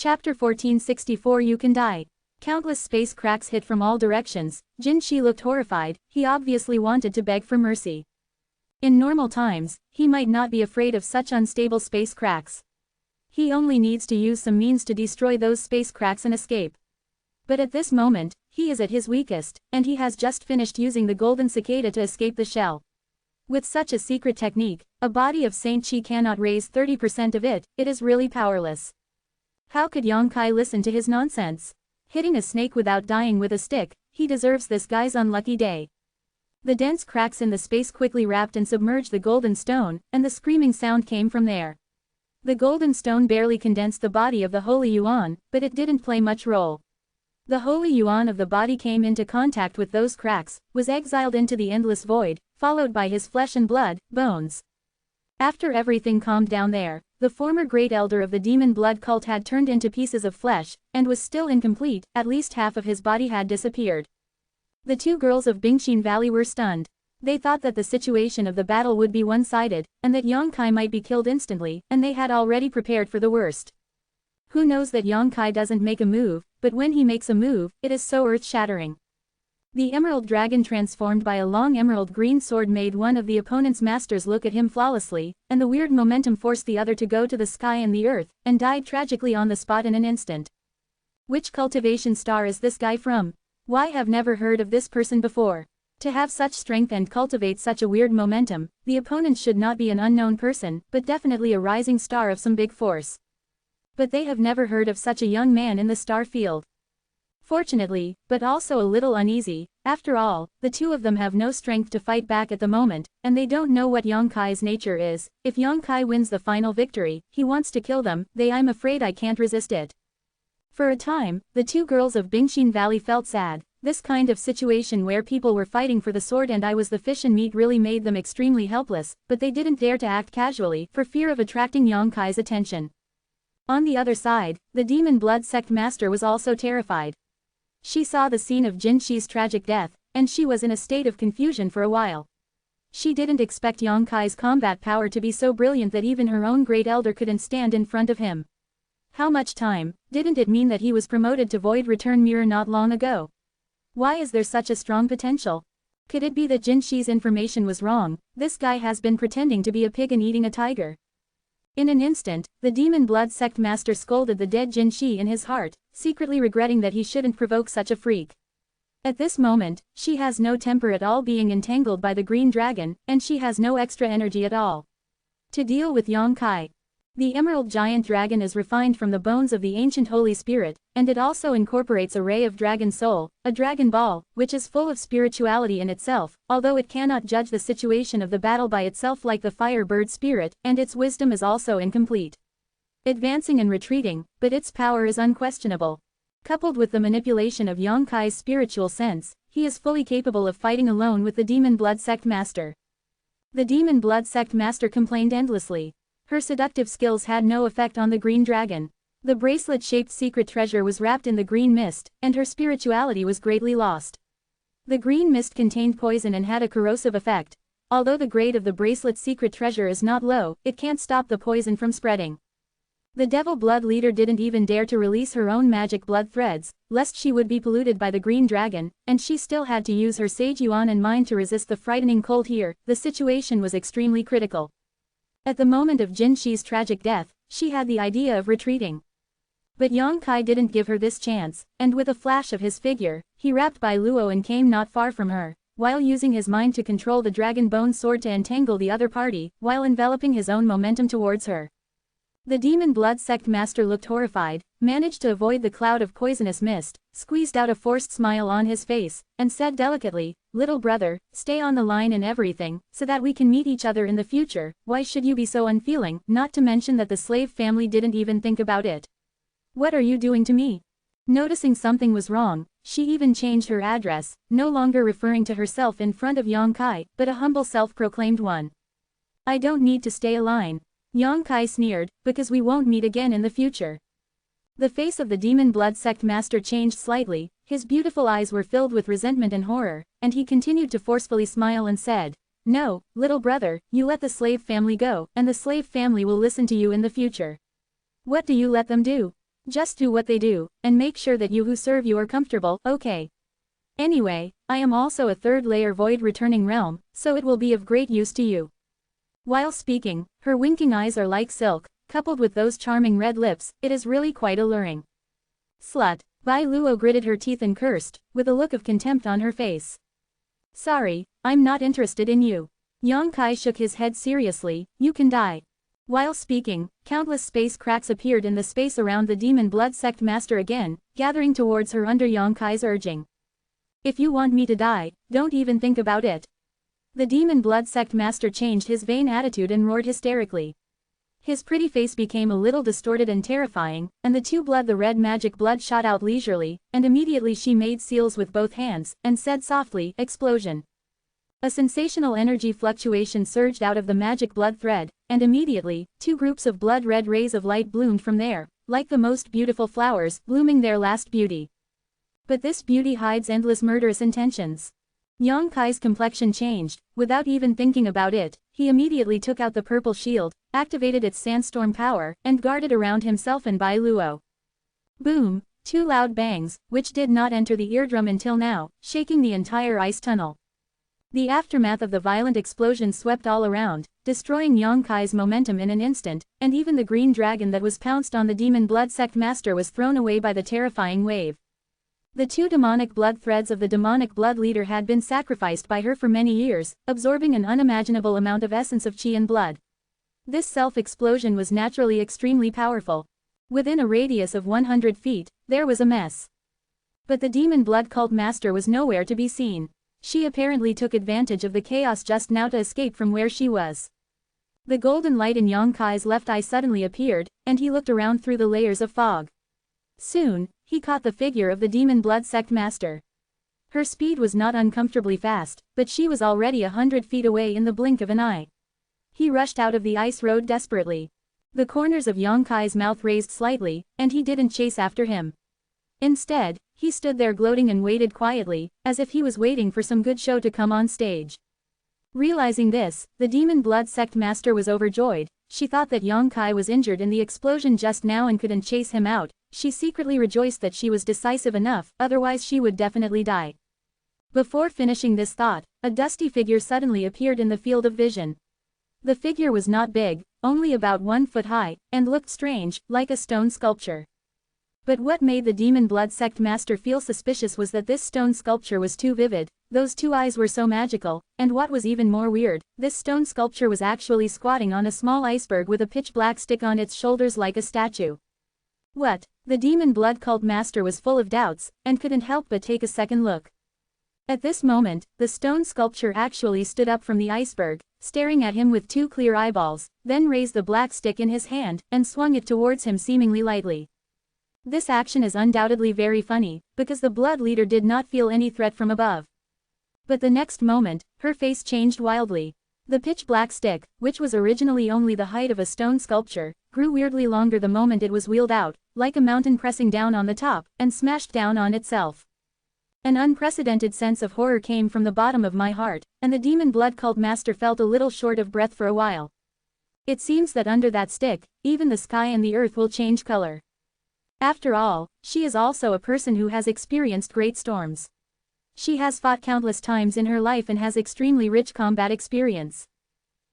Chapter 1464 You Can Die. Countless space cracks hit from all directions. Jin Shi looked horrified, he obviously wanted to beg for mercy. In normal times, he might not be afraid of such unstable space cracks. He only needs to use some means to destroy those space cracks and escape. But at this moment, he is at his weakest, and he has just finished using the golden cicada to escape the shell. With such a secret technique, a body of Saint Chi cannot raise 30% of it, it is really powerless. How could Yang Kai listen to his nonsense? Hitting a snake without dying with a stick, he deserves this guy's unlucky day. The dense cracks in the space quickly wrapped and submerged the golden stone, and the screaming sound came from there. The golden stone barely condensed the body of the holy yuan, but it didn't play much role. The holy yuan of the body came into contact with those cracks, was exiled into the endless void, followed by his flesh and blood, bones. After everything calmed down there, the former great elder of the demon blood cult had turned into pieces of flesh, and was still incomplete, at least half of his body had disappeared. The two girls of Bingxin Valley were stunned. They thought that the situation of the battle would be one-sided, and that Yang Kai might be killed instantly, and they had already prepared for the worst. Who knows that Yang Kai doesn't make a move, but when he makes a move, it is so earth-shattering. The emerald dragon transformed by a long emerald green sword made one of the opponent's masters look at him flawlessly, and the weird momentum forced the other to go to the sky and the earth, and died tragically on the spot in an instant. Which cultivation star is this guy from? Why have never heard of this person before? To have such strength and cultivate such a weird momentum, the opponent should not be an unknown person, but definitely a rising star of some big force. But they have never heard of such a young man in the star field. Fortunately, but also a little uneasy, after all, the two of them have no strength to fight back at the moment, and they don't know what Yang Kai's nature is. If Yang Kai wins the final victory, he wants to kill them, I'm afraid I can't resist it. For a time, the two girls of Bingxin Valley felt sad. This kind of situation where people were fighting for the sword and I was the fish and meat really made them extremely helpless, but they didn't dare to act casually, for fear of attracting Yang Kai's attention. On the other side, the demon blood sect master was also terrified. She saw the scene of Jin Shi's tragic death, and she was in a state of confusion for a while. She didn't expect Yang Kai's combat power to be so brilliant that even her own great elder couldn't stand in front of him. How much time? Didn't it mean that he was promoted to Void Return Mirror not long ago? Why is there such a strong potential? Could it be that Jin Shi's information was wrong? This guy has been pretending to be a pig and eating a tiger. In an instant, the demon blood sect master scolded the dead Jin Shi in his heart, secretly regretting that he shouldn't provoke such a freak. At this moment, she has no temper at all being entangled by the green dragon, and she has no extra energy at all to deal with Yang Kai. The emerald giant dragon is refined from the bones of the ancient Holy Spirit, and it also incorporates a ray of dragon soul, a dragon ball, which is full of spirituality in itself, although it cannot judge the situation of the battle by itself like the firebird spirit, and its wisdom is also incomplete. Advancing and retreating, but its power is unquestionable. Coupled with the manipulation of Yang Kai's spiritual sense, he is fully capable of fighting alone with the demon blood sect master. The demon blood sect master complained endlessly. Her seductive skills had no effect on the green dragon. The bracelet-shaped secret treasure was wrapped in the green mist, and her spirituality was greatly lost. The green mist contained poison and had a corrosive effect. Although the grade of the bracelet's secret treasure is not low, it can't stop the poison from spreading. The devil blood leader didn't even dare to release her own magic blood threads, lest she would be polluted by the green dragon, and she still had to use her sage yuan and mind to resist the frightening cold here. The situation was extremely critical. At the moment of Jin Shi's tragic death, she had the idea of retreating. But Yang Kai didn't give her this chance, and with a flash of his figure, he wrapped by Luo and came not far from her, while using his mind to control the dragon bone sword to entangle the other party, while enveloping his own momentum towards her. The demon blood sect master looked horrified, managed to avoid the cloud of poisonous mist, squeezed out a forced smile on his face, and said delicately, "Little brother, stay on the line and everything, so that we can meet each other in the future. Why should you be so unfeeling, not to mention that the slave family didn't even think about it? What are you doing to me?" Noticing something was wrong, she even changed her address, no longer referring to herself in front of Yang Kai, but a humble self-proclaimed one. "I don't need to stay a line." Yang Kai sneered, "because we won't meet again in the future." The face of the demon blood sect master changed slightly, his beautiful eyes were filled with resentment and horror, and he continued to forcefully smile and said, "No, little brother, you let the slave family go, and the slave family will listen to you in the future." "What do you let them do?" Just do what they do, and make sure that you who serve you are comfortable, okay? Anyway, I am also a third layer void returning realm, so it will be of great use to you. While speaking, her winking eyes are like silk, coupled with those charming red lips, it is really quite alluring. Slut. Bai Luo gritted her teeth and cursed, with a look of contempt on her face. Sorry, I'm not interested in you. Yang Kai shook his head seriously, you can die. While speaking, countless space cracks appeared in the space around the demon blood sect master again, gathering towards her under Yang Kai's urging. If you want me to die, don't even think about it. The demon blood sect master changed his vain attitude and roared hysterically. His pretty face became a little distorted and terrifying, and the red magic blood shot out leisurely, and immediately she made seals with both hands, and said softly, explosion. A sensational energy fluctuation surged out of the magic blood thread, and immediately, two groups of blood-red rays of light bloomed from there, like the most beautiful flowers, blooming their last beauty. But this beauty hides endless murderous intentions. Yang Kai's complexion changed. Without even thinking about it, he immediately took out the purple shield, activated its sandstorm power, and guarded around himself and Bai Luo. Boom! Two loud bangs, which did not enter the eardrum until now, shaking the entire ice tunnel. The aftermath of the violent explosion swept all around, destroying Yang Kai's momentum in an instant, and even the green dragon that was pounced on the demon blood sect master was thrown away by the terrifying wave. The two demonic blood threads of the demonic blood leader had been sacrificed by her for many years, absorbing an unimaginable amount of essence of chi and blood. This self-explosion was naturally extremely powerful. Within a radius of 100 feet, there was a mess. But the demon blood cult master was nowhere to be seen. She apparently took advantage of the chaos just now to escape from where she was. The golden light in Yang Kai's left eye suddenly appeared, and he looked around through the layers of fog. Soon, he caught the figure of the demon blood sect master. Her speed was not uncomfortably fast, but she was already 100 feet away in the blink of an eye. He rushed out of the ice road desperately. The corners of Yang Kai's mouth raised slightly, and he didn't chase after him. Instead, he stood there gloating and waited quietly, as if he was waiting for some good show to come on stage. Realizing this, the demon blood sect master was overjoyed. She thought that Yang Kai was injured in the explosion just now and couldn't chase him out. She secretly rejoiced that she was decisive enough, otherwise she would definitely die. Before finishing this thought, a dusty figure suddenly appeared in the field of vision. The figure was not big, only about 1 foot high, and looked strange, like a stone sculpture. But what made the demon blood sect master feel suspicious was that this stone sculpture was too vivid, those two eyes were so magical, and what was even more weird, this stone sculpture was actually squatting on a small iceberg with a pitch-black stick on its shoulders like a statue. What? The demon blood cult master was full of doubts, and couldn't help but take a second look. At this moment, the stone sculpture actually stood up from the iceberg, staring at him with two clear eyeballs, then raised the black stick in his hand, and swung it towards him seemingly lightly. This action is undoubtedly very funny, because the blood leader did not feel any threat from above. But the next moment, her face changed wildly. The pitch-black stick, which was originally only the height of a stone sculpture, grew weirdly longer the moment it was wheeled out, like a mountain pressing down on the top, and smashed down on itself. An unprecedented sense of horror came from the bottom of my heart, and the demon blood cult master felt a little short of breath for a while. It seems that under that stick, even the sky and the earth will change color. After all, she is also a person who has experienced great storms. She has fought countless times in her life and has extremely rich combat experience.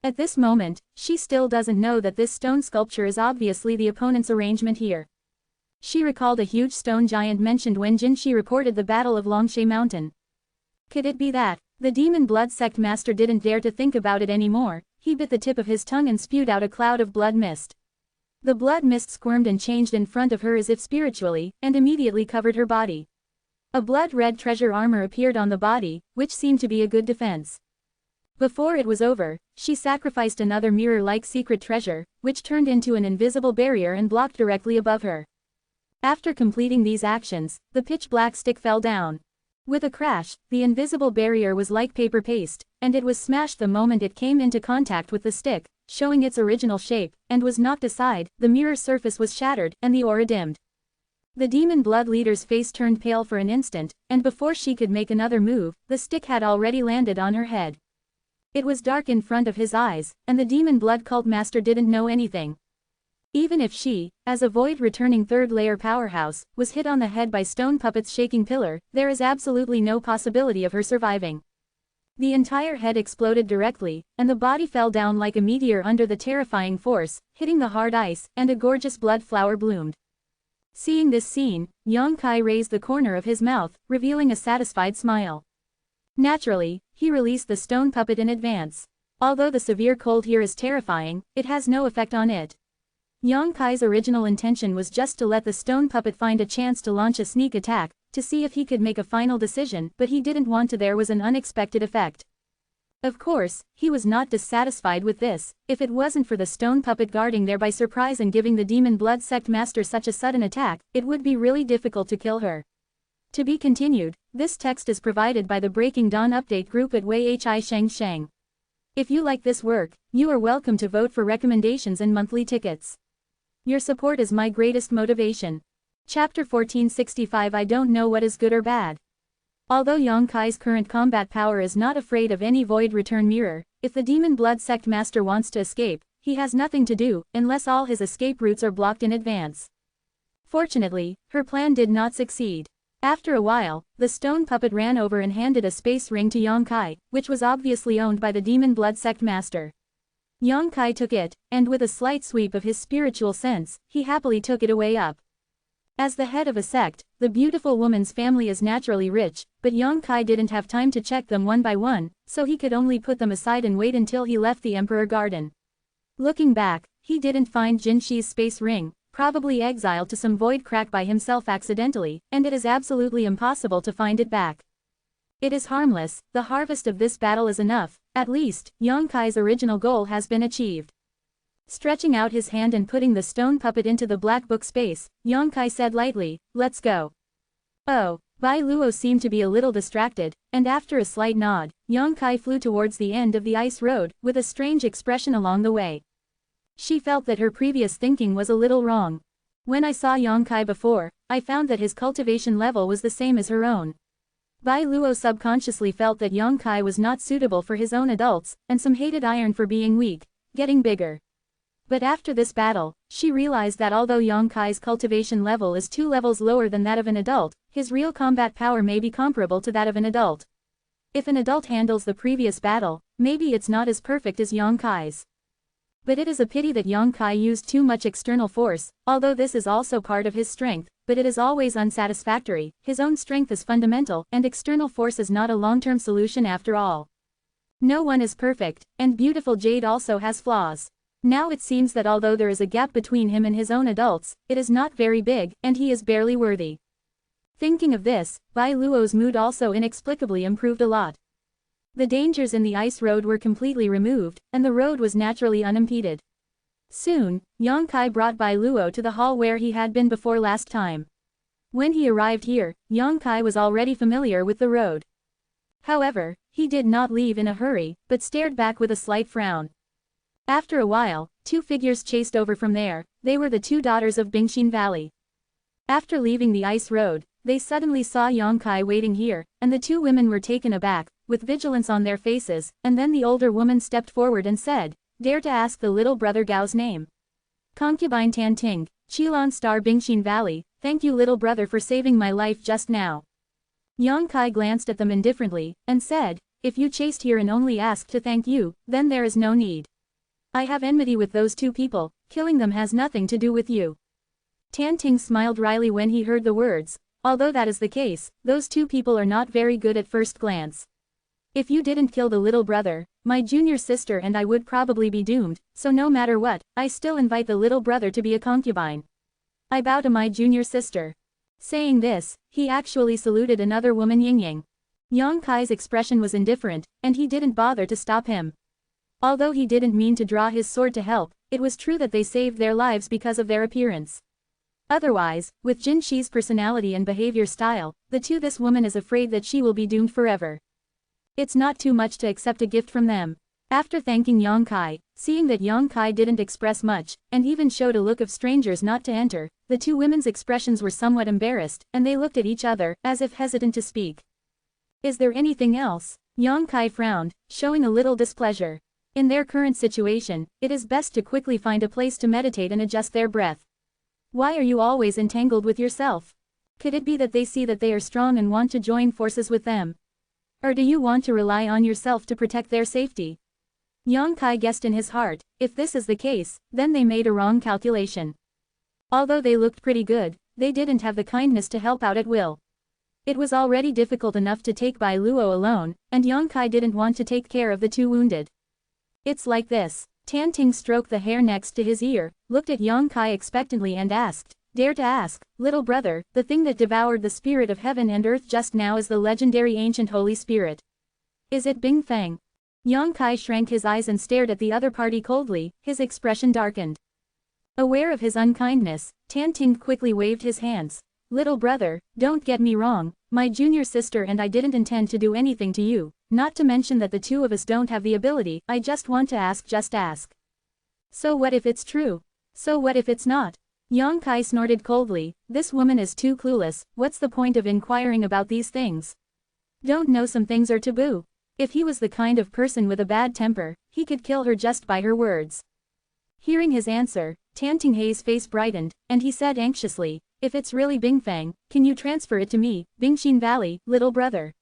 At this moment, she still doesn't know that this stone sculpture is obviously the opponent's arrangement here. She recalled a huge stone giant mentioned when Jinshi reported the Battle of Longshe Mountain. Could it be that? The demon blood sect master didn't dare to think about it anymore. He bit the tip of his tongue and spewed out a cloud of blood mist. The blood mist squirmed and changed in front of her as if spiritually, and immediately covered her body. A blood-red treasure armor appeared on the body, which seemed to be a good defense. Before it was over, she sacrificed another mirror-like secret treasure, which turned into an invisible barrier and blocked directly above her. After completing these actions, the pitch-black stick fell down. With a crash, the invisible barrier was like paper paste, and it was smashed the moment it came into contact with the stick, showing its original shape, and was knocked aside. The mirror surface was shattered, and the aura dimmed. The demon blood leader's face turned pale for an instant, and before she could make another move, the stick had already landed on her head. It was dark in front of his eyes, and the demon blood cult master didn't know anything. Even if she, as a void-returning third-layer powerhouse, was hit on the head by stone puppet's shaking pillar, there is absolutely no possibility of her surviving. The entire head exploded directly, and the body fell down like a meteor under the terrifying force, hitting the hard ice, and a gorgeous blood flower bloomed. Seeing this scene, Yongkai raised the corner of his mouth, revealing a satisfied smile. Naturally, he released the stone puppet in advance. Although the severe cold here is terrifying, it has no effect on it. Yongkai's original intention was just to let the stone puppet find a chance to launch a sneak attack, to see if he could make a final decision, but he didn't want to. There was an unexpected effect. Of course, he was not dissatisfied with this. If it wasn't for the stone puppet guarding there by surprise and giving the demon blood sect master such a sudden attack, it would be really difficult to kill her. To be continued, this text is provided by the Breaking Dawn update group at Wei Hi Sheng Sheng. If you like this work, you are welcome to vote for recommendations and monthly tickets. Your support is my greatest motivation. Chapter 1465. I don't know what is good or bad. Although Yongkai's current combat power is not afraid of any void return mirror, if the demon blood sect master wants to escape, he has nothing to do, unless all his escape routes are blocked in advance. Fortunately, her plan did not succeed. After a while, the stone puppet ran over and handed a space ring to Yongkai, which was obviously owned by the demon blood sect master. Yongkai took it, and with a slight sweep of his spiritual sense, he happily took it away up. As the head of a sect, the beautiful woman's family is naturally rich, but Yongkai didn't have time to check them one by one, so he could only put them aside and wait until he left the Emperor Garden. Looking back, he didn't find Jinshi's space ring, probably exiled to some void crack by himself accidentally, and it is absolutely impossible to find it back. It is harmless. The harvest of this battle is enough. At least, Yongkai's original goal has been achieved. Stretching out his hand and putting the stone puppet into the black book space, Yongkai said lightly, "Let's go." Oh, Bai Luo seemed to be a little distracted, and after a slight nod, Yongkai flew towards the end of the ice road, with a strange expression along the way. She felt that her previous thinking was a little wrong. When I saw Yongkai before, I found that his cultivation level was the same as her own. Bai Luo subconsciously felt that Yongkai was not suitable for his own adults, and some hated iron for being weak, getting bigger. But after this battle, she realized that although Yongkai's cultivation level is 2 levels lower than that of an adult, his real combat power may be comparable to that of an adult. If an adult handles the previous battle, maybe it's not as perfect as Yongkai's. But it is a pity that Yongkai used too much external force, although this is also part of his strength, but it is always unsatisfactory. His own strength is fundamental, and external force is not a long-term solution after all. No one is perfect, and beautiful Jade also has flaws. Now it seems that although there is a gap between him and his own adults, it is not very big, and he is barely worthy. Thinking of this, Bai Luo's mood also inexplicably improved a lot. The dangers in the ice road were completely removed, and the road was naturally unimpeded. Soon, Yongkai brought Bai Luo to the hall where he had been before last time. When he arrived here, Yongkai was already familiar with the road. However, he did not leave in a hurry, but stared back with a slight frown. After a while, 2 figures chased over from there. They were the 2 daughters of Bingxin Valley. After leaving the ice road, they suddenly saw Yongkai waiting here, and the 2 women were taken aback, with vigilance on their faces, and then the older woman stepped forward and said, "Dare to ask the little brother Gao's name?" "Concubine Tan Ting, Qilon Star Bingxin Valley, thank you little brother for saving my life just now." Yongkai glanced at them indifferently, and said, "If you chased here and only asked to thank you, then there is no need. I have enmity with those 2 people, killing them has nothing to do with you." Tan Ting smiled wryly when he heard the words. Although that is the case, those 2 people are not very good at first glance. If you didn't kill the little brother, my junior sister and I would probably be doomed, so no matter what, I still invite the little brother to be a concubine. I bow to my junior sister. Saying this, he actually saluted another woman Yingying. Yongkai's expression was indifferent, and he didn't bother to stop him. Although he didn't mean to draw his sword to help, it was true that they saved their lives because of their appearance. Otherwise, with Jinshi's personality and behavior style, this woman is afraid that she will be doomed forever. It's not too much to accept a gift from them. After thanking Yongkai, seeing that Yongkai didn't express much, and even showed a look of strangers not to enter, the 2 women's expressions were somewhat embarrassed, and they looked at each other, as if hesitant to speak. "Is there anything else?" Yongkai frowned, showing a little displeasure. In their current situation, it is best to quickly find a place to meditate and adjust their breath. Why are you always entangled with yourself? Could it be that they see that they are strong and want to join forces with them? Or do you want to rely on yourself to protect their safety? Yang Kai guessed in his heart, if this is the case, then they made a wrong calculation. Although they looked pretty good, they didn't have the kindness to help out at will. It was already difficult enough to take Bai Luo alone, and Yang Kai didn't want to take care of the two wounded. It's like this. Tan Ting stroked the hair next to his ear, looked at Yang Kai expectantly and asked, dare to ask, little brother, the thing that devoured the spirit of heaven and earth just now is the legendary ancient holy spirit. Is it Bing Feng? Yang Kai shrank his eyes and stared at the other party coldly, his expression darkened. Aware of his unkindness, Tan Ting quickly waved his hands. Little brother, don't get me wrong, my junior sister and I didn't intend to do anything to you, not to mention that the two of us don't have the ability, I just want to ask, just ask. So what if it's true? So what if it's not? Yang Kai snorted coldly, this woman is too clueless, what's the point of inquiring about these things? Don't know some things are taboo. If he was the kind of person with a bad temper, he could kill her just by her words. Hearing his answer, Tan Ting Hei's face brightened, and he said anxiously, if it's really Bing Feng, can you transfer it to me, Bingxin Valley, little brother?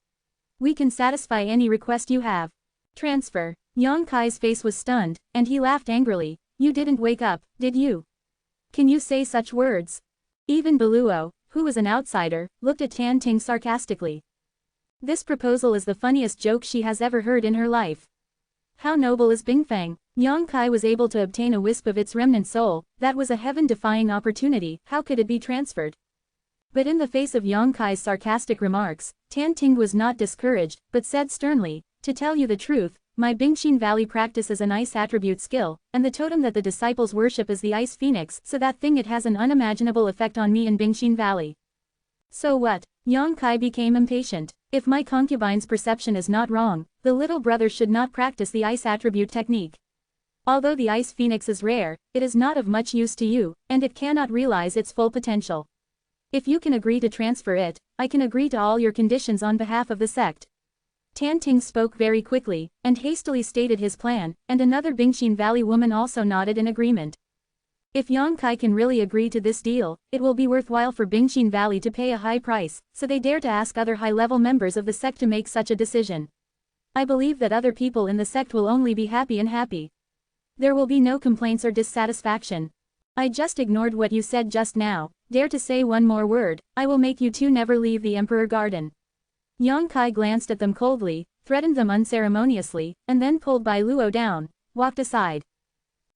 We can satisfy any request you have. Transfer. Yang Kai's face was stunned, and he laughed angrily, you didn't wake up, did you? Can you say such words? Even Beluo, who was an outsider, looked at Tan Ting sarcastically. This proposal is the funniest joke she has ever heard in her life. How noble is Bing Feng? Yang Kai was able to obtain a wisp of its remnant soul, that was a heaven-defying opportunity, how could it be transferred? But in the face of Yang Kai's sarcastic remarks, Tan Ting was not discouraged, but said sternly, to tell you the truth, my Bingxin Valley practice is an ice attribute skill, and the totem that the disciples worship is the ice phoenix, so that thing it has an unimaginable effect on me in Bingxin Valley. So what? Yang Kai became impatient. If my concubine's perception is not wrong, the little brother should not practice the ice attribute technique. Although the ice phoenix is rare, it is not of much use to you, and it cannot realize its full potential. If you can agree to transfer it, I can agree to all your conditions on behalf of the sect. Tan Ting spoke very quickly, and hastily stated his plan, and another Bingxin Valley woman also nodded in agreement. If Yang Kai can really agree to this deal, it will be worthwhile for Bingxin Valley to pay a high price, so they dare to ask other high-level members of the sect to make such a decision. I believe that other people in the sect will only be happy and happy. There will be no complaints or dissatisfaction. I just ignored what you said just now, dare to say one more word, I will make you two never leave the Emperor Garden. Yang Kai glanced at them coldly, threatened them unceremoniously, and then pulled Bai Luo down, walked aside.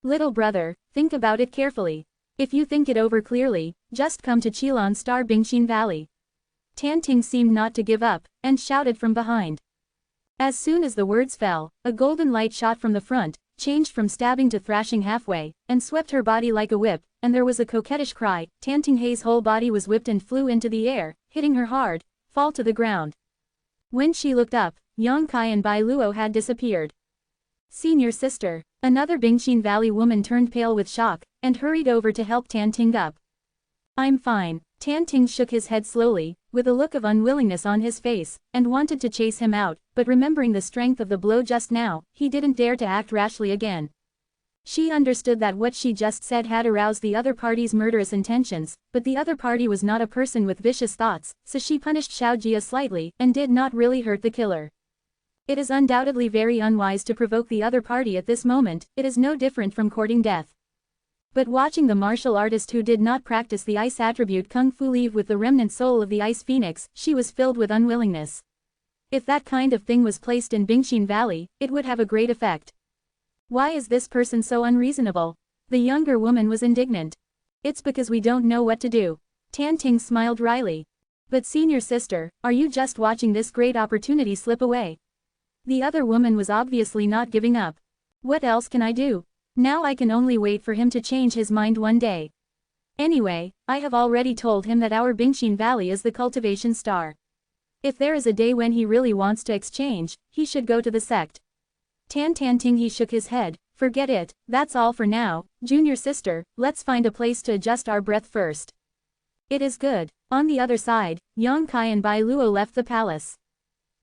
Little brother, think about it carefully. If you think it over clearly, just come to Qilin Star Bingxin Valley. Tan Ting seemed not to give up, and shouted from behind. As soon as the words fell, a golden light shot from the front, changed from stabbing to thrashing halfway, and swept her body like a whip, and there was a coquettish cry, Tan Ting Hei's whole body was whipped and flew into the air, hitting her hard, fall to the ground. When she looked up, Yang Kai and Bai Luo had disappeared. Senior sister. Another Bingxin Valley woman turned pale with shock, and hurried over to help Tan Ting up. I'm fine. Tan Ting shook his head slowly, with a look of unwillingness on his face, and wanted to chase him out, but remembering the strength of the blow just now, he didn't dare to act rashly again. She understood that what she just said had aroused the other party's murderous intentions, but the other party was not a person with vicious thoughts, so she punished Xiao Jia slightly, and did not really hurt the killer. It is undoubtedly very unwise to provoke the other party at this moment, it is no different from courting death. But watching the martial artist who did not practice the ice attribute Kung Fu leave with the remnant soul of the ice phoenix, she was filled with unwillingness. If that kind of thing was placed in Bingxin Valley, it would have a great effect. Why is this person so unreasonable? The younger woman was indignant. It's because we don't know what to do. Tan Ting smiled wryly. But senior sister, are you just watching this great opportunity slip away? The other woman was obviously not giving up. What else can I do? Now I can only wait for him to change his mind one day. Anyway, I have already told him that our Bingxin Valley is the cultivation star. If there is a day when he really wants to exchange, he should go to the sect. Tan Ting he shook his head, forget it, that's all for now, junior sister, let's find a place to adjust our breath first. It is good. On the other side, Yang Kai and Bai Luo left the palace.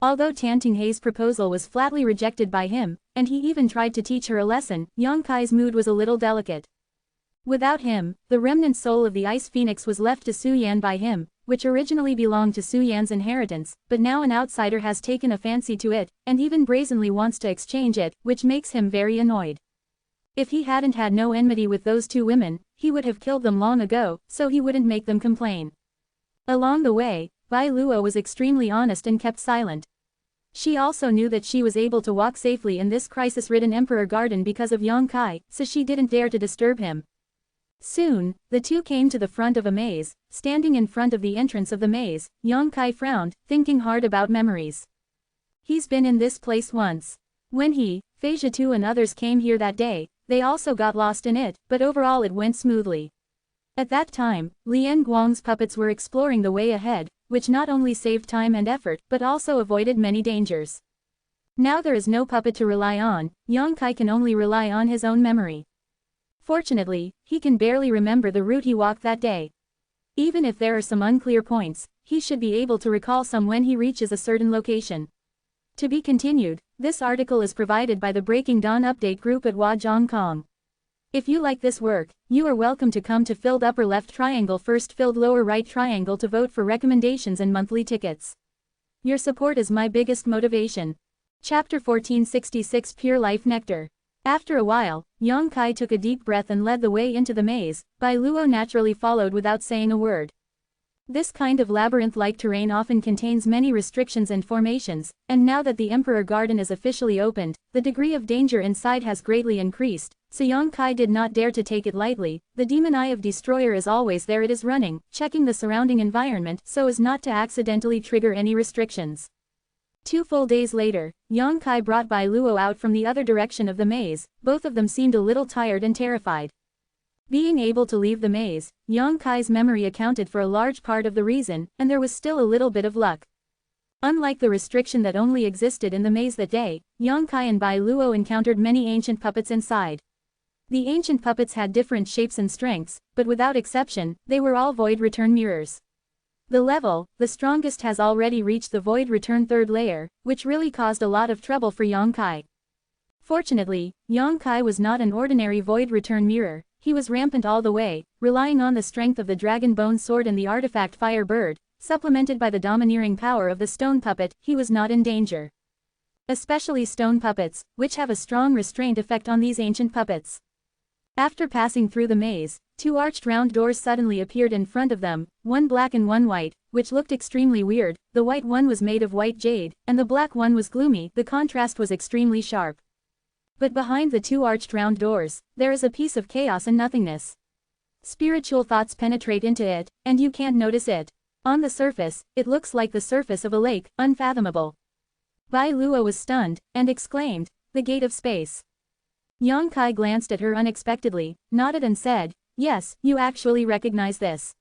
Although Tantinghei's proposal was flatly rejected by him, and he even tried to teach her a lesson, Yang Kai's mood was a little delicate. Without him, the remnant soul of the Ice Phoenix was left to Su Yan by him, which originally belonged to Su Yan's inheritance, but now an outsider has taken a fancy to it, and even brazenly wants to exchange it, which makes him very annoyed. If he hadn't had no enmity with those two women, he would have killed them long ago, so he wouldn't make them complain. Along the way, Bai Luo was extremely honest and kept silent. She also knew that she was able to walk safely in this crisis-ridden Emperor Garden because of Yang Kai, so she didn't dare to disturb him. Soon, the two came to the front of a maze. Standing in front of the entrance of the maze, Yang Kai frowned, thinking hard about memories. He's been in this place once. When he, Fei Zhitu and others came here that day, they also got lost in it, but overall it went smoothly. At that time, Lian Guang's puppets were exploring the way ahead, which not only saved time and effort, but also avoided many dangers. Now there is no puppet to rely on, Yang Kai can only rely on his own memory. Fortunately, he can barely remember the route he walked that day. Even if there are some unclear points, he should be able to recall some when he reaches a certain location. To be continued, this article is provided by the Breaking Dawn update group at Huazhongkong. If you like this work, you are welcome to come to filled upper left triangle first filled lower right triangle to vote for recommendations and monthly tickets. Your support is my biggest motivation. Chapter 1466 Pure Life Nectar. After a while, Yang Kai took a deep breath and led the way into the maze. Bai Luo naturally followed without saying a word. This kind of labyrinth-like terrain often contains many restrictions and formations, and now that the Emperor Garden is officially opened, the degree of danger inside has greatly increased, so Yang Kai did not dare to take it lightly. The demon eye of Destroyer is always there, it is running, checking the surrounding environment so as not to accidentally trigger any restrictions. 2 full days later, Yang Kai brought Bai Luo out from the other direction of the maze. Both of them seemed a little tired and terrified. Being able to leave the maze, Yang Kai's memory accounted for a large part of the reason, and there was still a little bit of luck. Unlike the restriction that only existed in the maze that day, Yang Kai and Bai Luo encountered many ancient puppets inside. The ancient puppets had different shapes and strengths, but without exception, they were all void return mirrors. The strongest has already reached the void return 3rd layer, which really caused a lot of trouble for Yang Kai. Fortunately, Yang Kai was not an ordinary void return mirror. He was rampant all the way, relying on the strength of the dragon bone sword and the artifact fire bird, supplemented by the domineering power of the stone puppet. He was not in danger. Especially stone puppets, which have a strong restraint effect on these ancient puppets. After passing through the maze, 2 arched round doors suddenly appeared in front of them, one black and one white, which looked extremely weird. The white one was made of white jade, and the black one was gloomy. The contrast was extremely sharp. But behind the 2 arched round doors, there is a piece of chaos and nothingness. Spiritual thoughts penetrate into it, and you can't notice it. On the surface, it looks like the surface of a lake, unfathomable. Bai Luo was stunned, and exclaimed, "The gate of space." Yang Kai glanced at her unexpectedly, nodded and said, "Yes, you actually recognize this."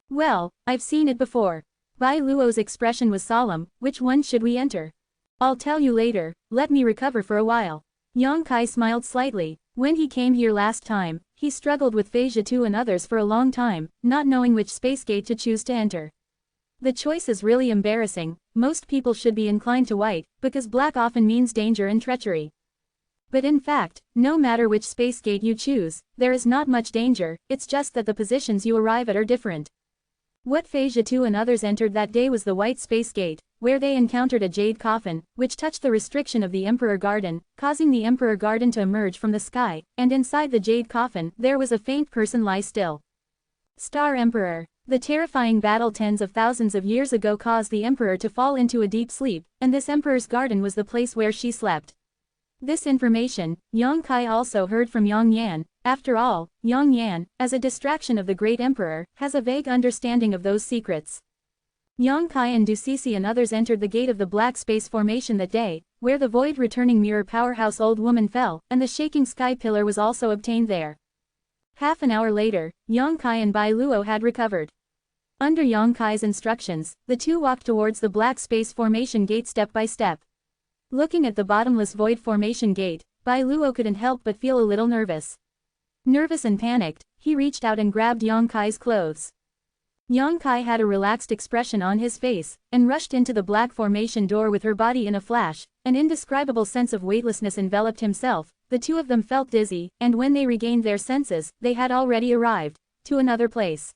"Well, I've seen it before." Bai Luo's expression was solemn. "Which one should we enter?" "I'll tell you later, let me recover for a while." Yang Kai smiled slightly. When he came here last time, he struggled with Fei Zhitu and others for a long time, not knowing which space gate to choose to enter. The choice is really embarrassing. Most people should be inclined to white, because black often means danger and treachery. But in fact, no matter which space gate you choose, there is not much danger, it's just that the positions you arrive at are different. What Fei Zhitu and others entered that day was the white space gate, where they encountered a jade coffin, which touched the restriction of the Emperor Garden, causing the Emperor Garden to emerge from the sky, and inside the jade coffin, there was a faint person lie still. Star Emperor. The terrifying battle tens of thousands of years ago caused the Emperor to fall into a deep sleep, and this Emperor's Garden was the place where she slept. This information, Yang Kai also heard from Yang Yan. After all, Yang Yan, as a distraction of the Great Emperor, has a vague understanding of those secrets. Yang Kai and Ducisi and others entered the gate of the Black Space Formation that day, where the void-returning mirror powerhouse old woman fell, and the shaking sky pillar was also obtained there. Half an hour later, Yang Kai and Bai Luo had recovered. Under Yang Kai's instructions, the two walked towards the Black Space Formation gate step by step. Looking at the bottomless void formation gate, Bai Luo couldn't help but feel a little nervous. Nervous and panicked, he reached out and grabbed Yang Kai's clothes. Yang Kai had a relaxed expression on his face, and rushed into the black formation door with her body in a flash. An indescribable sense of weightlessness enveloped himself. The two of them felt dizzy, and when they regained their senses, they had already arrived to another place.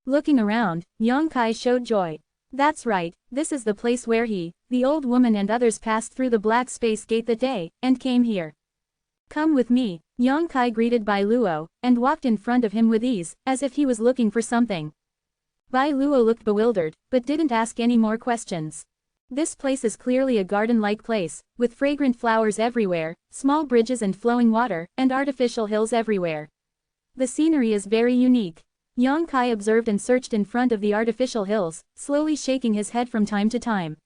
Looking around, Yang Kai showed joy. That's right, this is the place where he, the old woman and others passed through the black space gate that day, and came here. Come with me, Yang Kai greeted Bai Luo, and walked in front of him with ease, as if he was looking for something. Bai Luo looked bewildered, but didn't ask any more questions. This place is clearly a garden-like place, with fragrant flowers everywhere, small bridges and flowing water, and artificial hills everywhere. The scenery is very unique. Yang Kai observed and searched in front of the artificial hills, slowly shaking his head from time to time.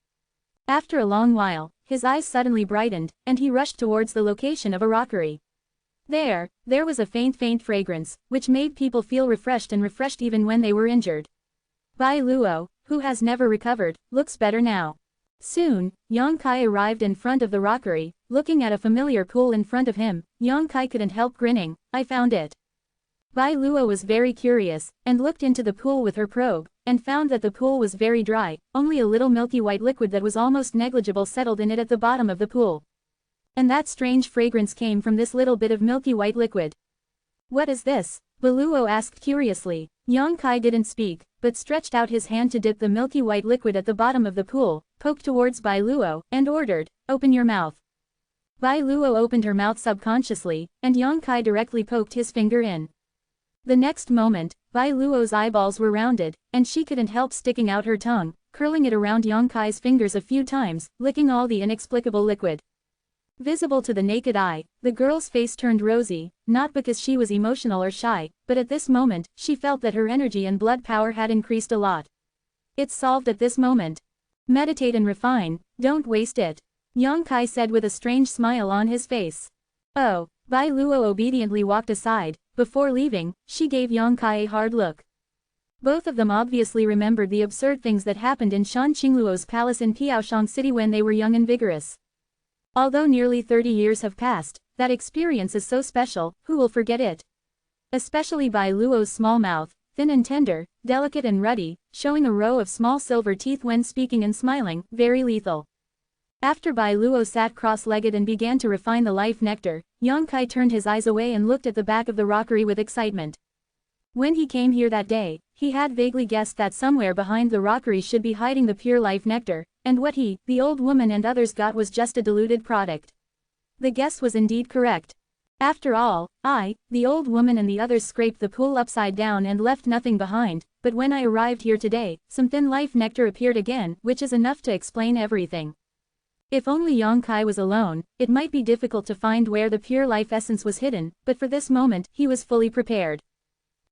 After a long while, his eyes suddenly brightened, and he rushed towards the location of a rockery. There was a faint fragrance, which made people feel refreshed even when they were injured. Bai Luo, who has never recovered, looks better now. Soon, Yang Kai arrived in front of the rockery, looking at a familiar pool in front of him. Yang Kai couldn't help grinning. I found it. Bai Luo was very curious, and looked into the pool with her probe, and found that the pool was very dry, only a little milky white liquid that was almost negligible settled in it at the bottom of the pool. And that strange fragrance came from this little bit of milky white liquid. What is this? Bai Luo asked curiously. Yang Kai didn't speak, but stretched out his hand to dip the milky white liquid at the bottom of the pool, poked towards Bai Luo, and ordered, "Open your mouth." Bai Luo opened her mouth subconsciously, and Yang Kai directly poked his finger in. The next moment, Bai Luo's eyeballs were rounded, and she couldn't help sticking out her tongue, curling it around Yang Kai's fingers a few times, licking all the inexplicable liquid. Visible to the naked eye, the girl's face turned rosy, not because she was emotional or shy, but at this moment, she felt that her energy and blood power had increased a lot. It's solved at this moment. Meditate and refine, don't waste it. Yang Kai said with a strange smile on his face. Oh, Bai Luo obediently walked aside. Before leaving, she gave Yang Kai a hard look. Both of them obviously remembered the absurd things that happened in Shan Qingluo's palace in Piaoshang City when they were young and vigorous. Although nearly 30 years have passed, that experience is so special, who will forget it? Especially Bai Luo's small mouth, thin and tender, delicate and ruddy, showing a row of small silver teeth when speaking and smiling, very lethal. After Bai Luo sat cross-legged and began to refine the life nectar, Yang Kai turned his eyes away and looked at the back of the rockery with excitement. When he came here that day, he had vaguely guessed that somewhere behind the rockery should be hiding the pure life nectar, and what he, the old woman and others got was just a diluted product. The guess was indeed correct. After all, I, the old woman and the others scraped the pool upside down and left nothing behind, but when I arrived here today, some thin life nectar appeared again, which is enough to explain everything. If only Yang Kai was alone, it might be difficult to find where the pure life essence was hidden, but for this moment, he was fully prepared.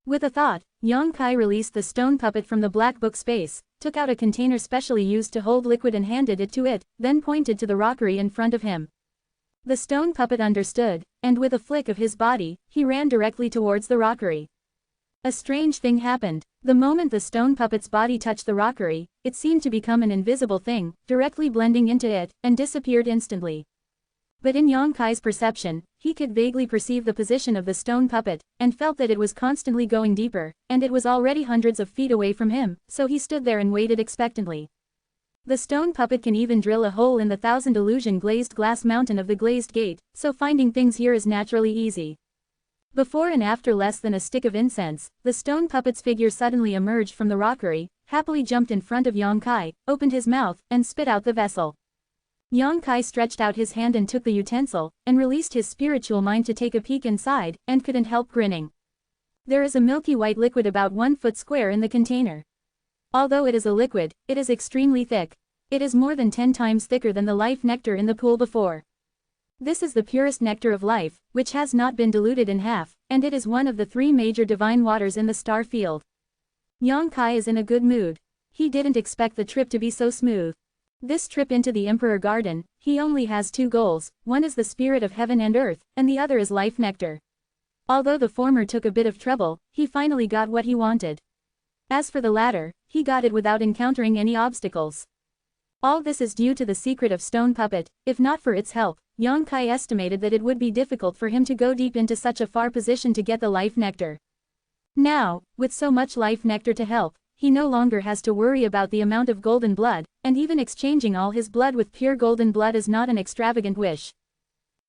With a thought, Yang Kai released the stone puppet from the black book space, took out a container specially used to hold liquid and handed it to it, then pointed to the rockery in front of him. The stone puppet understood, and with a flick of his body, he ran directly towards the rockery. A strange thing happened. The moment the stone puppet's body touched the rockery, it seemed to become an invisible thing, directly blending into it, and disappeared instantly. But in Yang Kai's perception, he could vaguely perceive the position of the stone puppet, and felt that it was constantly going deeper, and it was already hundreds of feet away from him, so he stood there and waited expectantly. The stone puppet can even drill a hole in the 1,000 illusion glazed glass mountain of the glazed gate, so finding things here is naturally easy. Before and after less than a stick of incense, the stone puppet's figure suddenly emerged from the rockery, happily jumped in front of Yang Kai, opened his mouth, and spit out the vessel. Yang Kai stretched out his hand and took the utensil, and released his spiritual mind to take a peek inside, and couldn't help grinning. There is a milky white liquid about 1 foot square in the container. Although it is a liquid, it is extremely thick. It is more than 10 times thicker than the life nectar in the pool before. This is the purest nectar of life, which has not been diluted in half, and it is one of the 3 major divine waters in the star field. Yang Kai is in a good mood. He didn't expect the trip to be so smooth. This trip into the Emperor Garden, he only has 2 goals, one is the spirit of heaven and earth, and the other is life nectar. Although the former took a bit of trouble, he finally got what he wanted. As for the latter, he got it without encountering any obstacles. All this is due to the secret of Stone Puppet. If not for its help, Yang Kai estimated that it would be difficult for him to go deep into such a far position to get the life nectar. Now, with so much life nectar to help, he no longer has to worry about the amount of golden blood, and even exchanging all his blood with pure golden blood is not an extravagant wish.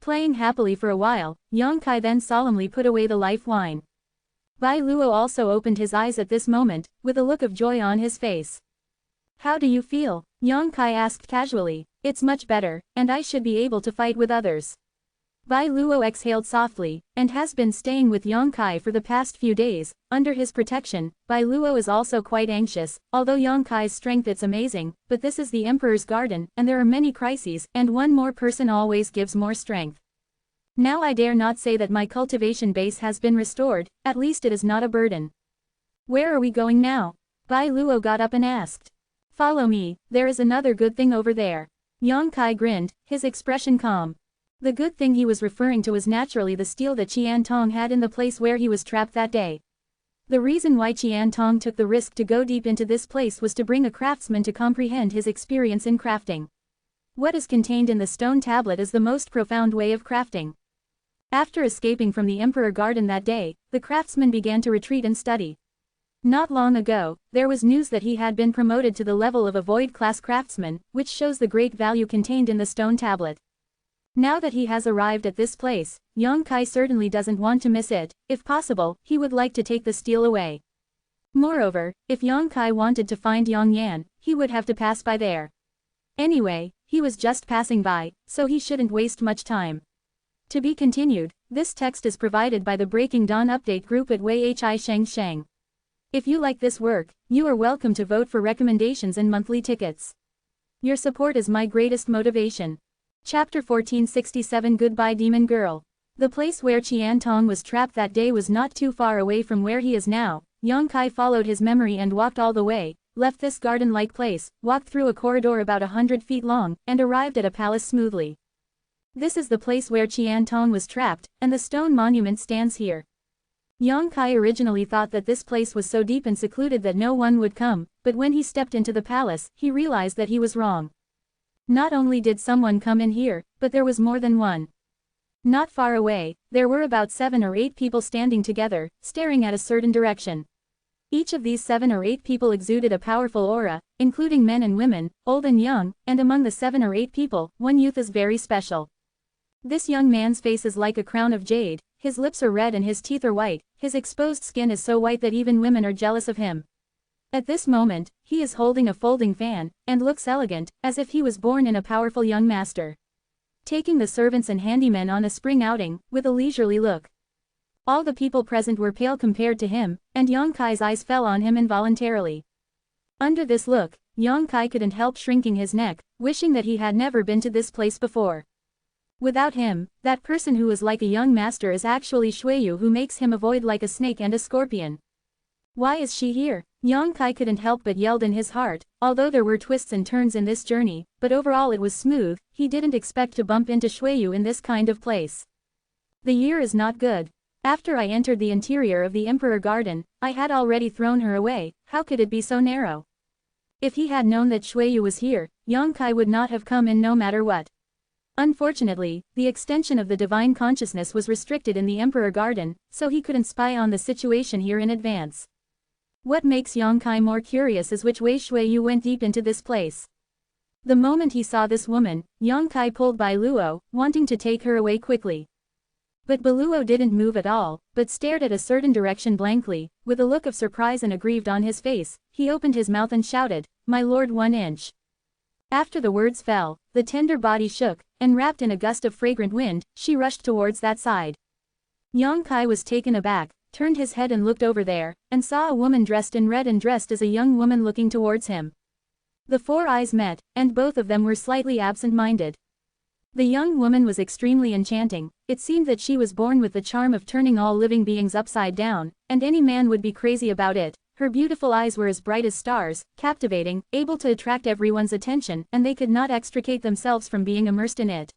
Playing happily for a while, Yongkai then solemnly put away the life wine. Bai Luo also opened his eyes at this moment, with a look of joy on his face. How do you feel? Yongkai asked casually. It's much better, and I should be able to fight with others. Bai Luo exhaled softly, and has been staying with Yongkai for the past few days. Under his protection, Bai Luo is also quite anxious, although Yongkai's strength is amazing, but this is the Emperor's garden, and there are many crises, and one more person always gives more strength. Now I dare not say that my cultivation base has been restored, at least it is not a burden. Where are we going now? Bai Luo got up and asked. Follow me, there is another good thing over there. Yongkai grinned, his expression calm. The good thing he was referring to was naturally the steel that Qian Tong had in the place where he was trapped that day. The reason why Qian Tong took the risk to go deep into this place was to bring a craftsman to comprehend his experience in crafting. What is contained in the stone tablet is the most profound way of crafting. After escaping from the Emperor Garden that day, the craftsman began to retreat and study. Not long ago, there was news that he had been promoted to the level of a void-class craftsman, which shows the great value contained in the stone tablet. Now that he has arrived at this place, Yongkai certainly doesn't want to miss it. If possible, he would like to take the steel away. Moreover, if Yongkai wanted to find Yongyan, he would have to pass by there. Anyway, he was just passing by, so he shouldn't waste much time. To be continued, this text is provided by the Breaking Dawn Update group at Wei Hi Sheng Sheng. If you like this work, you are welcome to vote for recommendations and monthly tickets. Your support is my greatest motivation. Chapter 1467 Goodbye Demon Girl. The place where Qian Tong was trapped that day was not too far away from where he is now. Yongkai followed his memory and walked all the way, left this garden-like place, walked through a corridor about 100 feet long, and arrived at a palace smoothly. This is the place where Qian Tong was trapped, and the stone monument stands here. Yongkai originally thought that this place was so deep and secluded that no one would come, but when he stepped into the palace, he realized that he was wrong. Not only did someone come in here, but there was more than one. Not far away, there were about 7 or 8 people standing together, staring at a certain direction. Each of these 7 or 8 people exuded a powerful aura, including men and women, old and young, and among the 7 or 8 people, one youth is very special. This young man's face is like a crown of jade, his lips are red and his teeth are white, his exposed skin is so white that even women are jealous of him. At this moment, he is holding a folding fan, and looks elegant, as if he was born in a powerful young master. Taking the servants and handymen on a spring outing, with a leisurely look. All the people present were pale compared to him, and Yongkai's eyes fell on him involuntarily. Under this look, Yongkai couldn't help shrinking his neck, wishing that he had never been to this place before. Without him, that person who is like a young master is actually Xueyu, who makes him avoid like a snake and a scorpion. Why is she here? Yongkai couldn't help but yelled in his heart. Although there were twists and turns in this journey, but overall it was smooth, he didn't expect to bump into Xueyu in this kind of place. The year is not good. After I entered the interior of the Emperor Garden, I had already thrown her away. How could it be so narrow? If he had known that Xueyu was here, Yongkai would not have come in no matter what. Unfortunately, the extension of the divine consciousness was restricted in the Emperor Garden, so he couldn't spy on the situation here in advance. What makes Yongkai more curious is which way Xueyu went deep into this place. The moment he saw this woman, Yongkai pulled Bai Luo, wanting to take her away quickly. But Bai Luo didn't move at all, but stared at a certain direction blankly, with a look of surprise and aggrieved on his face. He opened his mouth and shouted, "My lord 1 inch." After the words fell, the tender body shook, and wrapped in a gust of fragrant wind, she rushed towards that side. Yongkai was taken aback, turned his head and looked over there, and saw a woman dressed in red and dressed as a young woman looking towards him. The 4 eyes met, and both of them were slightly absent-minded. The young woman was extremely enchanting. It seemed that she was born with the charm of turning all living beings upside down, and any man would be crazy about it. Her beautiful eyes were as bright as stars, captivating, able to attract everyone's attention, and they could not extricate themselves from being immersed in it.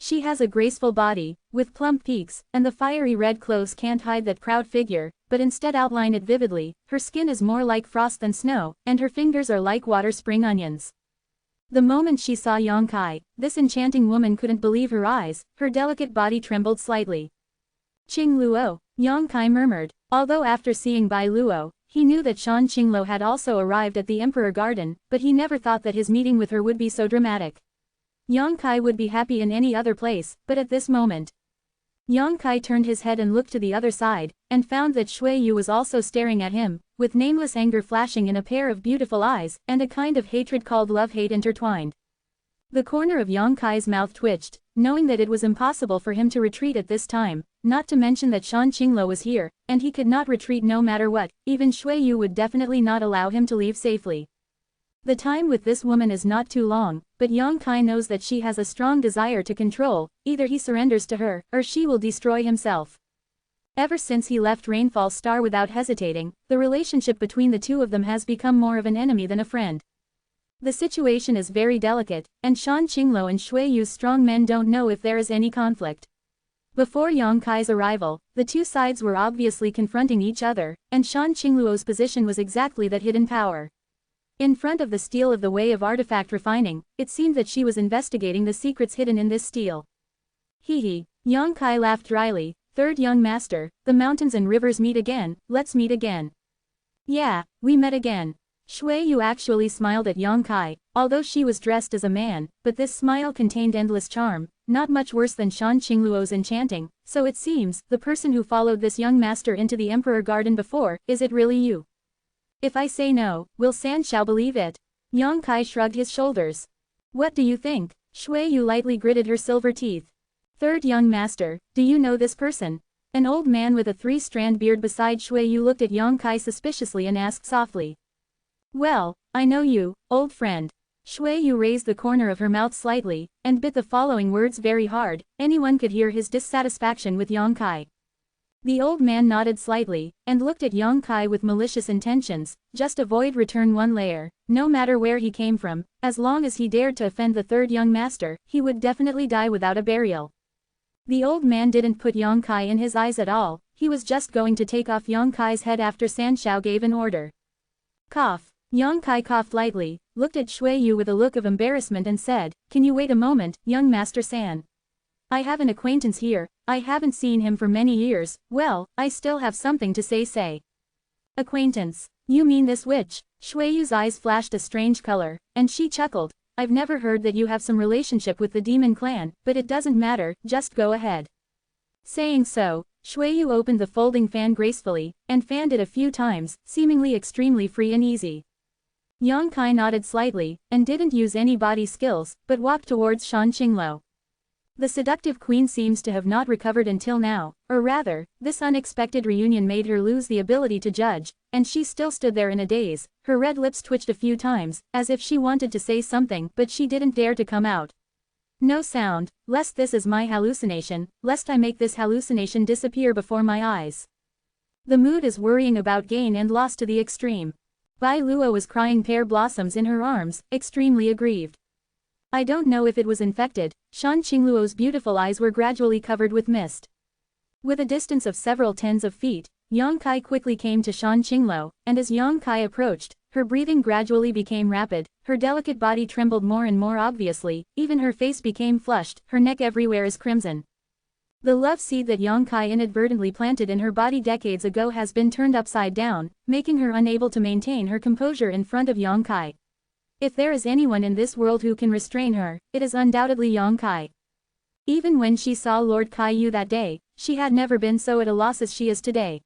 She has a graceful body, with plump peaks, and the fiery red clothes can't hide that proud figure, but instead outline it vividly. Her skin is more like frost than snow, and her fingers are like water spring onions. The moment she saw Yongkai, this enchanting woman couldn't believe her eyes, her delicate body trembled slightly. "Qing Luo," Yongkai murmured. Although after seeing Bai Luo, He knew that Shan Qingluo had also arrived at the Emperor Garden, but he never thought that his meeting with her would be so dramatic. Yang Kai would be happy in any other place, but at this moment. Yang Kai turned his head and looked to the other side, and found that Shui Yu was also staring at him, with nameless anger flashing in a pair of beautiful eyes, and a kind of hatred called love-hate intertwined. The corner of Yang Kai's mouth twitched, knowing that it was impossible for him to retreat at this time, not to mention that Shan Qingluo was here, and he could not retreat no matter what, even Shui Yu would definitely not allow him to leave safely. The time with this woman is not too long, but Yang Kai knows that she has a strong desire to control, either he surrenders to her, or she will destroy himself. Ever since he left Rainfall Star without hesitating, the relationship between the two of them has become more of an enemy than a friend. The situation is very delicate, and Shan Qingluo and Shui Yu's strong men don't know if there is any conflict. Before Yang Kai's arrival, the two sides were obviously confronting each other, and Shan Qingluo's position was exactly that hidden power. In front of the steel of the way of artifact refining, it seemed that she was investigating the secrets hidden in this steel. Hee. Yang Kai laughed dryly. Third young master, the mountains and rivers meet again, let's meet again. Yeah, we met again. Shui Yu actually smiled at Yang Kai, although she was dressed as a man, but this smile contained endless charm, not much worse than Shan Qingluo's enchanting, so it seems, the person who followed this young master into the Emperor Garden before, is it really you? If I say no, will San Shao believe it? Yang Kai shrugged his shoulders. What do you think? Shui Yu lightly gritted her silver teeth. Third young master, do you know this person? An old man with a three-strand beard beside Shui Yu looked at Yang Kai suspiciously and asked softly. Well, I know you, old friend. Shui Yu raised the corner of her mouth slightly, and bit the following words very hard. Anyone could hear his dissatisfaction with Yang Kai. The old man nodded slightly, and looked at Yang Kai with malicious intentions. Just avoid return one layer. No matter where he came from, as long as he dared to offend the third young master, he would definitely die without a burial. The old man didn't put Yang Kai in his eyes at all, he was just going to take off Yang Kai's head after San Shao gave an order. Cough. Yang Kai coughed lightly, looked at Shui Yu with a look of embarrassment and said, Can you wait a moment, young Master San? I have an acquaintance here, I haven't seen him for many years, well, I still have something to say. Acquaintance? You mean this witch? Shui Yu's eyes flashed a strange color, and she chuckled. I've never heard that you have some relationship with the demon clan, but it doesn't matter, just go ahead. Saying so, Shui Yu opened the folding fan gracefully, and fanned it a few times, seemingly extremely free and easy. Yang Kai nodded slightly, and didn't use any body skills, but walked towards Shan Qingluo. The seductive queen seems to have not recovered until now, or rather, this unexpected reunion made her lose the ability to judge, and she still stood there in a daze. Her red lips twitched a few times, as if she wanted to say something, but she didn't dare to come out. No sound, lest this is my hallucination, lest I make this hallucination disappear before my eyes. The mood is worrying about gain and loss to the extreme. Bai Luo was crying pear blossoms in her arms, extremely aggrieved. I don't know if it was infected. Shan Qingluo's beautiful eyes were gradually covered with mist. With a distance of several tens of feet, Yang Kai quickly came to Shan Qingluo, and as Yang Kai approached, her breathing gradually became rapid, her delicate body trembled more and more obviously, even her face became flushed, her neck everywhere is crimson. The love seed that Yang Kai inadvertently planted in her body decades ago has been turned upside down, making her unable to maintain her composure in front of Yang Kai. If there is anyone in this world who can restrain her, it is undoubtedly Yang Kai. Even when she saw Lord Kai Yu that day, she had never been so at a loss as she is today.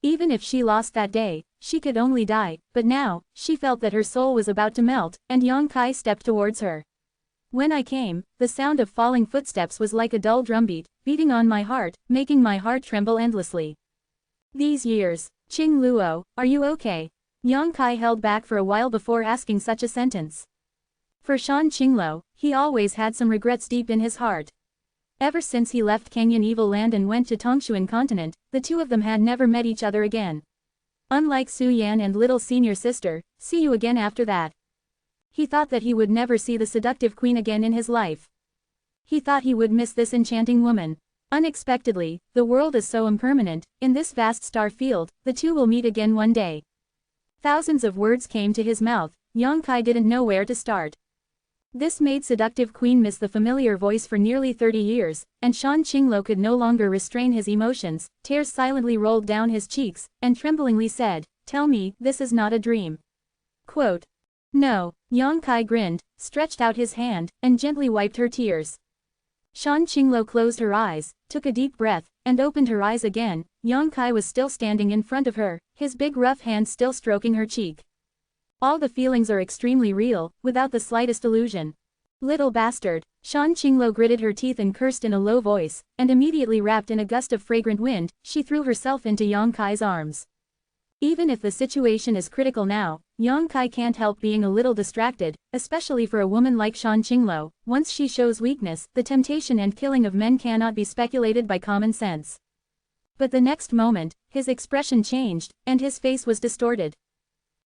Even if she lost that day, she could only die, but now, she felt that her soul was about to melt, and Yang Kai stepped towards her. When I came, the sound of falling footsteps was like a dull drumbeat, beating on my heart, making my heart tremble endlessly. These years, Qing Luo, are you okay? Yang Kai held back for a while before asking such a sentence. For Shan Qingluo, he always had some regrets deep in his heart. Ever since he left Kenyan Evil Land and went to Tongshuan continent, the two of them had never met each other again. Unlike Su Yan and little senior sister, see you again after that. He thought that he would never see the seductive queen again in his life. He thought he would miss this enchanting woman. Unexpectedly, the world is so impermanent, in this vast star field, the two will meet again one day. Thousands of words came to his mouth, Yang Kai didn't know where to start. This made seductive queen miss the familiar voice for nearly 30 years, and Shan Qingluo could no longer restrain his emotions, tears silently rolled down his cheeks, and tremblingly said, Tell me, this is not a dream. Quote. No, Yang Kai grinned, stretched out his hand, and gently wiped her tears. Shan Qinglo closed her eyes, took a deep breath, and opened her eyes again. Yang Kai was still standing in front of her, his big rough hand still stroking her cheek. All the feelings are extremely real, without the slightest illusion. Little bastard. Shan Qinglo gritted her teeth and cursed in a low voice, and immediately wrapped in a gust of fragrant wind, she threw herself into Yang Kai's arms. Even if the situation is critical now, Yang Kai can't help being a little distracted, especially for a woman like Shan Qinglo. Once she shows weakness, the temptation and killing of men cannot be speculated by common sense. But the next moment, his expression changed, and his face was distorted.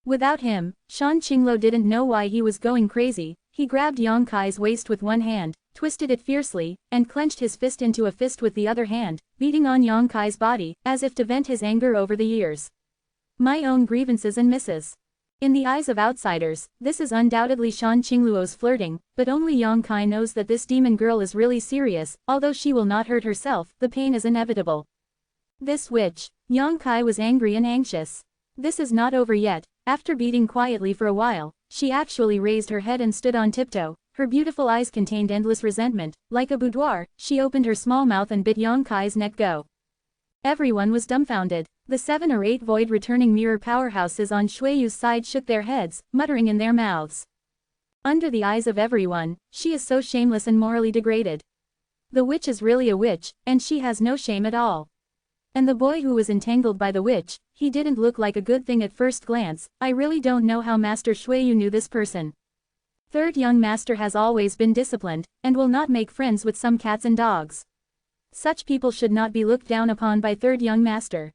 Without him, Shan Qinglo didn't know why he was going crazy. He grabbed Yang Kai's waist with one hand, twisted it fiercely, and clenched his fist into a fist with the other hand, beating on Yang Kai's body, as if to vent his anger over the years. My own grievances and misses. In the eyes of outsiders, this is undoubtedly Shan Qingluo's flirting, but only Yang Kai knows that this demon girl is really serious. Although she will not hurt herself, the pain is inevitable. This witch. Yang Kai was angry and anxious. This is not over yet. After beating quietly for a while, she actually raised her head and stood on tiptoe. Her beautiful eyes contained endless resentment. Like a boudoir, she opened her small mouth and bit Yang Kai's neck go. Everyone was dumbfounded. The 7 or 8 void returning mirror powerhouses on Shuiyu's side shook their heads, muttering in their mouths. Under the eyes of everyone, she is so shameless and morally degraded. The witch is really a witch, and she has no shame at all. And the boy who was entangled by the witch, he didn't look like a good thing at first glance. I really don't know how Master Shuiyu knew this person. Third young master has always been disciplined, and will not make friends with some cats and dogs. Such people should not be looked down upon by third young master.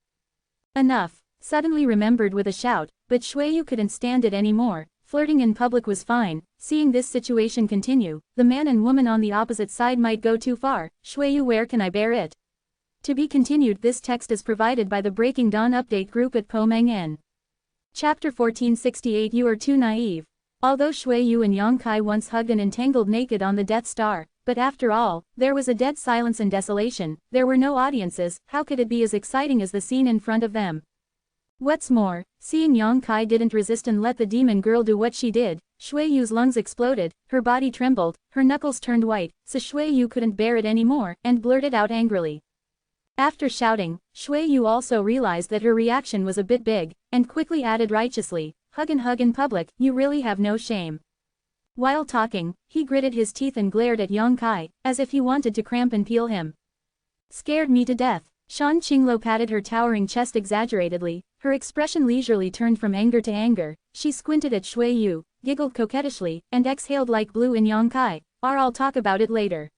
Enough, suddenly remembered with a shout, but Shuiyu couldn't stand it anymore. Flirting in public was fine. Seeing this situation continue, the man and woman on the opposite side might go too far. Shuiyu, where can I bear it? To be continued. This text is provided by the Breaking Dawn update group at Pomeng. Chapter 1468. You are too naive. Although Shuiyu and Yang Kai once hugged and entangled naked on the Death Star, but after all, there was a dead silence and desolation. There were no audiences. How could it be as exciting as the scene in front of them? What's more, seeing Yang Kai didn't resist and let the demon girl do what she did, Shuiyu's lungs exploded, her body trembled, her knuckles turned white, so Shuiyu couldn't bear it anymore, and blurted out angrily. After shouting, Shuiyu also realized that her reaction was a bit big, and quickly added righteously, hug in public, you really have no shame. While talking, he gritted his teeth and glared at Yang Kai, as if he wanted to cramp and peel him. Scared me to death. Shan Qinglo patted her towering chest exaggeratedly, her expression leisurely turned from anger to anger. She squinted at Shuiyu, giggled coquettishly, and exhaled like blue in Yang Kai. I'll talk about it later.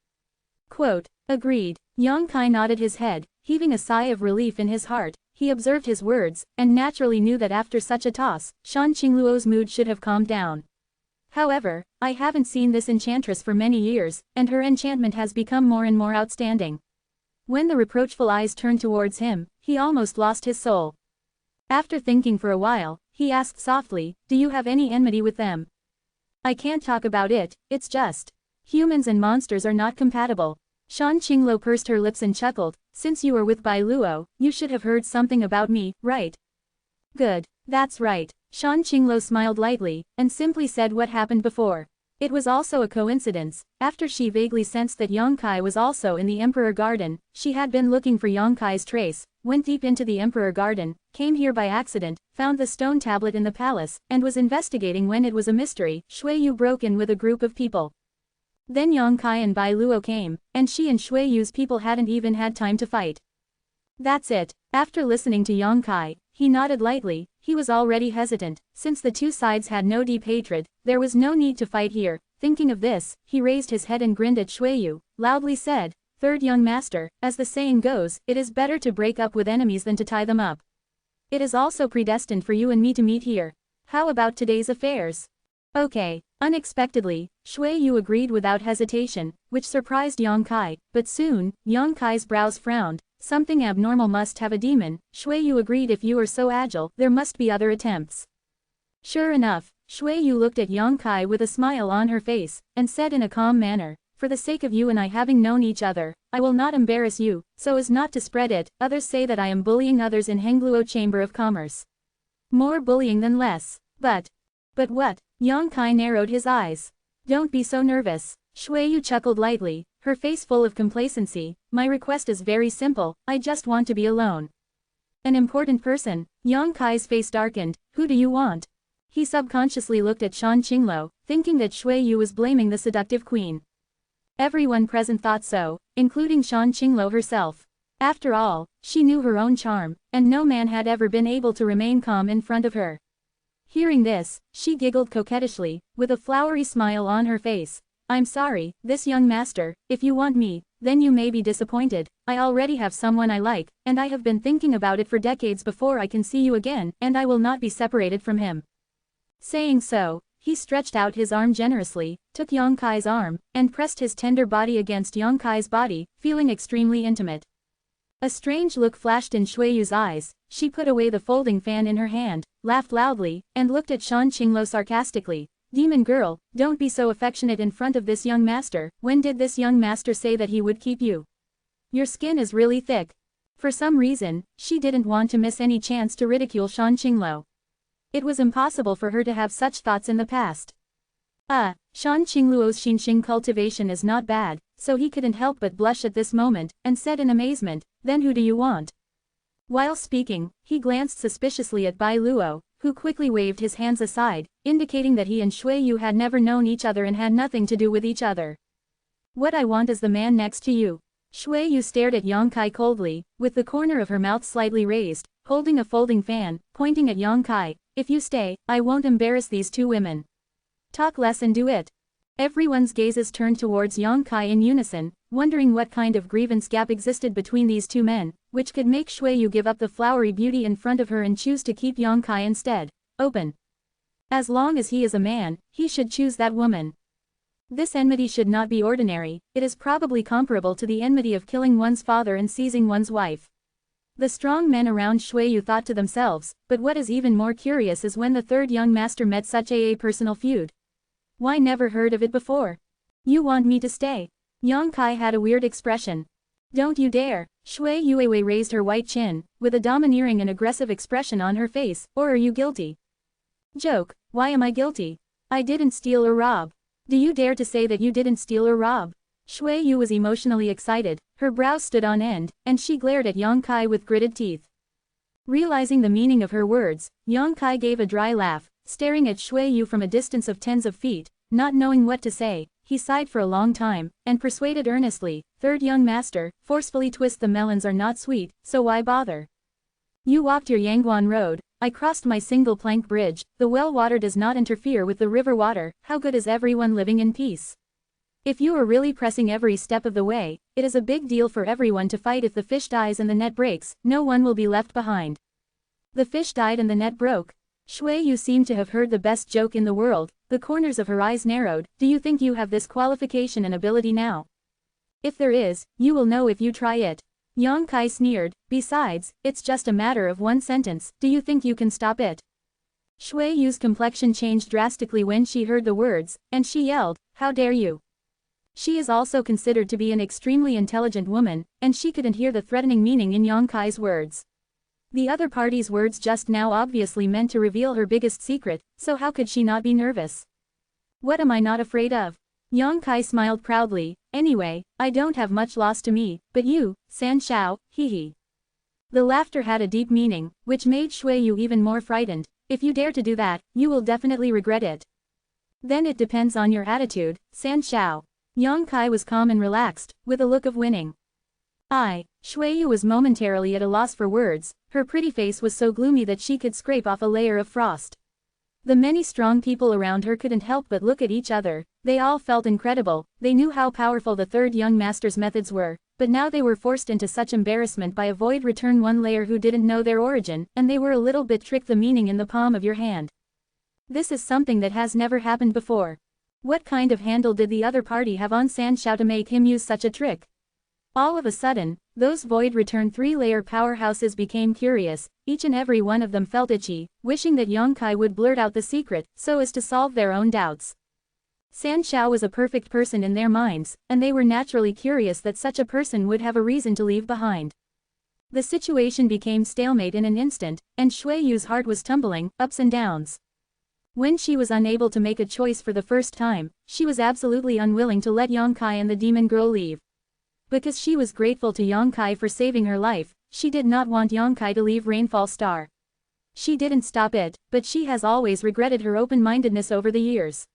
Quote. Agreed. Yang Kai nodded his head, heaving a sigh of relief in his heart. He observed his words, and naturally knew that after such a toss, Shan Qingluo's mood should have calmed down. However, I haven't seen this enchantress for many years, and her enchantment has become more and more outstanding. When the reproachful eyes turned towards him, he almost lost his soul. After thinking for a while, he asked softly, do you have any enmity with them? I can't talk about it, it's just. Humans and monsters are not compatible. Shan Qinglo pursed her lips and chuckled, since you were with Bai Luo, you should have heard something about me, right? Good. That's right. Shan Qinglo smiled lightly, and simply said what happened before. It was also a coincidence. After she vaguely sensed that Yang Kai was also in the Emperor Garden, she had been looking for Yang Kai's trace, went deep into the Emperor Garden, came here by accident, found the stone tablet in the palace, and was investigating when it was a mystery. Shuiyu broke in with a group of people. Then Yang Kai and Bai Luo came, and she and Shuiyu's people hadn't even had time to fight. That's it. After listening to Yang Kai, he nodded lightly. He was already hesitant. Since the two sides had no deep hatred, there was no need to fight here. Thinking of this, he raised his head and grinned at Shuiyu, loudly said, Third young master, as the saying goes, it is better to break up with enemies than to tie them up. It is also predestined for you and me to meet here. How about today's affairs? Okay. Unexpectedly, Shuiyu agreed without hesitation, which surprised Yang Kai, but soon, Yang Kai's brows frowned. Something abnormal must have a demon. Shuiyu agreed, if you are so agile, there must be other attempts. Sure enough, Shuiyu looked at Yang Kai with a smile on her face, and said in a calm manner, for the sake of you and I having known each other, I will not embarrass you, so as not to spread it. Others say that I am bullying others in Hengluo Chamber of Commerce. More bullying than less. But what? Yang Kai narrowed his eyes. Don't be so nervous. Shui Yu chuckled lightly, her face full of complacency. My request is very simple, I just want to be alone. An important person. Yang Kai's face darkened. Who do you want? He subconsciously looked at Shan Qingluo, thinking that Shui Yu was blaming the seductive queen. Everyone present thought so, including Shan Qingluo herself. After all, she knew her own charm, and no man had ever been able to remain calm in front of her. Hearing this, she giggled coquettishly, with a flowery smile on her face. I'm sorry, this young master, if you want me, then you may be disappointed. I already have someone I like, and I have been thinking about it for decades before I can see you again, and I will not be separated from him. Saying so, he stretched out his arm generously, took Yang Kai's arm, and pressed his tender body against Yang Kai's body, feeling extremely intimate. A strange look flashed in Shui Yu's eyes. She put away the folding fan in her hand, laughed loudly, and looked at Shan Qingluo sarcastically. Demon girl, don't be so affectionate in front of this young master. When did this young master say that he would keep you? Your skin is really thick. For some reason, she didn't want to miss any chance to ridicule Shan Qingluo. It was impossible for her to have such thoughts in the past. Shan Qingluo's Xinxing cultivation is not bad, so he couldn't help but blush at this moment, and said in amazement, then who do you want? While speaking, he glanced suspiciously at Bai Luo, who quickly waved his hands aside, indicating that he and Shui Yu had never known each other and had nothing to do with each other. What I want is the man next to you. Shui Yu stared at Yang Kai coldly, with the corner of her mouth slightly raised, holding a folding fan, pointing at Yang Kai. If you stay, I won't embarrass these two women. Talk less and do it. Everyone's gazes turned towards Yang Kai in unison, wondering what kind of grievance gap existed between these two men, which could make Shui Yu give up the flowery beauty in front of her and choose to keep Yang Kai instead. Open. As long as he is a man, he should choose that woman. This enmity should not be ordinary, it is probably comparable to the enmity of killing one's father and seizing one's wife. The strong men around Shui Yu thought to themselves, but what is even more curious is when the third young master met such a personal feud. Why never heard of it before? You want me to stay? Yang Kai had a weird expression. Don't you dare. Shui Yuewei raised her white chin, with a domineering and aggressive expression on her face. Or are you guilty? Joke. Why am I guilty? I didn't steal or rob. Do you dare to say that you didn't steal or rob? Shui Yu was emotionally excited, her brows stood on end, and she glared at Yang Kai with gritted teeth. Realizing the meaning of her words, Yang Kai gave a dry laugh, staring at Shui Yu from a distance of tens of feet. Not knowing what to say, he sighed for a long time, and persuaded earnestly, third young master, forcefully twist the melons are not sweet, so why bother? You walked your Yangguan road, I crossed my single plank bridge, the well water does not interfere with the river water, how good is everyone living in peace? If you are really pressing every step of the way, it is a big deal for everyone to fight. If the fish dies and the net breaks, no one will be left behind. The fish died and the net broke. Shui Yu seemed to have heard the best joke in the world, the corners of her eyes narrowed. Do you think you have this qualification and ability now? If there is, you will know if you try it. Yang Kai sneered, besides, it's just a matter of one sentence, do you think you can stop it? Shui Yu's complexion changed drastically when she heard the words, and she yelled, how dare you? She is also considered to be an extremely intelligent woman, and she couldn't hear the threatening meaning in Yang Kai's words. The other party's words just now obviously meant to reveal her biggest secret, so how could she not be nervous? What am I not afraid of? Yang Kai smiled proudly, anyway, I don't have much loss to me, but you, San Shao, hee. The laughter had a deep meaning, which made Shui Yu even more frightened. If you dare to do that, you will definitely regret it. Then it depends on your attitude, San Shao. Yang Kai was calm and relaxed, with a look of winning. Shui Yu was momentarily at a loss for words, her pretty face was so gloomy that she could scrape off a layer of frost. The many strong people around her couldn't help but look at each other, they all felt incredible, they knew how powerful the third young master's methods were, but now they were forced into such embarrassment by a void return one layer who didn't know their origin, and they were a little bit tricked the meaning in the palm of your hand. This is something that has never happened before. What kind of handle did the other party have on San Shao to make him use such a trick? All of a sudden, those void return three-layer powerhouses became curious, each and every one of them felt itchy, wishing that Yang Kai would blurt out the secret, so as to solve their own doubts. San Shao was a perfect person in their minds, and they were naturally curious that such a person would have a reason to leave behind. The situation became stalemate in an instant, and Shui Yu's heart was tumbling, ups and downs. When she was unable to make a choice for the first time, she was absolutely unwilling to let Yongkai and the demon girl leave. Because she was grateful to Yongkai for saving her life, she did not want Yongkai to leave Rainfall Star. She didn't stop it, but she has always regretted her open-mindedness over the years.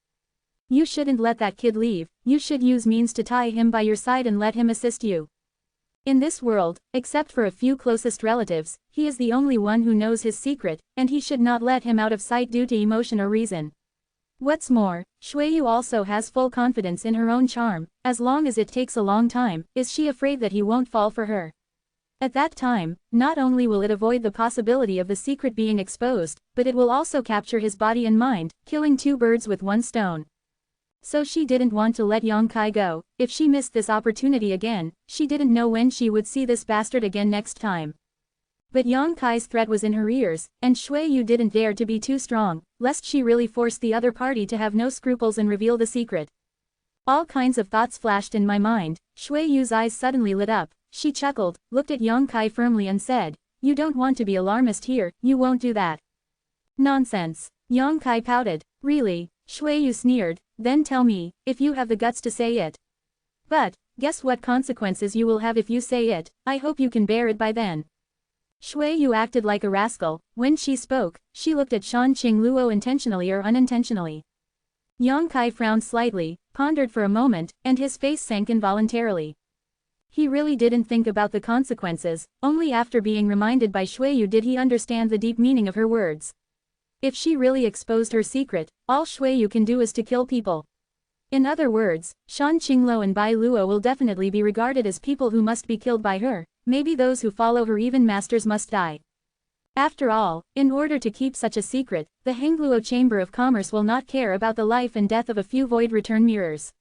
You shouldn't let that kid leave, you should use means to tie him by your side and let him assist you. In this world, except for a few closest relatives, he is the only one who knows his secret, and he should not let him out of sight due to emotion or reason. What's more, Shuiyu also has full confidence in her own charm. As long as it takes a long time, is she afraid that he won't fall for her. At that time, not only will it avoid the possibility of the secret being exposed, but it will also capture his body and mind, killing two birds with one stone. So she didn't want to let Yongkai go. If she missed this opportunity again, she didn't know when she would see this bastard again next time. But Yongkai's threat was in her ears, and Shuiyu didn't dare to be too strong, lest she really force the other party to have no scruples and reveal the secret. All kinds of thoughts flashed in my mind. Shuiyu's eyes suddenly lit up. She chuckled, looked at Yongkai firmly and said, "You don't want to be alarmist here, you won't do that." "Nonsense." Yongkai pouted. "Really?" Shuiyu sneered, "Then tell me, if you have the guts to say it. But, guess what consequences you will have if you say it. I hope you can bear it by then." Shuiyu acted like a rascal. When she spoke, she looked at Shan Qingluo intentionally or unintentionally. Yongkai frowned slightly, pondered for a moment, and his face sank involuntarily. He really didn't think about the consequences, only after being reminded by Shuiyu did he understand the deep meaning of her words. If she really exposed her secret, all Shuiyu can do is to kill people. In other words, Shan Qingluo and Bai Luo will definitely be regarded as people who must be killed by her. Maybe those who follow her even masters must die. After all, in order to keep such a secret, the Hengluo Chamber of Commerce will not care about the life and death of a few void return mirrors.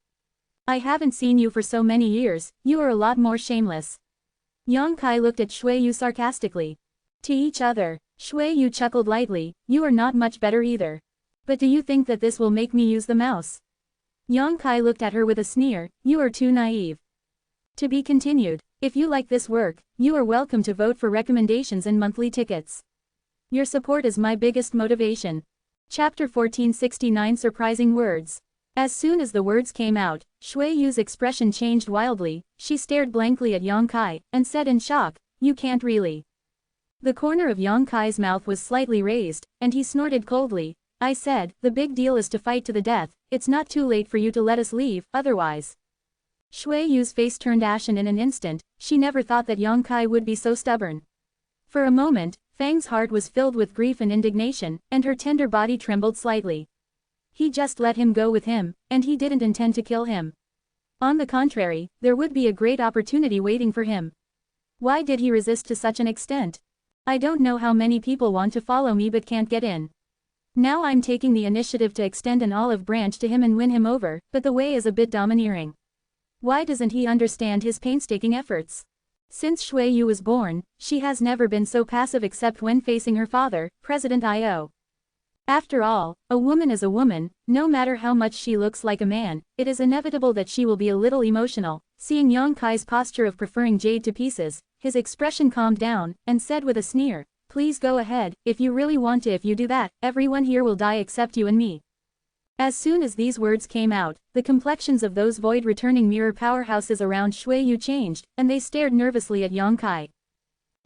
I haven't seen you for so many years, you are a lot more shameless. Yongkai looked at Shuiyu sarcastically. To each other. Shuiyu chuckled lightly, you are not much better either. But do you think that this will make me use the mouse? Yongkai looked at her with a sneer, you are too naive. To be continued. If you like this work, you are welcome to vote for recommendations and monthly tickets. Your support is my biggest motivation. Chapter 1469 Surprising Words. As soon as the words came out, Shuiyu's expression changed wildly. She stared blankly at Yongkai, and said in shock, you can't really. The corner of Yongkai's mouth was slightly raised, and he snorted coldly. I said, the big deal is to fight to the death. It's not too late for you to let us leave, otherwise. Shuiyu's face turned ashen in an instant. She never thought that Yongkai would be so stubborn. For a moment, Fang's heart was filled with grief and indignation, and her tender body trembled slightly. He just let him go with him, and he didn't intend to kill him. On the contrary, there would be a great opportunity waiting for him. Why did he resist to such an extent? I don't know how many people want to follow me but can't get in. Now I'm taking the initiative to extend an olive branch to him and win him over, but the way is a bit domineering. Why doesn't he understand his painstaking efforts? Since Shuiyu was born, she has never been so passive except when facing her father, President Io. After all, a woman is a woman, no matter how much she looks like a man, it is inevitable that she will be a little emotional. Seeing Yongkai's posture of preferring jade to pieces, his expression calmed down, and said with a sneer, please go ahead, if you really want to. If you do that, everyone here will die except you and me. As soon as these words came out, the complexions of those void-returning mirror powerhouses around Shuiyu changed, and they stared nervously at Yongkai.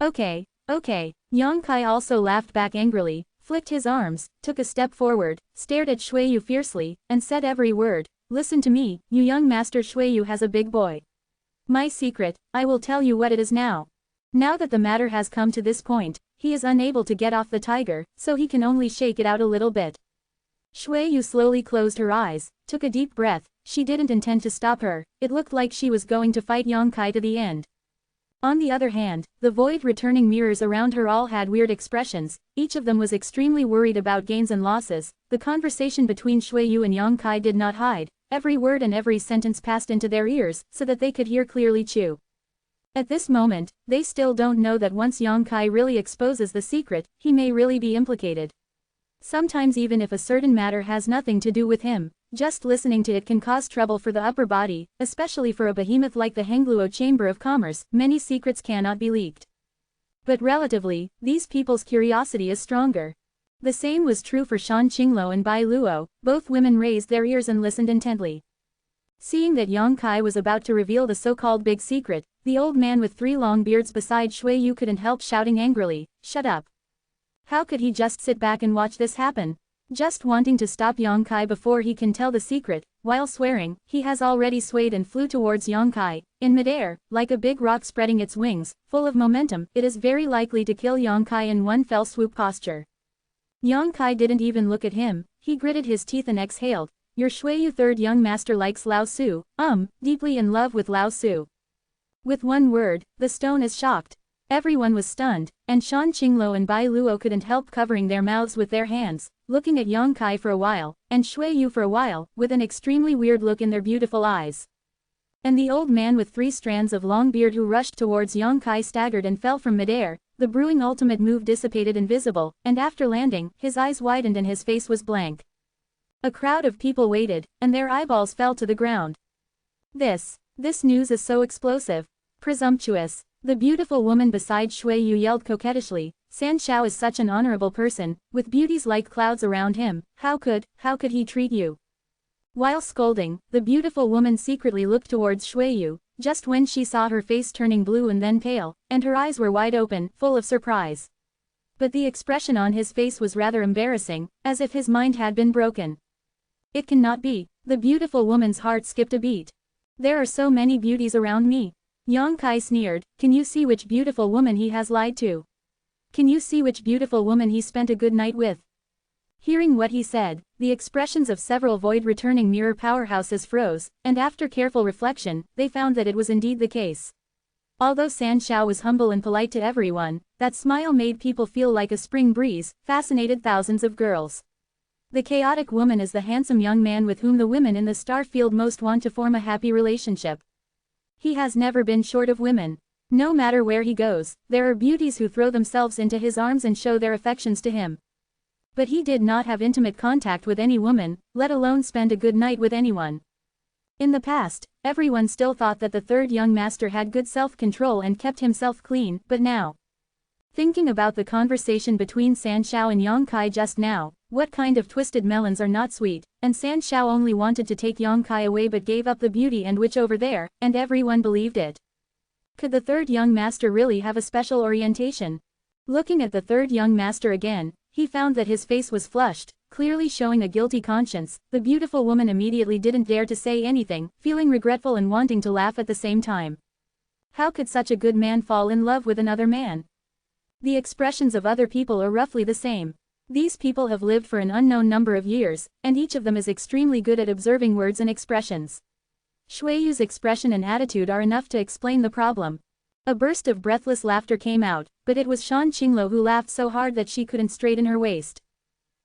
Okay. Yongkai also laughed back angrily, flicked his arms, took a step forward, stared at Shuiyu fiercely, and said every word, listen to me, you young master. Shuiyu has a big boy. My secret, I will tell you what it is now. Now that the matter has come to this point, he is unable to get off the tiger, so he can only shake it out a little bit. Shuiyu slowly closed her eyes, took a deep breath. She didn't intend to stop her. It looked like she was going to fight Yongkai to the end. On the other hand, the void-returning mirrors around her all had weird expressions. Each of them was extremely worried about gains and losses. The conversation between Shuiyu and Yongkai did not hide. Every word and every sentence passed into their ears, so that they could hear clearly. At this moment, they still don't know that once Yongkai really exposes the secret, he may really be implicated. Sometimes even if a certain matter has nothing to do with him, just listening to it can cause trouble for the upper body, especially for a behemoth like the Hengluo Chamber of Commerce. Many secrets cannot be leaked. But relatively, these people's curiosity is stronger. The same was true for Shan Qingluo and Bai Luo, both women raised their ears and listened intently. Seeing that Yang Kai was about to reveal the so-called big secret, the old man with 3 long beards beside Shui Yu couldn't help shouting angrily, "Shut up!" How could he just sit back and watch this happen? Just wanting to stop Yang Kai before he can tell the secret, while swearing, he has already swayed and flew towards Yang Kai, in midair, like a big rock spreading its wings, full of momentum. It is very likely to kill Yang Kai in one fell swoop posture. Yang Kai didn't even look at him, he gritted his teeth and exhaled, "Your Shuiyu third young master likes Lao Su, deeply in love with Lao Su." With one word, the stone is shocked. Everyone was stunned, and Shan Qingluo and Bai Luo couldn't help covering their mouths with their hands, looking at Yang Kai for a while, and Shui Yu for a while, with an extremely weird look in their beautiful eyes. And the old man with 3 strands of long beard who rushed towards Yang Kai staggered and fell from midair. The brewing ultimate move dissipated invisible, and after landing, his eyes widened and his face was blank. A crowd of people waited, and their eyeballs fell to the ground. This news is so explosive. Presumptuous. The beautiful woman beside Shui Yu yelled coquettishly, "San Shao is such an honorable person, with beauties like clouds around him, how could he treat you?" While scolding, the beautiful woman secretly looked towards Shui Yu, just when she saw her face turning blue and then pale, and her eyes were wide open, full of surprise. But the expression on his face was rather embarrassing, as if his mind had been broken. "It cannot be." The beautiful woman's heart skipped a beat. "There are so many beauties around me." Yang Kai sneered, "Can you see which beautiful woman he has lied to? Can you see which beautiful woman he spent a good night with?" Hearing what he said, the expressions of several void-returning mirror powerhouses froze, and after careful reflection, they found that it was indeed the case. Although San Shao was humble and polite to everyone, that smile made people feel like a spring breeze, fascinated thousands of girls. The chaotic woman is the handsome young man with whom the women in the star field most want to form a happy relationship. He has never been short of women. No matter where he goes, there are beauties who throw themselves into his arms and show their affections to him. But he did not have intimate contact with any woman, let alone spend a good night with anyone. In the past, everyone still thought that the third young master had good self-control and kept himself clean, but now, thinking about the conversation between San Shao and Yang Kai just now, what kind of twisted melons are not sweet, and San Shao only wanted to take Yang Kai away but gave up the beauty and witch over there, and everyone believed it. Could the third young master really have a special orientation? Looking at the third young master again, he found that his face was flushed, clearly showing a guilty conscience. The beautiful woman immediately didn't dare to say anything, feeling regretful and wanting to laugh at the same time. How could such a good man fall in love with another man? The expressions of other people are roughly the same. These people have lived for an unknown number of years, and each of them is extremely good at observing words and expressions. Shui Yu's expression and attitude are enough to explain the problem. A burst of breathless laughter came out, but it was Shan Qingluo who laughed so hard that she couldn't straighten her waist.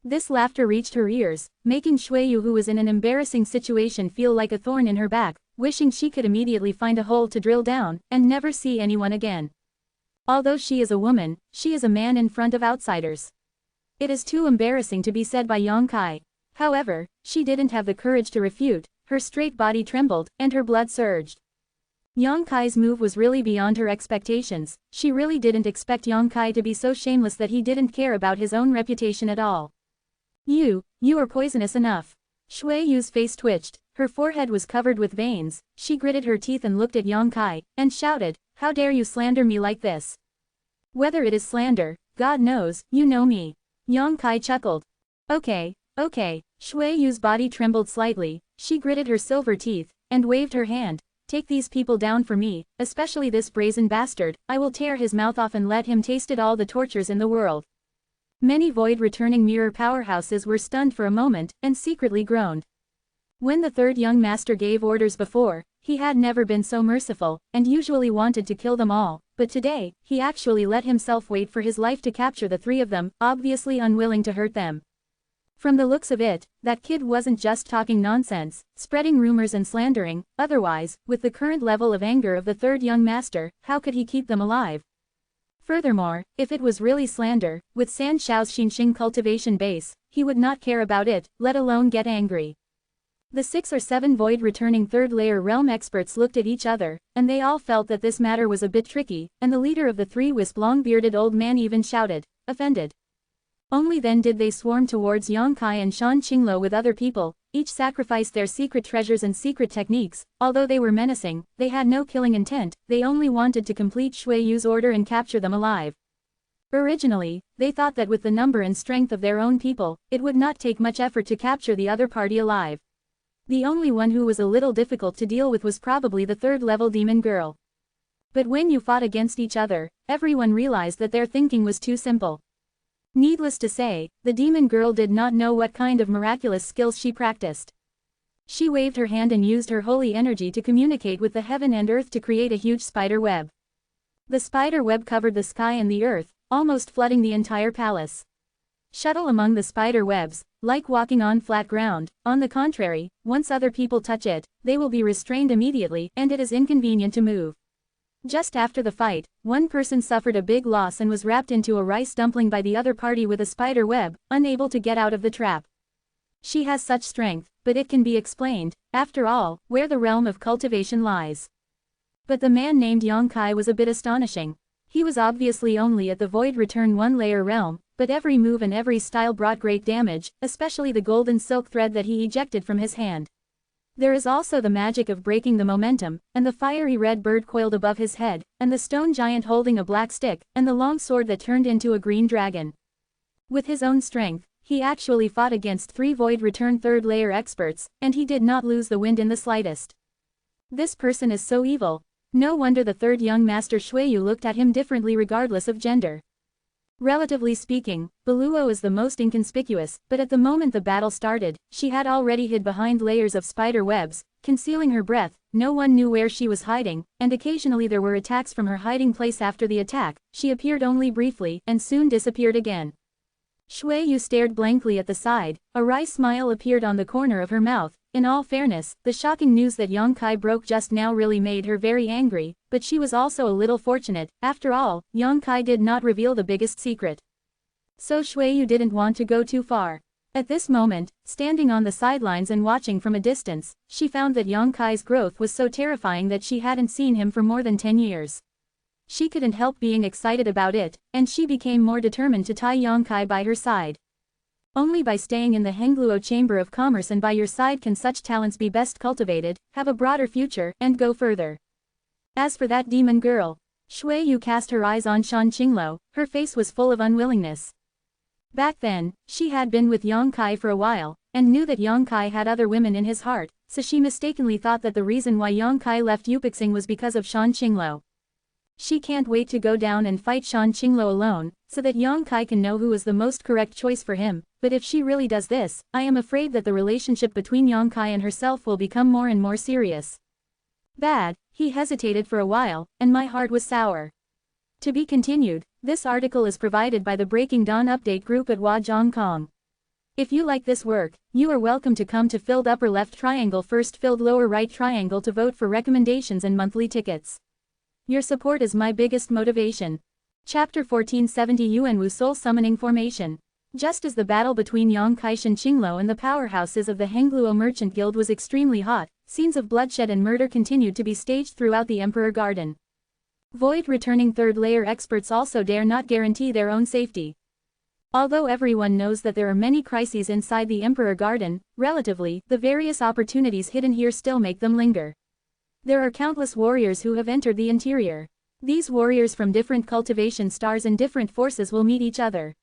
This laughter reached her ears, making Shui Yu, who was in an embarrassing situation, feel like a thorn in her back, wishing she could immediately find a hole to drill down, and never see anyone again. Although she is a woman, she is a man in front of outsiders. It is too embarrassing to be said by Yang Kai. However, she didn't have the courage to refute, her straight body trembled, and her blood surged. Yang Kai's move was really beyond her expectations. She really didn't expect Yang Kai to be so shameless that he didn't care about his own reputation at all. You are poisonous enough." Shui Yu's face twitched, her forehead was covered with veins, she gritted her teeth and looked at Yang Kai, and shouted, "How dare you slander me like this? Whether it is slander, God knows, you know me." Yang Kai chuckled. Okay. Shui Yu's body trembled slightly, she gritted her silver teeth, and waved her hand. "Take these people down for me, especially this brazen bastard. I will tear his mouth off and let him taste it all the tortures in the world." Many void-returning mirror powerhouses were stunned for a moment, and secretly groaned. When the third young master gave orders before, he had never been so merciful, and usually wanted to kill them all, but today, he actually let himself wait for his life to capture the 3 of them, obviously unwilling to hurt them. From the looks of it, that kid wasn't just talking nonsense, spreading rumors and slandering. Otherwise, with the current level of anger of the third young master, how could he keep them alive? Furthermore, if it was really slander, with San Shao's Xinxing cultivation base, he would not care about it, let alone get angry. The 6 or 7 void-returning third-layer realm experts looked at each other, and they all felt that this matter was a bit tricky, and the leader of the 3 wisp long-bearded old man even shouted, offended. Only then did they swarm towards Yongkai and Shan Qinglo with other people, each sacrificed their secret treasures and secret techniques. Although they were menacing, they had no killing intent, they only wanted to complete Shui Yu's order and capture them alive. Originally, they thought that with the number and strength of their own people, it would not take much effort to capture the other party alive. The only one who was a little difficult to deal with was probably the third-level demon girl. But when you fought against each other, everyone realized that their thinking was too simple. Needless to say, the demon girl did not know what kind of miraculous skills she practiced. She waved her hand and used her holy energy to communicate with the heaven and earth to create a huge spider web. The spider web covered the sky and the earth, almost flooding the entire palace. Shuttle among the spider webs, like walking on flat ground. On the contrary, once other people touch it, they will be restrained immediately, and it is inconvenient to move. Just after the fight, one person suffered a big loss and was wrapped into a rice dumpling by the other party with a spider web, unable to get out of the trap. She has such strength, but it can be explained, after all, where the realm of cultivation lies. But the man named Yongkai was a bit astonishing. He was obviously only at the void return 1-layer realm, but every move and every style brought great damage, especially the golden silk thread that he ejected from his hand. There is also the magic of breaking the momentum, and the fiery red bird coiled above his head, and the stone giant holding a black stick, and the long sword that turned into a green dragon. With his own strength, he actually fought against 3 void return third-layer experts, and he did not lose the wind in the slightest. This person is so evil. No wonder the third young master Shuiyu looked at him differently regardless of gender. Relatively speaking, Beluo is the most inconspicuous, but at the moment the battle started, she had already hid behind layers of spider webs, concealing her breath. No one knew where she was hiding, and occasionally there were attacks from her hiding place. After the attack, she appeared only briefly, and soon disappeared again. Shuiyu stared blankly at the side, a wry smile appeared on the corner of her mouth. In all fairness, the shocking news that Yongkai broke just now really made her very angry, but she was also a little fortunate. After all, Yongkai did not reveal the biggest secret. So Shuiyu didn't want to go too far. At this moment, standing on the sidelines and watching from a distance, she found that Yongkai's growth was so terrifying that she hadn't seen him for more than 10 years. She couldn't help being excited about it, and she became more determined to tie Yongkai by her side. Only by staying in the Hengluo Chamber of Commerce and by your side can such talents be best cultivated, have a broader future, and go further. As for that demon girl, Shuiyu cast her eyes on Shan Qinglo. Her face was full of unwillingness. Back then, she had been with Yongkai for a while, and knew that Yongkai had other women in his heart, so she mistakenly thought that the reason why Yongkai left Yupixing was because of Shan Qinglo. She can't wait to go down and fight Shan Qinglo alone, so that Yongkai can know who is the most correct choice for him. But if she really does this, I am afraid that the relationship between Yongkai and herself will become more and more serious. Bad. He hesitated for a while, and my heart was sour. To be continued. This article is provided by the Breaking Dawn Update group at Huazhongkong. If you like this work, you are welcome to come to filled upper left triangle first filled lower right triangle to vote for recommendations and monthly tickets. Your support is my biggest motivation. Chapter 1470 Yuanwu Soul Summoning Formation. Just as the battle between Yongkai Shan Qinglo and the powerhouses of the Hengluo Merchant Guild was extremely hot, scenes of bloodshed and murder continued to be staged throughout the Emperor Garden. Void returning third-layer experts also dare not guarantee their own safety. Although everyone knows that there are many crises inside the Emperor Garden, relatively, the various opportunities hidden here still make them linger. There are countless warriors who have entered the interior. These warriors from different cultivation stars and different forces will meet each other.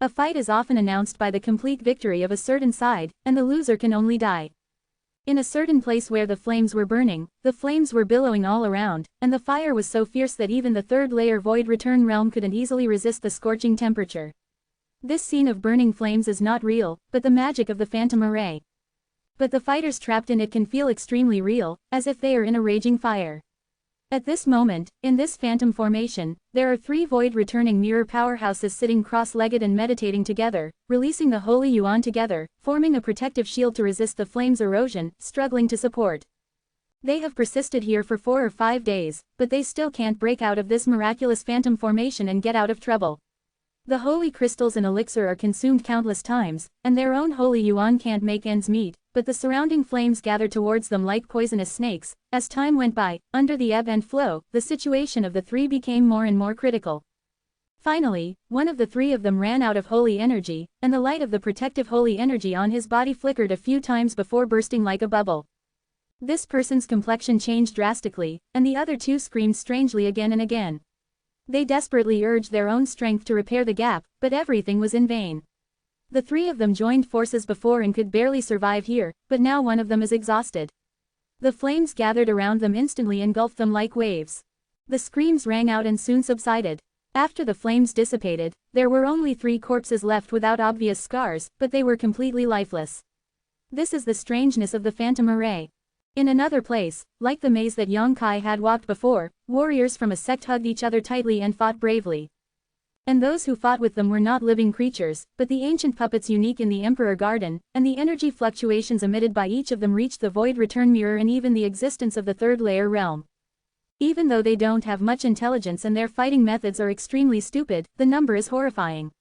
A fight is often announced by the complete victory of a certain side, and the loser can only die. In a certain place where the flames were burning, the flames were billowing all around, and the fire was so fierce that even the third-layer void return realm couldn't easily resist the scorching temperature. This scene of burning flames is not real, but the magic of the phantom array. But the fighters trapped in it can feel extremely real, as if they are in a raging fire. At this moment, in this phantom formation, there are 3 void-returning mirror powerhouses sitting cross-legged and meditating together, releasing the holy yuan together, forming a protective shield to resist the flame's erosion, struggling to support. They have persisted here for 4 or 5 days, but they still can't break out of this miraculous phantom formation and get out of trouble. The holy crystals and elixir are consumed countless times, and their own holy yuan can't make ends meet, but the surrounding flames gathered towards them like poisonous snakes. As time went by, under the ebb and flow, the situation of the three became more and more critical. Finally, one of the three of them ran out of holy energy, and the light of the protective holy energy on his body flickered a few times before bursting like a bubble. This person's complexion changed drastically, and the other two screamed strangely again and again. They desperately urged their own strength to repair the gap, but everything was in vain. The three of them joined forces before and could barely survive here, but now one of them is exhausted. The flames gathered around them instantly engulfed them like waves. The screams rang out and soon subsided. After the flames dissipated, there were only 3 corpses left without obvious scars, but they were completely lifeless. This is the strangeness of the phantom array. In another place, like the maze that Yang Kai had walked before, warriors from a sect hugged each other tightly and fought bravely. And those who fought with them were not living creatures, but the ancient puppets unique in the Emperor Garden, and the energy fluctuations emitted by each of them reached the void return mirror and even the existence of the third layer realm. Even though they don't have much intelligence and their fighting methods are extremely stupid, the number is horrifying.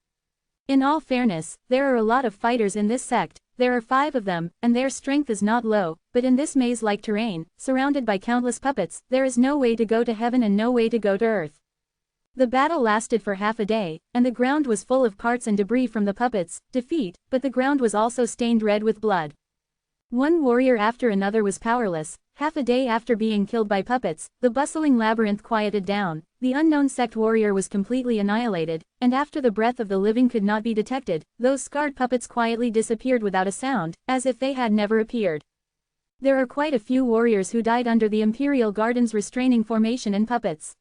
In all fairness, there are a lot of fighters in this sect, there are 5 of them, and their strength is not low, but in this maze-like terrain, surrounded by countless puppets, there is no way to go to heaven and no way to go to earth. The battle lasted for half a day, and the ground was full of parts and debris from the puppets' defeat, but the ground was also stained red with blood. One warrior after another was powerless. Half a day after being killed by puppets, the bustling labyrinth quieted down, the unknown sect warrior was completely annihilated, and after the breath of the living could not be detected, those scarred puppets quietly disappeared without a sound, as if they had never appeared. There are quite a few warriors who died under the Imperial Garden's restraining formation and puppets.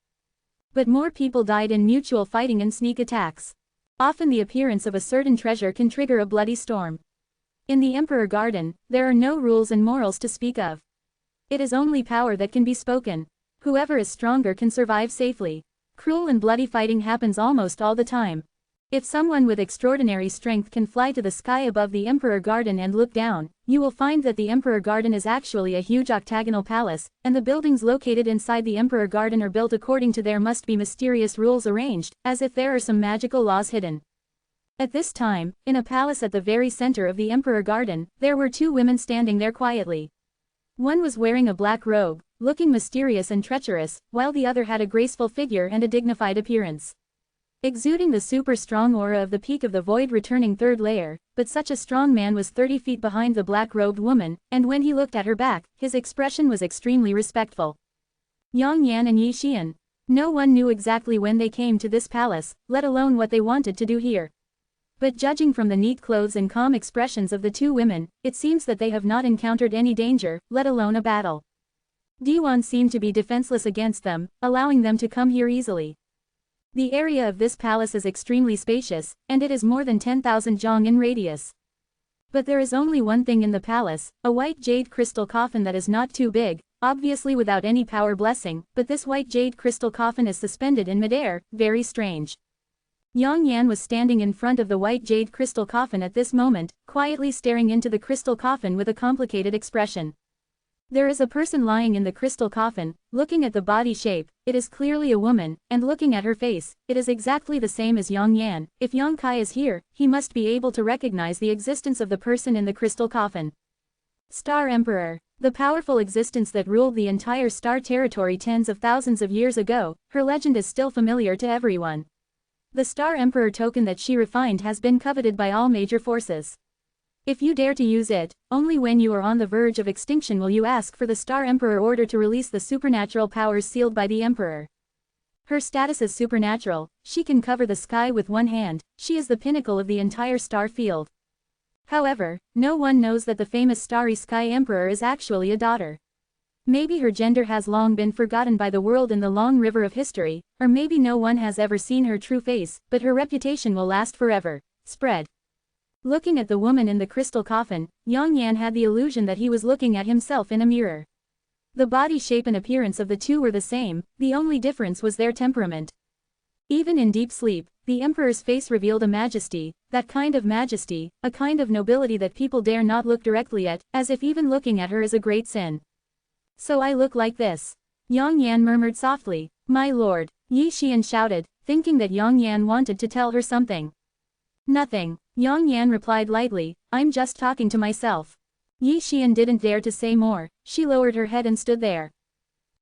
But more people died in mutual fighting and sneak attacks. Often the appearance of a certain treasure can trigger a bloody storm. In the Emperor Garden, there are no rules and morals to speak of. It is only power that can be spoken. Whoever is stronger can survive safely. Cruel and bloody fighting happens almost all the time. If someone with extraordinary strength can fly to the sky above the Emperor Garden and look down, you will find that the Emperor Garden is actually a huge octagonal palace, and the buildings located inside the Emperor Garden are built according to there must be mysterious rules arranged, as if there are some magical laws hidden. At this time, in a palace at the very center of the Emperor Garden, there were 2 women standing there quietly. One was wearing a black robe, looking mysterious and treacherous, while the other had a graceful figure and a dignified appearance. Exuding the super strong aura of the peak of the void returning third layer, but such a strong man was 30 feet behind the black-robed woman, and when he looked at her back, his expression was extremely respectful. Yang Yan and Yi Xian. No one knew exactly when they came to this palace, let alone what they wanted to do here. But judging from the neat clothes and calm expressions of the 2 women, it seems that they have not encountered any danger, let alone a battle. Diwan seemed to be defenseless against them, allowing them to come here easily. The area of this palace is extremely spacious, and it is more than 10,000 zhang in radius. But there is only one thing in the palace, a white jade crystal coffin that is not too big, obviously without any power blessing, but this white jade crystal coffin is suspended in midair, very strange. Yang Yan was standing in front of the white jade crystal coffin at this moment, quietly staring into the crystal coffin with a complicated expression. There is a person lying in the crystal coffin, looking at the body shape, it is clearly a woman, and looking at her face, it is exactly the same as Yang Yan. If Yang Kai is here, he must be able to recognize the existence of the person in the crystal coffin. Star Emperor. The powerful existence that ruled the entire star territory tens of thousands of years ago, her legend is still familiar to everyone. The Star Emperor token that she refined has been coveted by all major forces. If you dare to use it, only when you are on the verge of extinction will you ask for the Star Emperor order to release the supernatural powers sealed by the Emperor. Her status is supernatural, she can cover the sky with one hand, she is the pinnacle of the entire star field. However, no one knows that the famous Starry Sky Emperor is actually a daughter. Maybe her gender has long been forgotten by the world in the long river of history, or maybe no one has ever seen her true face, but her reputation will last forever. Spread. Looking at the woman in the crystal coffin, Yang Yan had the illusion that he was looking at himself in a mirror. The body shape and appearance of the two were the same, the only difference was their temperament. Even in deep sleep, the Emperor's face revealed a majesty, that kind of majesty, a kind of nobility that people dare not look directly at, as if even looking at her is a great sin. So I look like this. Yang Yan murmured softly. My lord. Yi Xian shouted, thinking that Yang Yan wanted to tell her something. Nothing. Yang Yan replied lightly, I'm just talking to myself. Yi Xian didn't dare to say more, she lowered her head and stood there.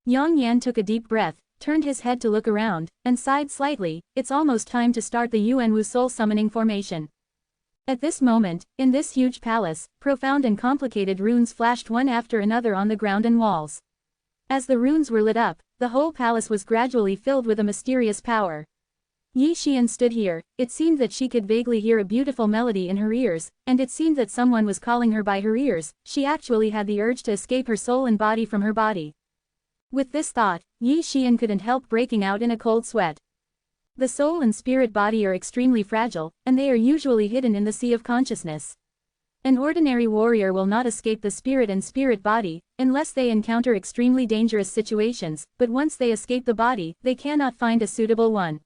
Yang Yan took a deep breath, turned his head to look around, and sighed slightly. It's almost time to start the Yuanwu soul summoning formation. At this moment, in this huge palace, profound and complicated runes flashed one after another on the ground and walls. As the runes were lit up, the whole palace was gradually filled with a mysterious power. Yi Xian stood here, it seemed that she could vaguely hear a beautiful melody in her ears, and it seemed that someone was calling her by her ears. She actually had the urge to escape her soul and body from her body. With this thought, Yi Xian couldn't help breaking out in a cold sweat. The soul and spirit body are extremely fragile, and they are usually hidden in the sea of consciousness. An ordinary warrior will not escape the spirit and spirit body, unless they encounter extremely dangerous situations, but once they escape the body, they cannot find a suitable one.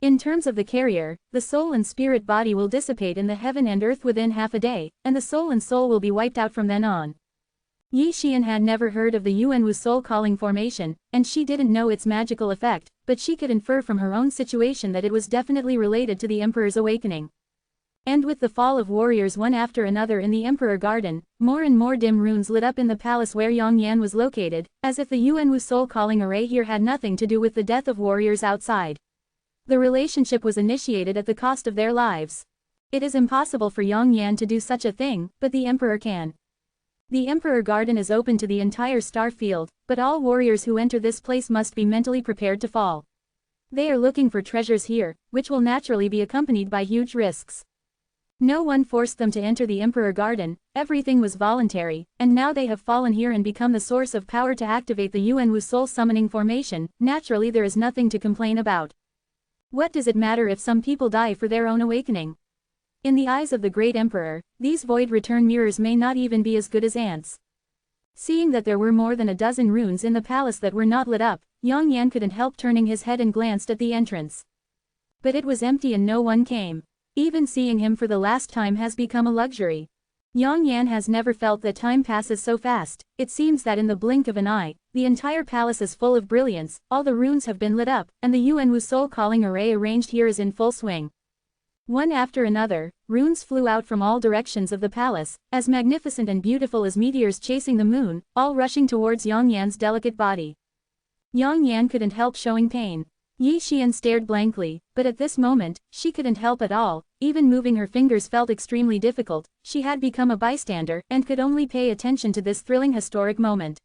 In terms of the carrier, the soul and spirit body will dissipate in the heaven and earth within half a day, and the soul and soul will be wiped out from then on. Yi Xian had never heard of the Yuanwu soul calling formation, and she didn't know its magical effect, but she could infer from her own situation that it was definitely related to the Emperor's awakening. And with the fall of warriors one after another in the Emperor Garden, more and more dim runes lit up in the palace where Yang Yan was located, as if the Yuanwu soul calling array here had nothing to do with the death of warriors outside. The relationship was initiated at the cost of their lives. It is impossible for Yang Yan to do such a thing, but the Emperor can. The Emperor Garden is open to the entire star field, but all warriors who enter this place must be mentally prepared to fall. They are looking for treasures here, which will naturally be accompanied by huge risks. No one forced them to enter the Emperor Garden, everything was voluntary, and now they have fallen here and become the source of power to activate the Yuanwu soul summoning formation. Naturally there is nothing to complain about. What does it matter if some people die for their own awakening? In the eyes of the great emperor, these void return mirrors may not even be as good as ants. Seeing that there were more than a dozen runes in the palace that were not lit up, Yang Yan couldn't help turning his head and glanced at the entrance. But it was empty and no one came. Even seeing him for the last time has become a luxury. Yang Yan has never felt that time passes so fast. It seems that in the blink of an eye, the entire palace is full of brilliance, all the runes have been lit up, and the Yuanwu soul calling array arranged here is in full swing. One after another, runes flew out from all directions of the palace, as magnificent and beautiful as meteors chasing the moon, all rushing towards Yang Yan's delicate body. Yang Yan couldn't help showing pain. Yi Xian stared blankly, but at this moment, she couldn't help at all, even moving her fingers felt extremely difficult. She had become a bystander and could only pay attention to this thrilling historic moment.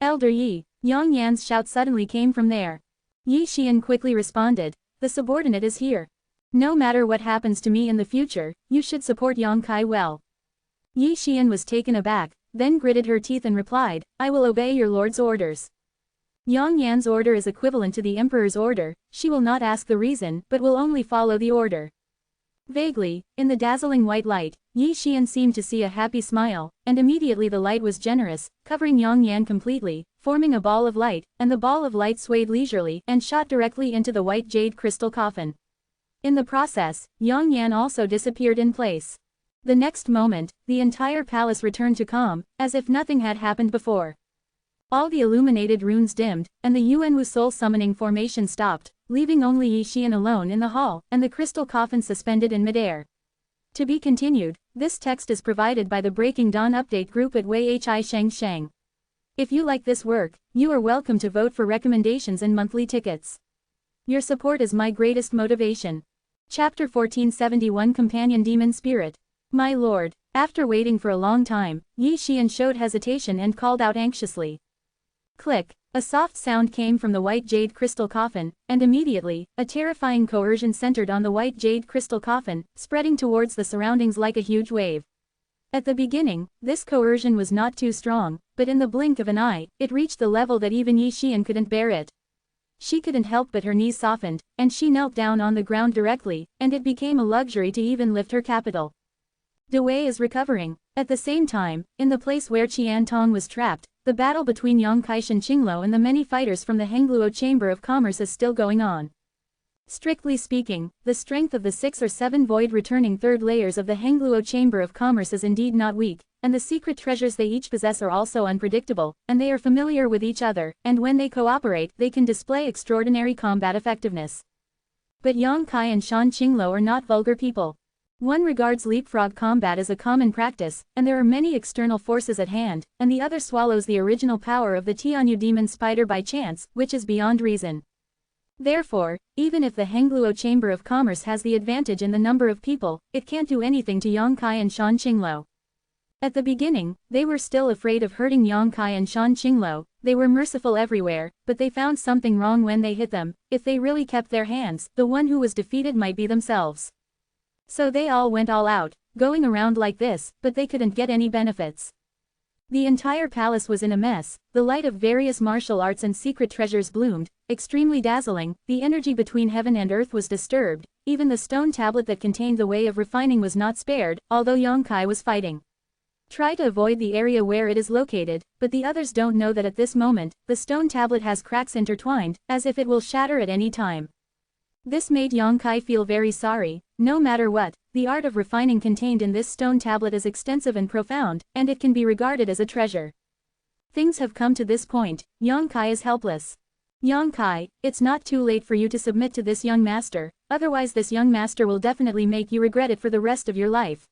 Elder Yi, Yang Yan's shout suddenly came from there. Yi Xian quickly responded, the subordinate is here. No matter what happens to me in the future, you should support Yang Kai well. Yi Xian was taken aback, then gritted her teeth and replied, I will obey your lord's orders. Yang Yan's order is equivalent to the emperor's order, she will not ask the reason but will only follow the order. Vaguely, in the dazzling white light, Yi Xian seemed to see a happy smile, and immediately the light was generous, covering Yang Yan completely, forming a ball of light, and the ball of light swayed leisurely and shot directly into the white jade crystal coffin. In the process, Yang Yan also disappeared in place. The next moment, the entire palace returned to calm, as if nothing had happened before. All the illuminated runes dimmed, and the Yuanwu soul summoning formation stopped, leaving only Yi Xian alone in the hall, and the crystal coffin suspended in midair. To be continued, this text is provided by the Breaking Dawn update group at Wei Hi Sheng Sheng. If you like this work, you are welcome to vote for recommendations and monthly tickets. Your support is my greatest motivation. Chapter 1471 Companion Demon Spirit. My lord, after waiting for a long time, Yi Xian showed hesitation and called out anxiously. Click, a soft sound came from the white jade crystal coffin, and immediately, a terrifying coercion centered on the white jade crystal coffin, spreading towards the surroundings like a huge wave. At the beginning, this coercion was not too strong, but in the blink of an eye, it reached the level that even Yi Xian couldn't bear it. She couldn't help but her knees softened, and she knelt down on the ground directly, and it became a luxury to even lift her capital. Dewei is recovering. At the same time, in the place where Qian Tong was trapped, the battle between Yang Kaish and Qingluo and the many fighters from the Hengluo Chamber of Commerce is still going on. Strictly speaking, the strength of the 6 or 7 void returning third layers of the Hengluo Chamber of Commerce is indeed not weak, and the secret treasures they each possess are also unpredictable, and they are familiar with each other, and when they cooperate they can display extraordinary combat effectiveness. But Yang Kai and Shan Qingluo are not vulgar people. One regards leapfrog combat as a common practice, and there are many external forces at hand, and the other swallows the original power of the Tianyu demon spider by chance, which is beyond reason. Therefore, even if the Hengluo Chamber of Commerce has the advantage in the number of people, it can't do anything to Yang Kai and Shan Qingluo. At the beginning, they were still afraid of hurting Yang Kai and Shan Qingluo. They were merciful everywhere, but they found something wrong when they hit them. If they really kept their hands, the one who was defeated might be themselves. So they all went all out, going around like this, but they couldn't get any benefits. The entire palace was in a mess, the light of various martial arts and secret treasures bloomed, extremely dazzling, the energy between heaven and earth was disturbed, even the stone tablet that contained the way of refining was not spared, although Yang Kai was fighting. Try to avoid the area where it is located, but the others don't know that at this moment, the stone tablet has cracks intertwined, as if it will shatter at any time. This made Yang Kai feel very sorry. No matter what, the art of refining contained in this stone tablet is extensive and profound, and it can be regarded as a treasure. Things have come to this point, Yang Kai is helpless. Yang Kai, it's not too late for you to submit to this young master, otherwise this young master will definitely make you regret it for the rest of your life.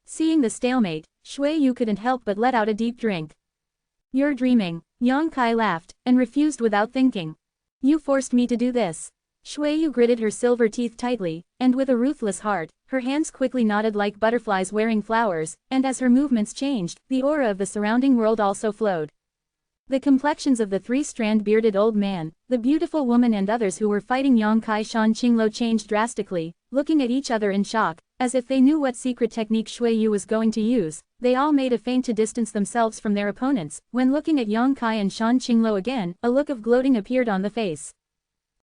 Seeing the stalemate, Shui Yu couldn't help but let out a deep drink. You're dreaming, Yang Kai laughed, and refused without thinking. You forced me to do this. Shui Yu gritted her silver teeth tightly, and with a ruthless heart, her hands quickly nodded like butterflies wearing flowers, and as her movements changed, the aura of the surrounding world also flowed. The complexions of the three-strand bearded old man, the beautiful woman and others who were fighting Yang Kai Shan Qingluo changed drastically, looking at each other in shock, as if they knew what secret technique Shui Yu was going to use. They all made a feint to distance themselves from their opponents. When looking at Yang Kai and Shan Qingluo again, a look of gloating appeared on the face.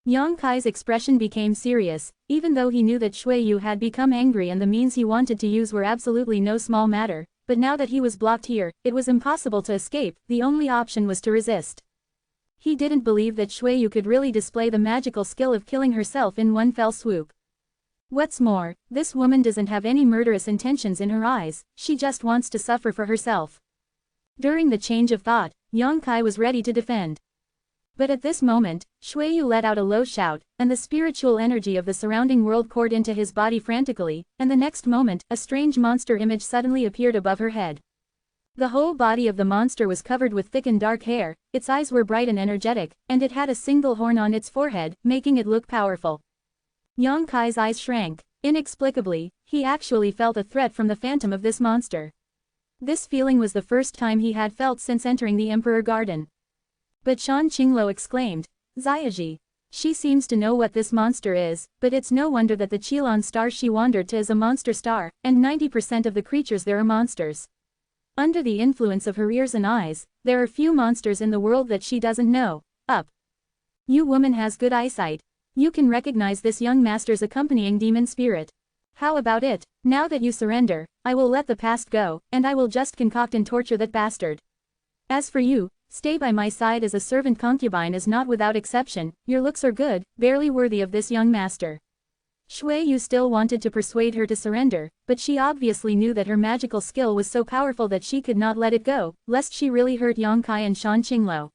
Yang Kai's expression became serious, even though he knew that Shui Yu had become angry and the means he wanted to use were absolutely no small matter. But now that he was blocked here, it was impossible to escape. The only option was to resist. He didn't believe that Shui Yu could really display the magical skill of killing herself in one fell swoop. What's more, this woman doesn't have any murderous intentions in her eyes, she just wants to suffer for herself. During the change of thought, Yang Kai was ready to defend. But at this moment, Shui Yu let out a low shout, and the spiritual energy of the surrounding world poured into his body frantically, and the next moment, a strange monster image suddenly appeared above her head. The whole body of the monster was covered with thick and dark hair, its eyes were bright and energetic, and it had a single horn on its forehead, making it look powerful. Yang Kai's eyes shrank. Inexplicably, he actually felt a threat from the phantom of this monster. This feeling was the first time he had felt since entering the Emperor Garden. But Shan Qingluo exclaimed, Ziaji. She seems to know what this monster is, but it's no wonder that the Qilon star she wandered to is a monster star, and 90% of the creatures there are monsters. Under the influence of her ears and eyes, there are few monsters in the world that she doesn't know. Up. You woman has good eyesight. You can recognize this young master's accompanying demon spirit. How about it? Now that you surrender, I will let the past go, and I will just concoct and torture that bastard. As for you, stay by my side as a servant concubine is not without exception. Your looks are good, barely worthy of this young master. Shui Yu still wanted to persuade her to surrender, but she obviously knew that her magical skill was so powerful that she could not let it go, lest she really hurt Yang Kai and Shan Qingluo.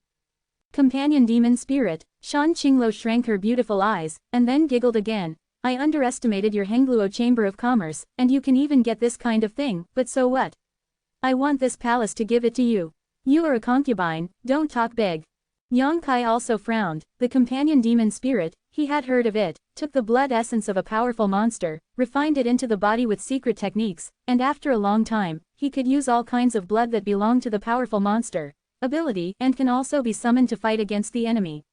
Companion demon spirit, Shan Qingluo shrank her beautiful eyes, and then giggled again. I underestimated your Hengluo Chamber of Commerce, and you can even get this kind of thing, but so what? I want this palace to give it to you. You are a concubine, don't talk big. Yang Kai also frowned. The companion demon spirit, he had heard of it, took the blood essence of a powerful monster, refined it into the body with secret techniques, and after a long time, he could use all kinds of blood that belonged to the powerful monster ability, and can also be summoned to fight against the enemy.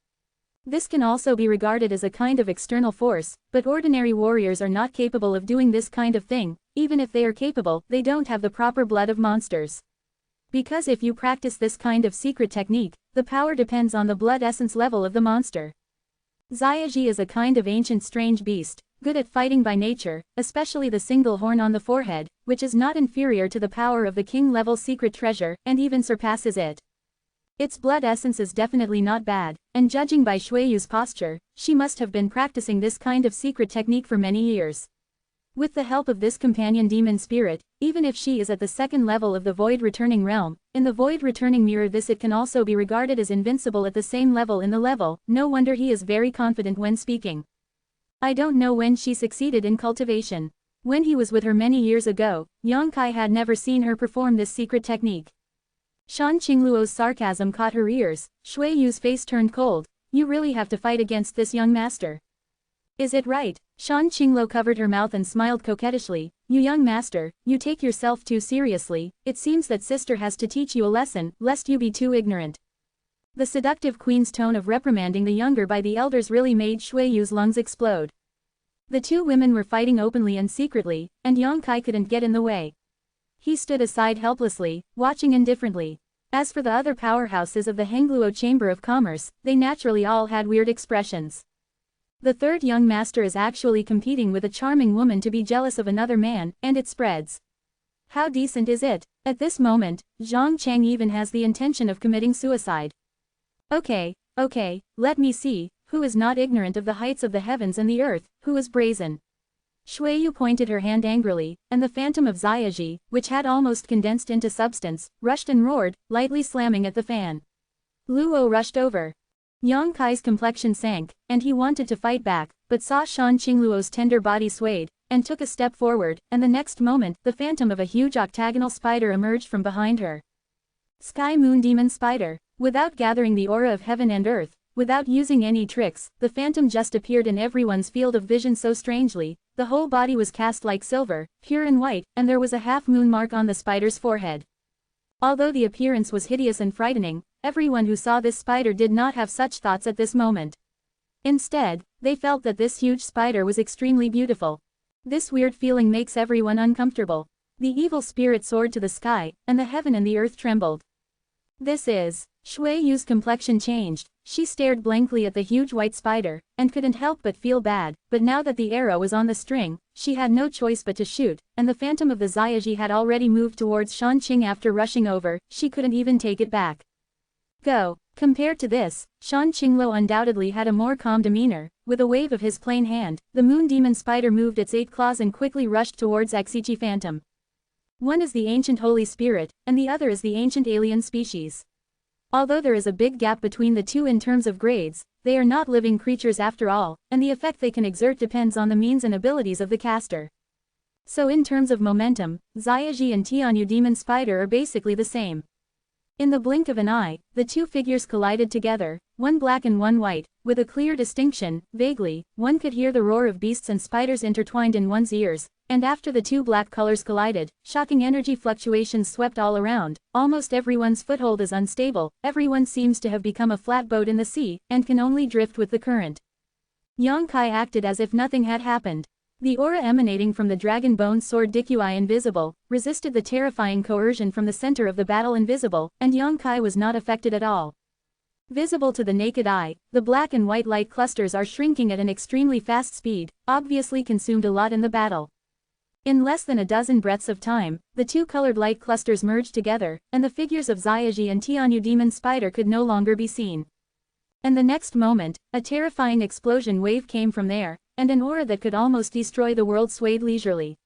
This can also be regarded as a kind of external force, but ordinary warriors are not capable of doing this kind of thing. Even if they are capable, they don't have the proper blood of monsters. Because if you practice this kind of secret technique, the power depends on the blood essence level of the monster. Ziaji is a kind of ancient strange beast, good at fighting by nature, especially the single horn on the forehead, which is not inferior to the power of the king-level secret treasure, and even surpasses it. Its blood essence is definitely not bad, and judging by Shui Yu's posture, she must have been practicing this kind of secret technique for many years. With the help of this companion demon spirit, even if she is at the second level of the void returning realm, in the void returning mirror it can also be regarded as invincible at the same level in the level. No wonder he is very confident when speaking. I don't know when she succeeded in cultivation. When he was with her many years ago, Yang Kai had never seen her perform this secret technique. Shan Qingluo's sarcasm caught her ears. Shui Yu's face turned cold. You really have to fight against this young master. Is it right? Shan Qingluo covered her mouth and smiled coquettishly. You young master, you take yourself too seriously. It seems that sister has to teach you a lesson, lest you be too ignorant. The seductive queen's tone of reprimanding the younger by the elders really made Shui Yu's lungs explode. The two women were fighting openly and secretly, and Yang Kai couldn't get in the way. He stood aside helplessly, watching indifferently. As for the other powerhouses of the Hengluo Chamber of Commerce, they naturally all had weird expressions. The third young master is actually competing with a charming woman to be jealous of another man, and it spreads. How decent is it? At this moment, Zhang Chang even has the intention of committing suicide. Okay, let me see, who is not ignorant of the heights of the heavens and the earth, who is brazen? Shui Yu pointed her hand angrily, and the phantom of Ziaji, which had almost condensed into substance, rushed and roared, lightly slamming at the fan. Luo rushed over. Yang Kai's complexion sank, and he wanted to fight back, but saw Shan Qingluo's tender body swayed, and took a step forward, and the next moment, the phantom of a huge octagonal spider emerged from behind her. Sky Moon Demon Spider. Without gathering the aura of heaven and earth, without using any tricks, the phantom just appeared in everyone's field of vision so strangely. The whole body was cast like silver, pure and white, and there was a half-moon mark on the spider's forehead. Although the appearance was hideous and frightening, everyone who saw this spider did not have such thoughts at this moment. Instead, they felt that this huge spider was extremely beautiful. This weird feeling makes everyone uncomfortable. The evil spirit soared to the sky, and the heaven and the earth trembled. This is. Shui Yu's complexion changed. She stared blankly at the huge white spider, and couldn't help but feel bad, but now that the arrow was on the string, she had no choice but to shoot, and the phantom of the Ziaji had already moved towards Shan Qing after rushing over, she couldn't even take it back. Go. Compared to this, Shan Qingluo undoubtedly had a more calm demeanor. With a wave of his plain hand, the moon demon spider moved its 8 claws and quickly rushed towards Exichi Phantom. One is the ancient holy spirit, and the other is the ancient alien species. Although there is a big gap between the two in terms of grades, they are not living creatures after all, and the effect they can exert depends on the means and abilities of the caster. So in terms of momentum, Ziaji and Tianyu Demon Spider are basically the same. In the blink of an eye, the two figures collided together, one black and one white, with a clear distinction. Vaguely, one could hear the roar of beasts and spiders intertwined in one's ears, and after the two black colors collided, shocking energy fluctuations swept all around. Almost everyone's foothold is unstable, everyone seems to have become a flatboat in the sea, and can only drift with the current. Yang Kai acted as if nothing had happened. The aura emanating from the dragon bone sword Dikyui Invisible resisted the terrifying coercion from the center of the battle Invisible, and Yang Kai was not affected at all. Visible to the naked eye, the black and white light clusters are shrinking at an extremely fast speed, obviously consumed a lot in the battle. In less than a dozen breaths of time, the two colored light clusters merged together, and the figures of Ziaji and Tianyu Demon Spider could no longer be seen. And the next moment, a terrifying explosion wave came from there, and an aura that could almost destroy the world swayed leisurely.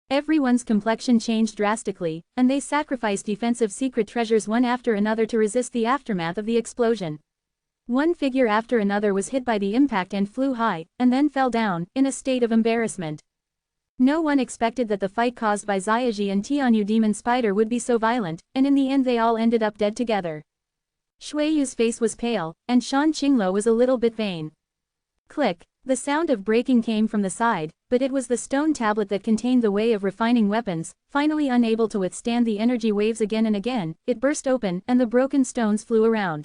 Everyone's complexion changed drastically, and they sacrificed defensive secret treasures one after another to resist the aftermath of the explosion. One figure after another was hit by the impact and flew high, and then fell down, in a state of embarrassment. No one expected that the fight caused by Ziaji and Tianyu Demon Spider would be so violent, and in the end they all ended up dead together. Shui Yu's face was pale, and Shan Qingluo was a little bit vain. Click. The sound of breaking came from the side, but it was the stone tablet that contained the way of refining weapons. Finally unable to withstand the energy waves again and again, it burst open and the broken stones flew around.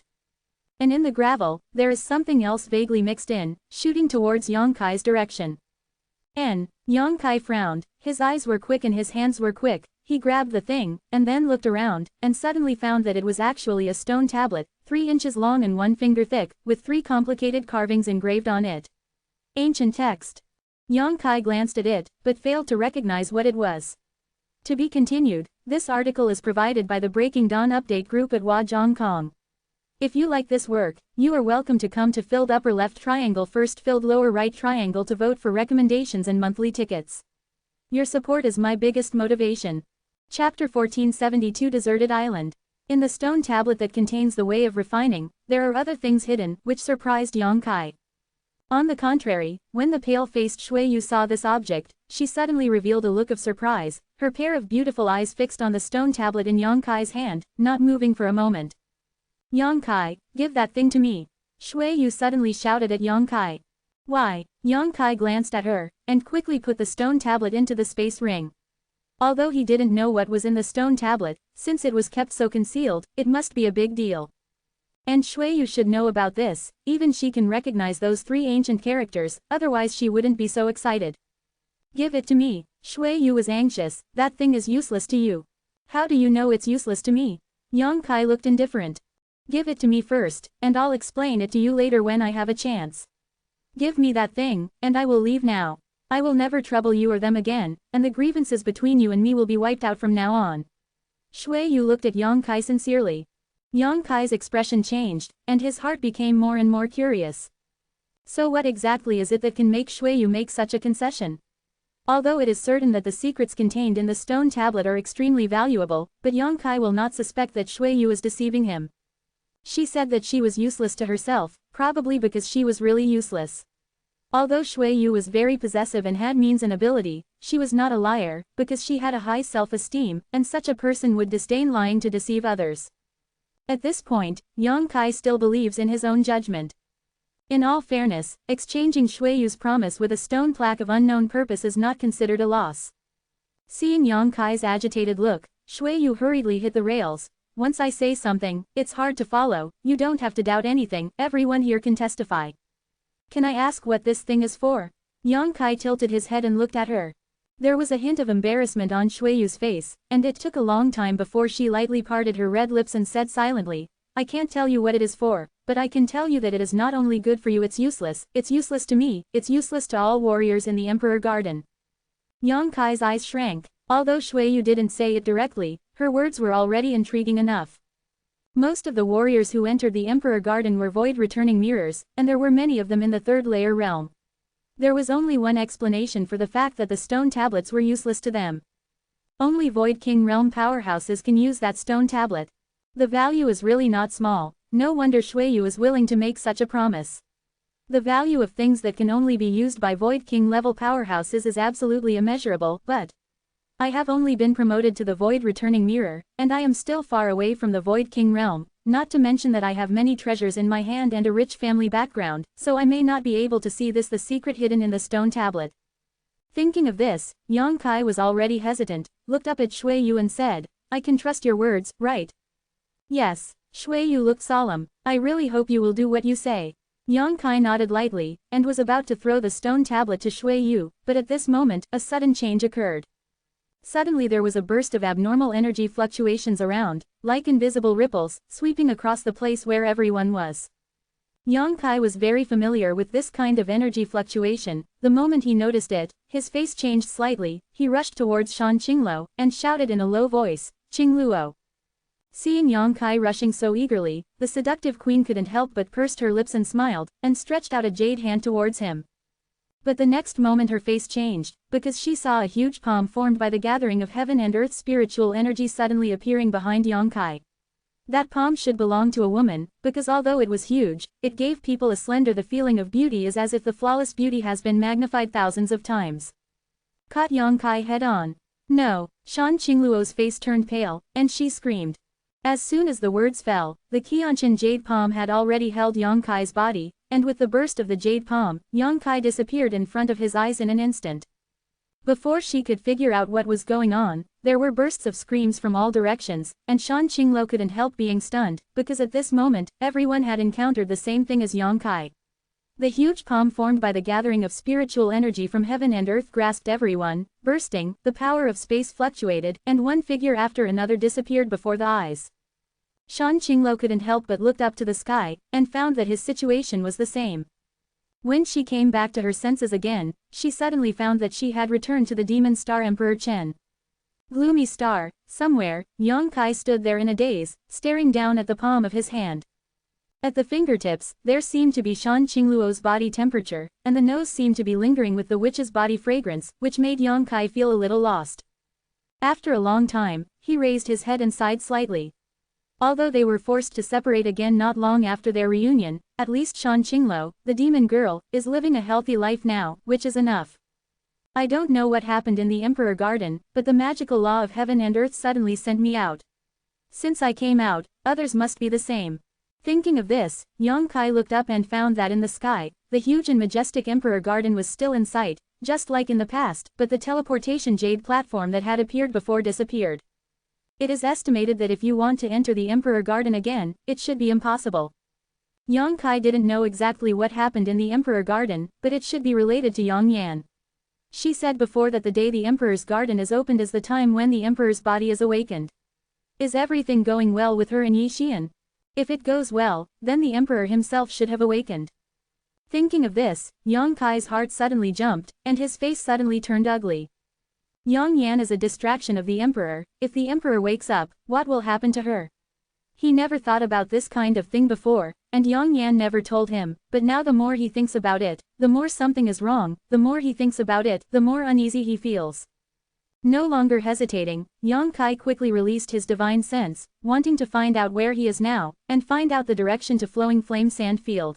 And in the gravel, there is something else vaguely mixed in, shooting towards Yang Kai's direction. Yang Kai frowned, his eyes were quick and his hands were quick. He grabbed the thing, and then looked around, and suddenly found that it was actually a stone tablet, 3 inches long and 1 finger thick, with 3 complicated carvings engraved on it. Ancient text. Yang Kai glanced at it, but failed to recognize what it was. To be continued. This article is provided by the Breaking Dawn Update group at Huazhongkong. If you like this work, you are welcome to come to filled upper left triangle first filled lower right triangle to vote for recommendations and monthly tickets. Your support is my biggest motivation. Chapter 1472 Deserted Island. In the stone tablet that contains the way of refining, there are other things hidden, which surprised Yang Kai. On the contrary, when the pale-faced Shui Yu saw this object, she suddenly revealed a look of surprise, her pair of beautiful eyes fixed on the stone tablet in Yang Kai's hand, not moving for a moment. Yang Kai, give that thing to me. Shui Yu suddenly shouted at Yang Kai. Why? Yang Kai glanced at her, and quickly put the stone tablet into the space ring. Although he didn't know what was in the stone tablet, since it was kept so concealed, it must be a big deal. And Shui Yu should know about this, even she can recognize those three ancient characters, otherwise she wouldn't be so excited. Give it to me. Shui Yu was anxious, that thing is useless to you. How do you know it's useless to me? Yang Kai looked indifferent. Give it to me first, and I'll explain it to you later when I have a chance. Give me that thing, and I will leave now. I will never trouble you or them again, and the grievances between you and me will be wiped out from now on. Shui Yu looked at Yang Kai sincerely. Yang Kai's expression changed, and his heart became more and more curious. So what exactly is it that can make Shui Yu make such a concession? Although it is certain that the secrets contained in the stone tablet are extremely valuable, but Yang Kai will not suspect that Shui Yu is deceiving him. She said that she was useless to herself, probably because she was really useless. Although Shui Yu was very possessive and had means and ability, she was not a liar, because she had a high self-esteem, and such a person would disdain lying to deceive others. At this point, Yang Kai still believes in his own judgment. In all fairness, exchanging Shui Yu's promise with a stone plaque of unknown purpose is not considered a loss. Seeing Yang Kai's agitated look, Shui Yu hurriedly hit the rails. Once I say something, it's hard to follow, you don't have to doubt anything, everyone here can testify. Can I ask what this thing is for? Yang Kai tilted his head and looked at her. There was a hint of embarrassment on Shui Yu's face, and it took a long time before she lightly parted her red lips and said silently, I can't tell you what it is for, but I can tell you that it is not only good for you, it's useless to me, it's useless to all warriors in the Emperor Garden. Yang Kai's eyes shrank. Although Shui Yu didn't say it directly, her words were already intriguing enough. Most of the warriors who entered the Emperor Garden were void returning mirrors, and there were many of them in the third layer realm. There was only one explanation for the fact that the stone tablets were useless to them. Only Void King realm powerhouses can use that stone tablet. The value is really not small, no wonder Shui Yu is willing to make such a promise. The value of things that can only be used by Void King level powerhouses is absolutely immeasurable, but I have only been promoted to the Void Returning Mirror, and I am still far away from the Void King realm, not to mention that I have many treasures in my hand and a rich family background, so I may not be able to see the secret hidden in the stone tablet. Thinking of this, Yang Kai was already hesitant, looked up at Shui Yu and said, I can trust your words, right? Yes. Shui Yu looked solemn. I really hope you will do what you say. Yang Kai nodded lightly, and was about to throw the stone tablet to Shui Yu, but at this moment, a sudden change occurred. Suddenly there was a burst of abnormal energy fluctuations around, like invisible ripples, sweeping across the place where everyone was. Yang Kai was very familiar with this kind of energy fluctuation. The moment he noticed it, his face changed slightly, he rushed towards Shan Qingluo, and shouted in a low voice, Qingluo. Seeing Yang Kai rushing so eagerly, the seductive queen couldn't help but pursed her lips and smiled, and stretched out a jade hand towards him. But the next moment her face changed, because she saw a huge palm formed by the gathering of heaven and earth spiritual energy suddenly appearing behind Yang Kai. That palm should belong to a woman, because although it was huge, it gave people a slender the feeling of beauty is as if the flawless beauty has been magnified thousands of times. Caught Yang Kai head on. No, Shan Qingluo's face turned pale, and she screamed. As soon as the words fell, the Qianqian jade palm had already held Yang Kai's body, and with the burst of the jade palm, Yang Kai disappeared in front of his eyes in an instant. Before she could figure out what was going on, there were bursts of screams from all directions, and Shan Qingluo couldn't help being stunned, because at this moment, everyone had encountered the same thing as Yang Kai. The huge palm formed by the gathering of spiritual energy from heaven and earth grasped everyone, bursting, the power of space fluctuated, and one figure after another disappeared before the eyes. Shan Qingluo couldn't help but looked up to the sky, and found that his situation was the same. When she came back to her senses again, she suddenly found that she had returned to the demon star Emperor Chen. Gloomy star, somewhere, Yang Kai stood there in a daze, staring down at the palm of his hand. At the fingertips, there seemed to be Shan Qingluo's body temperature, and the nose seemed to be lingering with the witch's body fragrance, which made Yang Kai feel a little lost. After a long time, he raised his head and sighed slightly. Although they were forced to separate again not long after their reunion, at least Shan Qinglo, the demon girl, is living a healthy life now, which is enough. I don't know what happened in the Emperor Garden, but the magical law of heaven and earth suddenly sent me out. Since I came out, others must be the same. Thinking of this, Yang Kai looked up and found that in the sky, the huge and majestic Emperor Garden was still in sight, just like in the past, but the teleportation jade platform that had appeared before disappeared. It is estimated that if you want to enter the Emperor Garden again, it should be impossible. Yang Kai didn't know exactly what happened in the Emperor Garden, but it should be related to Yang Yan. She said before that the day the Emperor's Garden is opened is the time when the Emperor's body is awakened. Is everything going well with her and Yi Xian? If it goes well, then the Emperor himself should have awakened. Thinking of this, Yang Kai's heart suddenly jumped, and his face suddenly turned ugly. Yang Yan is a distraction of the Emperor. If the Emperor wakes up, what will happen to her? He never thought about this kind of thing before, and Yang Yan never told him, but now the more he thinks about it, the more something is wrong, the more he thinks about it, the more uneasy he feels. No longer hesitating, Yang Kai quickly released his divine sense, wanting to find out where he is now, and find out the direction to Flowing Flame Sand Field.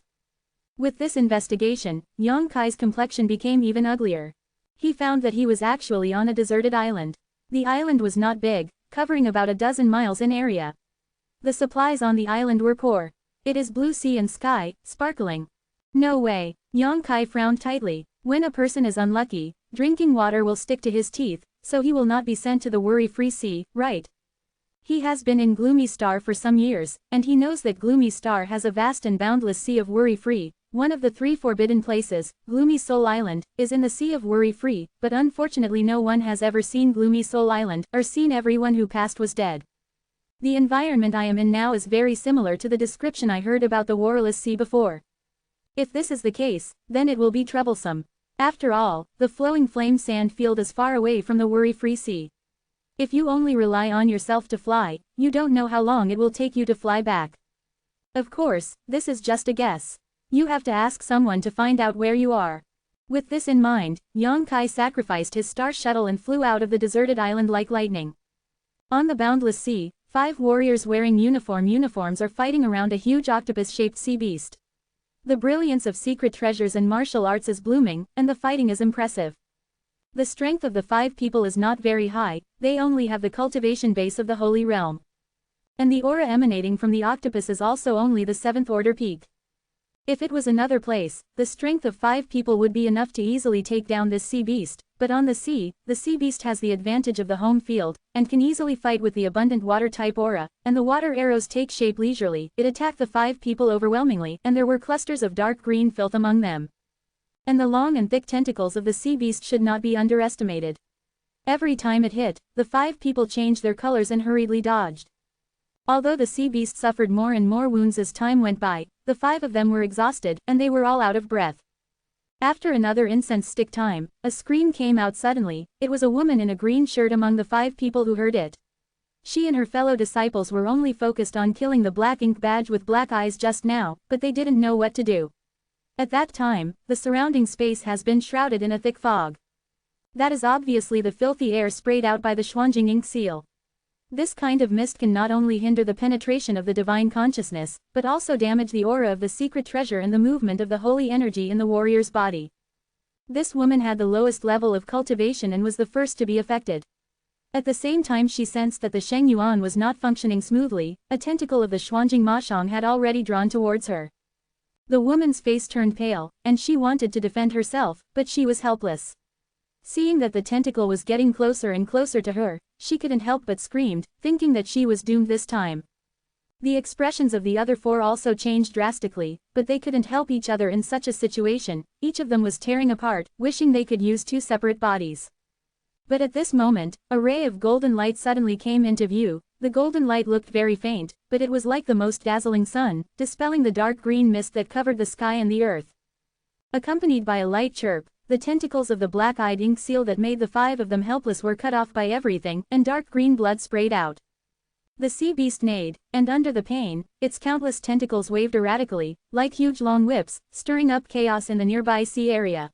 With this investigation, Yang Kai's complexion became even uglier. He found that he was actually on a deserted island. The island was not big, covering about a dozen miles in area. The supplies on the island were poor. It is blue sea and sky, sparkling. No way. Yang Kai frowned tightly. When a person is unlucky, drinking water will stick to his teeth, so he will not be sent to the worry-free sea, right? He has been in Gloomy Star for some years, and he knows that Gloomy Star has a vast and boundless sea of worry-free. One of the 3 forbidden places, Gloomy Soul Island, is in the Sea of Worry-Free, but unfortunately no one has ever seen Gloomy Soul Island, or seen everyone who passed was dead. The environment I am in now is very similar to the description I heard about the Warless Sea before. If this is the case, then it will be troublesome. After all, the Flowing Flame Sand Field is far away from the Worry-Free Sea. If you only rely on yourself to fly, you don't know how long it will take you to fly back. Of course, this is just a guess. You have to ask someone to find out where you are. With this in mind, Yang Kai sacrificed his star shuttle and flew out of the deserted island like lightning. On the boundless sea, 5 warriors wearing uniforms are fighting around a huge octopus-shaped sea beast. The brilliance of secret treasures and martial arts is blooming, and the fighting is impressive. The strength of the 5 people is not very high, they only have the cultivation base of the Holy Realm. And the aura emanating from the octopus is also only the 7th order peak. If it was another place, the strength of 5 people would be enough to easily take down this sea beast, but on the sea beast has the advantage of the home field, and can easily fight with the abundant water-type aura, and the water arrows take shape leisurely. It attacked the 5 people overwhelmingly, and there were clusters of dark green filth among them. And the long and thick tentacles of the sea beast should not be underestimated. Every time it hit, the 5 people changed their colors and hurriedly dodged. Although the sea beast suffered more and more wounds as time went by, the 5 of them were exhausted, and they were all out of breath. After another incense stick time, a scream came out suddenly. It was a woman in a green shirt among the 5 people who heard it. She and her fellow disciples were only focused on killing the black ink badge with black eyes just now, but they didn't know what to do. At that time, the surrounding space has been shrouded in a thick fog. That is obviously the filthy air sprayed out by the Xuanjing ink seal. This kind of mist can not only hinder the penetration of the divine consciousness, but also damage the aura of the secret treasure and the movement of the holy energy in the warrior's body. This woman had the lowest level of cultivation and was the first to be affected. At the same time she sensed that the Sheng Yuan was not functioning smoothly. A tentacle of the Xuanjing Mashang had already drawn towards her. The woman's face turned pale, and she wanted to defend herself, but she was helpless. Seeing that the tentacle was getting closer and closer to her, she couldn't help but screamed, thinking that she was doomed this time. The expressions of the other 4 also changed drastically, but they couldn't help each other in such a situation. Each of them was tearing apart, wishing they could use 2 separate bodies. But at this moment, a ray of golden light suddenly came into view. The golden light looked very faint, but it was like the most dazzling sun, dispelling the dark green mist that covered the sky and the earth. Accompanied by a light chirp, the tentacles of the black-eyed ink seal that made the 5 of them helpless were cut off by everything, and dark green blood sprayed out. The sea beast neighed, and under the pain, its countless tentacles waved erratically, like huge long whips, stirring up chaos in the nearby sea area.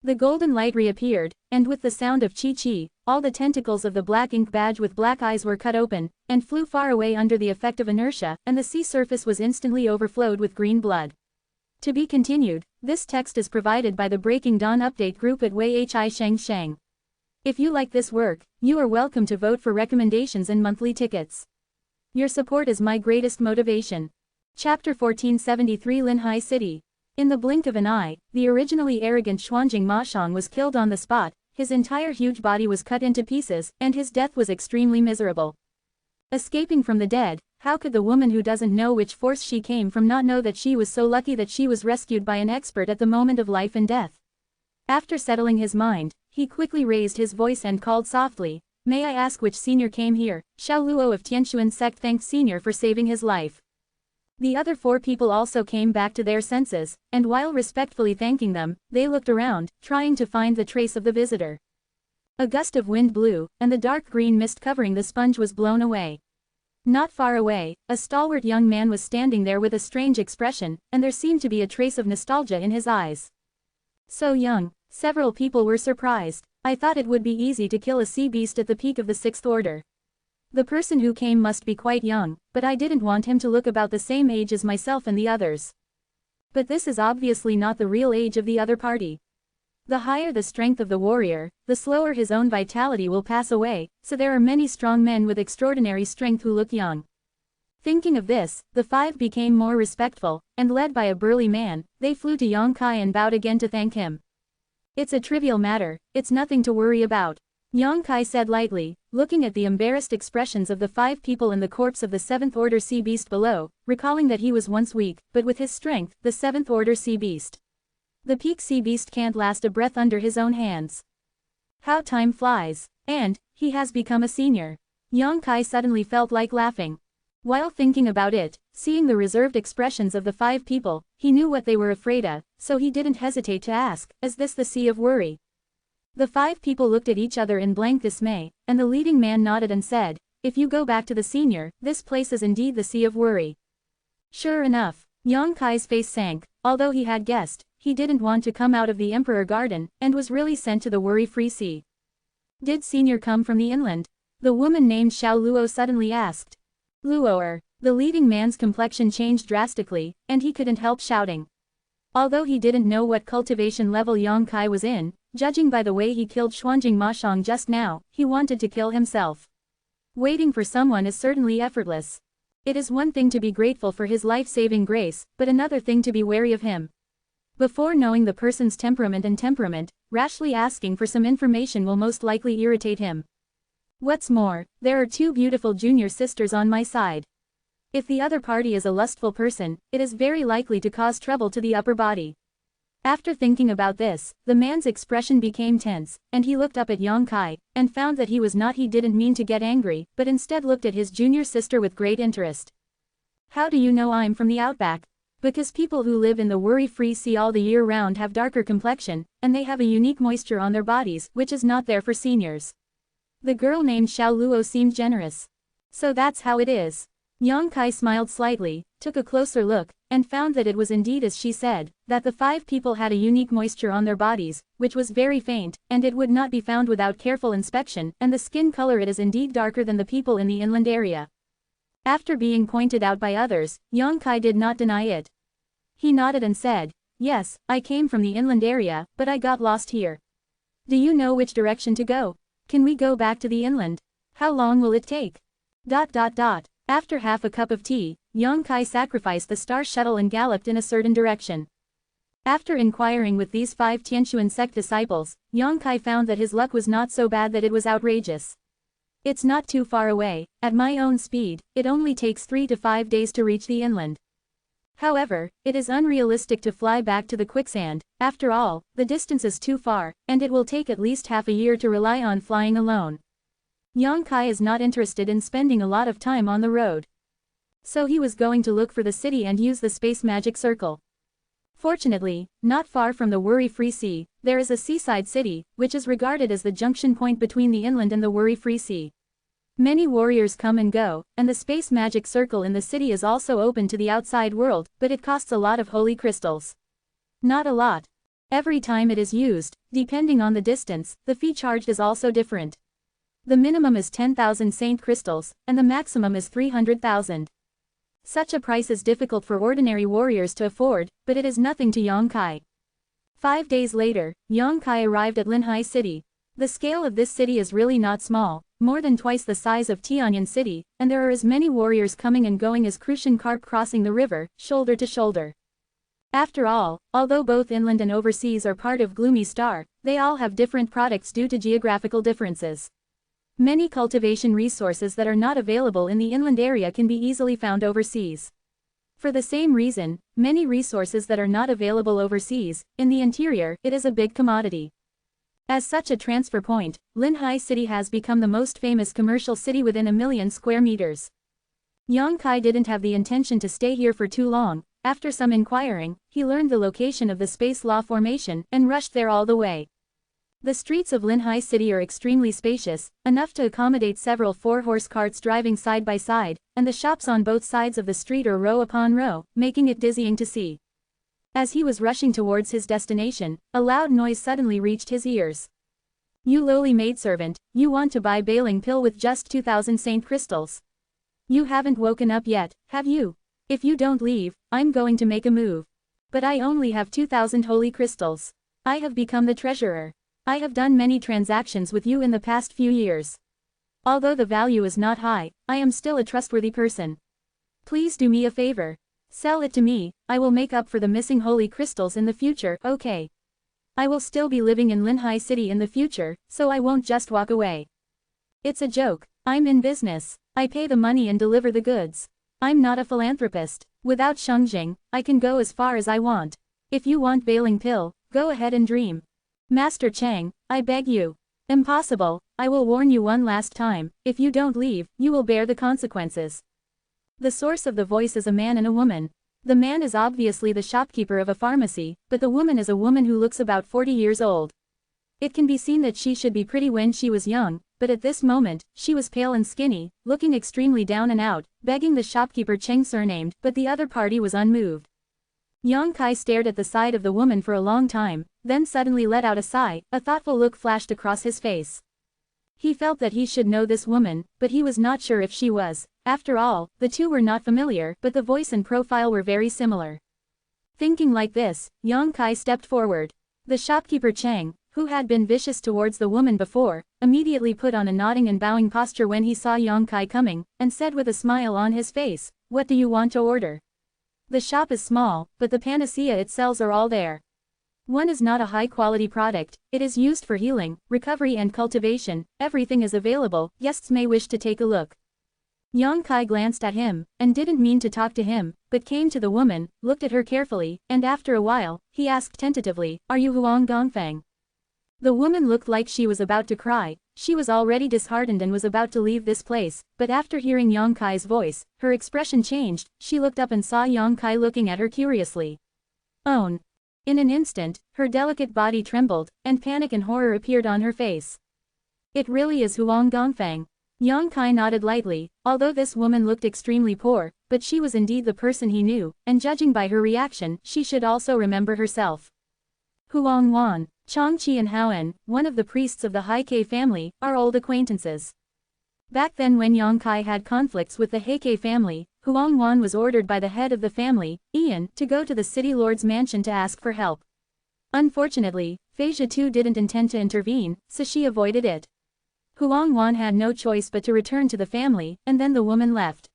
The golden light reappeared, and with the sound of chi-chi, all the tentacles of the black ink badge with black eyes were cut open, and flew far away under the effect of inertia, and the sea surface was instantly overflowed with green blood. To be continued. This text is provided by the Breaking Dawn update group at Wei Hi Sheng Sheng. If you like this work, you are welcome to vote for recommendations and monthly tickets. Your support is my greatest motivation. Chapter 1473 Linhai City. In the blink of an eye, the originally arrogant Xuanjing Mashang was killed on the spot, his entire huge body was cut into pieces, and his death was extremely miserable. Escaping from the dead, how could the woman who doesn't know which force she came from not know that she was so lucky that she was rescued by an expert at the moment of life and death? After settling his mind, he quickly raised his voice and called softly, "May I ask which senior came here?" Xiao Luo of Tianxuan sect thanked senior for saving his life. The other 4 people also came back to their senses, and while respectfully thanking them, they looked around, trying to find the trace of the visitor. A gust of wind blew, and the dark green mist covering the sponge was blown away. Not far away, a stalwart young man was standing there with a strange expression, and there seemed to be a trace of nostalgia in his eyes. So young, several people were surprised. I thought it would be easy to kill a sea beast at the peak of the 6th order. The person who came must be quite young, but I didn't want him to look about the same age as myself and the others. But this is obviously not the real age of the other party. The higher the strength of the warrior, the slower his own vitality will pass away, so there are many strong men with extraordinary strength who look young. Thinking of this, the 5 became more respectful, and led by a burly man, they flew to Yang Kai and bowed again to thank him. "It's a trivial matter, it's nothing to worry about," Yang Kai said lightly, looking at the embarrassed expressions of the 5 people and the corpse of the 7th order sea beast below, recalling that he was once weak, but with his strength, the 7th order sea beast. The peak sea beast can't last a breath under his own hands. How time flies. And, he has become a senior. Yang Kai suddenly felt like laughing. While thinking about it, seeing the reserved expressions of the 5 people, he knew what they were afraid of, so he didn't hesitate to ask, "Is this the sea of worry?" The 5 people looked at each other in blank dismay, and the leading man nodded and said, "If you go back to the senior, this place is indeed the sea of worry." Sure enough, Yang Kai's face sank. Although he had guessed, he didn't want to come out of the Emperor Garden, and was really sent to the worry-free sea. Did senior come from the inland? The woman named Xiao Luo suddenly asked. Luoer. The leading man's complexion changed drastically, and he couldn't help shouting. Although he didn't know what cultivation level Yang Kai was in, judging by the way he killed Xuanjing Mashang just now, he wanted to kill himself. Waiting for someone is certainly effortless. It is one thing to be grateful for his life-saving grace, but another thing to be wary of him. Before knowing the person's temperament, rashly asking for some information will most likely irritate him. What's more, there are 2 beautiful junior sisters on my side. If the other party is a lustful person, it is very likely to cause trouble to the upper body. After thinking about this, the man's expression became tense, and he looked up at Yang Kai, and found that he didn't mean to get angry, but instead looked at his junior sister with great interest. "How do you know I'm from the outback?" "Because people who live in the worry-free sea all the year round have darker complexion, and they have a unique moisture on their bodies, which is not there for seniors." The girl named Xiao Luo seemed generous. "So that's how it is." Yang Kai smiled slightly, took a closer look, and found that it was indeed as she said, that the 5 people had a unique moisture on their bodies, which was very faint, and it would not be found without careful inspection, and the skin color it is indeed darker than the people in the inland area. After being pointed out by others, Yang Kai did not deny it. He nodded and said, "Yes, I came from the inland area, but I got lost here." "Do you know which direction to go? Can we go back to the inland? How long will it take?" After half a cup of tea, Yang Kai sacrificed the star shuttle and galloped in a certain direction. After inquiring with these 5 Tianxuan sect disciples, Yang Kai found that his luck was not so bad that it was outrageous. "It's not too far away, at my own speed, it only takes 3 to 5 days to reach the inland. However, it is unrealistic to fly back to the quicksand, after all, the distance is too far, and it will take at least half a year to rely on flying alone." Yang Kai is not interested in spending a lot of time on the road. So he was going to look for the city and use the space magic circle. Fortunately, not far from the worry-free sea, there is a seaside city, which is regarded as the junction point between the inland and the worry-free sea. Many warriors come and go, and the space magic circle in the city is also open to the outside world, but it costs a lot of holy crystals. Not a lot. Every time it is used, depending on the distance, the fee charged is also different. The minimum is 10,000 saint crystals, and the maximum is 300,000. Such a price is difficult for ordinary warriors to afford, but it is nothing to Yang Kai. 5 days later, Yang Kai arrived at Linhai City. The scale of this city is really not small, more than twice the size of Tianyan City, and there are as many warriors coming and going as crucian carp crossing the river, shoulder to shoulder. After all, although both inland and overseas are part of Gloomy Star, they all have different products due to geographical differences. Many cultivation resources that are not available in the inland area can be easily found overseas. For the same reason, many resources that are not available overseas, in the interior, it is a big commodity. As such a transfer point, Linhai City has become the most famous commercial city within 1,000,000 square meters. Yang Kai didn't have the intention to stay here for too long. After some inquiring, he learned the location of the Space Law Formation and rushed there all the way. The streets of Linhai City are extremely spacious, enough to accommodate several 4-horse carts driving side by side, and the shops on both sides of the street are row upon row, making it dizzying to see. As he was rushing towards his destination, a loud noise suddenly reached his ears. "You lowly maidservant, you want to buy Bailing Pill with just 2,000 saint crystals. You haven't woken up yet, have you? If you don't leave, I'm going to make a move. But I only have 2,000 holy crystals. I have become the treasurer. I have done many transactions with you in the past few years. Although the value is not high, I am still a trustworthy person. Please do me a favor. Sell it to me, I will make up for the missing holy crystals in the future, okay? I will still be living in Linhai City in the future, so I won't just walk away. It's a joke, I'm in business. I pay the money and deliver the goods. I'm not a philanthropist. Without Shengjing, I can go as far as I want. If you want Bailing Pill, go ahead and dream. Master Chang, I beg you. Impossible, I will warn you one last time, if you don't leave, you will bear the consequences." The source of the voice is a man and a woman. The man is obviously the shopkeeper of a pharmacy, but the woman is a woman who looks about 40 years old. It can be seen that she should be pretty when she was young, but at this moment, she was pale and skinny, looking extremely down and out, begging the shopkeeper Cheng surnamed, but the other party was unmoved. Yang Kai stared at the side of the woman for a long time, then suddenly let out a sigh, a thoughtful look flashed across his face. He felt that he should know this woman, but he was not sure if she was. After all, the two were not familiar, but the voice and profile were very similar. Thinking like this, Yang Kai stepped forward. The shopkeeper Cheng, who had been vicious towards the woman before, immediately put on a nodding and bowing posture when he saw Yang Kai coming, and said with a smile on his face, "What do you want to order?" The shop is small, but the panacea it sells are all there. One is not a high-quality product, it is used for healing, recovery and cultivation, everything is available, guests may wish to take a look. Yang Kai glanced at him, and didn't mean to talk to him, but came to the woman, looked at her carefully, and after a while, he asked tentatively, "Are you Huang Gongfeng?" The woman looked like she was about to cry. She was already disheartened and was about to leave this place, but after hearing Yang Kai's voice, her expression changed, she looked up and saw Yang Kai looking at her curiously. "Own." In an instant, her delicate body trembled, and panic and horror appeared on her face. "It really is Huang Gongfeng." Yang Kai nodded lightly, although this woman looked extremely poor, but she was indeed the person he knew, and judging by her reaction, she should also remember herself. Huang Wan, Changqi and Haoen, one of the priests of the Heike family, are old acquaintances. Back then when Yang Kai had conflicts with the Heike family, Huang Wan was ordered by the head of the family, Ian, to go to the city lord's mansion to ask for help. Unfortunately, Phasia too didn't intend to intervene, so she avoided it. Huang Wan had no choice but to return to the family, and then the woman left.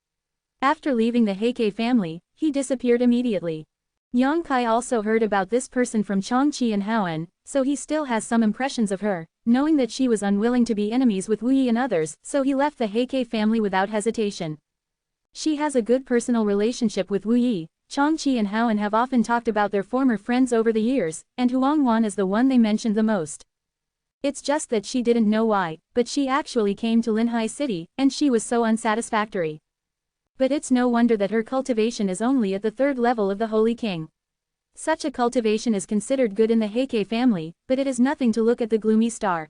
After leaving the Heike family, he disappeared immediately. Yang Kai also heard about this person from Changqi and Haoen, so he still has some impressions of her, knowing that she was unwilling to be enemies with Wu Yi and others, so he left the Heike family without hesitation. She has a good personal relationship with Wu Yi. Changqi and Haoen have often talked about their former friends over the years, and Huang Wan is the one they mentioned the most. It's just that she didn't know why, but she actually came to Linhai City, and she was so unsatisfactory. But it's no wonder that her cultivation is only at the 3rd level of the Holy King. Such a cultivation is considered good in the Heike family, but it is nothing to look at the Gloomy Star.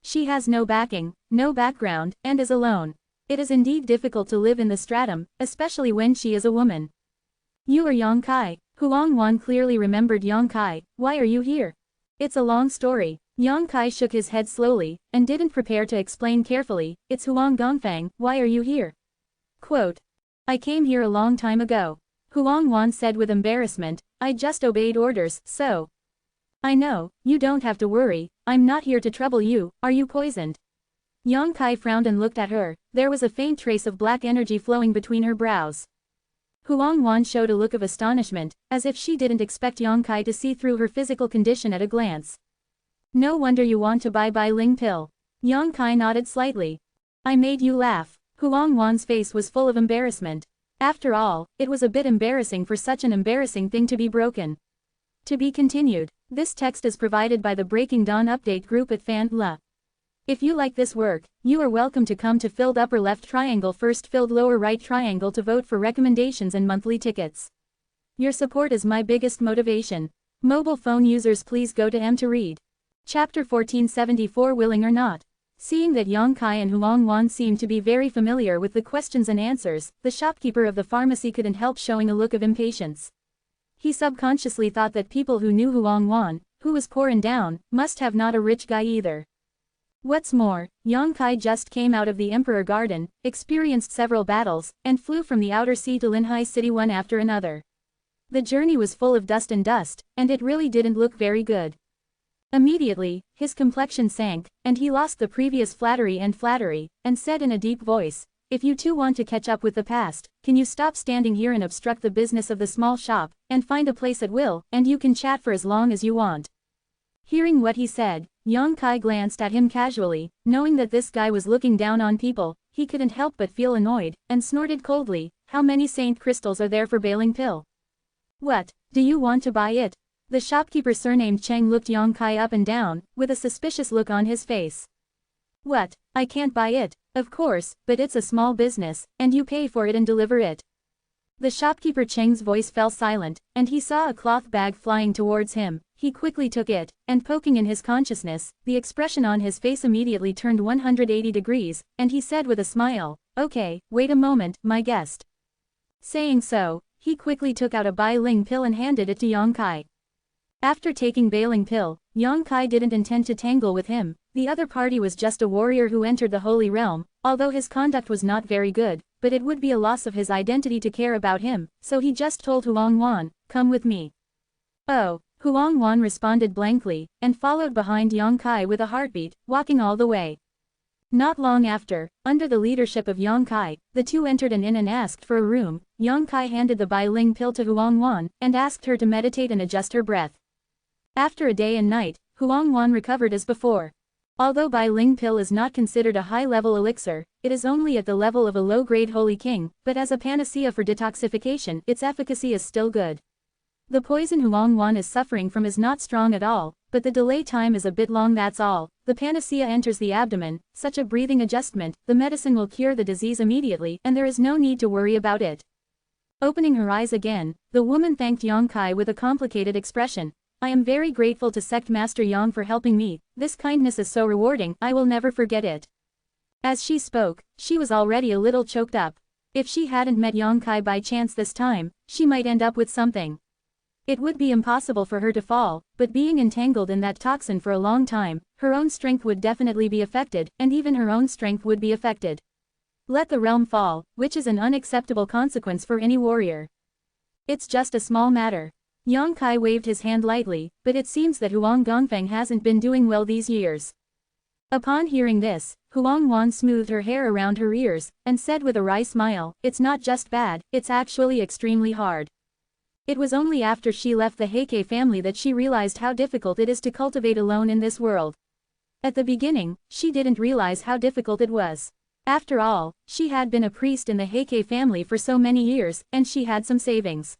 She has no backing, no background, and is alone. It is indeed difficult to live in the stratum, especially when she is a woman. "You are Yang Kai." Huang Wan clearly remembered Yang Kai. "Why are you here?" "It's a long story." Yang Kai shook his head slowly, and didn't prepare to explain carefully. It's Huang Gongfang, why are you here? Quote. I came here a long time ago. Huang Wan said with embarrassment, I just obeyed orders, so. I know, you don't have to worry, I'm not here to trouble you, are you poisoned? Yang Kai frowned and looked at her, there was a faint trace of black energy flowing between her brows. Huang Wan showed a look of astonishment, as if she didn't expect Yang Kai to see through her physical condition at a glance. No wonder you want to buy Bai Ling pill. Yang Kai nodded slightly. I made you laugh. Huang Wan's face was full of embarrassment. After all, it was a bit embarrassing for such an embarrassing thing to be broken. To be continued. This text is provided by the Breaking Dawn update group at Fan.la. If you like this work, you are welcome to come to filled upper left triangle first filled lower right triangle to vote for recommendations and monthly tickets. Your support is my biggest motivation. Mobile phone users please go to M to read. Chapter 1474 Willing or Not. Seeing that Yang Kai and Huang Wan seemed to be very familiar with the questions and answers, the shopkeeper of the pharmacy couldn't help showing a look of impatience. He subconsciously thought that people who knew Huang Wan, who was poor and down, must have not a rich guy either. What's more, Yang Kai just came out of the Emperor Garden, experienced several battles, and flew from the outer sea to Linhai City one after another. The journey was full of dust, and it really didn't look very good. Immediately, his complexion sank, and he lost the previous flattery, and said in a deep voice, if you two want to catch up with the past, can you stop standing here and obstruct the business of the small shop, and find a place at will, and you can chat for as long as you want. Hearing what he said, Yang Kai glanced at him casually, knowing that this guy was looking down on people, he couldn't help but feel annoyed, and snorted coldly, how many saint crystals are there for bailing pill? What, do you want to buy it? The shopkeeper surnamed Cheng looked Yang Kai up and down, with a suspicious look on his face. What, I can't buy it, of course, but it's a small business, and you pay for it and deliver it. The shopkeeper Cheng's voice fell silent, and he saw a cloth bag flying towards him. He quickly took it, and poking in his consciousness, the expression on his face immediately turned 180 degrees, and he said with a smile, okay, wait a moment, my guest. Saying so, he quickly took out a Bai Ling pill and handed it to Yang Kai. After taking Bai Ling pill, Yang Kai didn't intend to tangle with him. The other party was just a warrior who entered the Holy Realm, although his conduct was not very good, but it would be a loss of his identity to care about him, so he just told Huang Wan, come with me. Oh. Huang Wan responded blankly, and followed behind Yang Kai with a heartbeat, walking all the way. Not long after, under the leadership of Yang Kai, the two entered an inn and asked for a room. Yang Kai handed the Bai Ling pill to Huang Wan, and asked her to meditate and adjust her breath. After a day and night, Huang Wan recovered as before. Although Bai Ling pill is not considered a high-level elixir, it is only at the level of a low-grade holy king, but as a panacea for detoxification, its efficacy is still good. The poison Huang Wan is suffering from is not strong at all, but the delay time is a bit long, that's all. The panacea enters the abdomen, such a breathing adjustment, the medicine will cure the disease immediately and there is no need to worry about it. Opening her eyes again, the woman thanked Yang Kai with a complicated expression. I am very grateful to Sect Master Yang for helping me, this kindness is so rewarding, I will never forget it. As she spoke, she was already a little choked up. If she hadn't met Yang Kai by chance this time, she might end up with something. It would be impossible for her to fall, but being entangled in that toxin for a long time, her own strength would definitely be affected, and even her own strength would be affected. Let the realm fall, which is an unacceptable consequence for any warrior. It's just a small matter. Yang Kai waved his hand lightly, but it seems that Huang Gongfeng hasn't been doing well these years. Upon hearing this, Huang Wan smoothed her hair around her ears, and said with a wry smile, it's not just bad, it's actually extremely hard. It was only after she left the Heike family that she realized how difficult it is to cultivate alone in this world. At the beginning, she didn't realize how difficult it was. After all, she had been a priest in the Heike family for so many years, and she had some savings.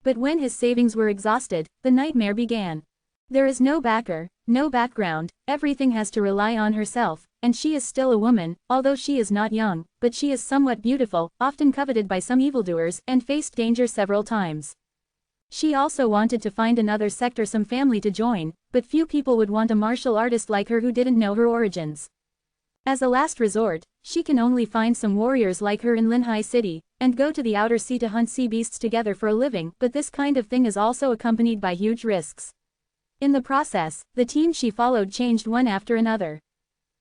But when his savings were exhausted, the nightmare began. There is no backer, no background, everything has to rely on herself, and she is still a woman, although she is not young, but she is somewhat beautiful, often coveted by some evildoers, and faced danger several times. She also wanted to find another sect or some family to join, but few people would want a martial artist like her who didn't know her origins. As a last resort, she can only find some warriors like her in Linhai City, and go to the outer sea to hunt sea beasts together for a living, but this kind of thing is also accompanied by huge risks. In the process, the team she followed changed one after another.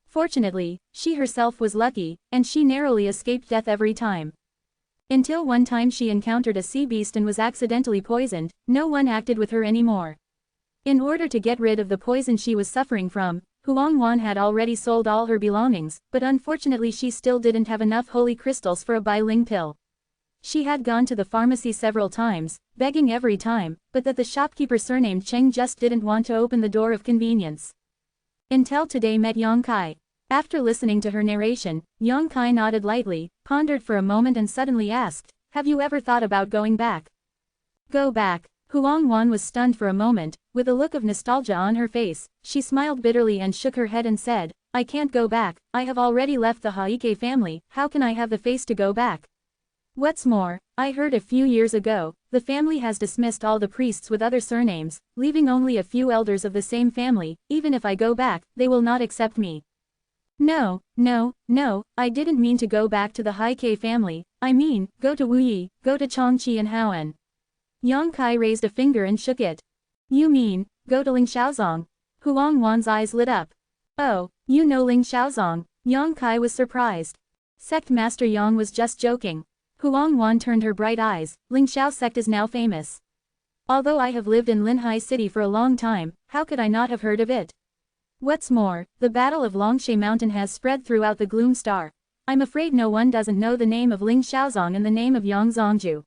Fortunately, she herself was lucky, and she narrowly escaped death every time. Until one time she encountered a sea beast and was accidentally poisoned, no one acted with her anymore. In order to get rid of the poison she was suffering from, Huangwan had already sold all her belongings, but unfortunately she still didn't have enough holy crystals for a Bai-Ling pill. She had gone to the pharmacy several times, begging every time, but that the shopkeeper surnamed Cheng just didn't want to open the door of convenience. Until today met Yang Kai. After listening to her narration, Yang Kai nodded lightly, pondered for a moment and suddenly asked, "Have you ever thought about going back?" Go back. Huangwan was stunned for a moment, with a look of nostalgia on her face. She smiled bitterly and shook her head and said, "I can't go back, I have already left the Haike family, how can I have the face to go back? What's more, I heard a few years ago, the family has dismissed all the priests with other surnames, leaving only a few elders of the same family. Even if I go back, they will not accept me." No, I didn't mean to go back to the Haike family, I mean, go to Wuyi, go to Changqi and Haoan. Yang Kai raised a finger and shook it. You mean, go to Ling Shaozong? Huangwan's eyes lit up. Oh, you know Ling Shaozong? Yang Kai was surprised. Sect Master Yang was just joking. Huangwan turned her bright eyes. Ling Shao sect is now famous. Although I have lived in Linhai City for a long time, how could I not have heard of it? What's more, the Battle of Longshe Mountain has spread throughout the Gloom Star. I'm afraid no one doesn't know the name of Ling Shaozong and the name of Yang Zongju.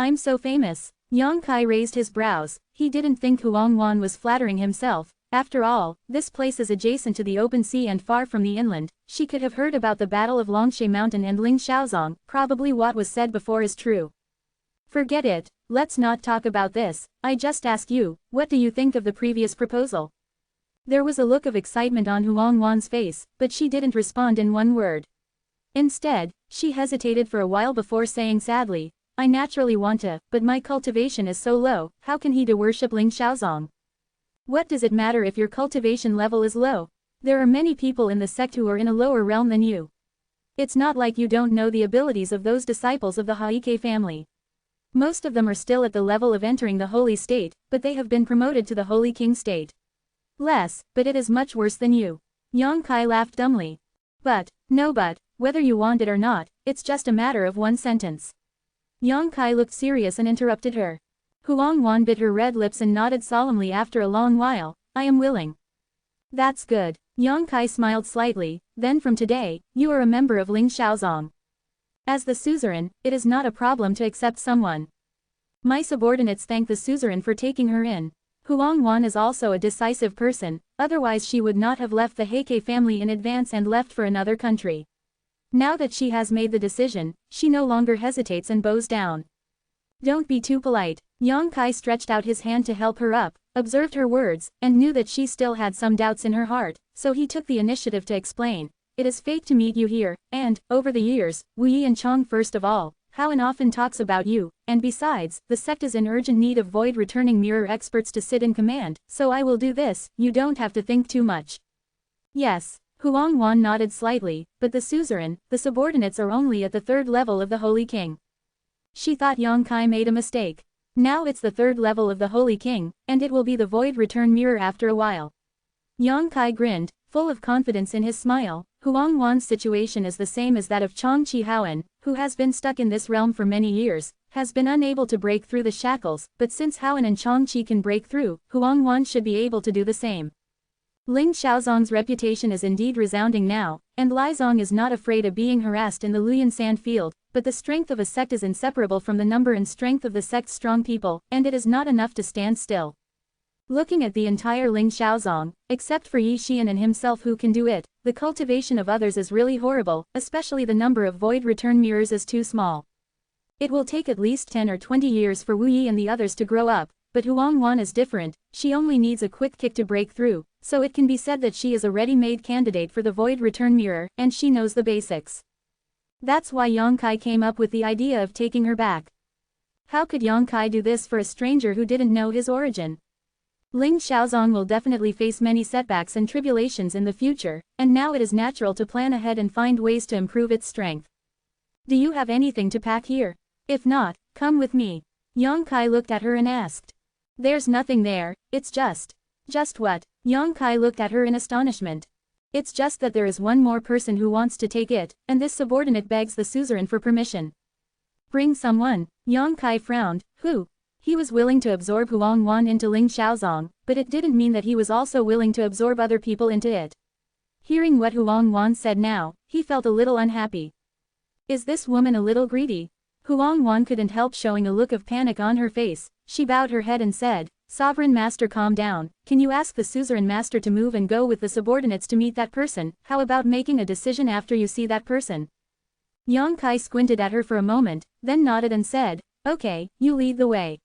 I'm so famous. Yang Kai raised his brows. He didn't think Huangwan was flattering himself. After all, this place is adjacent to the open sea and far from the inland. She could have heard about the Battle of Longshe Mountain and Ling Shaozong. Probably what was said before is true. Forget it. Let's not talk about this. I just ask you, what do you think of the previous proposal? There was a look of excitement on Huangwan's face, but she didn't respond in one word. Instead, she hesitated for a while before saying sadly, I naturally want to, but my cultivation is so low, how can he worship Ling Shaozong? What does it matter if your cultivation level is low? There are many people in the sect who are in a lower realm than you. It's not like you don't know the abilities of those disciples of the Haike family. Most of them are still at the level of entering the holy state, but they have been promoted to the holy king state. Less, but it is much worse than you. Yang Kai laughed dumbly. But, whether you want it or not, it's just a matter of one sentence. Yang Kai looked serious and interrupted her. Huangwan bit her red lips and nodded solemnly after a long while, I am willing. That's good. Yang Kai smiled slightly, then from today, you are a member of Ling Shaozong. As the suzerain, it is not a problem to accept someone. My subordinates thank the suzerain for taking her in. Huangwan is also a decisive person, otherwise she would not have left the Heike family in advance and left for another country. Now that she has made the decision, she no longer hesitates and bows down. Don't be too polite. Yang Kai stretched out his hand to help her up, observed her words, and knew that she still had some doubts in her heart, so he took the initiative to explain. It is fate to meet you here, and, over the years, Wuyi and Chong first of all, Haoan often talks about you, and besides, the sect is in urgent need of void returning mirror experts to sit in command, so I will do this, you don't have to think too much. Yes. Huangwan nodded slightly, but the suzerain, the subordinates are only at the third level of the Holy King. She thought Yang Kai made a mistake. Now it's the third level of the Holy King, and it will be the void return mirror after a while. Yang Kai grinned, full of confidence in his smile. Huangwan's situation is the same as that of Changqi Haoan, who has been stuck in this realm for many years, has been unable to break through the shackles, but since Haoan and Changqi can break through, Huangwan should be able to do the same. Ling Shaozong's reputation is indeed resounding now, and Lizong is not afraid of being harassed in the Luyan sand field, but the strength of a sect is inseparable from the number and strength of the sect's strong people, and it is not enough to stand still. Looking at the entire Ling Shaozong, except for Yi Xian and himself who can do it, the cultivation of others is really horrible, especially the number of void return mirrors is too small. It will take at least 10 or 20 years for Wu Yi and the others to grow up, but Huangwan is different, she only needs a quick kick to break through, so it can be said that she is a ready-made candidate for the void return mirror, and she knows the basics. That's why Yang Kai came up with the idea of taking her back. How could Yang Kai do this for a stranger who didn't know his origin? Ling Shaozong will definitely face many setbacks and tribulations in the future, and now it is natural to plan ahead and find ways to improve its strength. Do you have anything to pack here? If not, come with me. Yang Kai looked at her and asked. There's nothing there, it's just. Just what? Yang Kai looked at her in astonishment. It's just that there is one more person who wants to take it, and this subordinate begs the suzerain for permission. Bring someone. Yang Kai frowned. Who? He was willing to absorb Huang Wan into Ling Xiaozong, but it didn't mean that he was also willing to absorb other people into it. Hearing what Huang Wan said now, he felt a little unhappy. Is this woman a little greedy? Huang Wan couldn't help showing a look of panic on her face. She bowed her head and said, Sovereign Master, calm down. Can you ask the suzerain master to move and go with the subordinates to meet that person? How about making a decision after you see that person? Yang Kai squinted at her for a moment, then nodded and said, Okay, you lead the way.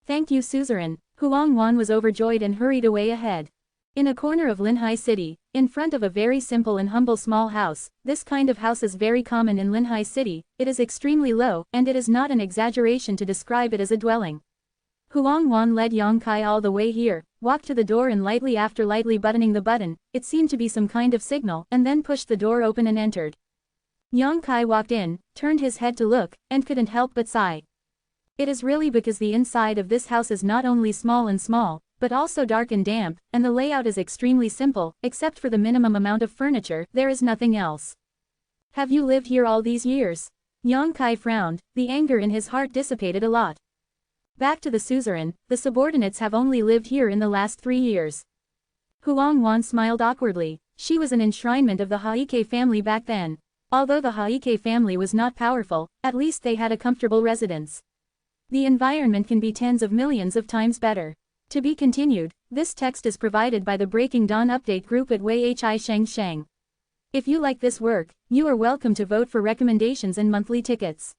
Thank you, suzerain. Huang Wan was overjoyed and hurried away ahead. In a corner of Linhai City, in front of a very simple and humble small house, this kind of house is very common in Linhai City. It is extremely low, and it is not an exaggeration to describe it as a dwelling. Huang Wan led Yang Kai all the way here, walked to the door and lightly buttoning the button, it seemed to be some kind of signal, and then pushed the door open and entered. Yang Kai walked in, turned his head to look, and couldn't help but sigh. It is really because the inside of this house is not only small, but also dark and damp, and the layout is extremely simple, except for the minimum amount of furniture, there is nothing else. Have you lived here all these years? Yang Kai frowned, the anger in his heart dissipated a lot. Back to the suzerain, the subordinates have only lived here in the last 3 years. Huang Wan smiled awkwardly. She was an enshrinement of the Haike family back then. Although the Haike family was not powerful, at least they had a comfortable residence. The environment can be tens of millions of times better. To be continued, this text is provided by the Breaking Dawn update group at Wei Hi Sheng Sheng. If you like this work, you are welcome to vote for recommendations and monthly tickets.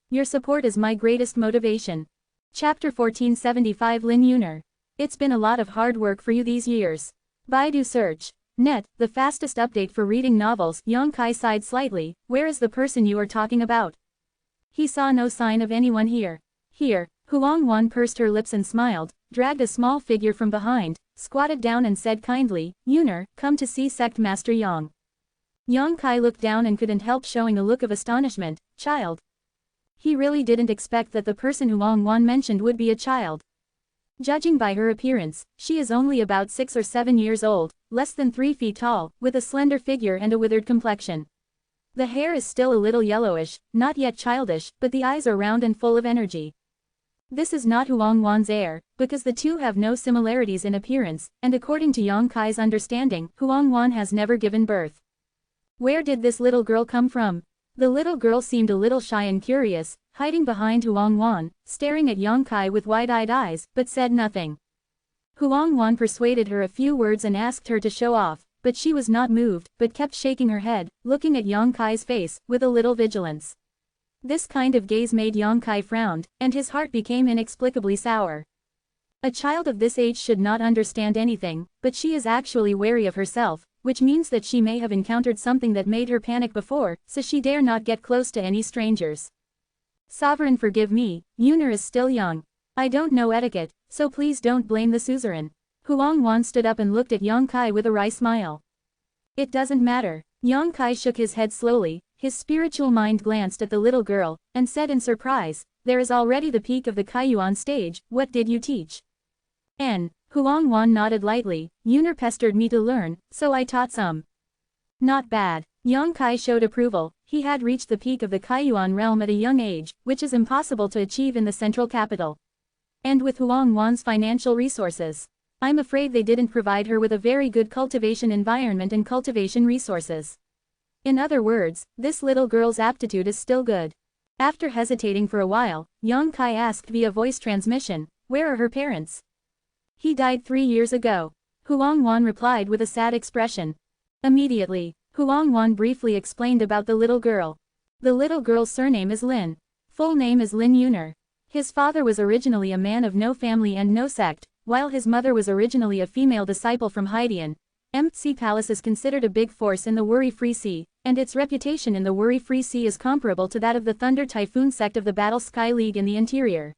Your support is my greatest motivation. Chapter 1475 Lin Yuner. It's been a lot of hard work for you these years. Baidu search. Net, the fastest update for reading novels. Yang Kai sighed slightly. Where is the person you are talking about? He saw no sign of anyone here. Here. Huang Wan pursed her lips and smiled, dragged a small figure from behind, squatted down and said kindly, Yuner, come to see Sect Master Yang. Yang Kai looked down and couldn't help showing a look of astonishment. Child. He really didn't expect that the person Huang Wan mentioned would be a child. Judging by her appearance, she is only about 6 or 7 years old, less than 3 feet tall, with a slender figure and a withered complexion. The hair is still a little yellowish, not yet childish, but the eyes are round and full of energy. This is not Huang Wan's heir, because the two have no similarities in appearance, and according to Yang Kai's understanding, Huang Wan has never given birth. Where did this little girl come from? The little girl seemed a little shy and curious, hiding behind Huang Wan, staring at Yang Kai with wide-eyed eyes, but said nothing. Huang Wan persuaded her a few words and asked her to show off, but she was not moved, but kept shaking her head, looking at Yang Kai's face, with a little vigilance. This kind of gaze made Yang Kai frown, and his heart became inexplicably sour. A child of this age should not understand anything, but she is actually wary of herself, which means that she may have encountered something that made her panic before, so she dare not get close to any strangers. Sovereign, forgive me, Yuner is still young. I don't know etiquette, so please don't blame the suzerain. Huang Wan stood up and looked at Yang Kai with a wry smile. It doesn't matter. Yang Kai shook his head slowly, his spiritual mind glanced at the little girl, and said in surprise, there is already the peak of the Kaiyuan stage, what did you teach? Huang Wan nodded lightly, Yuner pestered me to learn, so I taught some. Not bad. Yang Kai showed approval, he had reached the peak of the Kaiyuan realm at a young age, which is impossible to achieve in the central capital. And with Huang Wan's financial resources, I'm afraid they didn't provide her with a very good cultivation environment and cultivation resources. In other words, this little girl's aptitude is still good. After hesitating for a while, Yang Kai asked via voice transmission, where are her parents? He died 3 years ago. Huang Wan replied with a sad expression. Immediately, Huang Wan briefly explained about the little girl. The little girl's surname is Lin. Full name is Lin Yuner. His father was originally a man of no family and no sect, while his mother was originally a female disciple from Haidian. MC Palace is considered a big force in the Worry-Free Sea, and its reputation in the Worry-Free Sea is comparable to that of the Thunder Typhoon sect of the Battle Sky League in the interior.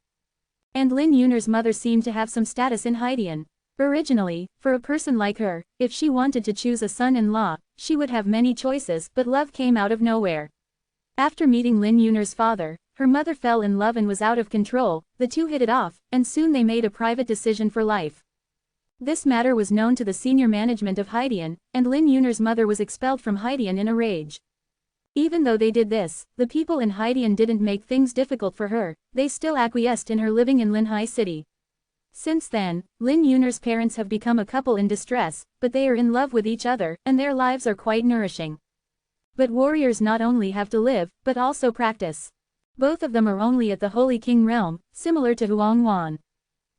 And Lin Yuner's mother seemed to have some status in Haidian. Originally, for a person like her, if she wanted to choose a son-in-law, she would have many choices, but love came out of nowhere. After meeting Lin Yuner's father, her mother fell in love and was out of control, the two hit it off, and soon they made a private decision for life. This matter was known to the senior management of Haidian, and Lin Yuner's mother was expelled from Haidian in a rage. Even though they did this, the people in Haidian didn't make things difficult for her, they still acquiesced in her living in Linhai City. Since then, Lin Yuner's parents have become a couple in distress, but they are in love with each other, and their lives are quite nourishing. But warriors not only have to live, but also practice. Both of them are only at the Holy King realm, similar to Huangwan.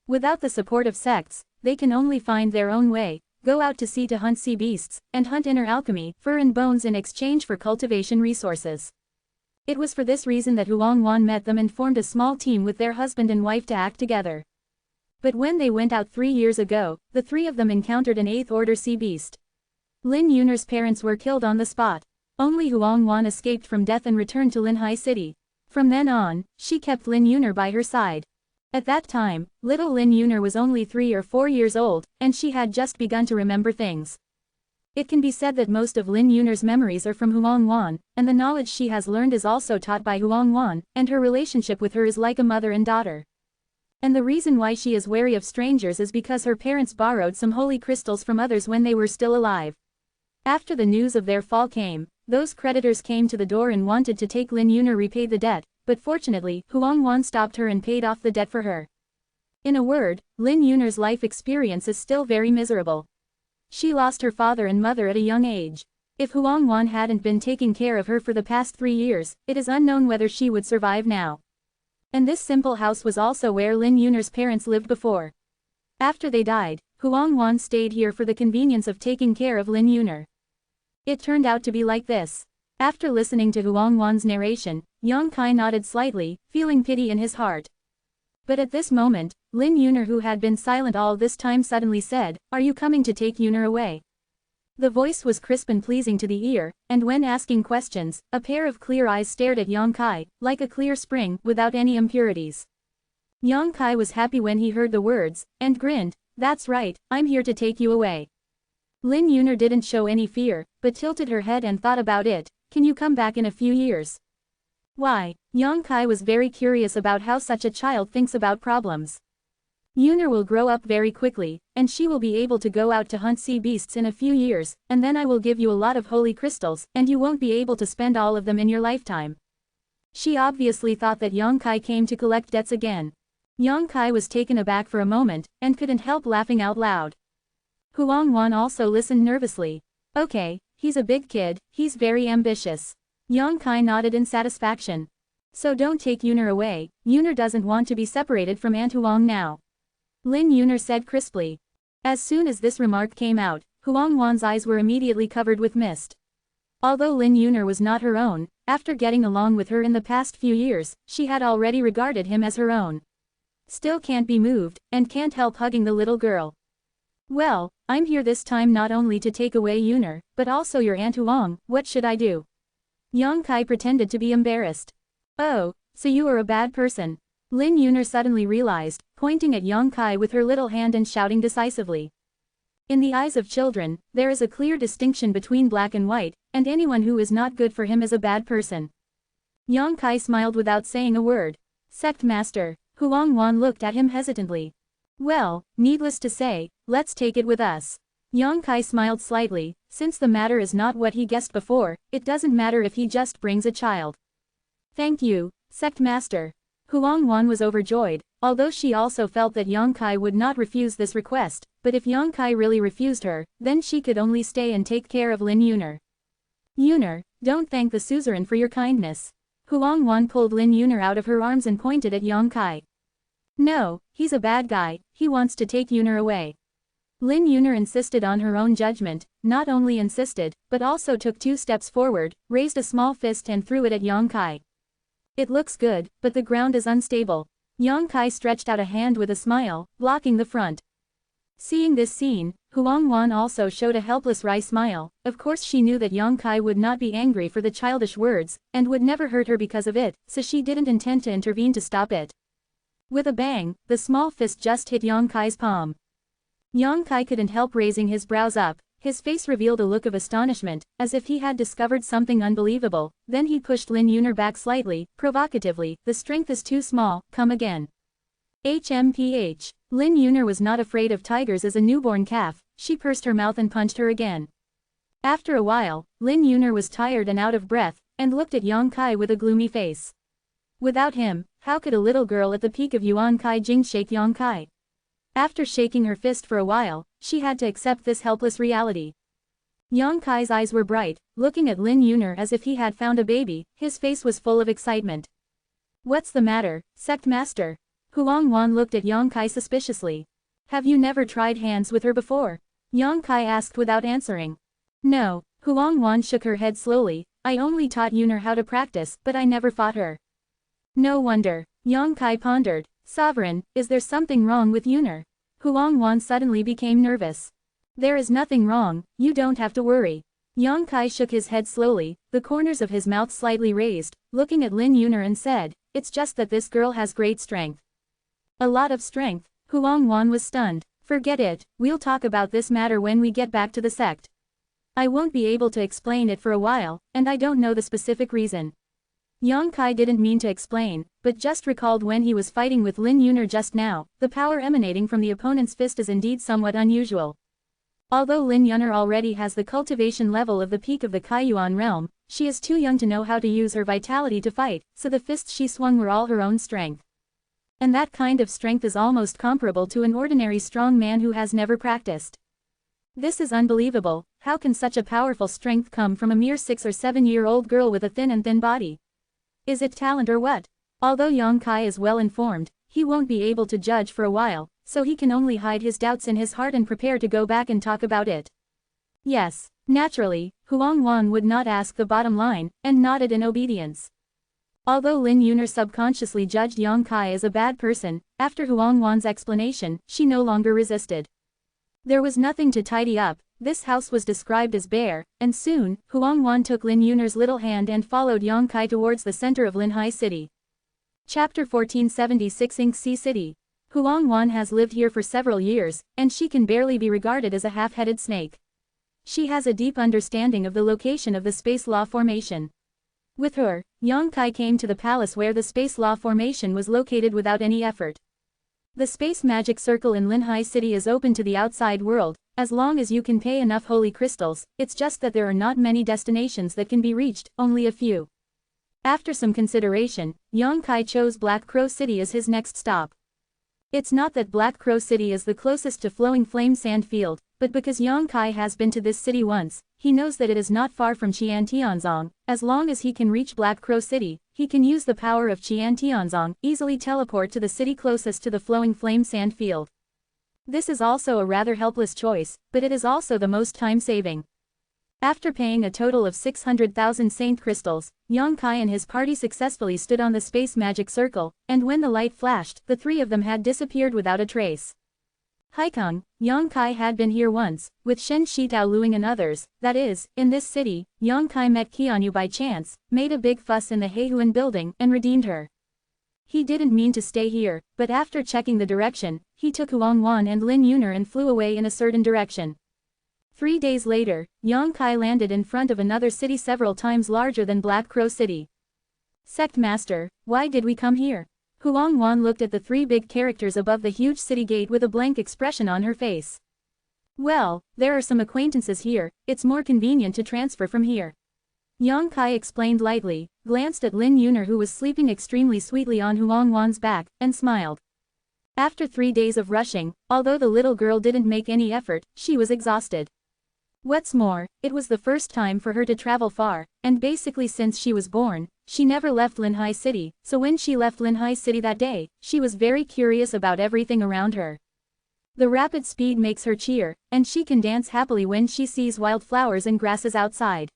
Without the support of sects, they can only find their own way, go out to sea to hunt sea beasts, and hunt inner alchemy, fur and bones in exchange for cultivation resources. It was for this reason that Huangwan met them and formed a small team with their husband and wife to act together. But when they went out 3 years ago, the three of them encountered an 8th order sea beast. Lin Yuner's parents were killed on the spot. Only Huangwan escaped from death and returned to Linhai City. From then on, she kept Lin Yuner by her side. At that time, little Lin Yuner was only 3 or 4 years old, and she had just begun to remember things. It can be said that most of Lin Yuner's memories are from Huangwan, and the knowledge she has learned is also taught by Huangwan, and her relationship with her is like a mother and daughter. And the reason why she is wary of strangers is because her parents borrowed some holy crystals from others when they were still alive. After the news of their fall came, those creditors came to the door and wanted to take Lin Yuner repay the debt, but fortunately, Huangwan stopped her and paid off the debt for her. In a word, Lin Yuner's life experience is still very miserable. She lost her father and mother at a young age. If Huangwan hadn't been taking care of her for the past 3 years, it is unknown whether she would survive now. And this simple house was also where Lin Yuner's parents lived before. After they died, Huangwan stayed here for the convenience of taking care of Lin Yuner. It turned out to be like this. After listening to Huangwan's narration, Yang Kai nodded slightly, feeling pity in his heart. But at this moment, Lin Yuner, who had been silent all this time, suddenly said, "Are you coming to take Yuner away?" The voice was crisp and pleasing to the ear, and when asking questions, a pair of clear eyes stared at Yang Kai, like a clear spring, without any impurities. Yang Kai was happy when he heard the words, and grinned, "That's right, I'm here to take you away." Lin Yuner didn't show any fear, but tilted her head and thought about it. "Can you come back in a few years?" Why? Yang Kai was very curious about how such a child thinks about problems. Yuner will grow up very quickly, and she will be able to go out to hunt sea beasts in a few years, and then I will give you a lot of holy crystals, and you won't be able to spend all of them in your lifetime. She obviously thought that Yang Kai came to collect debts again. Yang Kai was taken aback for a moment, and couldn't help laughing out loud. Huangwan also listened nervously. Okay, he's a big kid, he's very ambitious. Yang Kai nodded in satisfaction. So don't take Yuner away, Yuner doesn't want to be separated from Aunt Huang now. Lin Yuner said crisply. As soon as this remark came out, Huangwan's eyes were immediately covered with mist. Although Lin Yuner was not her own, after getting along with her in the past few years, she had already regarded him as her own. Still can't be moved, and can't help hugging the little girl. Well, I'm here this time not only to take away Yuner, but also your Aunt Huang. What should I do? Yang Kai pretended to be embarrassed. Oh, so you are a bad person. Lin Yuner suddenly realized, pointing at Yang Kai with her little hand and shouting decisively. In the eyes of children, there is a clear distinction between black and white, and anyone who is not good for him is a bad person. Yang Kai smiled without saying a word. Sect Master. Huangwan looked at him hesitantly. Well, needless to say, let's take it with us. Yang Kai smiled slightly. Since the matter is not what he guessed before, it doesn't matter if he just brings a child. Thank you, Sect Master. Huangwan was overjoyed, although she also felt that Yang Kai would not refuse this request, but if Yang Kai really refused her, then she could only stay and take care of Lin Yuner. Yuner, don't thank the suzerain for your kindness. Huangwan pulled Lin Yuner out of her arms and pointed at Yang Kai. No, he's a bad guy, he wants to take Yuner away. Lin Yuner insisted on her own judgment, not only insisted, but also took 2 steps forward, raised a small fist and threw it at Yang Kai. It looks good, but the ground is unstable. Yang Kai stretched out a hand with a smile, blocking the front. Seeing this scene, Huangwan also showed a helpless wry smile. Of course she knew that Yang Kai would not be angry for the childish words, and would never hurt her because of it, so she didn't intend to intervene to stop it. With a bang, the small fist just hit Yang Kai's palm. Yang Kai couldn't help raising his brows up, his face revealed a look of astonishment, as if he had discovered something unbelievable. Then he pushed Lin Yuner back slightly, provocatively. The strength is too small, come again. HMPH. Lin Yuner was not afraid of tigers as a newborn calf, she pursed her mouth and punched her again. After a while, Lin Yuner was tired and out of breath, and looked at Yang Kai with a gloomy face. Without him, how could a little girl at the peak of Yuan Kai Jing shake Yang Kai? After shaking her fist for a while, she had to accept this helpless reality. Yang Kai's eyes were bright, looking at Lin Yuner as if he had found a baby, his face was full of excitement. What's the matter, sect master? Huang Wan looked at Yang Kai suspiciously. Have you never tried hands with her before? Yang Kai asked without answering. No, Huang Wan shook her head slowly, I only taught Yuner how to practice, but I never fought her. No wonder, Yang Kai pondered. Sovereign, is there something wrong with Yuner? Huang Wan suddenly became nervous. There is nothing wrong, you don't have to worry. Yang Kai shook his head slowly, the corners of his mouth slightly raised, looking at Lin Yuner and said, it's just that this girl has great strength. A lot of strength. Huang Wan was stunned. Forget it, we'll talk about this matter when we get back to the sect. I won't be able to explain it for a while, and I don't know the specific reason. Yang Kai didn't mean to explain, but just recalled when he was fighting with Lin Yuner just now, the power emanating from the opponent's fist is indeed somewhat unusual. Although Lin Yuner already has the cultivation level of the peak of the Kaiyuan realm, she is too young to know how to use her vitality to fight, so the fists she swung were all her own strength. And that kind of strength is almost comparable to an ordinary strong man who has never practiced. This is unbelievable, how can such a powerful strength come from a mere 6 or 7-year-old girl with a thin body? Is it talent or what? Although Yang Kai is well informed, he won't be able to judge for a while, so he can only hide his doubts in his heart and prepare to go back and talk about it. Yes, naturally, Huang Wan would not ask the bottom line, and nodded in obedience. Although Lin Yuner subconsciously judged Yang Kai as a bad person, after Huang Wan's explanation, she no longer resisted. There was nothing to tidy up, this house was described as bare, and soon, Huang Wan took Lin Yuner's little hand and followed Yang Kai towards the center of Linhai City. Chapter 1476 Inxi City. Huang Wan has lived here for several years, and she can barely be regarded as a half-headed snake. She has a deep understanding of the location of the space law formation. With her, Yang Kai came to the palace where the space law formation was located without any effort. The space magic circle in Linhai City is open to the outside world, as long as you can pay enough holy crystals, it's just that there are not many destinations that can be reached, only a few. After some consideration, Yang Kai chose Black Crow City as his next stop. It's not that Black Crow City is the closest to Flowing Flame Sand Field, but because Yang Kai has been to this city once, he knows that it is not far from Qiantianzong. As long as he can reach Black Crow City, he can use the power of Qiantianzong, easily teleport to the city closest to the Flowing Flame Sand Field. This is also a rather helpless choice, but it is also the most time-saving. After paying a total of 600,000 Saint Crystals, Yang Kai and his party successfully stood on the space magic circle, and when the light flashed, the three of them had disappeared without a trace. Haikeng, Yang Kai had been here once, with Shen Shitao Luing and others, that is, in this city, Yang Kai met Qianyu by chance, made a big fuss in the Heihuan building, and redeemed her. He didn't mean to stay here, but after checking the direction, he took Huang Wan and Lin Yuner and flew away in a certain direction. 3 days later, Yang Kai landed in front of another city several times larger than Black Crow City. Sect Master, why did we come here? Huang Wan looked at the 3 big characters above the huge city gate with a blank expression on her face. Well, there are some acquaintances here, it's more convenient to transfer from here. Yang Kai explained lightly, glanced at Lin Yuner who was sleeping extremely sweetly on Huang Wan's back, and smiled. After 3 days of rushing, although the little girl didn't make any effort, she was exhausted. What's more, it was the first time for her to travel far, and basically since she was born, she never left Linhai City, so when she left Linhai City that day, she was very curious about everything around her. The rapid speed makes her cheer, and she can dance happily when she sees wild flowers and grasses outside.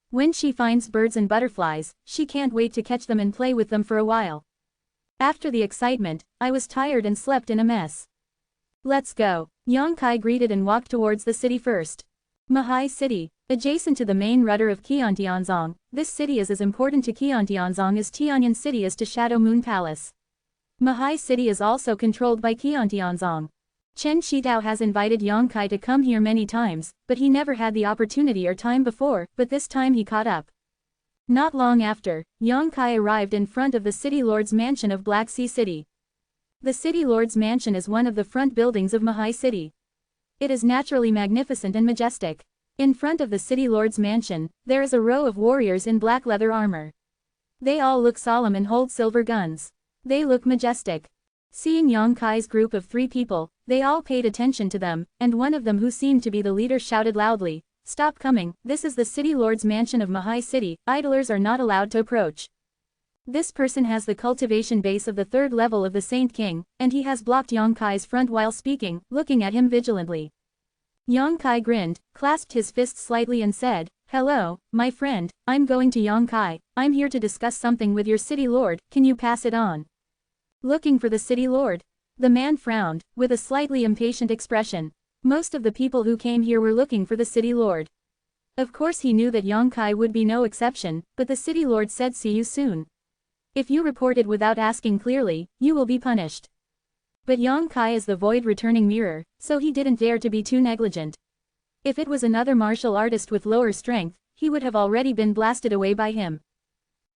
When she finds birds and butterflies, she can't wait to catch them and play with them for a while. After the excitement, I was tired and slept in a mess. Let's go. Yang Kai greeted and walked towards the city first. Mahai City. Adjacent to the main rudder of Qiantianzong, this city is as important to Qiantianzong as Tianyan City is to Shadow Moon Palace. Mahai City is also controlled by Qiantianzong. Chen Shitao has invited Yang Kai to come here many times, but he never had the opportunity or time before, but this time he caught up. Not long after, Yang Kai arrived in front of the city lord's mansion of Black Sea City. The city lord's mansion is one of the front buildings of Mahai City. It is naturally magnificent and majestic. In front of the city lord's mansion, there is a row of warriors in black leather armor. They all look solemn and hold silver guns. They look majestic. Seeing Yang Kai's group of 3 people, they all paid attention to them, and one of them who seemed to be the leader shouted loudly, "Stop coming, this is the city lord's mansion of Mahai City, idlers are not allowed to approach." This person has the cultivation base of the 3rd level of the Saint King, and he has blocked Yang Kai's front while speaking, looking at him vigilantly. Yang Kai grinned, clasped his fists slightly and said, "Hello, my friend, I'm going to Yang Kai, I'm here to discuss something with your city lord, can you pass it on?" Looking for the city lord? The man frowned, with a slightly impatient expression. Most of the people who came here were looking for the city lord. Of course he knew that Yang Kai would be no exception, but the city lord said see you soon. If you report it without asking clearly, you will be punished. But Yang Kai is the void returning mirror, so he didn't dare to be too negligent. If it was another martial artist with lower strength, he would have already been blasted away by him.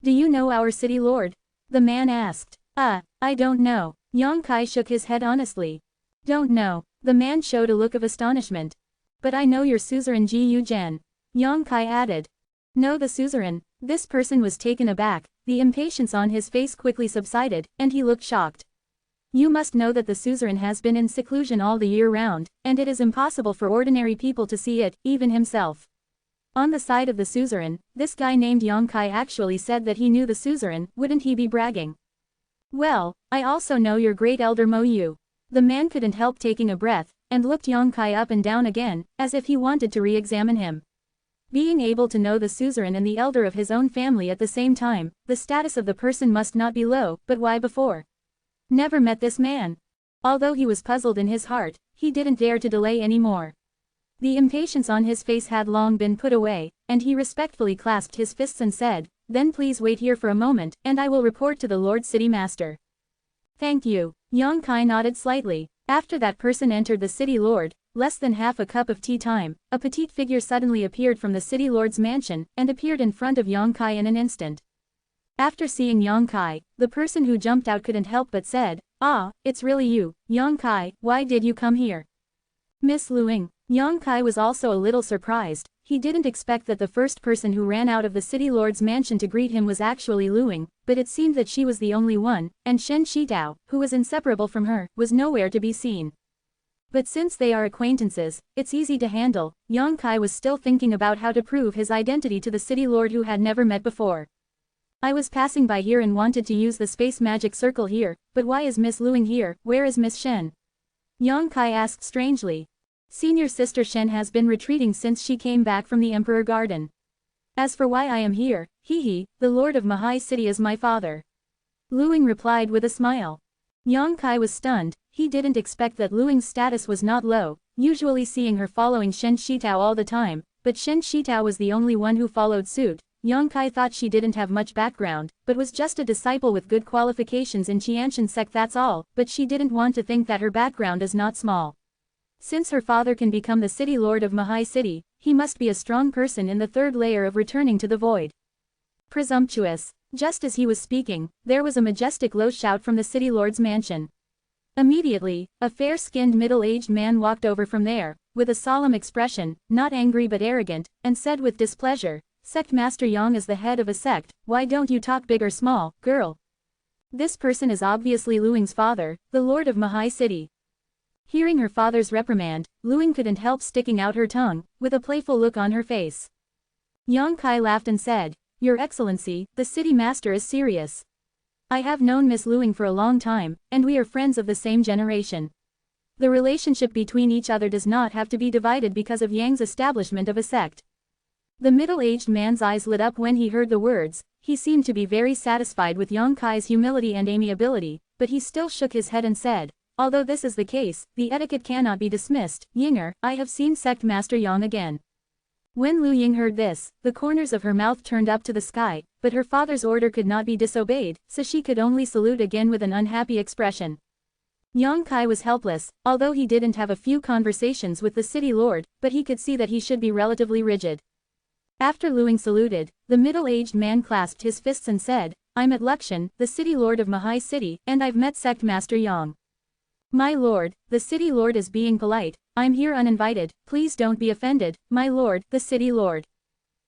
"Do you know our city lord?" the man asked. I don't know." Yang Kai shook his head honestly. "Don't know." The man showed a look of astonishment. "But I know your suzerain Ji Zhen," Yang Kai added. "Know the suzerain?" This person was taken aback, the impatience on his face quickly subsided, and he looked shocked. "You must know that the suzerain has been in seclusion all the year round, and it is impossible for ordinary people to see it, even himself." On the side of the suzerain, this guy named Yang Kai actually said that he knew the suzerain, wouldn't he be bragging? "Well, I also know your great elder Mo Yu." The man couldn't help taking a breath, and looked Yang Kai up and down again, as if he wanted to re-examine him. Being able to know the suzerain and the elder of his own family at the same time, the status of the person must not be low, but why before? Never met this man. Although he was puzzled in his heart, he didn't dare to delay any more. The impatience on his face had long been put away, and he respectfully clasped his fists and said, "Then please wait here for a moment, and I will report to the Lord City Master." "Thank you." Yang Kai nodded slightly. After that person entered the city lord, less than half a cup of tea time, a petite figure suddenly appeared from the city lord's mansion, and appeared in front of Yang Kai in an instant. After seeing Yang Kai, the person who jumped out couldn't help but said, "Ah, it's really you, Yang Kai, why did you come here?" "Miss Luing." Yang Kai was also a little surprised. He didn't expect that the first person who ran out of the city lord's mansion to greet him was actually Luing, but it seemed that she was the only one, and Shen Shitao, who was inseparable from her, was nowhere to be seen. But since they are acquaintances, it's easy to handle. Yang Kai was still thinking about how to prove his identity to the city lord who had never met before. "I was passing by here and wanted to use the space magic circle here, but why is Miss Luing here, where is Miss Shen?" Yang Kai asked strangely. "Senior sister Shen has been retreating since she came back from the Emperor Garden. As for why I am here, the Lord of Mahai City is my father." Luing replied with a smile. Yang Kai was stunned. He didn't expect that Luing's status was not low, usually seeing her following Shen Shitao all the time, but Shen Shitao was the only one who followed suit. Yang Kai thought she didn't have much background, but was just a disciple with good qualifications in Qianshan sect, that's all, but she didn't want to think that her background is not small. Since her father can become the city lord of Mahai City, he must be a strong person in the 3rd layer of returning to the void. Presumptuous. Just as he was speaking, there was a majestic low shout from the city lord's mansion. Immediately, a fair-skinned middle-aged man walked over from there, with a solemn expression, not angry but arrogant, and said with displeasure, "Sect Master Yang is the head of a sect, why don't you talk big or small, girl?" This person is obviously Luing's father, the lord of Mahai City. Hearing her father's reprimand, Luing couldn't help sticking out her tongue, with a playful look on her face. Yang Kai laughed and said, "Your Excellency, the city master is serious. I have known Miss Luing for a long time, and we are friends of the same generation. The relationship between each other does not have to be divided because of Yang's establishment of a sect." The middle-aged man's eyes lit up when he heard the words. He seemed to be very satisfied with Yang Kai's humility and amiability, but he still shook his head and said, "Although this is the case, the etiquette cannot be dismissed. Yinger, I have seen Sect Master Yang again." When Lu Ying heard this, the corners of her mouth turned up to the sky, but her father's order could not be disobeyed, so she could only salute again with an unhappy expression. Yang Kai was helpless, although he didn't have a few conversations with the city lord, but he could see that he should be relatively rigid. After Luing saluted, the middle-aged man clasped his fists and said, I'm at Luxian, the city lord of Mahai City, and I've met Sect Master Yang. My lord, the city lord is being polite, I'm here uninvited, please don't be offended, my lord, the city lord.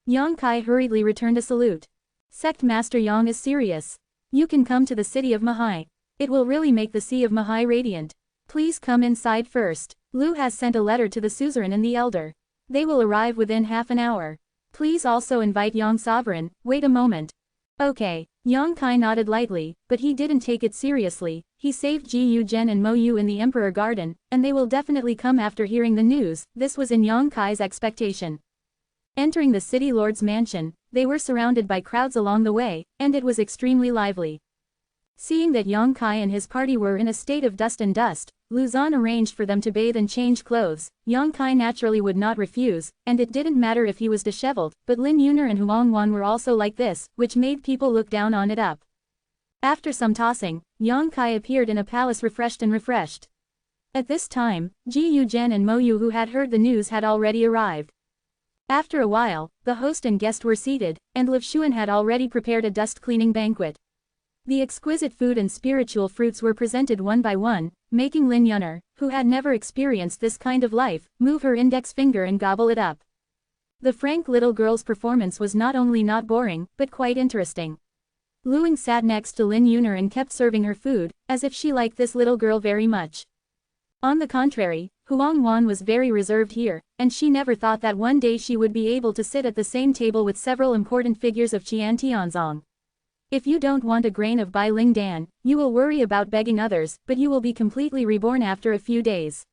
Yang Kai hurriedly returned a salute. Sect Master Yang is serious. You can come to the city of Mahai. It will really make the sea of Mahai radiant. Please come inside first. Lu has sent a letter to the suzerain and the elder. They will arrive within half an hour. Please also invite Yang Sovereign, wait a moment. Okay. Yang Kai nodded lightly, but he didn't take it seriously. He saved Ji Zhen and Mo Yu in the Emperor Garden, and they will definitely come after hearing the news. This was in Yang Kai's expectation. Entering the city lord's mansion, they were surrounded by crowds along the way, and it was extremely lively. Seeing that Yang Kai and his party were in a state of dust, Lu Zan arranged for them to bathe and change clothes. Yang Kai naturally would not refuse, and it didn't matter if he was disheveled, but Lin Yuner and Huang Wan were also like this, which made people look down on it up. After some tossing, Yang Kai appeared in a palace refreshed. At this time, Ji Zhen and Mo Yu, who had heard the news, had already arrived. After a while, the host and guest were seated, and Liv Xuan had already prepared a dust-cleaning banquet. The exquisite food and spiritual fruits were presented one by one, making Lin Yuner, who had never experienced this kind of life, move her index finger and gobble it up. The frank little girl's performance was not only not boring, but quite interesting. Luing sat next to Lin Yuner and kept serving her food, as if she liked this little girl very much. On the contrary, Huang Wan was very reserved here, and she never thought that one day she would be able to sit at the same table with several important figures of Qian Tianzong. If you don't want a grain of Bai Ling Dan, you will worry about begging others, but you will be completely reborn after a few days.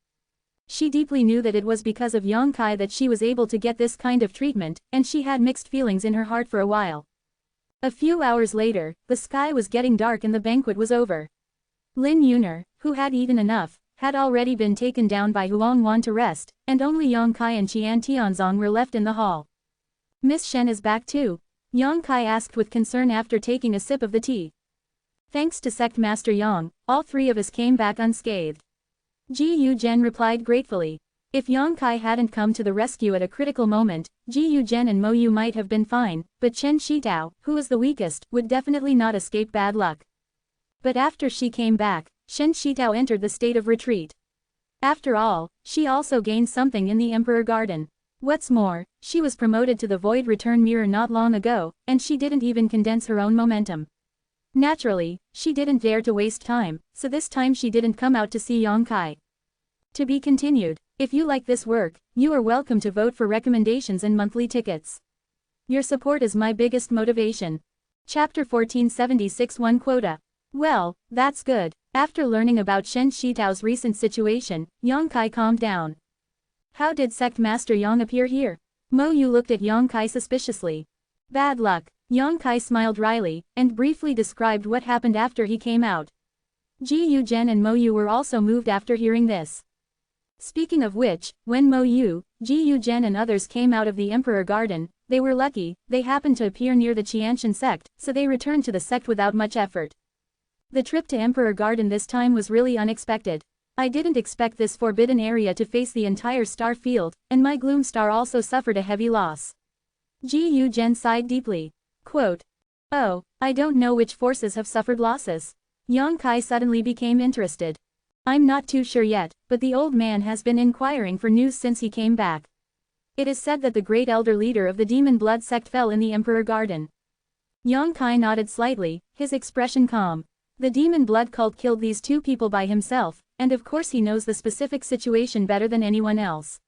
She deeply knew that it was because of Yang Kai that she was able to get this kind of treatment, and she had mixed feelings in her heart for a while. A few hours later, the sky was getting dark and the banquet was over. Lin Yuner, who had eaten enough, had already been taken down by Huang Wan to rest, and only Yang Kai and Qian Tianzong were left in the hall. Miss Shen is back too? Yang Kai asked with concern after taking a sip of the tea. Thanks to Sect Master Yang, all three of us came back unscathed. Ji Zhen replied gratefully. If Yang Kai hadn't come to the rescue at a critical moment, Ji Zhen and Mo Yu might have been fine, but Chen Shitao, who was the weakest, would definitely not escape bad luck. But after she came back, Shen Shitao entered the state of retreat. After all, she also gained something in the Emperor Garden. What's more, she was promoted to the Void Return Mirror not long ago, and she didn't even condense her own momentum. Naturally, she didn't dare to waste time, so this time she didn't come out to see Yang Kai. To be continued. If you like this work, you are welcome to vote for recommendations and monthly tickets. Your support is my biggest motivation. Chapter 1476 1 Quota. Well, that's good. After learning about Shen Shitao's recent situation, Yang Kai calmed down. How did Sect Master Yang appear here? Mo Yu looked at Yang Kai suspiciously. Bad luck. Yang Kai smiled wryly, and briefly described what happened after he came out. Ji Zhen and Mo Yu were also moved after hearing this. Speaking of which, when Mo Yu, Ji Zhen and others came out of the Emperor Garden, they were lucky, they happened to appear near the Qianshan sect, so they returned to the sect without much effort. The trip to Emperor Garden this time was really unexpected. I didn't expect this forbidden area to face the entire star field, and my Gloom Star also suffered a heavy loss. Ji Zhen sighed deeply. Quote. Oh, I don't know which forces have suffered losses. Yang Kai suddenly became interested. I'm not too sure yet, but the old man has been inquiring for news since he came back. It is said that the great elder leader of the Demon Blood sect fell in the Emperor Garden. Yang Kai nodded slightly, his expression calm. The Demon Blood cult killed these two people by himself, and of course he knows the specific situation better than anyone else.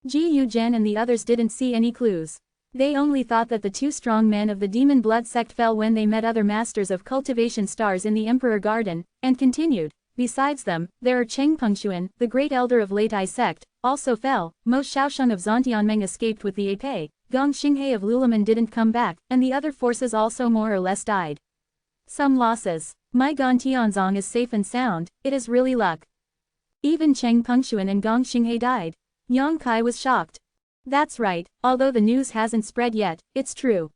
Ji Zhen and the others didn't see any clues. They only thought that the two strong men of the Demon Blood sect fell when they met other masters of cultivation stars in the Emperor Garden, and continued. Besides them, there are Cheng Pengxuan, the great elder of Leitai sect, also fell. Mo Shaosheng of Zontianmeng escaped with the Ape, Gong Xinghe of Lulaman didn't come back, and the other forces also more or less died. Some losses. My Gan Tianzong is safe and sound, it is really luck. Even Cheng Pengxuan and Gong Xinghe died. Yang Kai was shocked. That's right, although the news hasn't spread yet, it's true.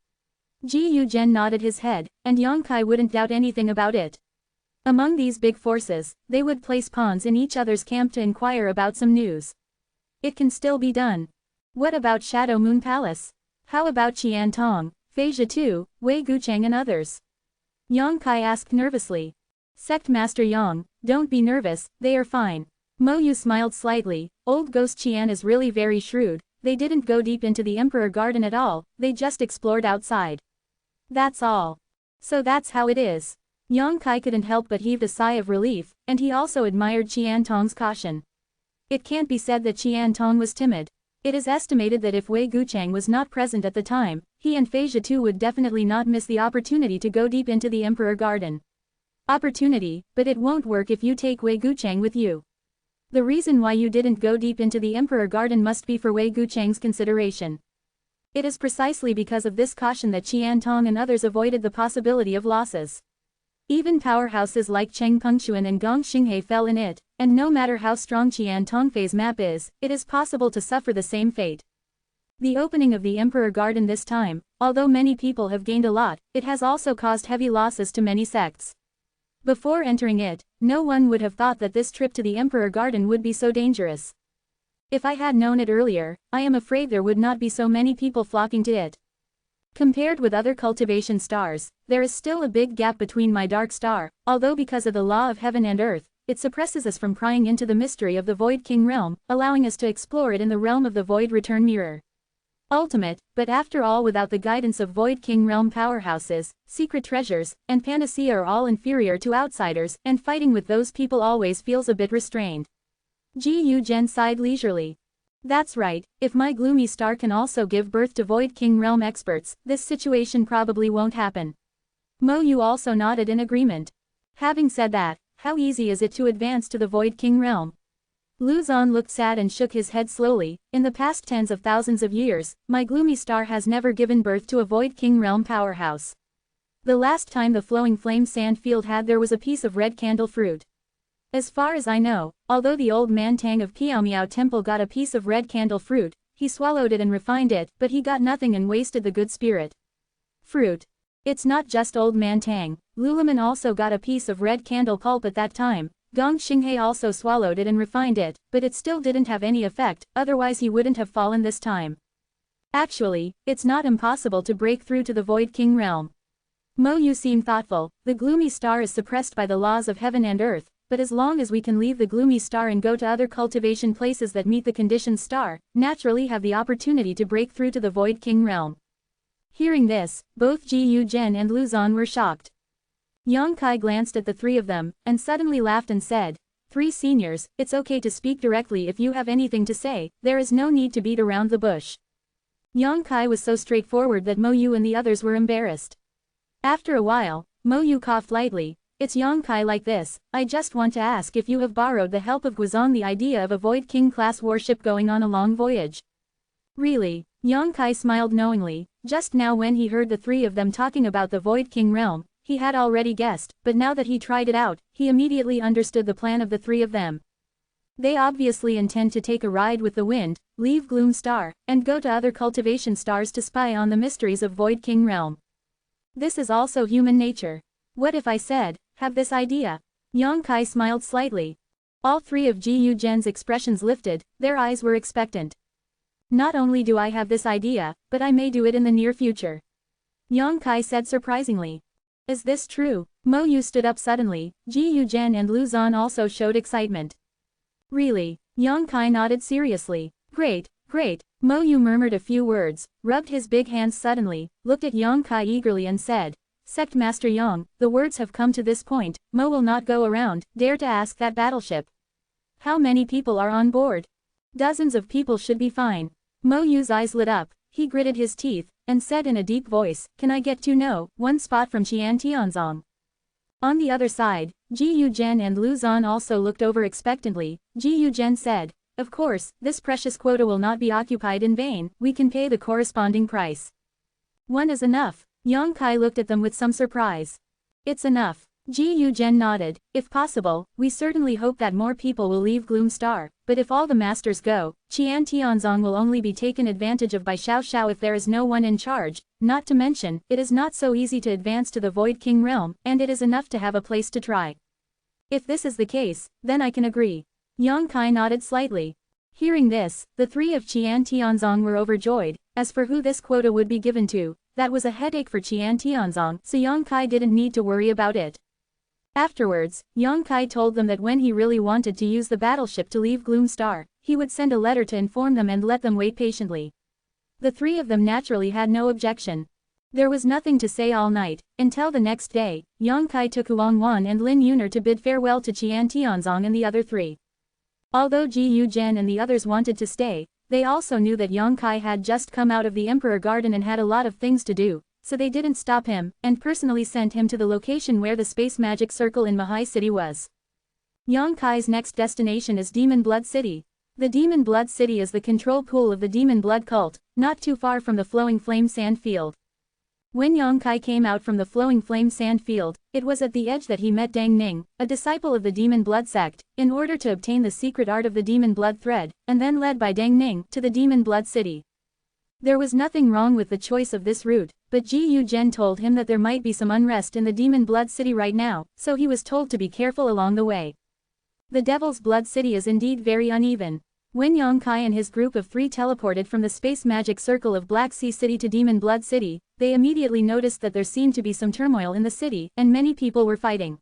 Ji Zhen nodded his head, and Yang Kai wouldn't doubt anything about it. Among these big forces, they would place pawns in each other's camp to inquire about some news. It can still be done. What about Shadow Moon Palace? How about Qian Tong, Fei Zhitu, Wei Gucheng and others? Yang Kai asked nervously. Sect Master Yang, don't be nervous, they are fine. Mo Yu smiled slightly. Old Ghost Qian is really very shrewd. They didn't go deep into the Emperor Garden at all, they just explored outside. That's all. So that's how it is. Yang Kai couldn't help but heave a sigh of relief, and he also admired Qian Tong's caution. It can't be said that Qian Tong was timid. It is estimated that if Wei Gucheng was not present at the time, he and Fei Zhe would definitely not miss the opportunity to go deep into the Emperor Garden. Opportunity, but it won't work if you take Wei Gucheng with you. The reason why you didn't go deep into the Emperor Garden must be for Wei Gucheng's consideration. It is precisely because of this caution that Qian Tong and others avoided the possibility of losses. Even powerhouses like Cheng Pengxuan and Gong Xinghe fell in it, and no matter how strong Qian Tongfei's map is, it is possible to suffer the same fate. The opening of the Emperor Garden this time, although many people have gained a lot, it has also caused heavy losses to many sects. Before entering it, no one would have thought that this trip to the Emperor Garden would be so dangerous. If I had known it earlier, I am afraid there would not be so many people flocking to it. Compared with other cultivation stars, there is still a big gap between my dark star, although because of the law of heaven and earth, it suppresses us from prying into the mystery of the Void King realm, allowing us to explore it in the realm of the Void Return Mirror. Ultimate, but after all without the guidance of Void King realm powerhouses, secret treasures, and panacea are all inferior to outsiders, and fighting with those people always feels a bit restrained. Ji Zhen sighed leisurely. That's right, if my gloomy star can also give birth to Void King realm experts, this situation probably won't happen. Mo Yu also nodded in agreement. Having said that, how easy is it to advance to the Void King realm? Lu Zhan looked sad and shook his head slowly. In the past tens of thousands of years, my gloomy star has never given birth to a Void King realm powerhouse. The last time the Flowing Flame Sand Field had there was a piece of red candle fruit. As far as I know, although the old man Tang of Piaomiao Temple got a piece of red candle fruit, he swallowed it and refined it, but he got nothing and wasted the good spirit. Fruit. It's not just old man Tang. Luluman also got a piece of red candle pulp at that time. Gong Xinghe also swallowed it and refined it, but it still didn't have any effect, otherwise he wouldn't have fallen this time. Actually, it's not impossible to break through to the Void King realm. Mo Yu seemed thoughtful. The gloomy star is suppressed by the laws of heaven and earth, but as long as we can leave the gloomy star and go to other cultivation places that meet the conditions star, naturally have the opportunity to break through to the Void King realm. Hearing this, both Ji Zhen and Lu Zhan were shocked. Yang Kai glanced at the three of them, and suddenly laughed and said, "Three seniors, it's okay to speak directly if you have anything to say, there is no need to beat around the bush." Yang Kai was so straightforward that Mo Yu and the others were embarrassed. After a while, Mo Yu coughed lightly. "It's Yang Kai like this, I just want to ask if you have borrowed the help of Guizhong the idea of a Void King class warship going on a long voyage." "Really?" Yang Kai smiled knowingly. Just now when he heard the three of them talking about the Void King realm, he had already guessed, but now that he tried it out, he immediately understood the plan of the three of them. They obviously intend to take a ride with the wind, leave Gloom Star, and go to other cultivation stars to spy on the mysteries of Void King realm. This is also human nature. What if I said, have this idea? Yang Kai smiled slightly. All three of Ji Zhen's expressions lifted, their eyes were expectant. Not only do I have this idea, but I may do it in the near future. Yang Kai said surprisingly. Is this true? Mo Yu stood up suddenly. Ji Zhen and Lu Zhan also showed excitement. Really? Yang Kai nodded seriously. Great, great. Mo Yu murmured a few words, rubbed his big hands suddenly, looked at Yang Kai eagerly and said, "Sect Master Yang, the words have come to this point, Mo will not go around, dare to ask that battleship. How many people are on board? Dozens of people should be fine." Mo Yu's eyes lit up, he gritted his teeth, and said in a deep voice, "Can I get to know one spot from Qian Tianzong?" On the other side, Ji Zhen and Lu Zhan also looked over expectantly. Ji Zhen said, "Of course, this precious quota will not be occupied in vain, we can pay the corresponding price." "One is enough." Yang Kai looked at them with some surprise. "It's enough." Ji Zhen nodded. "If possible, we certainly hope that more people will leave Gloom Star, but if all the masters go, Qian Tianzong will only be taken advantage of by Xiao Xiao if there is no one in charge, not to mention, it is not so easy to advance to the Void King realm, and it is enough to have a place to try. If this is the case, then I can agree." Yang Kai nodded slightly. Hearing this, the three of Qian Tianzong were overjoyed. As for who this quota would be given to, that was a headache for Qian Tianzong, so Yang Kai didn't need to worry about it. Afterwards, Yang Kai told them that when he really wanted to use the battleship to leave Gloom Star, he would send a letter to inform them and let them wait patiently. The three of them naturally had no objection. There was nothing to say all night, until the next day, Yang Kai took Huang Wan and Lin Yuner to bid farewell to Qian Tianzong and the other three. Although Ji Yuzhen and the others wanted to stay, they also knew that Yang Kai had just come out of the Emperor Garden and had a lot of things to do, so they didn't stop him, and personally sent him to the location where the space magic circle in Mahai City was. Yang Kai's next destination is Demon Blood City. The Demon Blood City is the control pool of the Demon Blood cult, not too far from the Flowing Flame Sand Field. When Yang Kai came out from the Flowing Flame Sand Field, it was at the edge that he met Dang Ning, a disciple of the Demon Blood sect, in order to obtain the secret art of the Demon Blood thread, and then led by Dang Ning to the Demon Blood City. There was nothing wrong with the choice of this route, but Ji Yuzhen told him that there might be some unrest in the Demon Blood City right now, so he was told to be careful along the way. The Devil's Blood City is indeed very uneven. When Yang Kai and his group of three teleported from the space magic circle of Black Sea City to Demon Blood City, they immediately noticed that there seemed to be some turmoil in the city, and many people were fighting.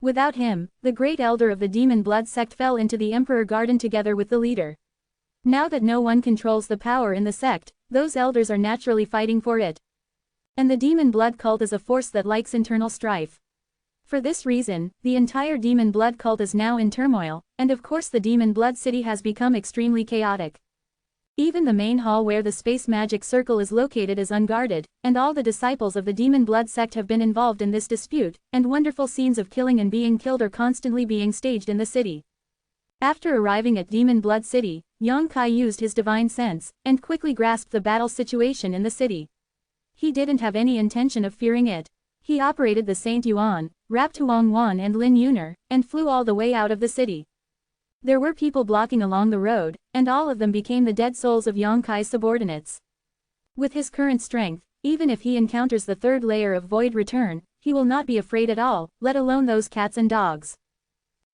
Without him, the great elder of the Demon Blood sect fell into the Emperor Garden together with the leader. Now that no one controls the power in the sect, those elders are naturally fighting for it. And the Demon Blood cult is a force that likes internal strife. For this reason, the entire Demon Blood cult is now in turmoil, and of course the Demon Blood City has become extremely chaotic. Even the main hall where the space magic circle is located is unguarded, and all the disciples of the Demon Blood sect have been involved in this dispute, and wonderful scenes of killing and being killed are constantly being staged in the city. After arriving at Demon Blood City, Yang Kai used his divine sense, and quickly grasped the battle situation in the city. He didn't have any intention of fearing it. He operated the Saint Yuan, wrapped Huang Wan and Lin Yuner, and flew all the way out of the city. There were people blocking along the road, and all of them became the dead souls of Yang Kai's subordinates. With his current strength, even if he encounters the third layer of Void Return, he will not be afraid at all, let alone those cats and dogs.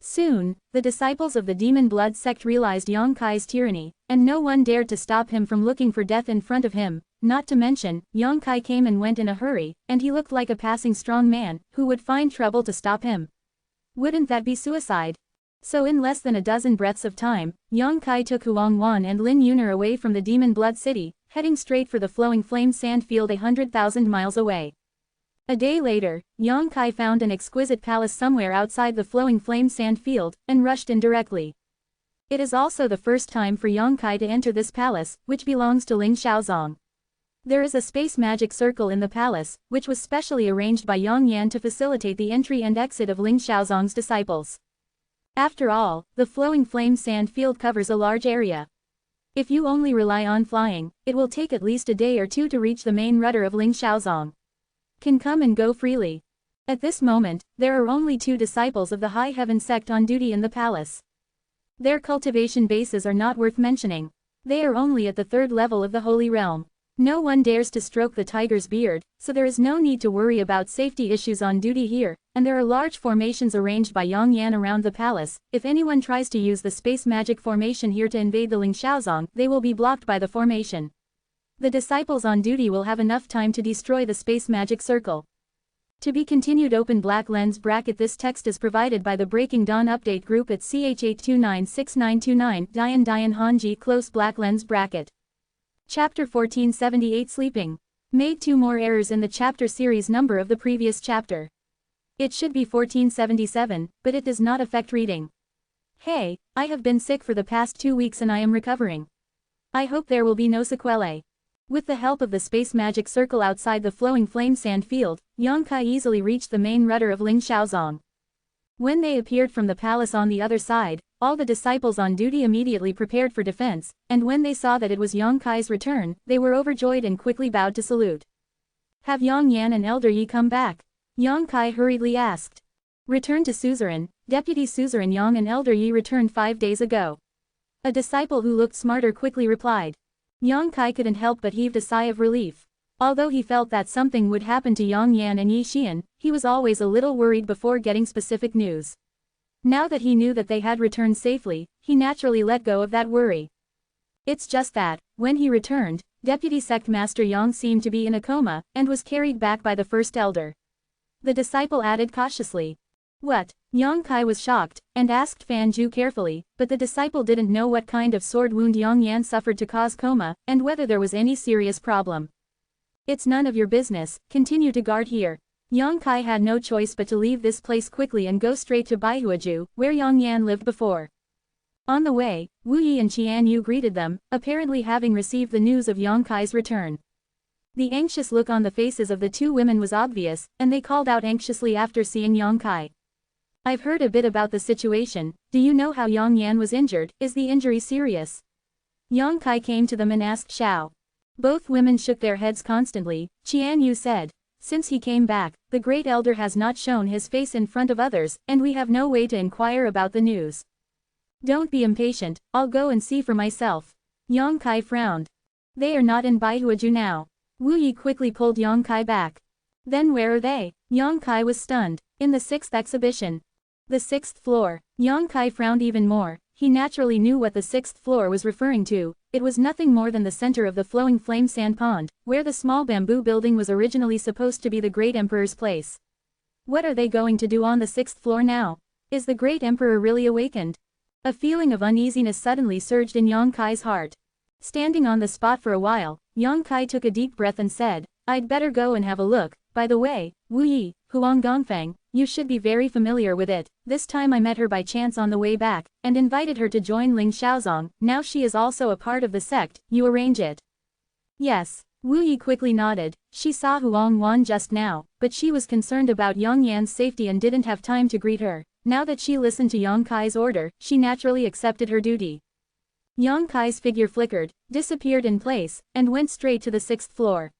Soon, the disciples of the Demon Blood sect realized Yang Kai's tyranny, and no one dared to stop him from looking for death in front of him, not to mention, Yang Kai came and went in a hurry, and he looked like a passing strong man, who would find trouble to stop him. Wouldn't that be suicide? So in less than a dozen breaths of time, Yang Kai took Huang Wan and Lin Yuner away from the Demon Blood City, heading straight for the Flowing Flame Sand Field 100,000 miles away. A day later, Yang Kai found an exquisite palace somewhere outside the Flowing Flame Sand Field, and rushed in directly. It is also the first time for Yang Kai to enter this palace, which belongs to Ling Xiaozong. There is a space magic circle in the palace, which was specially arranged by Yang Yan to facilitate the entry and exit of Ling Xiaozong's disciples. After all, the Flowing Flame Sand Field covers a large area. If you only rely on flying, it will take at least a day or two to reach the main rudder of Ling Xiaozong. Can come and go freely. At this moment, there are only 2 disciples of the High Heaven sect on duty in the palace. Their cultivation bases are not worth mentioning. They are only at the 3rd level of the Holy Realm. No one dares to stroke the tiger's beard, so there is no need to worry about safety issues on duty here, and there are large formations arranged by Yang Yan around the palace. If anyone tries to use the space magic formation here to invade the Ling Xiaozong, they will be blocked by the formation. The disciples on duty will have enough time to destroy the space magic circle. To be continued. Open black lens bracket. This text is provided by the Breaking Dawn update group at ch8296929 Dian Hanji close black lens bracket. Chapter 1478 Sleeping. Made 2 more errors in the chapter series number of the previous chapter. It should be 1477, but it does not affect reading. Hey, I have been sick for the past 2 weeks and I am recovering. I hope there will be no sequelae. With the help of the space magic circle outside the Flowing Flame Sand Field, Yang Kai easily reached the main rudder of Ling Xiaozong. When they appeared from the palace on the other side, all the disciples on duty immediately prepared for defense, and when they saw that it was Yang Kai's return, they were overjoyed and quickly bowed to salute. Have Yang Yan and Elder Yi come back? Yang Kai hurriedly asked. Returned to suzerain, Deputy Suzerain Yang and Elder Yi returned 5 days ago. A disciple who looked smarter quickly replied. Yang Kai couldn't help but heaved a sigh of relief. Although he felt that something would happen to Yang Yan and Yi Xian, he was always a little worried before getting specific news. Now that he knew that they had returned safely, he naturally let go of that worry. It's just that, when he returned, Deputy Sect Master Yang seemed to be in a coma, and was carried back by the first elder. The disciple added cautiously. What? Yang Kai was shocked, and asked Fan Zhu carefully, but the disciple didn't know what kind of sword wound Yang Yan suffered to cause coma, and whether there was any serious problem. It's none of your business, continue to guard here. Yang Kai had no choice but to leave this place quickly and go straight to Baihuaju, where Yang Yan lived before. On the way, Wu Yi and Qian Yu greeted them, apparently having received the news of Yang Kai's return. The anxious look on the faces of the two women was obvious, and they called out anxiously after seeing Yang Kai. I've heard a bit about the situation. Do you know how Yang Yan was injured? Is the injury serious? Yang Kai came to them and asked Xiao. Both women shook their heads constantly. Qian Yu said, since he came back, the great elder has not shown his face in front of others, and we have no way to inquire about the news. Don't be impatient, I'll go and see for myself. Yang Kai frowned. They are not in Baihuaju now. Wu Yi quickly pulled Yang Kai back. Then where are they? Yang Kai was stunned. In the 6th exhibition. The 6th floor. Yang Kai frowned even more. He naturally knew what the 6th floor was referring to. It was nothing more than the center of the flowing flame sand pond, where the small bamboo building was originally supposed to be the Great Emperor's place. What are they going to do on the 6th floor now? Is the Great Emperor really awakened? A feeling of uneasiness suddenly surged in Yang Kai's heart. Standing on the spot for a while, Yang Kai took a deep breath and said, I'd better go and have a look. By the way, Wu Yi, Huang Gongfeng, you should be very familiar with it. This time I met her by chance on the way back, and invited her to join Ling Xiaozong. Now she is also a part of the sect. You arrange it. Yes. Wu Yi quickly nodded. She saw Huang Wan just now, but she was concerned about Yang Yan's safety and didn't have time to greet her. Now that she listened to Yang Kai's order, she naturally accepted her duty. Yang Kai's figure flickered, disappeared in place, and went straight to the 6th floor.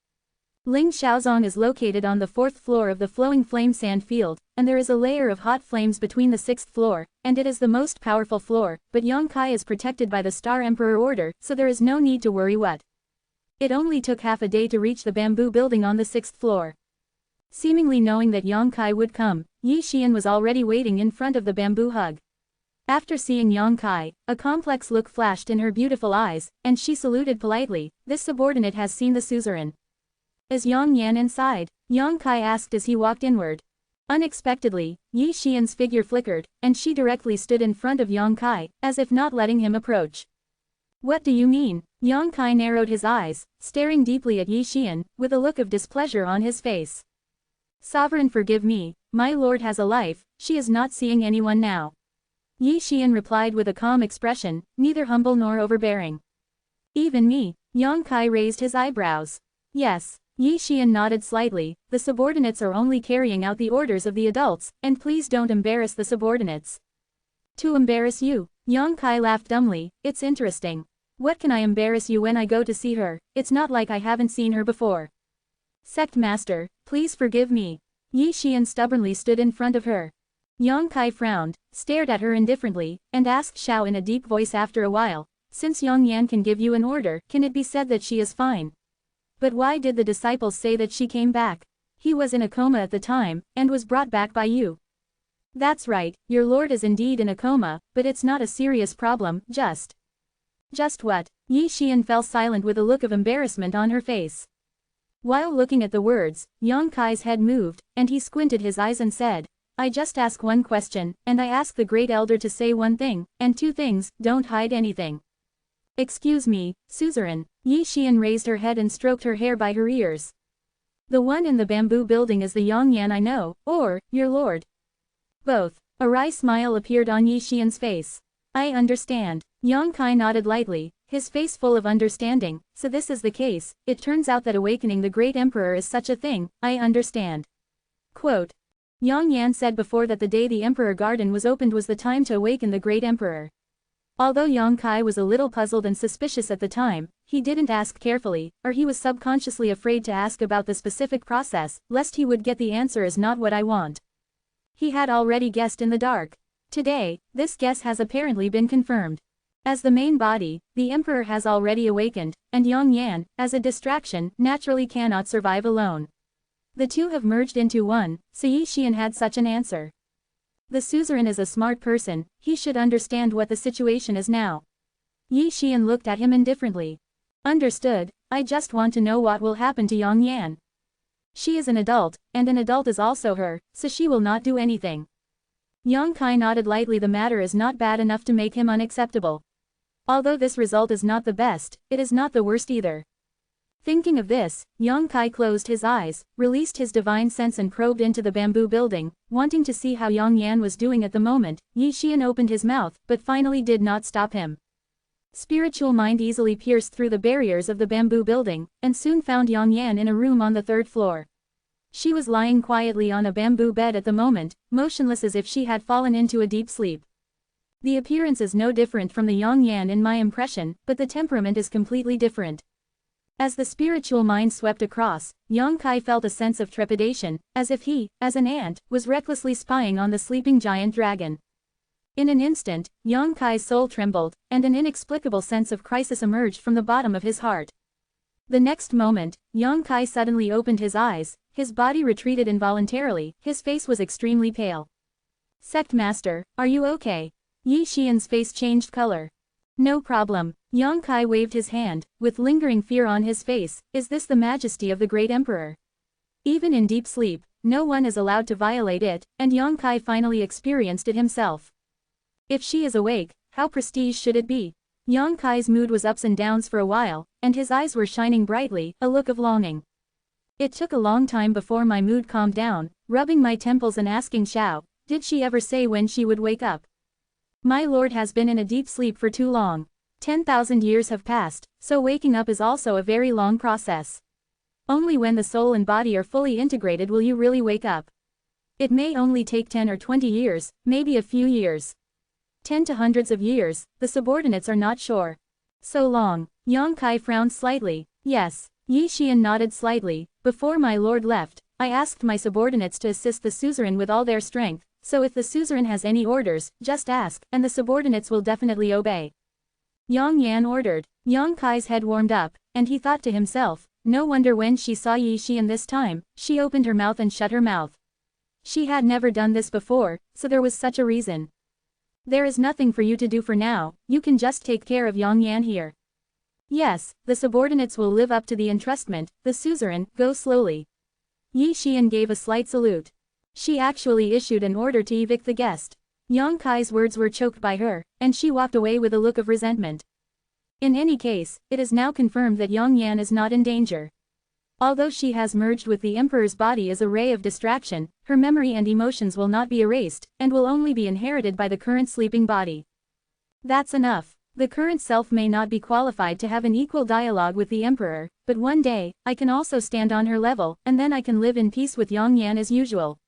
Ling Xiaozong is located on the 4th floor of the flowing flame sand field, and there is a layer of hot flames between the 6th floor, and it is the most powerful floor, but Yang Kai is protected by the Star Emperor order, so there is no need to worry what. It only took half a day to reach the bamboo building on the 6th floor. Seemingly knowing that Yang Kai would come, Yi Xian was already waiting in front of the bamboo hug. After seeing Yang Kai, a complex look flashed in her beautiful eyes, and she saluted politely. This subordinate has seen the suzerain. Is Yang Yan inside? Yang Kai asked as he walked inward. Unexpectedly, Yi Xian's figure flickered, and she directly stood in front of Yang Kai, as if not letting him approach. What do you mean? Yang Kai narrowed his eyes, staring deeply at Yi Xian, with a look of displeasure on his face. Sovereign, forgive me, my lord has a life, she is not seeing anyone now. Yi Xian replied with a calm expression, neither humble nor overbearing. Even me? Yang Kai raised his eyebrows. Yes. Yi Xian nodded slightly. The subordinates are only carrying out the orders of the adults, and please don't embarrass the subordinates. To embarrass you? Yang Kai laughed dumbly. It's interesting. What can I embarrass you when I go to see her? It's not like I haven't seen her before. Sect Master, please forgive me. Yi Xian stubbornly stood in front of her. Yang Kai frowned, stared at her indifferently, and asked Xiao in a deep voice after a while, since Yang Yan can give you an order, can it be said that she is fine? But why did the disciples say that she came back? He was in a coma at the time, and was brought back by you. That's right, your lord is indeed in a coma, but it's not a serious problem, just what? Yi Xian fell silent with a look of embarrassment on her face. While looking at the words, Yang Kai's head moved, and he squinted his eyes and said, I just ask one question, and I ask the great elder to say one thing, and two things, don't hide anything. Excuse me, suzerain. Yi Xian raised her head and stroked her hair by her ears. The one in the bamboo building is the Yang Yan I know, or, your lord. Both. A wry smile appeared on Yi Xian's face. I understand. Yang Kai nodded lightly, his face full of understanding. So this is the case. It turns out that awakening the great emperor is such a thing. I understand. Quote. Yang Yan said before that the day the emperor garden was opened was the time to awaken the great emperor. Although Yang Kai was a little puzzled and suspicious at the time, he didn't ask carefully, or he was subconsciously afraid to ask about the specific process, lest he would get the answer is not what I want. He had already guessed in the dark. Today, this guess has apparently been confirmed. As the main body, the emperor has already awakened, and Yang Yan, as a distraction, naturally cannot survive alone. The two have merged into one, so Yi Xian had such an answer. The suzerain is a smart person, he should understand what the situation is now. Yi Xian looked at him indifferently. Understood, I just want to know what will happen to Yang Yan. She is an adult, and an adult is also her, so she will not do anything. Yang Kai nodded lightly. The matter is not bad enough to make him unacceptable. Although this result is not the best, it is not the worst either. Thinking of this, Yang Kai closed his eyes, released his divine sense and probed into the bamboo building, wanting to see how Yang Yan was doing at the moment. Yi Xian opened his mouth, but finally did not stop him. Spiritual mind easily pierced through the barriers of the bamboo building, and soon found Yang Yan in a room on the 3rd floor. She was lying quietly on a bamboo bed at the moment, motionless as if she had fallen into a deep sleep. The appearance is no different from the Yang Yan in my impression, but the temperament is completely different. As the spiritual mind swept across, Yang Kai felt a sense of trepidation, as if he, as an ant, was recklessly spying on the sleeping giant dragon. In an instant, Yang Kai's soul trembled, and an inexplicable sense of crisis emerged from the bottom of his heart. The next moment, Yang Kai suddenly opened his eyes, his body retreated involuntarily, his face was extremely pale. Sect Master, are you okay? Yi Xian's face changed color. No problem. Yang Kai waved his hand, with lingering fear on his face. Is this the majesty of the great emperor? Even in deep sleep, no one is allowed to violate it, and Yang Kai finally experienced it himself. If she is awake, how prestige should it be? Yang Kai's mood was ups and downs for a while, and his eyes were shining brightly, a look of longing. It took a long time before my mood calmed down, rubbing my temples and asking Xiao, did she ever say when she would wake up? My lord has been in a deep sleep for too long. 10,000 years have passed, so waking up is also a very long process. Only when the soul and body are fully integrated will you really wake up. It may only take 10 or 20 years, maybe a few years. 10 to hundreds of years, the subordinates are not sure. So long. Yang Kai frowned slightly. Yes. Yi Xian nodded slightly. Before my lord left, I asked my subordinates to assist the suzerain with all their strength, so if the suzerain has any orders, just ask, and the subordinates will definitely obey. Yang Yan ordered. Yang Kai's head warmed up, and he thought to himself, no wonder when she saw Yi Xian this time, she opened her mouth and shut her mouth. She had never done this before, so there was such a reason. There is nothing for you to do for now, you can just take care of Yang Yan here. Yes, the subordinates will live up to the entrustment, the suzerain, go slowly. Yi Xian gave a slight salute. She actually issued an order to evict the guest. Yang Kai's words were choked by her, and she walked away with a look of resentment. In any case, it is now confirmed that Yang Yan is not in danger. Although she has merged with the emperor's body as a ray of distraction, her memory and emotions will not be erased, and will only be inherited by the current sleeping body. That's enough. The current self may not be qualified to have an equal dialogue with the emperor, but one day, I can also stand on her level, and then I can live in peace with Yang Yan as usual.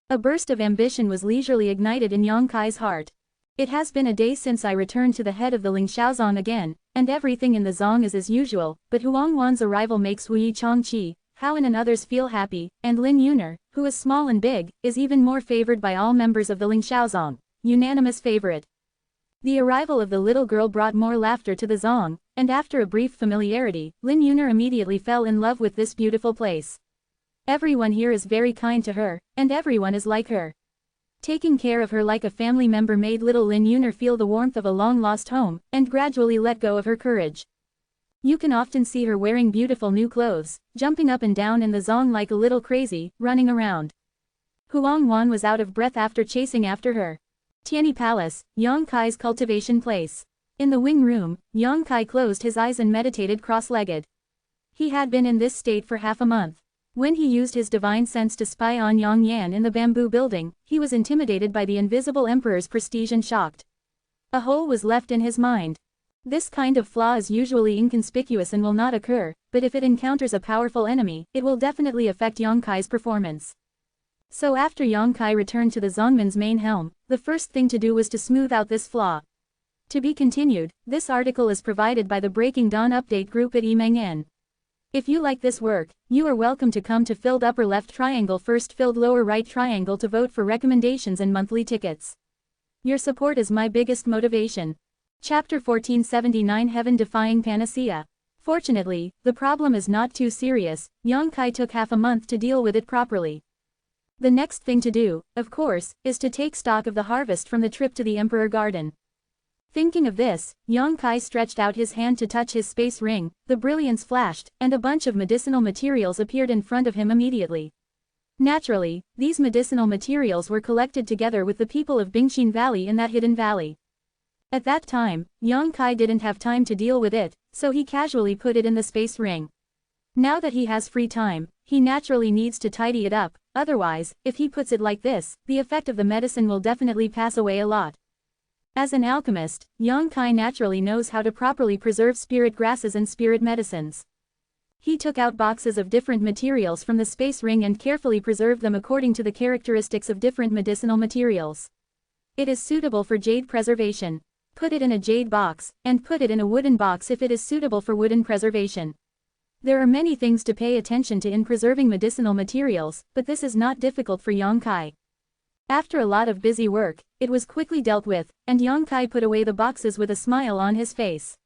A burst of ambition was leisurely ignited in Yang Kai's heart. It has been a day since I returned to the head of the Lingxiaozong again, and everything in the Zong is as usual, but Huang Wan's arrival makes Wu Yi Chongqi, Haoan and others feel happy, and Lin Yuner, who is small and big, is even more favored by all members of the Lingxiaozong, unanimous favorite. The arrival of the little girl brought more laughter to the Zong, and after a brief familiarity, Lin Yuner immediately fell in love with this beautiful place. Everyone here is very kind to her, and everyone is like her. Taking care of her like a family member made little Lin Yuner feel the warmth of a long-lost home, and gradually let go of her courage. You can often see her wearing beautiful new clothes, jumping up and down in the Zong like a little crazy, running around. Huang Wan was out of breath after chasing after her. Tianyi Palace, Yang Kai's cultivation place. In the wing room, Yang Kai closed his eyes and meditated cross-legged. He had been in this state for half a month. When he used his divine sense to spy on Yang Yan in the bamboo building, he was intimidated by the invisible emperor's prestige and shocked. A hole was left in his mind. This kind of flaw is usually inconspicuous and will not occur, but if it encounters a powerful enemy, it will definitely affect Yang Kai's performance. So after Yang Kai returned to the Zongman's main helm, the first thing to do was to smooth out this flaw. To be continued, this article is provided by the Breaking Dawn Update group at Immortal. If you like this work, you are welcome to come to filled upper left triangle first filled lower right triangle to vote for recommendations and monthly tickets. Your support is my biggest motivation. Chapter 1479 Heaven-Defying Panacea. Fortunately, the problem is not too serious. Yang Kai took half a month to deal with it properly. The next thing to do, of course, is to take stock of the harvest from the trip to the Emperor Garden. Thinking of this, Yang Kai stretched out his hand to touch his space ring, the brilliance flashed, and a bunch of medicinal materials appeared in front of him immediately. Naturally, these medicinal materials were collected together with the people of Bingxin Valley in that hidden valley. At that time, Yang Kai didn't have time to deal with it, so he casually put it in the space ring. Now that he has free time, he naturally needs to tidy it up, otherwise, if he puts it like this, the effect of the medicine will definitely pass away a lot. As an alchemist, Yang Kai naturally knows how to properly preserve spirit grasses and spirit medicines. He took out boxes of different materials from the space ring and carefully preserved them according to the characteristics of different medicinal materials. It is suitable for jade preservation. Put it in a jade box, and put it in a wooden box if it is suitable for wooden preservation. There are many things to pay attention to in preserving medicinal materials, but this is not difficult for Yang Kai. After a lot of busy work, it was quickly dealt with, and Yang Kai put away the boxes with a smile on his face.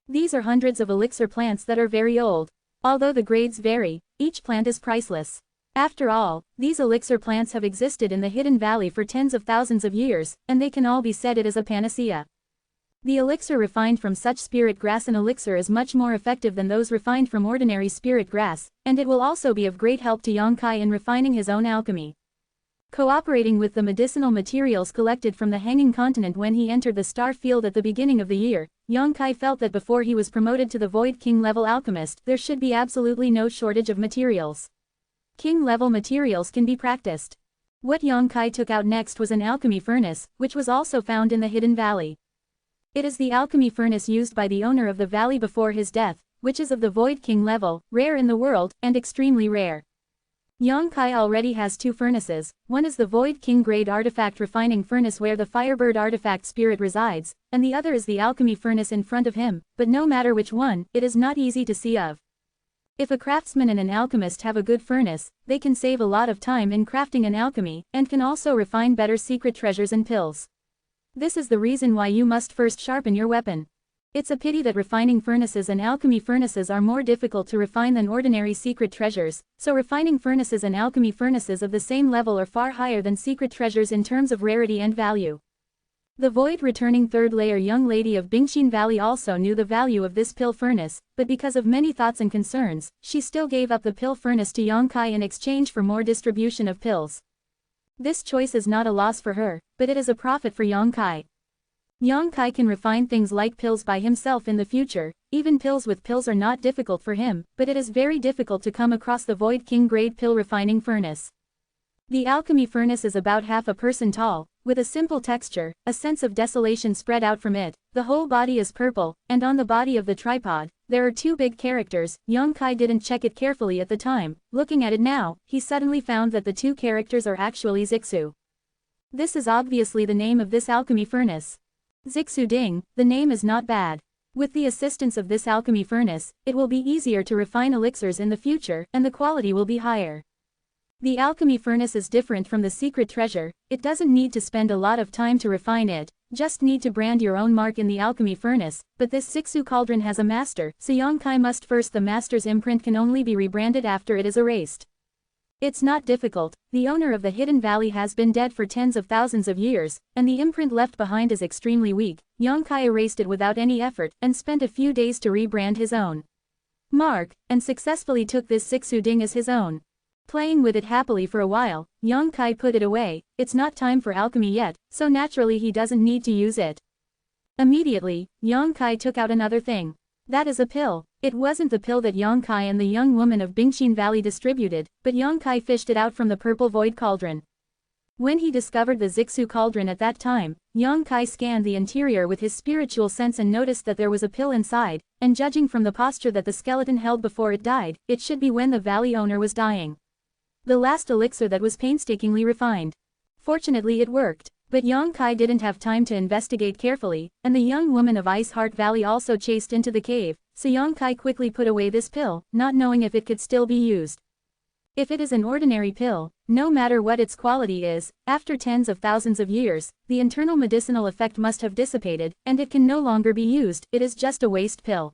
These are hundreds of elixir plants that are very old. Although the grades vary, each plant is priceless. After all, these elixir plants have existed in the hidden valley for tens of thousands of years, and they can all be said it is a panacea. The elixir refined from such spirit grass and elixir is much more effective than those refined from ordinary spirit grass, and it will also be of great help to Yang Kai in refining his own alchemy. Cooperating with the medicinal materials collected from the hanging continent when he entered the star field at the beginning of the year, Yang Kai felt that before he was promoted to the Void King level alchemist there should be absolutely no shortage of materials. King level materials can be practiced. What Yang Kai took out next was an alchemy furnace, which was also found in the hidden valley. It is the alchemy furnace used by the owner of the valley before his death, which is of the Void King level, rare in the world, and extremely rare. Yang Kai already has two furnaces. One is the Void King grade artifact refining furnace where the Firebird artifact spirit resides, and the other is the alchemy furnace in front of him, but no matter which one, it is not easy to see of. If a craftsman and an alchemist have a good furnace, they can save a lot of time in crafting an alchemy, and can also refine better secret treasures and pills. This is the reason why you must first sharpen your weapon. It's a pity that refining furnaces and alchemy furnaces are more difficult to refine than ordinary secret treasures, so refining furnaces and alchemy furnaces of the same level are far higher than secret treasures in terms of rarity and value. The void returning third layer young lady of Bingxin Valley also knew the value of this pill furnace, but because of many thoughts and concerns, she still gave up the pill furnace to Yang Kai in exchange for more distribution of pills. This choice is not a loss for her, but it is a profit for Yang Kai. Yang Kai can refine things like pills by himself in the future. Even pills with pills are not difficult for him, but it is very difficult to come across the Void King grade pill refining furnace. The alchemy furnace is about half a person tall, with a simple texture, a sense of desolation spread out from it. The whole body is purple, and on the body of the tripod, there are two big characters. Yang Kai didn't check it carefully at the time. Looking at it now, he suddenly found that the two characters are actually Zixu. This is obviously the name of this alchemy furnace. Zixu Ding, the name is not bad. With the assistance of this alchemy furnace, it will be easier to refine elixirs in the future, and the quality will be higher. The alchemy furnace is different from the secret treasure. It doesn't need to spend a lot of time to refine it, just need to brand your own mark in the alchemy furnace, but this Zixu cauldron has a master, so Yang Kai must first the master's imprint can only be rebranded after it is erased. It's not difficult. The owner of the hidden valley has been dead for tens of thousands of years, and the imprint left behind is extremely weak. Yang Kai erased it without any effort, and spent a few days to rebrand his own mark, and successfully took this Zixu Ding as his own. Playing with it happily for a while, Yang Kai put it away. It's not time for alchemy yet, so naturally he doesn't need to use it. Immediately, Yang Kai took out another thing. That is a pill. It wasn't the pill that Yang Kai and the young woman of Bingxin Valley distributed, but Yang Kai fished it out from the purple void cauldron. When he discovered the Zixu cauldron at that time, Yang Kai scanned the interior with his spiritual sense and noticed that there was a pill inside, and judging from the posture that the skeleton held before it died, it should be when the valley owner was dying. The last elixir that was painstakingly refined. Fortunately it worked. But Yang Kai didn't have time to investigate carefully, and the young woman of Ice Heart Valley also chased into the cave, so Yang Kai quickly put away this pill, not knowing if it could still be used. If it is an ordinary pill, no matter what its quality is, after tens of thousands of years, the internal medicinal effect must have dissipated, and it can no longer be used. It is just a waste pill.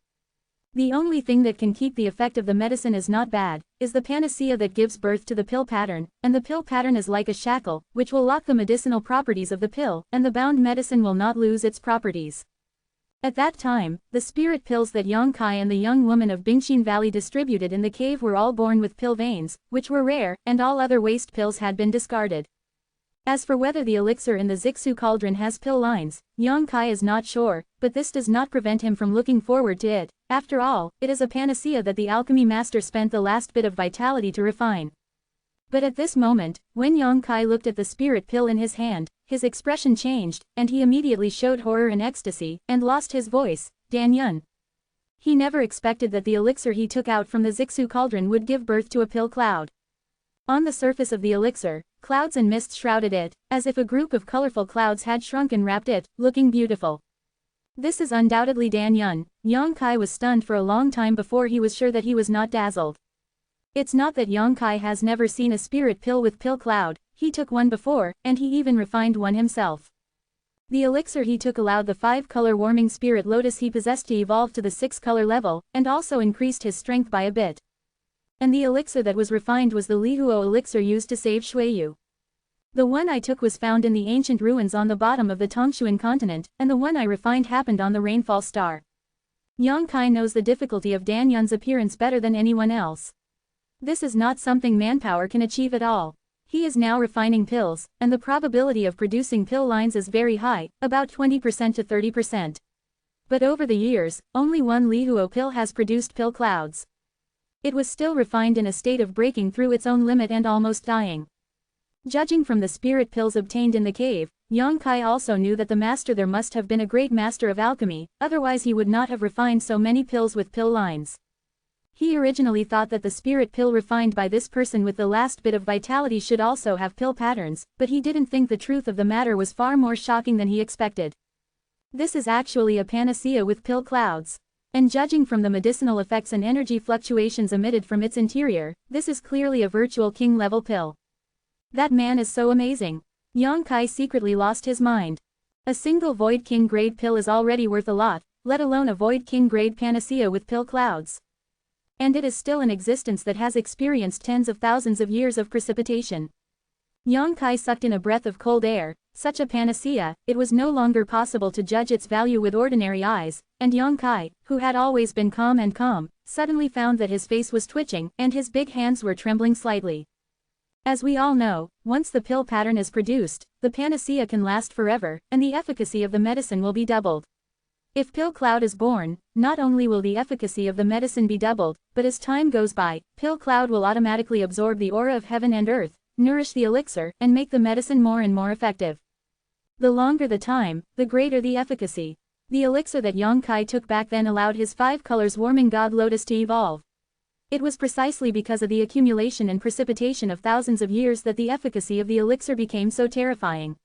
The only thing that can keep the effect of the medicine is not bad, is the panacea that gives birth to the pill pattern, and the pill pattern is like a shackle, which will lock the medicinal properties of the pill, and the bound medicine will not lose its properties. At that time, the spirit pills that Yang Kai and the young woman of Bingxin Valley distributed in the cave were all born with pill veins, which were rare, and all other waste pills had been discarded. As for whether the elixir in the Zixu cauldron has pill lines, Yang Kai is not sure, but this does not prevent him from looking forward to it. After all, it is a panacea that the alchemy master spent the last bit of vitality to refine. But at this moment, when Yang Kai looked at the spirit pill in his hand, his expression changed, and he immediately showed horror and ecstasy, and lost his voice. Dan Yun. He never expected that the elixir he took out from the Zixu cauldron would give birth to a pill cloud. On the surface of the elixir, clouds and mist shrouded it, as if a group of colorful clouds had shrunk and wrapped it, looking beautiful. This is undoubtedly Dan Yun. Yang Kai was stunned for a long time before he was sure that he was not dazzled. It's not that Yang Kai has never seen a spirit pill with pill cloud, he took one before, and he even refined one himself. The elixir he took allowed the 5-color warming spirit lotus he possessed to evolve to the 6-color level, and also increased his strength by a bit. And the elixir that was refined was the Lihuo elixir used to save Shuiyu. The one I took was found in the ancient ruins on the bottom of the Tongshuan continent, and the one I refined happened on the rainfall star. Yang Kai knows the difficulty of Dan Yun's appearance better than anyone else. This is not something manpower can achieve at all. He is now refining pills, and the probability of producing pill lines is very high, about 20% to 30%. But over the years, only one Lihuo pill has produced pill clouds. It was still refined in a state of breaking through its own limit and almost dying. Judging from the spirit pills obtained in the cave, Yang Kai also knew that the master there must have been a great master of alchemy, otherwise he would not have refined so many pills with pill lines. He originally thought that the spirit pill refined by this person with the last bit of vitality should also have pill patterns, but he didn't think the truth of the matter was far more shocking than he expected. This is actually a panacea with pill clouds. And judging from the medicinal effects and energy fluctuations emitted from its interior, this is clearly a virtual king-level pill. That man is so amazing. Yang Kai secretly lost his mind. A single Void King grade pill is already worth a lot, let alone a Void King grade panacea with pill clouds. And it is still an existence that has experienced tens of thousands of years of precipitation. Yang Kai sucked in a breath of cold air. Such a panacea, it was no longer possible to judge its value with ordinary eyes, and Yang Kai, who had always been calm, suddenly found that his face was twitching, and his big hands were trembling slightly. As we all know, once the pill pattern is produced, the panacea can last forever, and the efficacy of the medicine will be doubled. If pill cloud is born, not only will the efficacy of the medicine be doubled, but as time goes by, pill cloud will automatically absorb the aura of heaven and earth, nourish the elixir, and make the medicine more and more effective. The longer the time, the greater the efficacy. The elixir that Yang Kai took back then allowed his 5 colors warming god lotus to evolve. It was precisely because of the accumulation and precipitation of thousands of years that the efficacy of the elixir became so terrifying.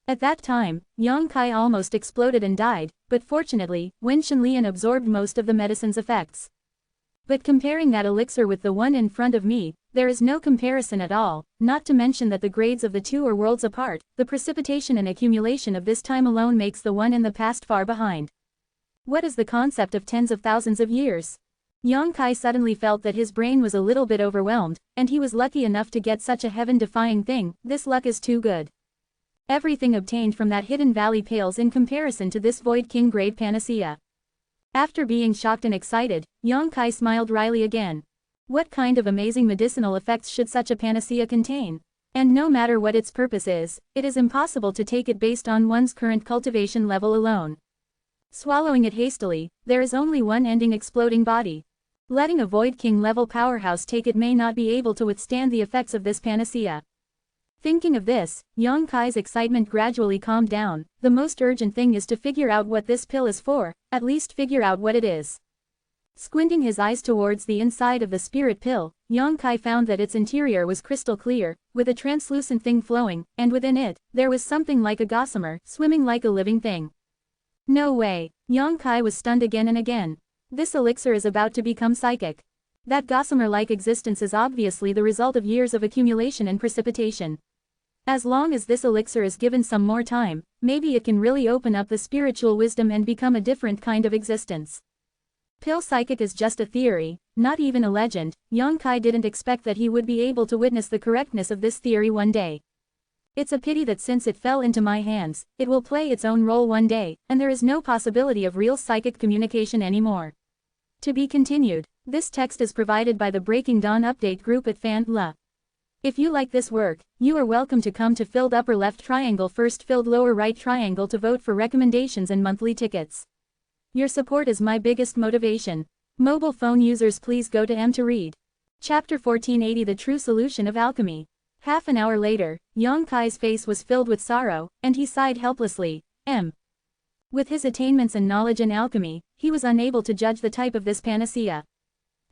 At that time, Yang Kai almost exploded and died, but fortunately, Wen Shenlian absorbed most of the medicine's effects. But comparing that elixir with the one in front of me, there is no comparison at all, not to mention that the grades of the two are worlds apart. The precipitation and accumulation of this time alone makes the one in the past far behind. What is the concept of tens of thousands of years? Yang Kai suddenly felt that his brain was a little bit overwhelmed, and he was lucky enough to get such a heaven-defying thing. This luck is too good. Everything obtained from that hidden valley pales in comparison to this Void King grade panacea. After being shocked and excited, Yang Kai smiled wryly again. What kind of amazing medicinal effects should such a panacea contain? And no matter what its purpose is, it is impossible to take it based on one's current cultivation level alone. Swallowing it hastily, there is only one ending: exploding body. Letting a Void King level powerhouse take it may not be able to withstand the effects of this panacea. Thinking of this, Yang Kai's excitement gradually calmed down. The most urgent thing is to figure out what this pill is for, at least figure out what it is. Squinting his eyes towards the inside of the spirit pill, Yang Kai found that its interior was crystal clear, with a translucent thing flowing, and within it, there was something like a gossamer, swimming like a living thing. No way. Yang Kai was stunned again and again. This elixir is about to become psychic. That gossamer-like existence is obviously the result of years of accumulation and precipitation. As long as this elixir is given some more time, maybe it can really open up the spiritual wisdom and become a different kind of existence. Pill psychic is just a theory, not even a legend. Yang Kai didn't expect that he would be able to witness the correctness of this theory one day. It's a pity that since it fell into my hands, it will play its own role one day, and there is no possibility of real psychic communication anymore. To be continued. This text is provided by the Breaking Dawn update group at fan.la. If you like this work, you are welcome to come to filled upper left triangle first filled lower right triangle to vote for recommendations and monthly tickets. Your support is my biggest motivation. Mobile phone users please go to M to read. Chapter 1480 The True Solution of Alchemy. Half an hour later, Yang Kai's face was filled with sorrow, and he sighed helplessly. With his attainments and knowledge in alchemy, he was unable to judge the type of this panacea.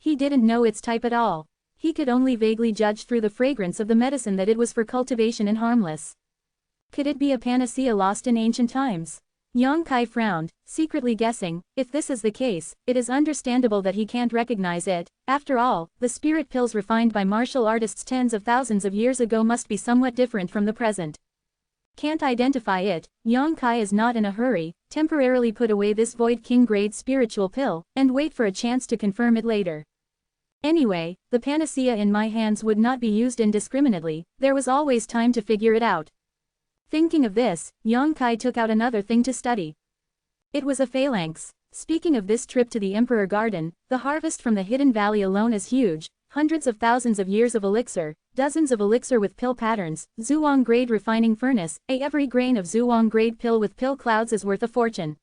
He didn't know its type at all. He could only vaguely judge through the fragrance of the medicine that it was for cultivation and harmless. Could it be a panacea lost in ancient times? Yang Kai frowned, secretly guessing, if this is the case, it is understandable that he can't recognize it. After all, the spirit pills refined by martial artists tens of thousands of years ago must be somewhat different from the present. Can't identify it. Yang Kai is not in a hurry. Temporarily put away this Void King grade spiritual pill, and wait for a chance to confirm it later. Anyway, the panacea in my hands would not be used indiscriminately, there was always time to figure it out. Thinking of this, Yang Kai took out another thing to study. It was a phalanx. Speaking of this trip to the Emperor Garden, the harvest from the Hidden Valley alone is huge, hundreds of thousands of years of elixir, dozens of elixir with pill patterns, Zhuang grade refining furnace, every grain of Zhuang grade pill with pill clouds is worth a fortune.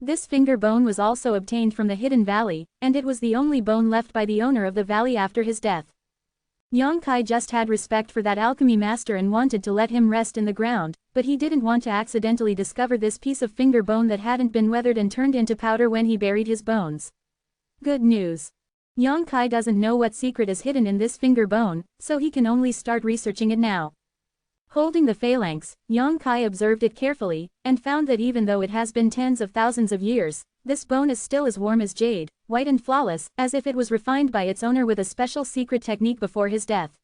This finger bone was also obtained from the Hidden Valley, and it was the only bone left by the owner of the valley after his death. Yang Kai just had respect for that alchemy master and wanted to let him rest in the ground, but he didn't want to accidentally discover this piece of finger bone that hadn't been weathered and turned into powder when he buried his bones. Good news. Yang Kai doesn't know what secret is hidden in this finger bone, so he can only start researching it now. Holding the phalanx, Yang Kai observed it carefully, and found that even though it has been tens of thousands of years, this bone is still as warm as jade, white and flawless, as if it was refined by its owner with a special secret technique before his death.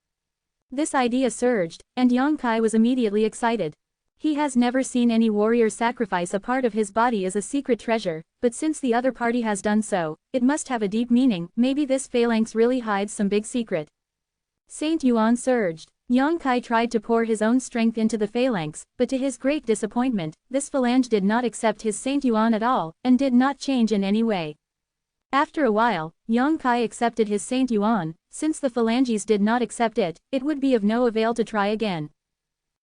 This idea surged, and Yang Kai was immediately excited. He has never seen any warrior sacrifice a part of his body as a secret treasure, but since the other party has done so, it must have a deep meaning. Maybe this phalanx really hides some big secret. Saint Yuan surged. Yang Kai tried to pour his own strength into the phalanx, but to his great disappointment, this phalange did not accept his Saint Yuan at all, and did not change in any way. After a while, Yang Kai accepted his Saint Yuan. Since the phalanges did not accept it, it would be of no avail to try again.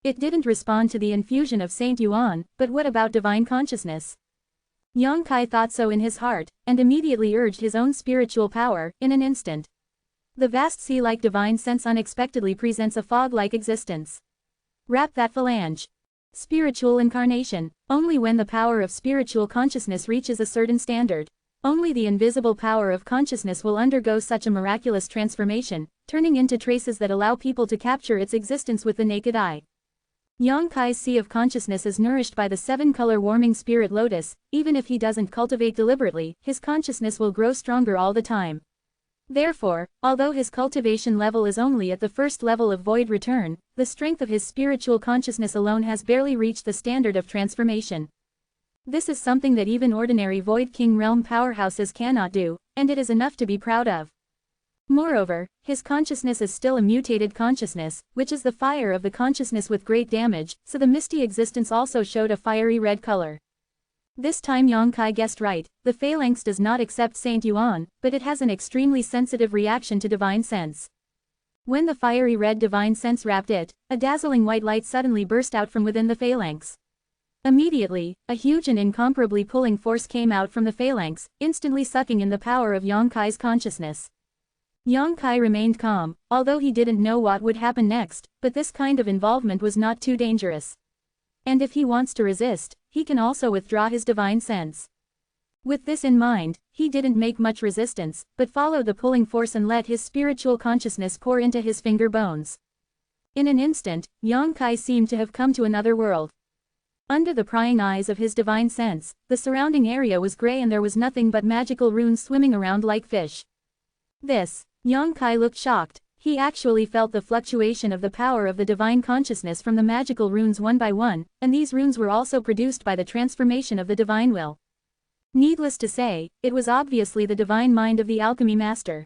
It didn't respond to the infusion of Saint Yuan, but what about divine consciousness? Yang Kai thought so in his heart, and immediately urged his own spiritual power. In an instant, the vast sea-like divine sense unexpectedly presents a fog-like existence. Wrap that phalange. Spiritual incarnation. Only when the power of spiritual consciousness reaches a certain standard, only the invisible power of consciousness will undergo such a miraculous transformation, turning into traces that allow people to capture its existence with the naked eye. Yang Kai's sea of consciousness is nourished by the seven-color warming spirit lotus. Even if he doesn't cultivate deliberately, his consciousness will grow stronger all the time. Therefore, although his cultivation level is only at the first level of void return, the strength of his spiritual consciousness alone has barely reached the standard of transformation. This is something that even ordinary Void King realm powerhouses cannot do, and it is enough to be proud of. Moreover, his consciousness is still a mutated consciousness, which is the fire of the consciousness with great damage, so the misty existence also showed a fiery red color. This time Yang Kai guessed right. The phalanx does not accept Saint Yuan, but it has an extremely sensitive reaction to divine sense. When the fiery red divine sense wrapped it, a dazzling white light suddenly burst out from within the phalanx. Immediately, a huge and incomparably pulling force came out from the phalanx, instantly sucking in the power of Yang Kai's consciousness. Yang Kai remained calm, although he didn't know what would happen next, but this kind of involvement was not too dangerous. And if he wants to resist, he can also withdraw his divine sense. With this in mind, he didn't make much resistance, but followed the pulling force and let his spiritual consciousness pour into his finger bones. In an instant, Yang Kai seemed to have come to another world. Under the prying eyes of his divine sense, the surrounding area was gray and there was nothing but magical runes swimming around like fish. Yang Kai looked shocked. He actually felt the fluctuation of the power of the divine consciousness from the magical runes one by one, and these runes were also produced by the transformation of the divine will. Needless to say, it was obviously the divine mind of the alchemy master.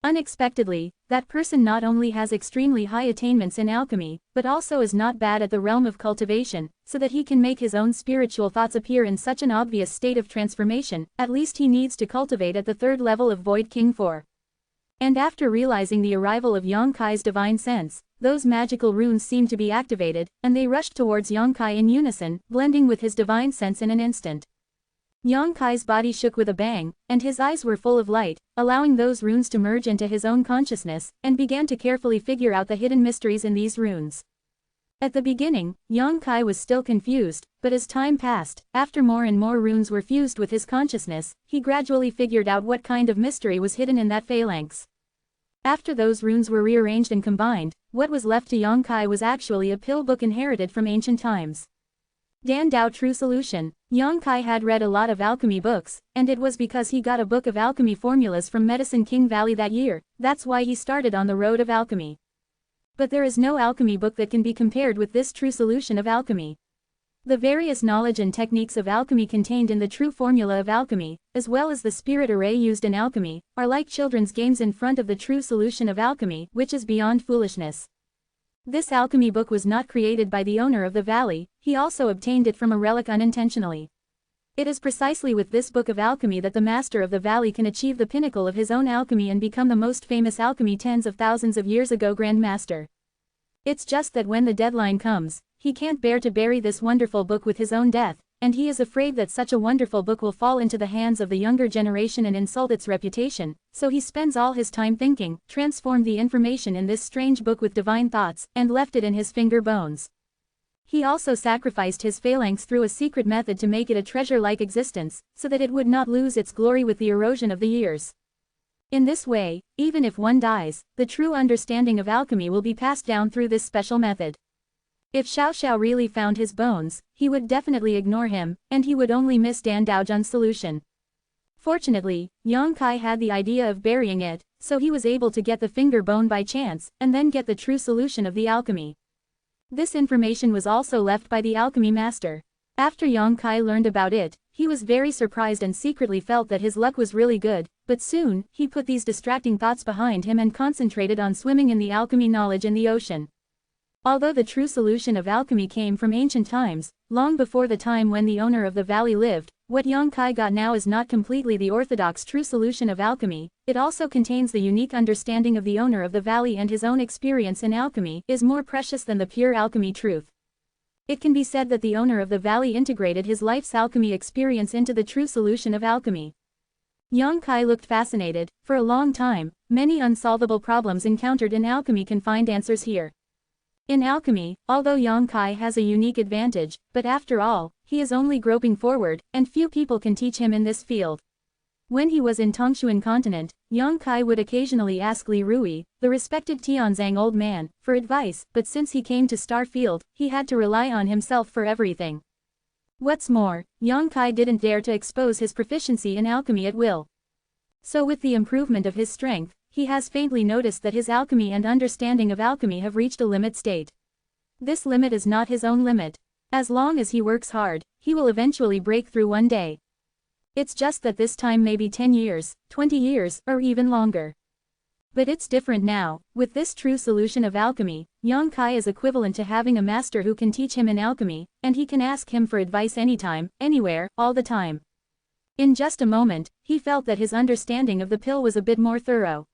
Unexpectedly, that person not only has extremely high attainments in alchemy, but also is not bad at the realm of cultivation, so that he can make his own spiritual thoughts appear in such an obvious state of transformation. At least he needs to cultivate at the third level of Void King 4. And after realizing the arrival of Yonkai's divine sense, those magical runes seemed to be activated, and they rushed towards Yonkai in unison, blending with his divine sense in an instant. Yonkai's body shook with a bang, and his eyes were full of light, allowing those runes to merge into his own consciousness, and began to carefully figure out the hidden mysteries in these runes. At the beginning, Yonkai was still confused, but as time passed, after more and more runes were fused with his consciousness, he gradually figured out what kind of mystery was hidden in that phalanx. After those runes were rearranged and combined, what was left to Yonkai was actually a pill book inherited from ancient times. Dan Dao True Solution. Yonkai had read a lot of alchemy books, and it was because he got a book of alchemy formulas from Medicine King Valley that year, that's why he started on the road of alchemy. But there is no alchemy book that can be compared with this True Solution of Alchemy. The various knowledge and techniques of alchemy contained in the true formula of alchemy, as well as the spirit array used in alchemy, are like children's games in front of the True Solution of Alchemy, which is beyond foolishness. This alchemy book was not created by the owner of the valley, he also obtained it from a relic unintentionally. It is precisely with this book of alchemy that the master of the valley can achieve the pinnacle of his own alchemy and become the most famous alchemy tens of thousands of years ago Grand Master. It's just that when the deadline comes, he can't bear to bury this wonderful book with his own death, and he is afraid that such a wonderful book will fall into the hands of the younger generation and insult its reputation, so he spends all his time thinking, transformed the information in this strange book with divine thoughts, and left it in his finger bones. He also sacrificed his phalanx through a secret method to make it a treasure-like existence, so that it would not lose its glory with the erosion of the years. In this way, even if one dies, the true understanding of alchemy will be passed down through this special method. If Xiao Xiao really found his bones, he would definitely ignore him, and he would only miss Dan Daojun's solution. Fortunately, Yonkai had the idea of burying it, so he was able to get the finger bone by chance, and then get the true solution of the alchemy. This information was also left by the alchemy master. After Yonkai learned about it, he was very surprised and secretly felt that his luck was really good, but soon, he put these distracting thoughts behind him and concentrated on swimming in the alchemy knowledge in the ocean. Although the true solution of alchemy came from ancient times, long before the time when the owner of the valley lived, what Yonkai got now is not completely the orthodox true solution of alchemy, it also contains the unique understanding of the owner of the valley, and his own experience in alchemy is more precious than the pure alchemy truth. It can be said that the owner of the valley integrated his life's alchemy experience into the true solution of alchemy. Yonkai looked fascinated. For a long time, many unsolvable problems encountered in alchemy can find answers here. In alchemy, although Yonkai has a unique advantage, but after all, he is only groping forward, and few people can teach him in this field. When he was in Tongshuan continent, Yonkai would occasionally ask Li Rui, the respected Tianzang old man, for advice, but since he came to Starfield, he had to rely on himself for everything. What's more, Yonkai didn't dare to expose his proficiency in alchemy at will. So with the improvement of his strength, he has faintly noticed that his alchemy and understanding of alchemy have reached a limit state. This limit is not his own limit. As long as he works hard, he will eventually break through one day. It's just that this time may be 10 years, 20 years, or even longer. But it's different now. With this true solution of alchemy, Yonkai is equivalent to having a master who can teach him in alchemy, and he can ask him for advice anytime, anywhere, all the time. In just a moment, he felt that his understanding of the pill was a bit more thorough.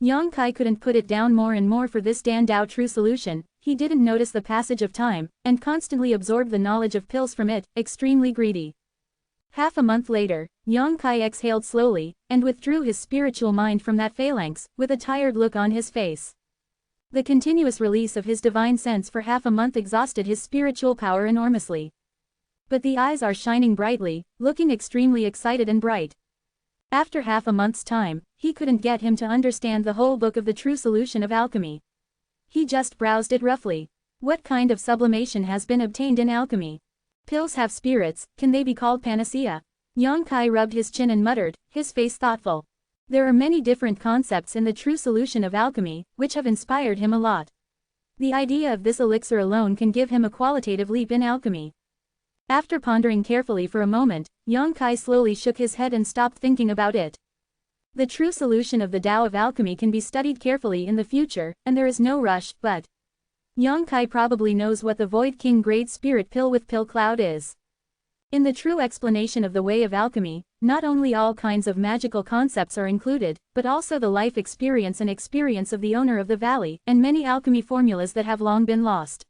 Yonkai couldn't put it down more and more for this Dan Dao true solution. He didn't notice the passage of time, and constantly absorbed the knowledge of pills from it, extremely greedy. Half a month later, Yonkai exhaled slowly, and withdrew his spiritual mind from that phalanx, with a tired look on his face. The continuous release of his divine sense for half a month exhausted his spiritual power enormously. But the eyes are shining brightly, looking extremely excited and bright. After half a month's time, he couldn't get him to understand the whole book of the true solution of alchemy. He just browsed it roughly. What kind of sublimation has been obtained in alchemy? Pills have spirits, can they be called panacea? Yonkai rubbed his chin and muttered, his face thoughtful. There are many different concepts in the true solution of alchemy, which have inspired him a lot. The idea of this elixir alone can give him a qualitative leap in alchemy. After pondering carefully for a moment, Yang Kai slowly shook his head and stopped thinking about it. The true solution of the Tao of alchemy can be studied carefully in the future, and there is no rush, but Yang Kai probably knows what the Void King Grade Spirit Pill with Pill Cloud is. In the true explanation of the way of alchemy, not only all kinds of magical concepts are included, but also the life experience and experience of the owner of the valley, and many alchemy formulas that have long been lost.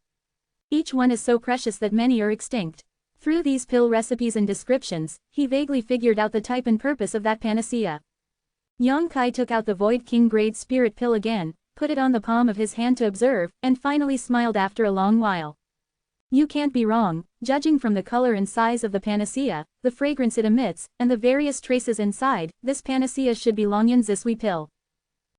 Each one is so precious that many are extinct. Through these pill recipes and descriptions, he vaguely figured out the type and purpose of that panacea. Yang Kai took out the Void King Grade Spirit Pill again, put it on the palm of his hand to observe, and finally smiled after a long while. You can't be wrong, judging from the color and size of the panacea, the fragrance it emits, and the various traces inside, this panacea should be Longyan Zisui Pill.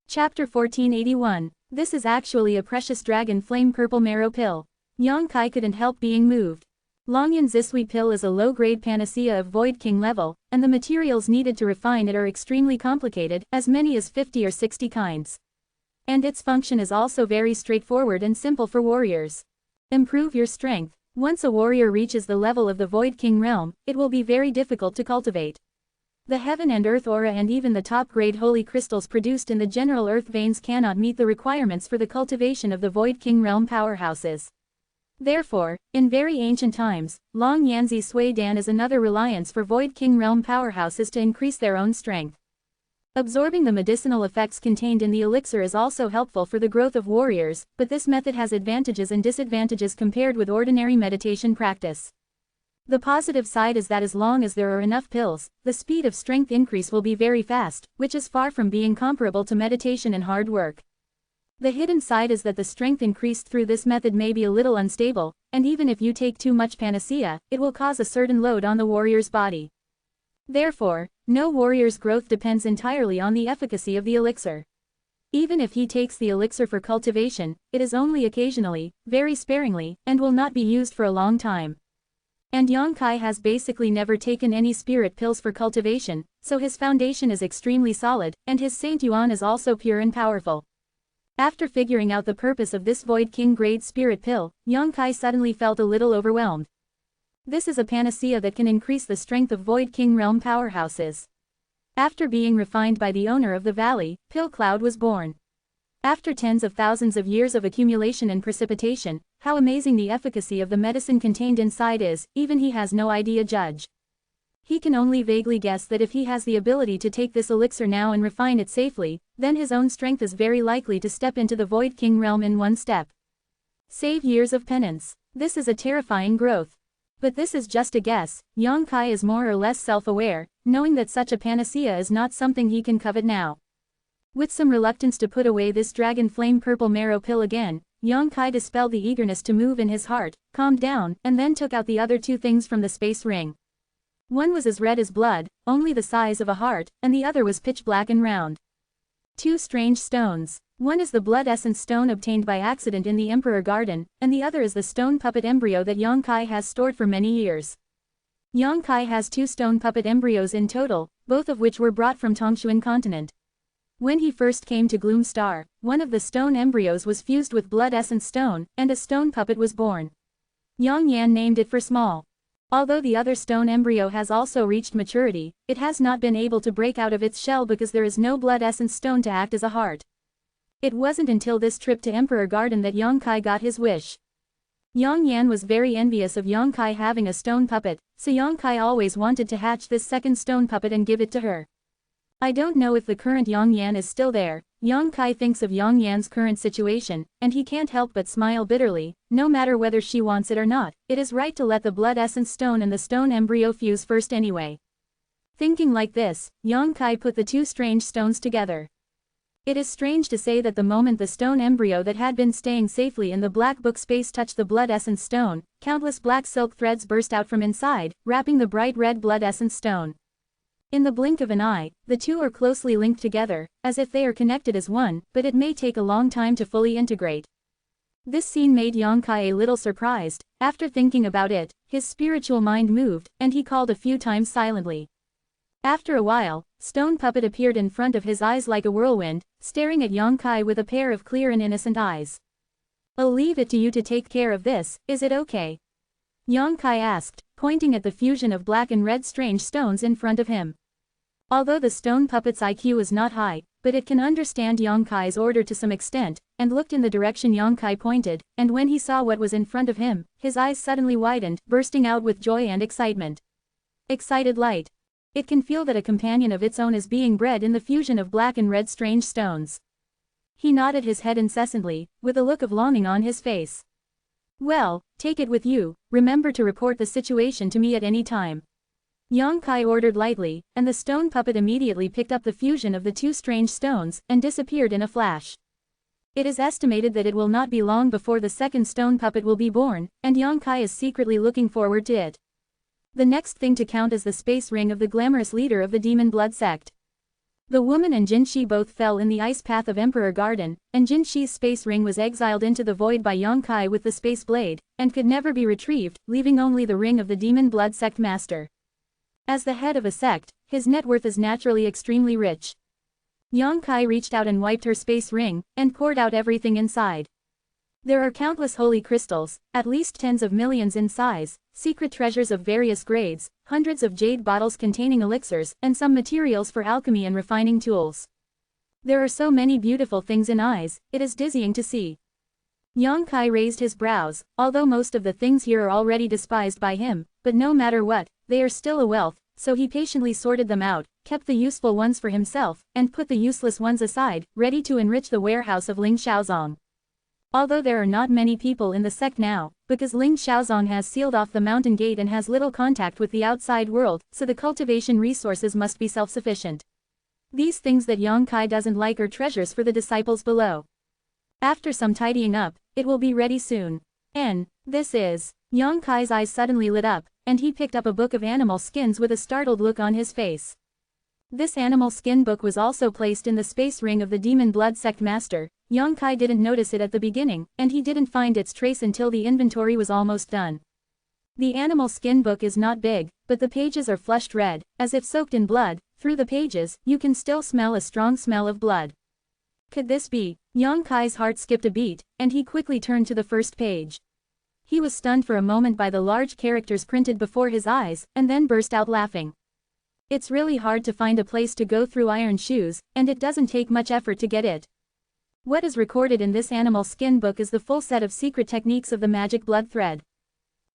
Chapter 1481. This is actually a precious dragon flame purple marrow pill. Yang Kai couldn't help being moved. Longyan Zisui Pill is a low-grade panacea of Void King level, and the materials needed to refine it are extremely complicated, as many as 50 or 60 kinds. And its function is also very straightforward and simple for warriors. Improve your strength. Once a warrior reaches the level of the Void King realm, it will be very difficult to cultivate. The heaven and earth aura and even the top-grade holy crystals produced in the general earth veins cannot meet the requirements for the cultivation of the Void King realm powerhouses. Therefore, in very ancient times, Long Yanzi Sui Dan is another reliance for Void King realm powerhouses to increase their own strength. Absorbing the medicinal effects contained in the elixir is also helpful for the growth of warriors, but this method has advantages and disadvantages compared with ordinary meditation practice. The positive side is that as long as there are enough pills, the speed of strength increase will be very fast, which is far from being comparable to meditation and hard work. The hidden side is that the strength increased through this method may be a little unstable, and even if you take too much panacea, it will cause a certain load on the warrior's body. Therefore, no warrior's growth depends entirely on the efficacy of the elixir. Even if he takes the elixir for cultivation, it is only occasionally, very sparingly, and will not be used for a long time. And Yang Kai has basically never taken any spirit pills for cultivation, so his foundation is extremely solid, and his Saint Yuan is also pure and powerful. After figuring out the purpose of this Void King Grade Spirit Pill, Yang Kai suddenly felt a little overwhelmed. This is a panacea that can increase the strength of Void King realm powerhouses. After being refined by the owner of the valley, Pill Cloud was born. After tens of thousands of years of accumulation and precipitation, how amazing the efficacy of the medicine contained inside is, even he has no idea judge. He can only vaguely guess that if he has the ability to take this elixir now and refine it safely, then his own strength is very likely to step into the Void King realm in one step. Save years of penance. This is a terrifying growth. But this is just a guess. Yang Kai is more or less self-aware, knowing that such a panacea is not something he can covet now. With some reluctance to put away this dragon flame purple marrow pill again, Yang Kai dispelled the eagerness to move in his heart, calmed down, and then took out the other two things from the space ring. One was as red as blood, only the size of a heart, and the other was pitch black and round. Two strange stones. One is the blood essence stone obtained by accident in the Emperor Garden, and the other is the stone puppet embryo that Yang Kai has stored for many years. Yang Kai has two stone puppet embryos in total, both of which were brought from Tongshuan continent. When he first came to Gloom Star, one of the stone embryos was fused with blood essence stone, and a stone puppet was born. Yang Yan named it for Small. Although the other stone embryo has also reached maturity, it has not been able to break out of its shell because there is no blood essence stone to act as a heart. It wasn't until this trip to Emperor Garden that Yang Kai got his wish. Yang Yan was very envious of Yang Kai having a stone puppet, so Yang Kai always wanted to hatch this second stone puppet and give it to her. I don't know if the current Yang Yan is still there. Yang Kai thinks of Yang Yan's current situation, and he can't help but smile bitterly. No matter whether she wants it or not, it is right to let the blood essence stone and the stone embryo fuse first anyway. Thinking like this, Yang Kai put the two strange stones together. It is strange to say that the moment the stone embryo that had been staying safely in the black book space touched the blood essence stone, countless black silk threads burst out from inside, wrapping the bright red blood essence stone. In the blink of an eye, the two are closely linked together, as if they are connected as one, but it may take a long time to fully integrate. This scene made Yang Kai a little surprised. After thinking about it, his spiritual mind moved, and he called a few times silently. After a while, Stone Puppet appeared in front of his eyes like a whirlwind, staring at Yang Kai with a pair of clear and innocent eyes. I'll leave it to you to take care of this, is it okay? Yang Kai asked, pointing at the fusion of black and red strange stones in front of him. Although the stone puppet's IQ is not high, but it can understand Yang Kai's order to some extent, and looked in the direction Yang Kai pointed, and when he saw what was in front of him, his eyes suddenly widened, bursting out with joy and excitement. Excited light. It can feel that a companion of its own is being bred in the fusion of black and red strange stones. He nodded his head incessantly, with a look of longing on his face. Well, take it with you, remember to report the situation to me at any time. Yang Kai ordered lightly, and the stone puppet immediately picked up the fusion of the two strange stones, and disappeared in a flash. It is estimated that it will not be long before the second stone puppet will be born, and Yang Kai is secretly looking forward to it. The next thing to count is the space ring of the glamorous leader of the Demon Blood sect. The woman and Jin Shi both fell in the ice path of Emperor Garden, and Jin Shi's space ring was exiled into the void by Yang Kai with the space blade, and could never be retrieved, leaving only the ring of the Demon Blood sect master. As the head of a sect, his net worth is naturally extremely rich. Yang Kai reached out and wiped her space ring, and poured out everything inside. There are countless holy crystals, at least tens of millions in size, secret treasures of various grades, hundreds of jade bottles containing elixirs, and some materials for alchemy and refining tools. There are so many beautiful things in eyes, it is dizzying to see. Yang Kai raised his brows, although most of the things here are already despised by him, but no matter what, they are still a wealth, so he patiently sorted them out, kept the useful ones for himself, and put the useless ones aside, ready to enrich the warehouse of Ling Xiaozong. Although there are not many people in the sect now, because Ling Xiaozong has sealed off the mountain gate and has little contact with the outside world, so the cultivation resources must be self-sufficient. These things that Yang Kai doesn't like are treasures for the disciples below. After some tidying up, it will be ready soon. This is. Yang Kai's eyes suddenly lit up, and he picked up a book of animal skins with a startled look on his face. This animal skin book was also placed in the space ring of the Demon Blood sect master. Yang Kai didn't notice it at the beginning, and he didn't find its trace until the inventory was almost done. The animal skin book is not big, but the pages are flushed red, as if soaked in blood. Through the pages, you can still smell a strong smell of blood. Could this be? Yang Kai's heart skipped a beat, and he quickly turned to the first page. He was stunned for a moment by the large characters printed before his eyes, and then burst out laughing. It's really hard to find a place to go through iron shoes, and it doesn't take much effort to get it. What is recorded in this animal skin book is the full set of secret techniques of the magic blood thread.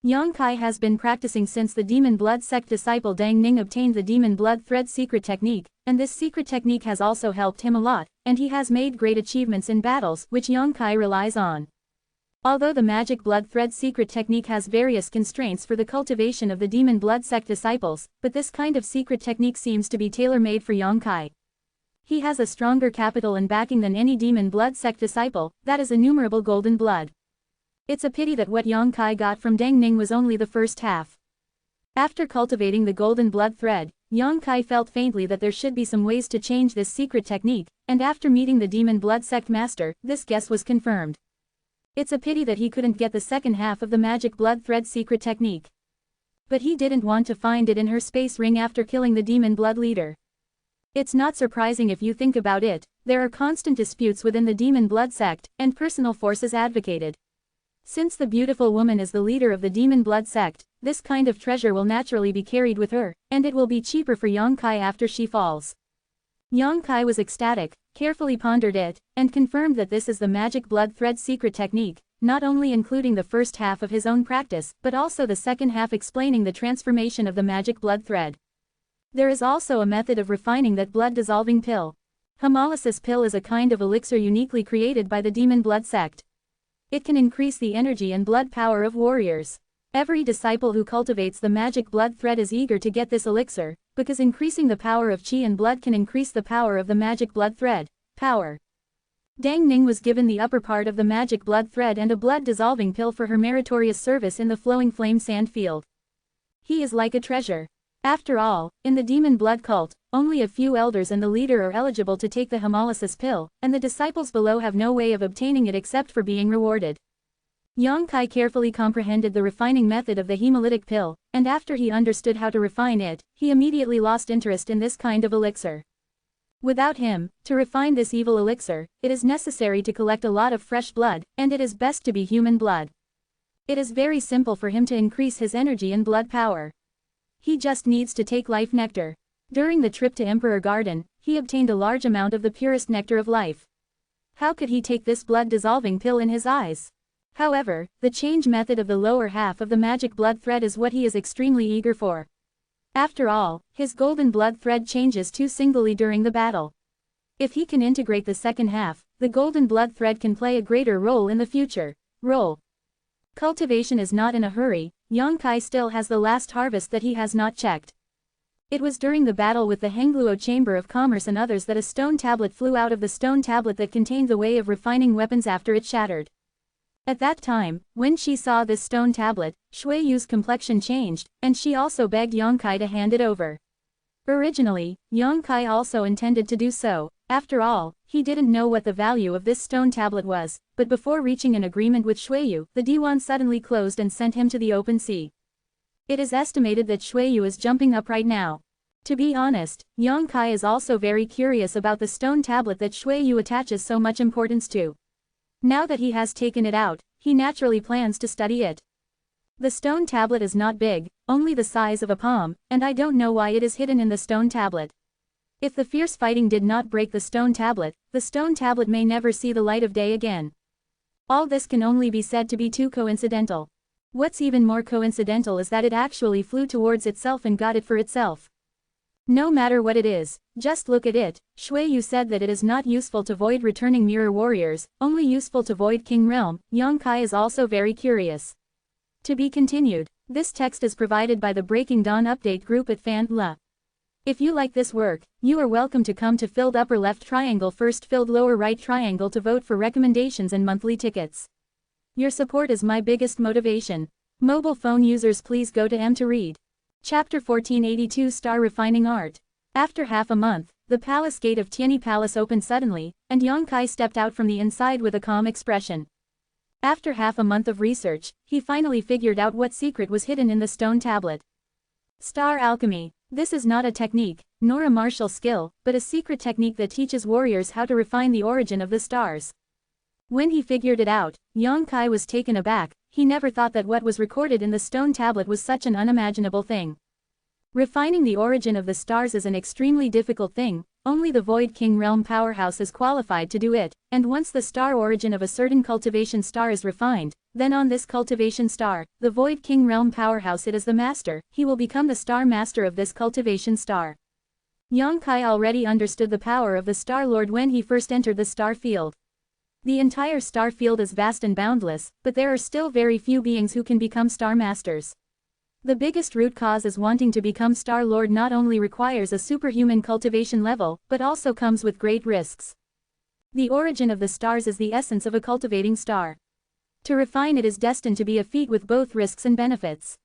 Yang Kai has been practicing since the Demon Blood sect disciple Dang Ning obtained the Demon Blood thread secret technique, and this secret technique has also helped him a lot, and he has made great achievements in battles which Yang Kai relies on. Although the magic blood thread secret technique has various constraints for the cultivation of the Demon Blood sect disciples, but this kind of secret technique seems to be tailor-made for Yang Kai. He has a stronger capital and backing than any Demon Blood sect disciple, that is innumerable golden blood. It's a pity that what Yang Kai got from Dang Ning was only the first half. After cultivating the golden blood thread, Yang Kai felt faintly that there should be some ways to change this secret technique, and after meeting the Demon Blood sect master, this guess was confirmed. It's a pity that he couldn't get the second half of the magic blood thread secret technique. But he didn't want to find it in her space ring after killing the demon blood leader. It's not surprising if you think about it, there are constant disputes within the Demon Blood sect, and personal forces advocated. Since the beautiful woman is the leader of the Demon Blood sect, this kind of treasure will naturally be carried with her, and it will be cheaper for Yang Kai after she falls. Yang Kai was ecstatic, carefully pondered it, and confirmed that this is the magic blood thread secret technique, not only including the first half of his own practice, but also the second half explaining the transformation of the magic blood thread. There is also a method of refining that blood-dissolving pill. Hemolysis pill is a kind of elixir uniquely created by the Demon Blood sect. It can increase the energy and blood power of warriors. Every disciple who cultivates the magic blood thread is eager to get this elixir, because increasing the power of chi and blood can increase the power of the magic blood thread. Power. Dang Ning was given the upper part of the magic blood thread and a blood-dissolving pill for her meritorious service in the flowing flame sand field. He is like a treasure. After all, in the demon blood cult, only a few elders and the leader are eligible to take the hemolysis pill, and the disciples below have no way of obtaining it except for being rewarded. Yang Kai carefully comprehended the refining method of the hemolytic pill, and after he understood how to refine it, he immediately lost interest in this kind of elixir. Without him, to refine this evil elixir, it is necessary to collect a lot of fresh blood, and it is best to be human blood. It is very simple for him to increase his energy and blood power. He just needs to take life nectar. During the trip to Emperor Garden, he obtained a large amount of the purest nectar of life. How could he take this blood-dissolving pill in his eyes? However, the change method of the lower half of the magic blood thread is what he is extremely eager for. After all, his golden blood thread changes too singly during the battle. If he can integrate the second half, the golden blood thread can play a greater role in the future. Role. Cultivation is not in a hurry. Yang Kai still has the last harvest that he has not checked. It was during the battle with the Hengluo Chamber of Commerce and others that a stone tablet flew out of the stone tablet that contained the way of refining weapons after it shattered. At that time, when she saw this stone tablet, Shui Yu's complexion changed, and she also begged Yang Kai to hand it over. Originally, Yang Kai also intended to do so. After all, he didn't know what the value of this stone tablet was, but before reaching an agreement with Shui Yu, the diwan suddenly closed and sent him to the open sea. It is estimated that Shui Yu is jumping up right now. To be honest, Yang Kai is also very curious about the stone tablet that Shui Yu attaches so much importance to. Now that he has taken it out, he naturally plans to study it. The stone tablet is not big, only the size of a palm, and I don't know why it is hidden in the stone tablet. If the fierce fighting did not break the stone tablet may never see the light of day again. All this can only be said to be too coincidental. What's even more coincidental is that it actually flew towards itself and got it for itself. No matter what it is, just look at it. Shui Yu said that it is not useful to void returning mirror warriors, only useful to void king realm. Yang Kai is also very curious. To be continued. This text is provided by the Breaking Dawn update group at Fan.la. If you like this work, you are welcome to come to filled upper left triangle first filled lower right triangle to vote for recommendations and monthly tickets. Your support is my biggest motivation. Mobile phone users please go to M to read. Chapter 1482 Star Refining Art. After half a month, the palace gate of Tianyi Palace opened suddenly, and Yang Kai stepped out from the inside with a calm expression. After half a month of research, he finally figured out what secret was hidden in the stone tablet. Star alchemy. This is not a technique, nor a martial skill, but a secret technique that teaches warriors how to refine the origin of the stars. When he figured it out, Yang Kai was taken aback. He never thought that what was recorded in the stone tablet was such an unimaginable thing. Refining the origin of the stars is an extremely difficult thing. Only the Void King Realm powerhouse is qualified to do it, and once the star origin of a certain cultivation star is refined, then on this cultivation star, the Void King Realm powerhouse it is the master, he will become the star master of this cultivation star. Yang Kai already understood the power of the Star Lord when he first entered the star field. The entire star field is vast and boundless, but there are still very few beings who can become star masters. The biggest root cause is wanting to become Star Lord not only requires a superhuman cultivation level, but also comes with great risks. The origin of the stars is the essence of a cultivating star. To refine it is destined to be a feat with both risks and benefits.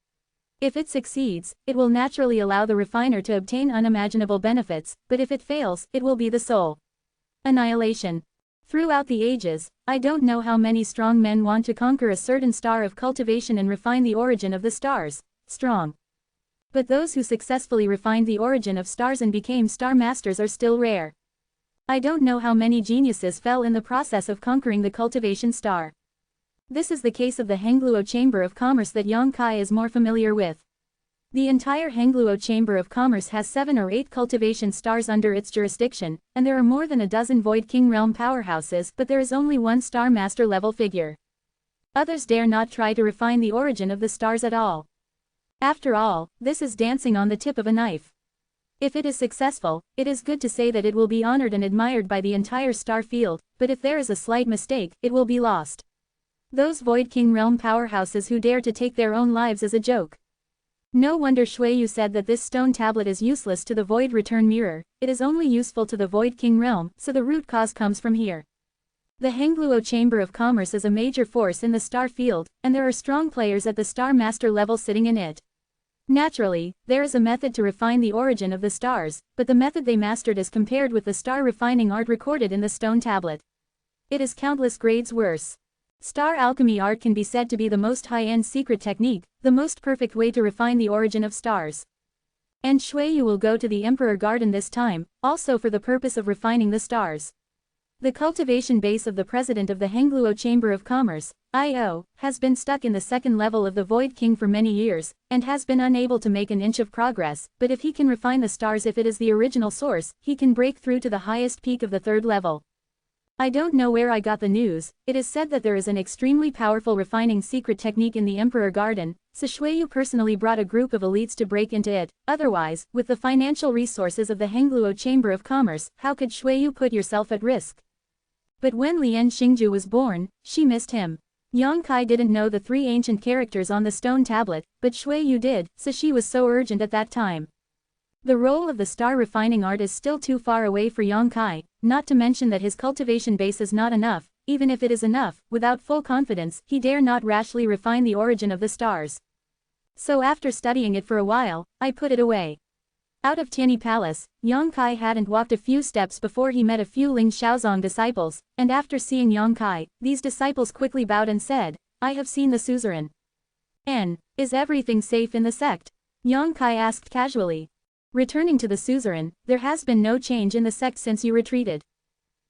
If it succeeds, it will naturally allow the refiner to obtain unimaginable benefits, but if it fails, it will be the soul. Annihilation. Throughout the ages, I don't know how many strong men want to conquer a certain star of cultivation and refine the origin of the stars. Strong. But those who successfully refined the origin of stars and became star masters are still rare. I don't know how many geniuses fell in the process of conquering the cultivation star. This is the case of the Hengluo Chamber of Commerce that Yang Kai is more familiar with. The entire Hengluo Chamber of Commerce has 7 or 8 cultivation stars under its jurisdiction, and there are more than a dozen Void King Realm powerhouses, but there is only one Star Master level figure. Others dare not try to refine the origin of the stars at all. After all, this is dancing on the tip of a knife. If it is successful, it is good to say that it will be honored and admired by the entire star field, but if there is a slight mistake, it will be lost. Those Void King Realm powerhouses who dare to take their own lives as a joke. No wonder Shui Yu said that this stone tablet is useless to the Void Return Mirror, it is only useful to the Void King Realm, so the root cause comes from here. The Hengluo Chamber of Commerce is a major force in the star field, and there are strong players at the Star Master level sitting in it. Naturally, there is a method to refine the origin of the stars, but the method they mastered is compared with the star refining art recorded in the stone tablet. It is countless grades worse. Star alchemy art can be said to be the most high-end secret technique, the most perfect way to refine the origin of stars. And Shui Yu will go to the Emperor Garden this time, also for the purpose of refining the stars. The cultivation base of the president of the Hangluo Chamber of Commerce, I.O., has been stuck in the second level of the Void King for many years, and has been unable to make an inch of progress, but if he can refine the stars if it is the original source, he can break through to the highest peak of the third level. I don't know where I got the news. It is said that there is an extremely powerful refining secret technique in the Emperor Garden. Shueyu personally brought a group of elites to break into it. Otherwise, with the financial resources of the Hangluo Chamber of Commerce, how could Shueyu put yourself at risk? But when Lian Xingju was born, she missed him. Yang Kai didn't know the three ancient characters on the stone tablet, but Shueyu did, so she was so urgent at that time. The role of the star refining art is still too far away for Yang Kai, not to mention that his cultivation base is not enough. Even if it is enough, without full confidence, he dare not rashly refine the origin of the stars. So after studying it for a while, I put it away. Out of Tianyi Palace, Yang Kai hadn't walked a few steps before he met a few Ling Shaozong disciples, and after seeing Yang Kai, these disciples quickly bowed and said, "I have seen the suzerain." Is everything safe in the sect?" Yang Kai asked casually. Returning to the suzerain, there has been no change in the sect since you retreated.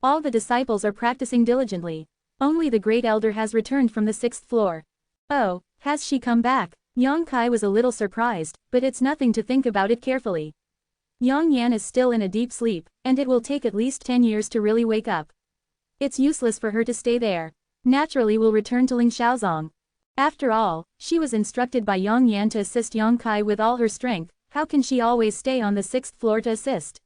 All the disciples are practicing diligently. Only the great elder has returned from the 6th floor. Oh, has she come back? Yang Kai was a little surprised, but it's nothing to think about it carefully. Yang Yan is still in a deep sleep, and it will take at least 10 years to really wake up. It's useless for her to stay there. Naturally we'll return to Ling Shaozong. After all, she was instructed by Yang Yan to assist Yang Kai with all her strength. How can she always stay on the 6th floor to assist?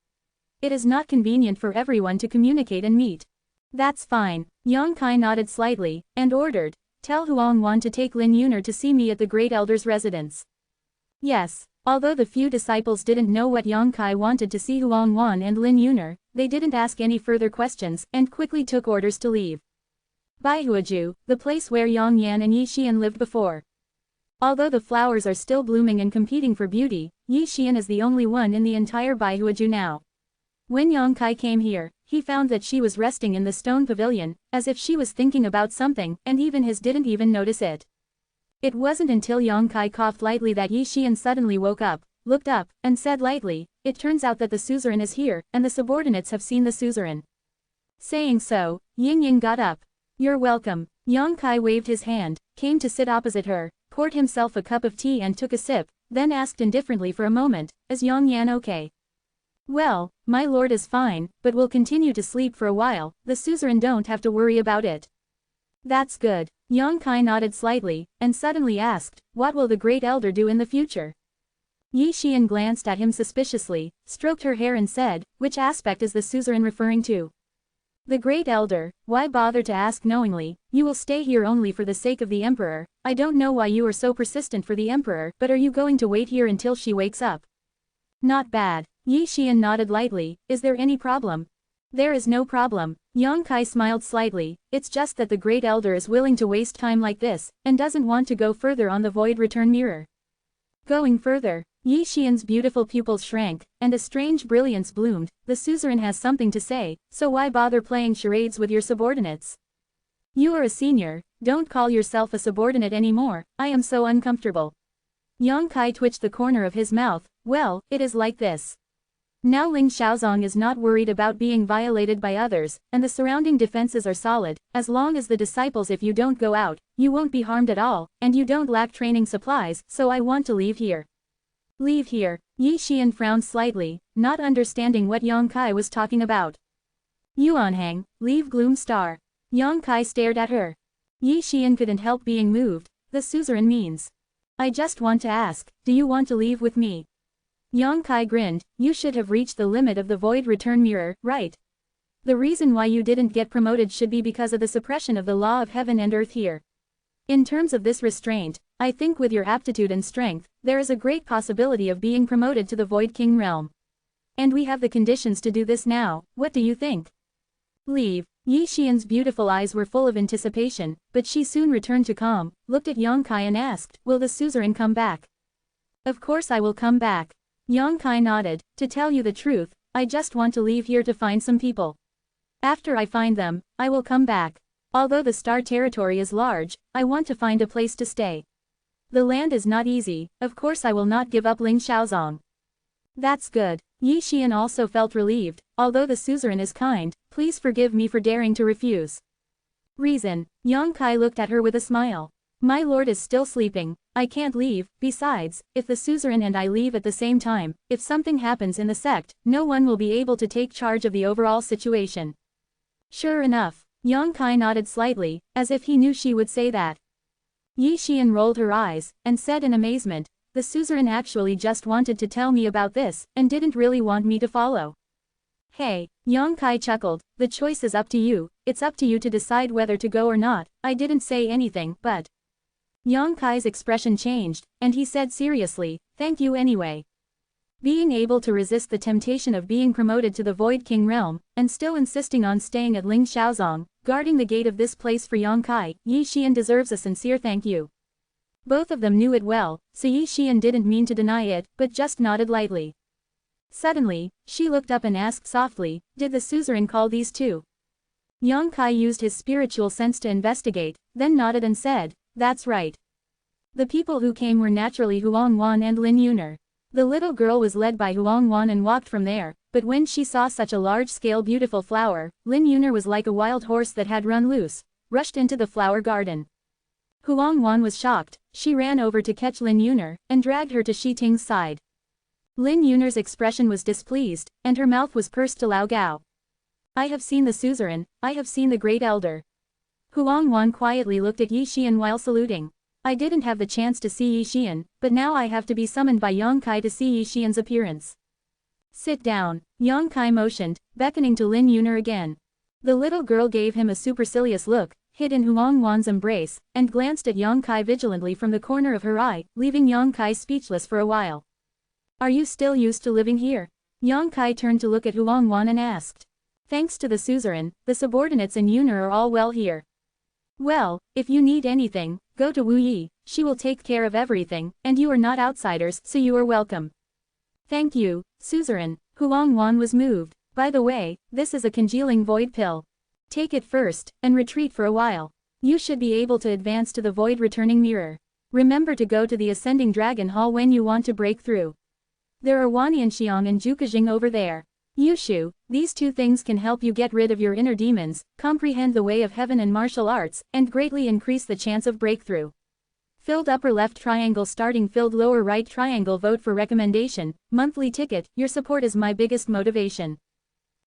It is not convenient for everyone to communicate and meet. That's fine. Yang Kai nodded slightly, and ordered, "Tell Huang Wan to take Lin Yuner to see me at the great elder's residence." Yes. Although the few disciples didn't know what Yang Kai wanted to see Huang Wan and Lin Yuner, they didn't ask any further questions, and quickly took orders to leave. Baihuaju, the place where Yang Yan and Yi Xian lived before. Although the flowers are still blooming and competing for beauty, Yi Xian is the only one in the entire Baihuaju now. When Yang Kai came here, he found that she was resting in the stone pavilion, as if she was thinking about something, and even his didn't even notice it. It wasn't until Yang Kai coughed lightly that Yi Xian suddenly woke up, looked up, and said lightly, "It turns out that the suzerain is here, and the subordinates have seen the suzerain." Saying so, Ying Ying got up. "You're welcome." Yang Kai waved his hand, came to sit opposite her, poured himself a cup of tea and took a sip, then asked indifferently for a moment, "Is Yang Yan okay?" "Well, my lord is fine, but will continue to sleep for a while. The suzerain don't have to worry about it." "That's good." Yang Kai nodded slightly, and suddenly asked, "What will the great elder do in the future?" Yi Xian glanced at him suspiciously, stroked her hair and said, "Which aspect is the suzerain referring to?" "The great elder. Why bother to ask knowingly? You will stay here only for the sake of the emperor. I don't know why you are so persistent for the emperor, but are you going to wait here until she wakes up?" "Not bad." Yi Xian nodded lightly. "Is there any problem?" "There is no problem." Yang Kai smiled slightly. "It's just that the great elder is willing to waste time like this, and doesn't want to go further on the void return mirror." Going further. Yi Xian's beautiful pupils shrank, and a strange brilliance bloomed. "The suzerain has something to say, so why bother playing charades with your subordinates? You are a senior, don't call yourself a subordinate anymore. I am so uncomfortable." Yang Kai twitched the corner of his mouth. "Well, it is like this. Now Ling Shaozong is not worried about being violated by others, and the surrounding defenses are solid. As long as the disciples, if you don't go out, you won't be harmed at all, and you don't lack training supplies, so I want to leave here." "Leave here?" Yi Xian frowned slightly, not understanding what Yang Kai was talking about. "Yuanhang, leave Gloom Star." Yang Kai stared at her. Yi Xian couldn't help being moved. "The suzerain means. I just want to ask, do you want to leave with me?" Yang Kai grinned. "You should have reached the limit of the void return mirror, right? The reason why you didn't get promoted should be because of the suppression of the law of heaven and earth here. In terms of this restraint, I think with your aptitude and strength, there is a great possibility of being promoted to the Void King realm. And we have the conditions to do this now. What do you think?" "Leave." Yi Xian's beautiful eyes were full of anticipation, but she soon returned to calm, looked at Yang Kai and asked, "Will the suzerain come back?" "Of course I will come back." Yang Kai nodded. "To tell you the truth, I just want to leave here to find some people. After I find them, I will come back. Although the star territory is large, I want to find a place to stay. The land is not easy, of course I will not give up Ling Shaozong." "That's good." Yi Xian also felt relieved. Although the suzerain is kind, Please forgive me for daring to refuse. Reason. Yang Kai looked at her with a smile. My lord is still sleeping, I can't leave. Besides, if the suzerain and I leave at the same time, if something happens in the sect, no one will be able to take charge of the overall situation. Sure enough. Yang Kai nodded slightly, as if he knew she would say that. Yi Xian rolled her eyes, and said in amazement, the suzerain actually just wanted to tell me about this, and didn't really want me to follow. Hey, Yang Kai chuckled, the choice is up to you, it's up to you to decide whether to go or not. I didn't say anything, but... Yang Kai's expression changed, and he said seriously, thank you anyway. Being able to resist the temptation of being promoted to the Void King realm, and still insisting on staying at Ling Shaozong, guarding the gate of this place for Yang Kai, Yi Xian deserves a sincere thank you. Both of them knew it well, so Yi Xian didn't mean to deny it, but just nodded lightly. Suddenly, she looked up and asked softly, did the suzerain call these two? Yang Kai used his spiritual sense to investigate, then nodded and said, that's right. The people who came were naturally Huang Wan and Lin Yuner. The little girl was led by Huang Wan and walked from there, but when she saw such a large-scale beautiful flower, Lin Yuner was like a wild horse that had run loose, rushed into the flower garden. Huang Wan was shocked, she ran over to catch Lin Yuner, and dragged her to Shi Ting's side. Lin Yuner's expression was displeased, and her mouth was pursed to Lao Gao. I have seen the suzerain, I have seen the great elder. Huang Wan quietly looked at Yi Xian while saluting. I didn't have the chance to see Yi Xian, but now I have to be summoned by Yang Kai to see Yi Xian's appearance. Sit down, Yang Kai motioned, beckoning to Lin Yuner again. The little girl gave him a supercilious look, hid in Huang Wan's embrace, and glanced at Yang Kai vigilantly from the corner of her eye, leaving Yang Kai speechless for a while. Are you still used to living here? Yang Kai turned to look at Huang Wan and asked. Thanks to the suzerain, the subordinates and Yuner are all well here. Well, if you need anything, go to Wu Yi, she will take care of everything, and you are not outsiders, so you are welcome. Thank you, suzerain. Huang Wan was moved. By the way, this is a congealing void pill. Take it first, and retreat for a while. You should be able to advance to the void returning mirror. Remember to go to the ascending dragon hall when you want to break through. There are Wanyanxiang and Zhukajing over there. Yushu, these two things can help you get rid of your inner demons, comprehend the way of heaven and martial arts, and greatly increase the chance of breakthrough. Filled upper left triangle starting filled lower right triangle vote for recommendation, monthly ticket, your support is my biggest motivation.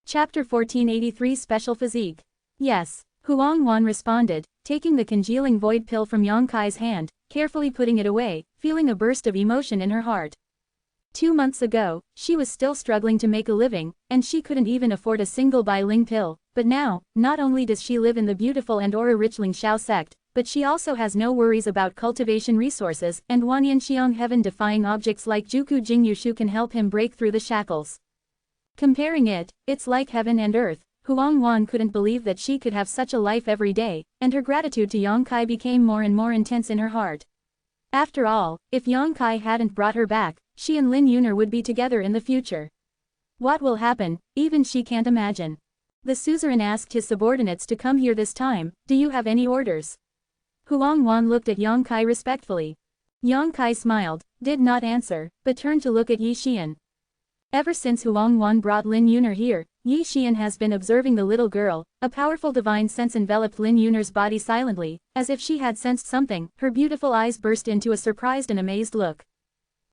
Chapter 1483 Special Physique. Yes, Huang Wan responded, taking the congealing void pill from Yang Kai's hand, carefully putting it away, feeling a burst of emotion in her heart. 2 months ago, she was still struggling to make a living, and she couldn't even afford a single Bai Ling pill, but now, not only does she live in the beautiful and aura-rich Ling Xiao sect, but she also has no worries about cultivation resources, and Wanyanxiang heaven-defying objects like Youku Jing Yushu can help him break through the shackles. Comparing it, it's like heaven and earth. Huang Wan couldn't believe that she could have such a life every day, and her gratitude to Yang Kai became more and more intense in her heart. After all, if Yang Kai hadn't brought her back, she and Lin Yuner would be together in the future. What will happen, even she can't imagine. The suzerain asked his subordinates to come here this time, do you have any orders? Huang Wan looked at Yang Kai respectfully. Yang Kai smiled, did not answer, but turned to look at Yi Xian. Ever since Huang Wan brought Lin Yuner here, Yi Xian has been observing the little girl. A powerful divine sense enveloped Lin Yuner's body silently, as if she had sensed something. Her beautiful eyes burst into a surprised and amazed look.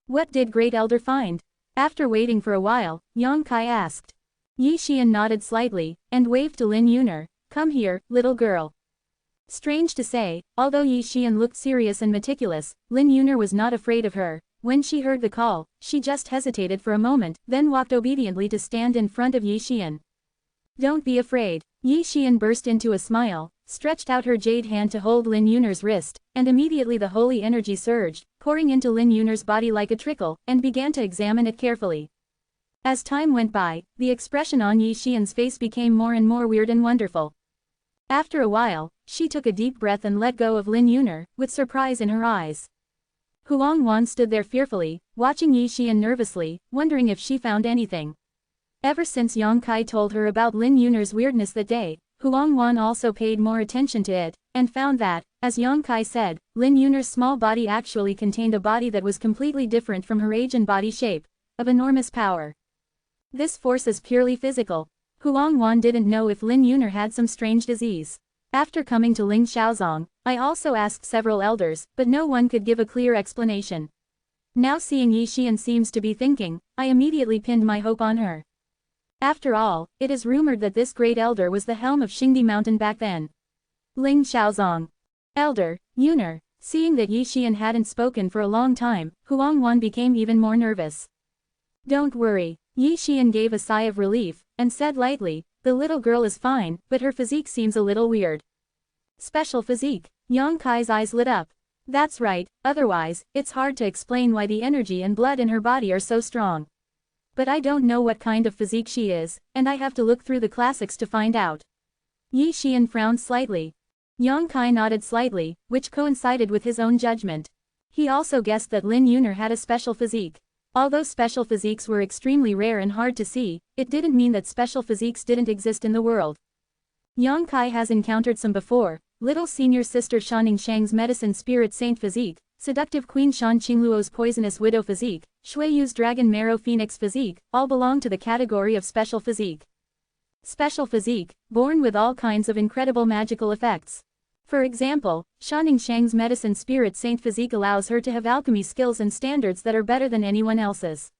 What did Great Elder find? After waiting for a while, Yang Kai asked. Yi Xian nodded slightly, and waved to Lin Yuner, come here, little girl. Strange to say, although Yi Xian looked serious and meticulous, Lin Yuner was not afraid of her. When she heard the call, she just hesitated for a moment, then walked obediently to stand in front of Yi Xian. Don't be afraid. Yi Xian burst into a smile, stretched out her jade hand to hold Lin Yuner's wrist, and immediately the holy energy surged, pouring into Lin Yuner's body like a trickle, and began to examine it carefully. As time went by, the expression on Yi Xian's face became more and more weird and wonderful. After a while, she took a deep breath and let go of Lin Yuner, with surprise in her eyes. Huang Wan stood there fearfully, watching Yi Xian nervously, wondering if she found anything. Ever since Yang Kai told her about Lin Yuner's weirdness that day, Huang Wan also paid more attention to it, and found that, as Yang Kai said, Lin Yuner's small body actually contained a body that was completely different from her age and body shape, of enormous power. This force is purely physical. Huang Wan didn't know if Lin Yuner had some strange disease. After coming to Ling Xiaozong, I also asked several elders, but no one could give a clear explanation. Now seeing Yi Xian seems to be thinking, I immediately pinned my hope on her. After all, it is rumored that this great elder was the helm of Xingdi Mountain back then. Ling Xiaozong. Elder, Yuner. Seeing that Yi Xian hadn't spoken for a long time, Huang Wan became even more nervous. Don't worry. Yi Xian gave a sigh of relief, and said lightly, the little girl is fine, but her physique seems a little weird. Special physique. Yang Kai's eyes lit up. That's right, otherwise, it's hard to explain why the energy and blood in her body are so strong. But I don't know what kind of physique she is, and I have to look through the classics to find out. Yi Xian frowned slightly. Yang Kai nodded slightly, which coincided with his own judgment. He also guessed that Lin Yuner had a special physique. Although special physiques were extremely rare and hard to see, it didn't mean that special physiques didn't exist in the world. Yang Kai has encountered some before: little senior sister Shaning Shang's medicine spirit saint physique, seductive queen Shan Qingluo's poisonous widow physique, Shui Yu's dragon marrow phoenix physique, all belong to the category of special physique. Special physique, born with all kinds of incredible magical effects. For example, Shaning Shang's medicine spirit saint physique allows her to have alchemy skills and standards that are better than anyone else's.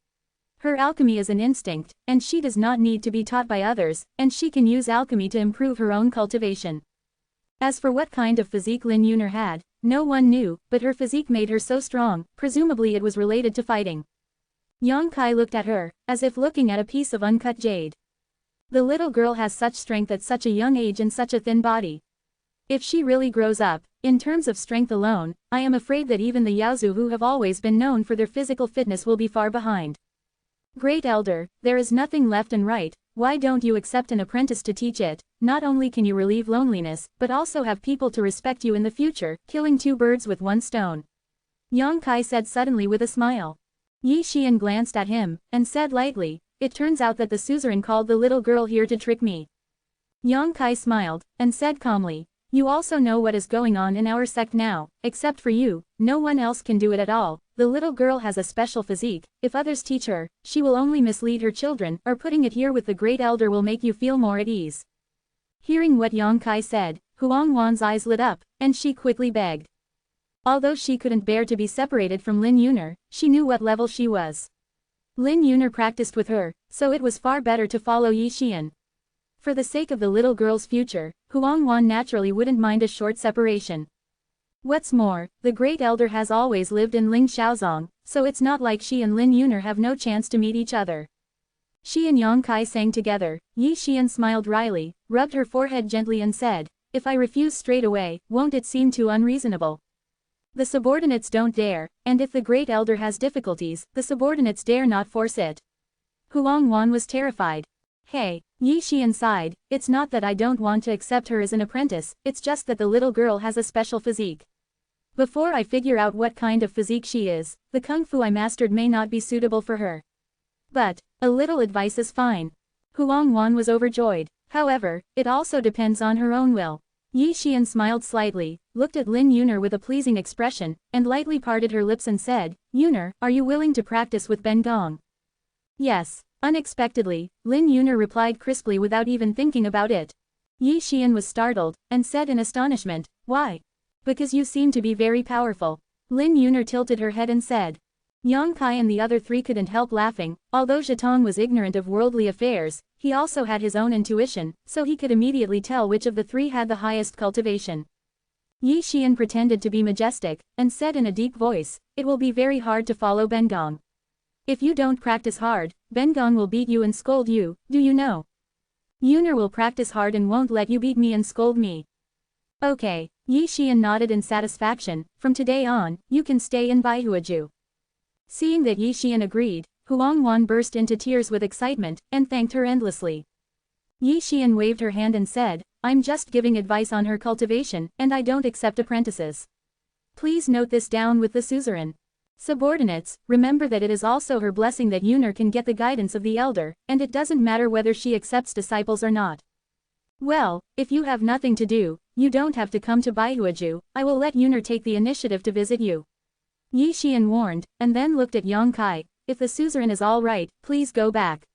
Her alchemy is an instinct, and she does not need to be taught by others, and she can use alchemy to improve her own cultivation. As for what kind of physique Lin Yuner had, no one knew, but her physique made her so strong, presumably it was related to fighting. Yang Kai looked at her, as if looking at a piece of uncut jade. The little girl has such strength at such a young age and such a thin body. If she really grows up, in terms of strength alone, I am afraid that even the Yaozu who have always been known for their physical fitness will be far behind. Great Elder, there is nothing left and right, why don't you accept an apprentice to teach it? Not only can you relieve loneliness, but also have people to respect you in the future, killing two birds with one stone. Yang Kai said suddenly with a smile. Yi Xian glanced at him, and said lightly, it turns out that the suzerain called the little girl here to trick me. Yang Kai smiled, and said calmly, you also know what is going on in our sect now, except for you, no one else can do it at all. The little girl has a special physique, if others teach her, she will only mislead her children, or putting it here with the great elder will make you feel more at ease. Hearing what Yang Kai said, Huang Wan's eyes lit up, and she quickly begged. Although she couldn't bear to be separated from Lin Yuner, she knew what level she was. Lin Yuner practiced with her, so it was far better to follow Yi Xian. For the sake of the little girl's future, Huang Wan naturally wouldn't mind a short separation. What's more, the great elder has always lived in Ling Xiaozong, so it's not like she and Lin Yuner have no chance to meet each other. She and Yang Kai sang together. Yi Xian smiled wryly, rubbed her forehead gently and said, if I refuse straight away, won't it seem too unreasonable? The subordinates don't dare, and if the great elder has difficulties, the subordinates dare not force it. Huang Wan was terrified. Hey, Yi Xian sighed, it's not that I don't want to accept her as an apprentice, it's just that the little girl has a special physique. Before I figure out what kind of physique she is, the kung fu I mastered may not be suitable for her. But, a little advice is fine. Huang Wan was overjoyed. However, it also depends on her own will. Yi Xian smiled slightly, looked at Lin Yuner with a pleasing expression, and lightly parted her lips and said, Yuner, are you willing to practice with Ben Gong? Yes. Unexpectedly, Lin Yuner replied crisply without even thinking about it. Yi Xian was startled, and said in astonishment, why? Because you seem to be very powerful. Lin Yuner tilted her head and said. Yang Kai and the other three couldn't help laughing. Although Zhetong was ignorant of worldly affairs, he also had his own intuition, so he could immediately tell which of the three had the highest cultivation. Yi Xian pretended to be majestic, and said in a deep voice, it will be very hard to follow Ben Gong. If you don't practice hard, Ben Gong will beat you and scold you, do you know? Yuner will practice hard and won't let you beat me and scold me. Okay, Yi Xian nodded in satisfaction, from today on, you can stay in Baihuaju. Seeing that Yi Xian agreed, Huang Wan burst into tears with excitement, and thanked her endlessly. Yi Xian waved her hand and said, I'm just giving advice on her cultivation, and I don't accept apprentices. Please note this down with the suzerain. Subordinates, remember that it is also her blessing that Yuner can get the guidance of the elder, and it doesn't matter whether she accepts disciples or not. Well, if you have nothing to do, you don't have to come to Baihuaju, I will let Yuner take the initiative to visit you. Yi Xian warned, and then looked at Yang Kai, if the suzerain is all right, please go back.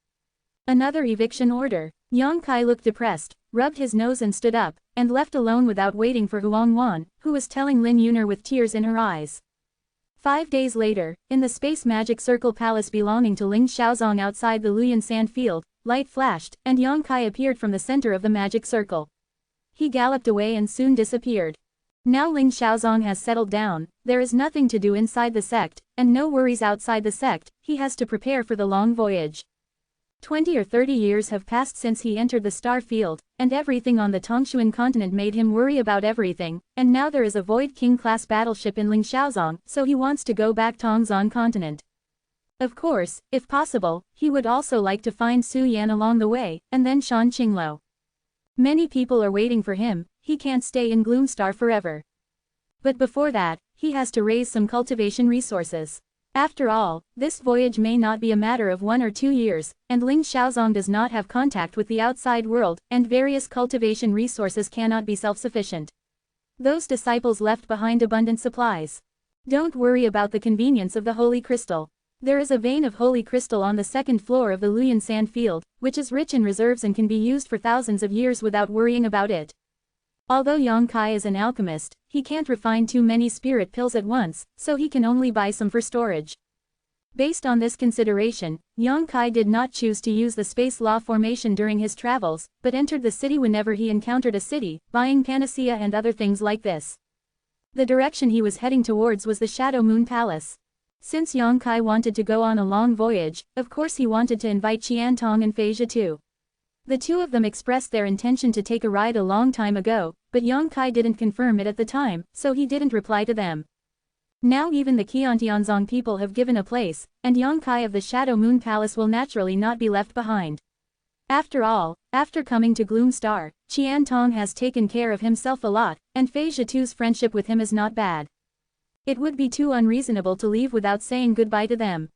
Another eviction order. Yang Kai looked depressed, rubbed his nose and stood up, and left alone without waiting for Huang Wan, who was telling Lin Yuner with tears in her eyes. 5 days later, in the Space Magic Circle Palace belonging to Ling Xiaozong outside the Luyan Sand Field, light flashed, and Yang Kai appeared from the center of the magic circle. He galloped away and soon disappeared. Now Ling Xiaozong has settled down, there is nothing to do inside the sect, and no worries outside the sect, he has to prepare for the long voyage. 20 or 30 years have passed since he entered the star field, and everything on the Tongshuan continent made him worry about everything, and now there is a Void King-class battleship in Ling Xiaozong, so he wants to go back Tongzhong continent. Of course, if possible, he would also like to find Su Yan along the way, and then Shan Qingluo. Many people are waiting for him, he can't stay in Gloomstar forever. But before that, he has to raise some cultivation resources. After all, this voyage may not be a matter of 1 or 2 years, and Ling Xiaozong does not have contact with the outside world, and various cultivation resources cannot be self-sufficient. Those disciples left behind abundant supplies. Don't worry about the convenience of the holy crystal. There is a vein of holy crystal on the 2nd floor of the Luyan Sand Field, which is rich in reserves and can be used for thousands of years without worrying about it. Although Yang Kai is an alchemist, he can't refine too many spirit pills at once, so he can only buy some for storage. Based on this consideration, Yang Kai did not choose to use the space law formation during his travels, but entered the city whenever he encountered a city, buying panacea and other things like this. The direction he was heading towards was the Shadow Moon Palace. Since Yang Kai wanted to go on a long voyage, of course he wanted to invite Qiantong and Feijia too. The two of them expressed their intention to take a ride a long time ago, but Yang Kai didn't confirm it at the time, so he didn't reply to them. Now even the Qiantianzong people have given a place, and Yang Kai of the Shadow Moon Palace will naturally not be left behind. After all, after coming to Gloomstar, Qiantong has taken care of himself a lot, and Feijia too's friendship with him is not bad. It would be too unreasonable to leave without saying goodbye to them.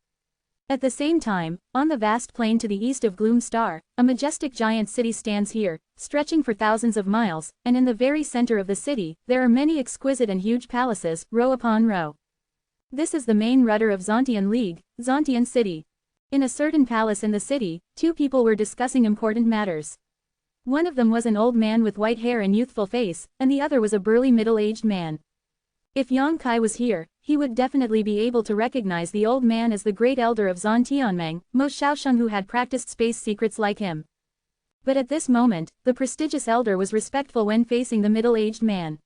At the same time, on the vast plain to the east of Gloomstar, a majestic giant city stands here, stretching for thousands of miles, and in the very center of the city, there are many exquisite and huge palaces, row upon row. This is the main rudder of Zontian League, Zontian City. In a certain palace in the city, 2 people were discussing important matters. One of them was an old man with white hair and youthful face, and the other was a burly middle-aged man. If Yang Kai was here, he would definitely be able to recognize the old man as the great elder of Zon Tianmeng, Mo Shaosheng, who had practiced space secrets like him. But at this moment, the prestigious elder was respectful when facing the middle-aged man.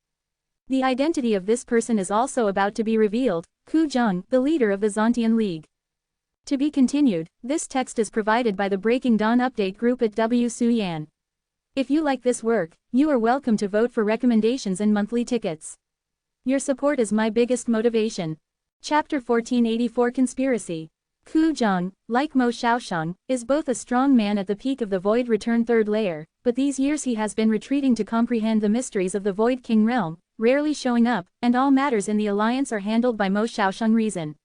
The identity of this person is also about to be revealed, Ku Zheng, the leader of the Zontian League. To be continued, this text is provided by the Breaking Dawn Update group at W Su Yan. If you like this work, you are welcome to vote for recommendations and monthly tickets. Your support is my biggest motivation. Chapter 1484 Conspiracy. Ku Zheng, like Mo Shaosheng, is both a strong man at the peak of the Void Return Third Layer, but these years he has been retreating to comprehend the mysteries of the Void King realm, rarely showing up, and all matters in the alliance are handled by Mo Shaosheng reason.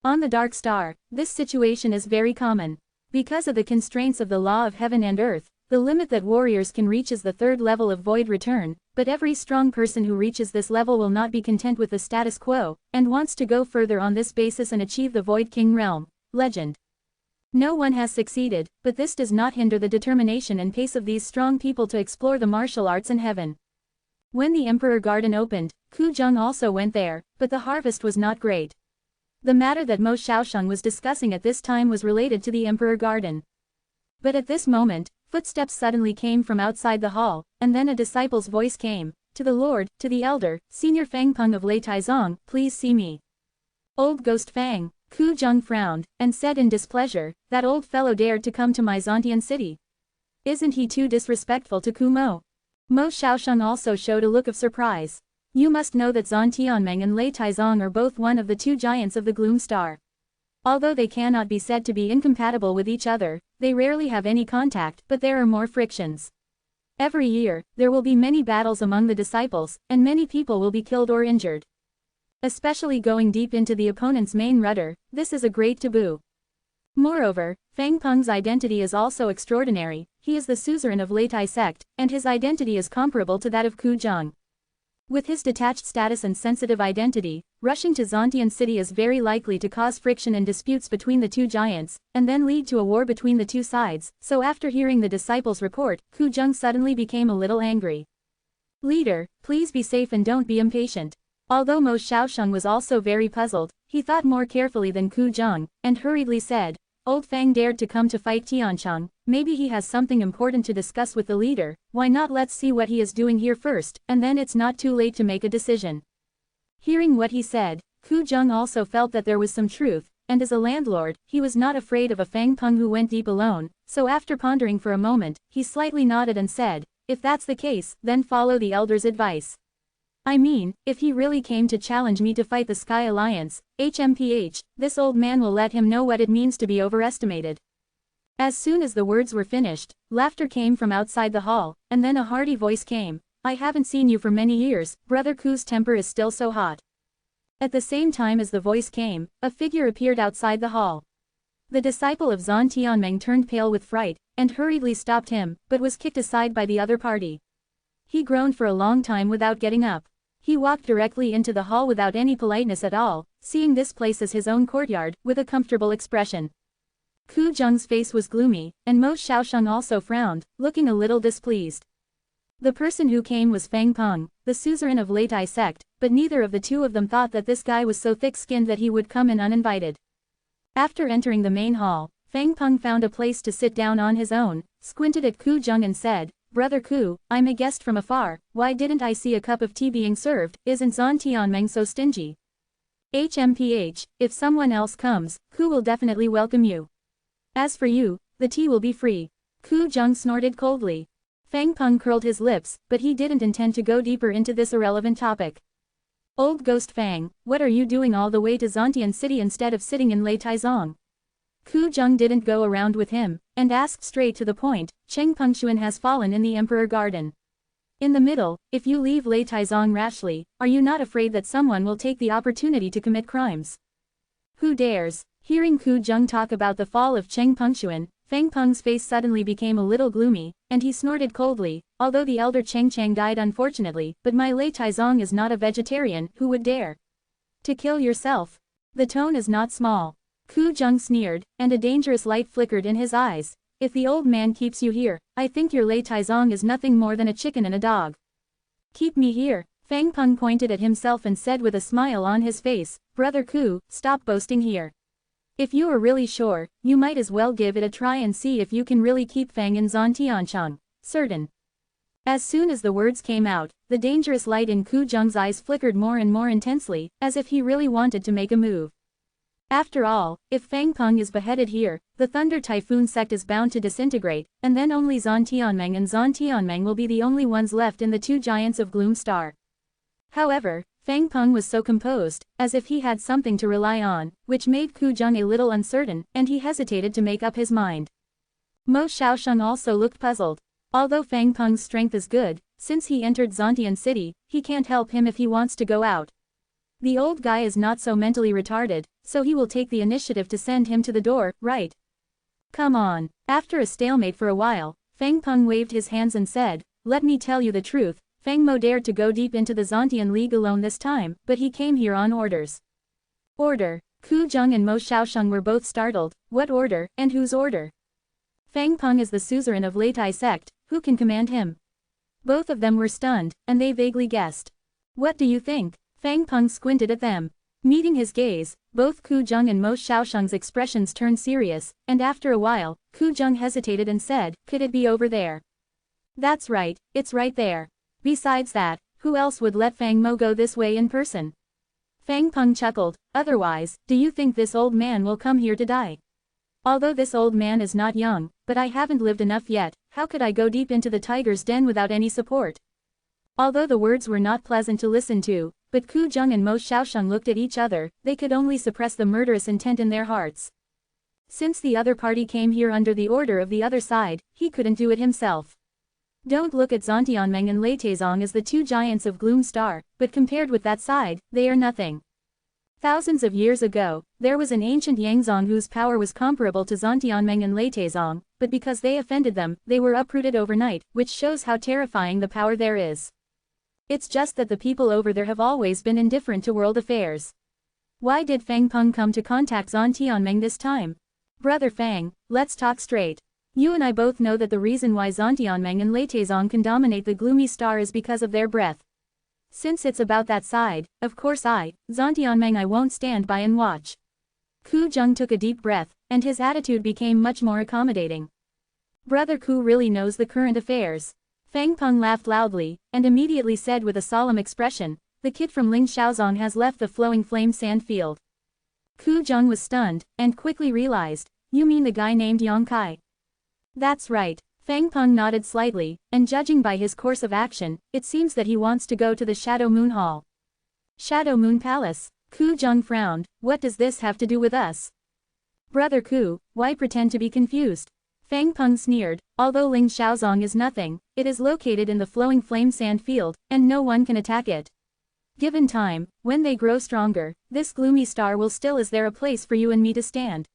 On the Dark Star, this situation is very common. Because of the constraints of the law of heaven and earth, the limit that warriors can reach is the 3rd level of Void Return, but every strong person who reaches this level will not be content with the status quo, and wants to go further on this basis and achieve the Void King realm. Legend. No one has succeeded, but this does not hinder the determination and pace of these strong people to explore the martial arts and heaven. When the Emperor Garden opened, Ku Zheng also went there, but the harvest was not great. The matter that Mo Shaosheng was discussing at this time was related to the Emperor Garden. But at this moment, footsteps suddenly came from outside the hall, and then a disciple's voice came, "To the Lord, to the Elder, Senior Fang Peng of Lei Taizong, please see me." Old Ghost Fang. Ku Zheng frowned, and said in displeasure, "That old fellow dared to come to my Zontian city. Isn't he too disrespectful to Ku Mo?" Mo Shaosheng also showed a look of surprise. You must know that Zon Tianmeng and Lei Taizong are both one of the 2 giants of the Gloom Star. Although they cannot be said to be incompatible with each other, they rarely have any contact, but there are more frictions. Every year, there will be many battles among the disciples, and many people will be killed or injured. Especially going deep into the opponent's main rudder, this is a great taboo. Moreover, Fang Peng's identity is also extraordinary. He is the suzerain of Lei Tai sect, and his identity is comparable to that of Ku Zheng. With his detached status and sensitive identity, rushing to Zontian City is very likely to cause friction and disputes between the two giants, and then lead to a war between the two sides, so after hearing the disciples' report, Ku Jung suddenly became a little angry. Leader, please be safe and don't be impatient. Although Mo Xiaosheng was also very puzzled, he thought more carefully than Ku Jung, and hurriedly said, Old Fang dared to come to fight Tiancheng, maybe he has something important to discuss with the leader, why not let's see what he is doing here first, and then it's not too late to make a decision. Hearing what he said, Ku Jung also felt that there was some truth, and as a landlord, he was not afraid of a Fang Peng who went deep alone, so after pondering for a moment, he slightly nodded and said, if that's the case, then follow the elder's advice. I mean, if he really came to challenge me to fight the Sky Alliance, HMPH, this old man will let him know what it means to be overestimated. As soon as the words were finished, laughter came from outside the hall, and then a hearty voice came, I haven't seen you for many years, Brother Ku's temper is still so hot. At the same time as the voice came, a figure appeared outside the hall. The disciple of Zhan Tianmeng turned pale with fright, and hurriedly stopped him, but was kicked aside by the other party. He groaned for a long time without getting up. He walked directly into the hall without any politeness at all, seeing this place as his own courtyard, with a comfortable expression. Ku Jung's face was gloomy, and Mo Xiaosheng also frowned, looking a little displeased. The person who came was Fang Peng, the suzerain of Leitai sect, but neither of the two of them thought that this guy was so thick-skinned that he would come in uninvited. After entering the main hall, Fang Peng found a place to sit down on his own, squinted at Ku Jung and said, Brother Ku, I'm a guest from afar, why didn't I see a cup of tea being served, isn't Zhan Tianmeng so stingy? HMPH, if someone else comes, Ku will definitely welcome you. As for you, the tea will be free. Ku Jung snorted coldly. Fang Peng curled his lips, but he didn't intend to go deeper into this irrelevant topic. Old Ghost Fang, what are you doing all the way to Zontian City instead of sitting in Leitaizong? Ku Jung didn't go around with him, and asked straight to the point, Cheng Pengxuan has fallen in the Emperor Garden. In the middle, if you leave Leitaizong rashly, are you not afraid that someone will take the opportunity to commit crimes? Who dares? Hearing Ku Jung talk about the fall of Cheng Pengxuan, Fang Peng's face suddenly became a little gloomy, and he snorted coldly, although the elder Cheng Chang died unfortunately, but my Leitaizong is not a vegetarian, who would dare to kill yourself? The tone is not small. Ku Jung sneered, and a dangerous light flickered in his eyes. If the old man keeps you here, I think your Leitaizong is nothing more than a chicken and a dog. Keep me here. Fang Peng pointed at himself and said with a smile on his face, Brother Ku, stop boasting here. If you are really sure, you might as well give it a try and see if you can really keep Fang in Zhan Tiancheng. Certain. As soon as the words came out, the dangerous light in Ku Jung's eyes flickered more and more intensely, as if he really wanted to make a move. After all, if Fang Peng is beheaded here, the Thunder Typhoon sect is bound to disintegrate, and then only Zhan Tianmeng and Zhan Tianmeng will be the only ones left in the two giants of Gloom Star. However, Fang Peng was so composed, as if he had something to rely on, which made Ku Jung a little uncertain, and he hesitated to make up his mind. Mo Xiaosheng also looked puzzled. Although Fang Peng's strength is good, since he entered Zontian City, he can't help him if he wants to go out. The old guy is not so mentally retarded, so he will take the initiative to send him to the door, right? Come on. After a stalemate for a while, Fang Peng waved his hands and said, let me tell you the truth, Fang Mo dared to go deep into the Zontian League alone this time, but he came here on orders. Order. Ku Jung and Mo Xiaosheng were both startled. What order, and whose order? Fang Peng is the suzerain of Leitai sect, who can command him? Both of them were stunned, and they vaguely guessed. What do you think? Fang Peng squinted at them. Meeting his gaze, both Ku Jung and Mo Xiaosheng's expressions turned serious, and after a while, Ku Jung hesitated and said, could it be over there? That's right, it's right there. Besides that, who else would let Fang Mo go this way in person? Fang Peng chuckled, otherwise, do you think this old man will come here to die? Although this old man is not young, but I haven't lived enough yet, how could I go deep into the tiger's den without any support? Although the words were not pleasant to listen to, but Ku Jung and Mo Xiaosheng looked at each other, they could only suppress the murderous intent in their hearts. Since the other party came here under the order of the other side, he couldn't do it himself. Don't look at Zontianmeng and Leitaizong as the two giants of Gloom Star, but compared with that side, they are nothing. Thousands of years ago, there was an ancient Yangzong whose power was comparable to Zontianmeng and Leitaizong, but because they offended them, they were uprooted overnight, which shows how terrifying the power there is. It's just that the people over there have always been indifferent to world affairs. Why did Fang Peng come to contact Zhan Tianmeng this time? Brother Fang, let's talk straight. You and I both know that the reason why Zhan Tianmeng and Lei Taizong can dominate the gloomy star is because of their breath. Since it's about that side, of course Zhan Tianmeng I won't stand by and watch. Ku Zheng took a deep breath, and his attitude became much more accommodating. Brother Ku really knows the current affairs. Fang Peng laughed loudly, and immediately said with a solemn expression, the kid from Ling Shaozong has left the flowing flame sand field. Ku Zheng was stunned, and quickly realized, you mean the guy named Yang Kai? That's right. Fang Peng nodded slightly, and judging by his course of action, it seems that he wants to go to the Shadow Moon Hall. Shadow Moon Palace? Ku Zheng frowned, what does this have to do with us? Brother Ku, why pretend to be confused? Fang Peng sneered, although Ling Shaozong is nothing, it is located in the flowing flame sand field, and no one can attack it. Given time, when they grow stronger, this gloomy star will still is there a place for you and me to stand.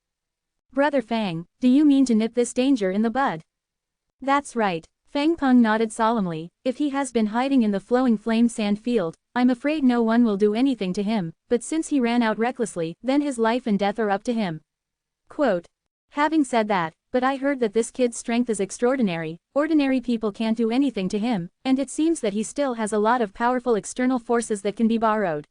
Brother Fang, do you mean to nip this danger in the bud? That's right. Fang Peng nodded solemnly, if he has been hiding in the flowing flame sand field, I'm afraid no one will do anything to him, but since he ran out recklessly, then his life and death are up to him. Quote. Having said that, but I heard that this kid's strength is extraordinary, ordinary people can't do anything to him, and it seems that he still has a lot of powerful external forces that can be borrowed.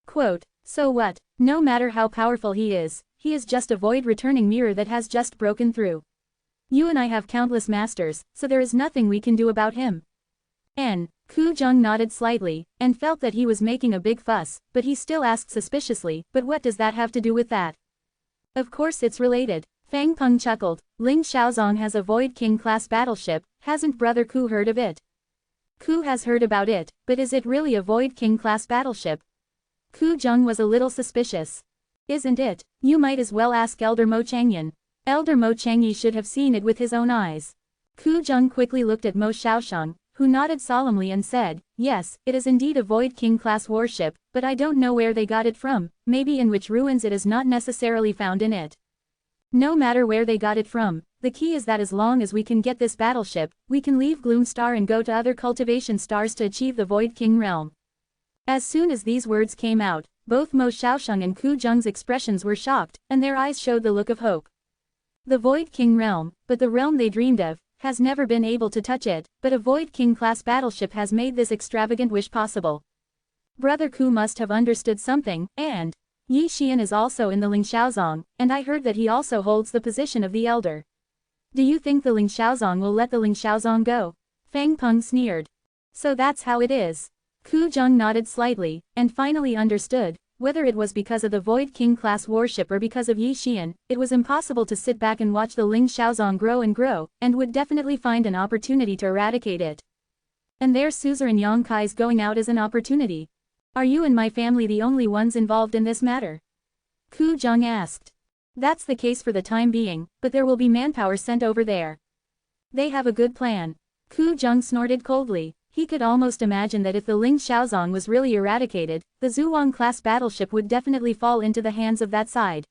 Quote. So what? No matter how powerful he is just a void returning mirror that has just broken through. You and I have countless masters, so there is nothing we can do about him. Ku Zheng nodded slightly, and felt that he was making a big fuss, but he still asked suspiciously, but what does that have to do with that? Of course it's related. Fang Peng chuckled, Ling Shaozong has a Void King class battleship, hasn't Brother Ku heard of it? Ku has heard about it, but is it really a Void King class battleship? Ku Zheng was a little suspicious. Isn't it? You might as well ask Elder Mo Changyan. Elder Mo Changyi should have seen it with his own eyes. Ku Zheng quickly looked at Mo Xiaosheng, who nodded solemnly and said, yes, it is indeed a Void King class warship, but I don't know where they got it from, maybe in which ruins it is not necessarily found in it. No matter where they got it from, the key is that as long as we can get this battleship, we can leave Gloom Star and go to other cultivation stars to achieve the Void King realm. As soon as these words came out, both Mo Xiaosheng and Ku Zheng's expressions were shocked, and their eyes showed the look of hope. The Void King realm, but the realm they dreamed of, has never been able to touch it, but a Void King class battleship has made this extravagant wish possible. Brother Ku must have understood something, and Yi Xian is also in the Ling Shaozong, and I heard that he also holds the position of the Elder. Do you think the Ling Shaozong will let the Ling Shaozong go? Fang Peng sneered. So that's how it is. Ku Zheng nodded slightly, and finally understood, whether it was because of the Void King class warship or because of Yi Xian, it was impossible to sit back and watch the Ling Shaozong grow, and would definitely find an opportunity to eradicate it. And their suzerain Yang Kai's going out is an opportunity. Are you and my family the only ones involved in this matter? Ku Zheng asked. That's the case for the time being, but there will be manpower sent over there. They have a good plan. Ku Zheng snorted coldly. He could almost imagine that if the Ling Shaozong was really eradicated, the Zhuang-class battleship would definitely fall into the hands of that side.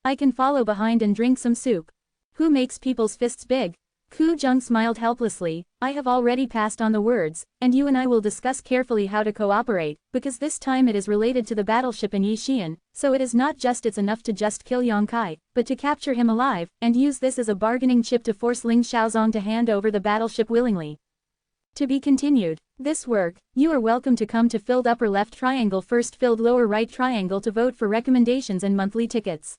I can follow behind and drink some soup. Who makes people's fists big? Ku Zheng smiled helplessly, I have already passed on the words, and you and I will discuss carefully how to cooperate, because this time it is related to the battleship in Yi Xian, so it is not just it's enough to just kill Yang Kai, but to capture him alive, and use this as a bargaining chip to force Ling Shaozong to hand over the battleship willingly. To be continued. This work, you are welcome to come to filled upper left triangle first filled lower right triangle to vote for recommendations and monthly tickets.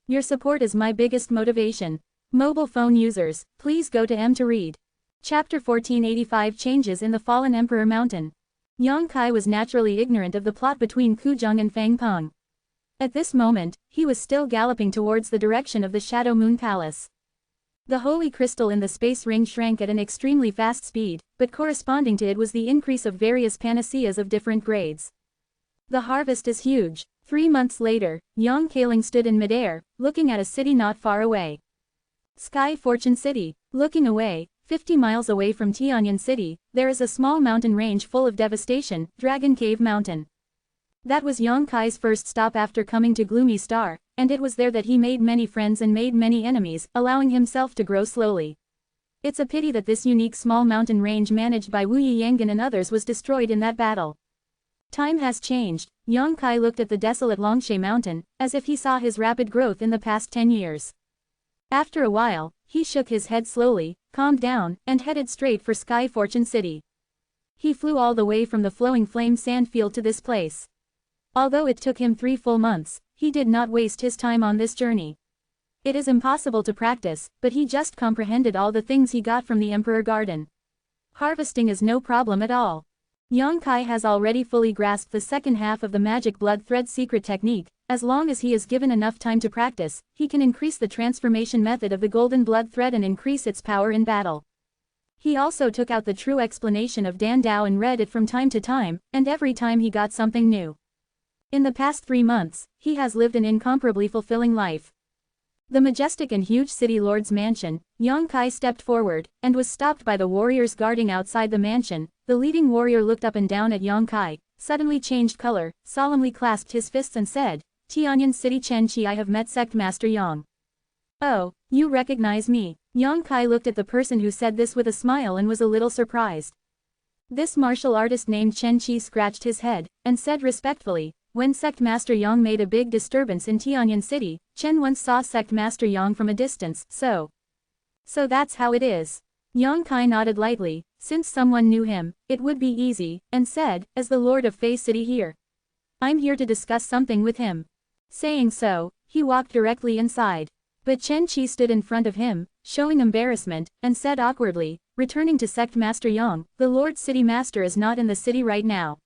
Your support is my biggest motivation. Mobile phone users, please go to M to read. Chapter 1485 Changes in the Fallen Emperor Mountain. Yang Kai was naturally ignorant of the plot between Ku Zheng and Fang Peng. At this moment, he was still galloping towards the direction of the Shadow Moon Palace. The holy crystal in the space ring shrank at an extremely fast speed, but corresponding to it was the increase of various panaceas of different grades. The harvest is huge. 3 months later, Yang Kailing stood in midair, looking at a city not far away. Sky Fortune City. Looking away, 50 miles away from Tianyan City, there is a small mountain range full of devastation, Dragon Cave Mountain. That was Yang Kai's first stop after coming to Gloomy Star, and it was there that he made many friends and made many enemies, allowing himself to grow slowly. It's a pity that this unique small mountain range managed by Wu Yiyangan and others was destroyed in that battle. Time has changed. Yang Kai looked at the desolate Longshe mountain, as if he saw his rapid growth in the past 10 years. After a while, he shook his head slowly, calmed down, and headed straight for Sky Fortune City. He flew all the way from the Flowing Flame Sandfield to this place. Although it took him 3 full months, he did not waste his time on this journey. It is impossible to practice, but he just comprehended all the things he got from the Emperor Garden. Harvesting is no problem at all. Yang Kai has already fully grasped the second half of the magic blood thread secret technique. As long as he is given enough time to practice, he can increase the transformation method of the golden blood thread and increase its power in battle. He also took out the true explanation of Dan Dao and read it from time to time, and every time he got something new. In the past 3 months, he has lived an incomparably fulfilling life. The majestic and huge city lord's mansion, Yang Kai stepped forward, and was stopped by the warriors guarding outside the mansion. The leading warrior looked up and down at Yang Kai, suddenly changed color, solemnly clasped his fists and said, Tianyan City Chen Qi, I have met Sect Master Yang. Oh, you recognize me? Yang Kai looked at the person who said this with a smile and was a little surprised. This martial artist named Chen Qi scratched his head, and said respectfully, when Sect Master Yang made a big disturbance in Tianyan City, Chen once saw Sect Master Yang from a distance, so that's how it is. Yang Kai nodded lightly, since someone knew him, it would be easy, and said, as the Lord of Fei City here. I'm here to discuss something with him. Saying so, he walked directly inside. But Chen Qi stood in front of him, showing embarrassment, and said awkwardly, returning to Sect Master Yang, the Lord City Master is not in the city right now.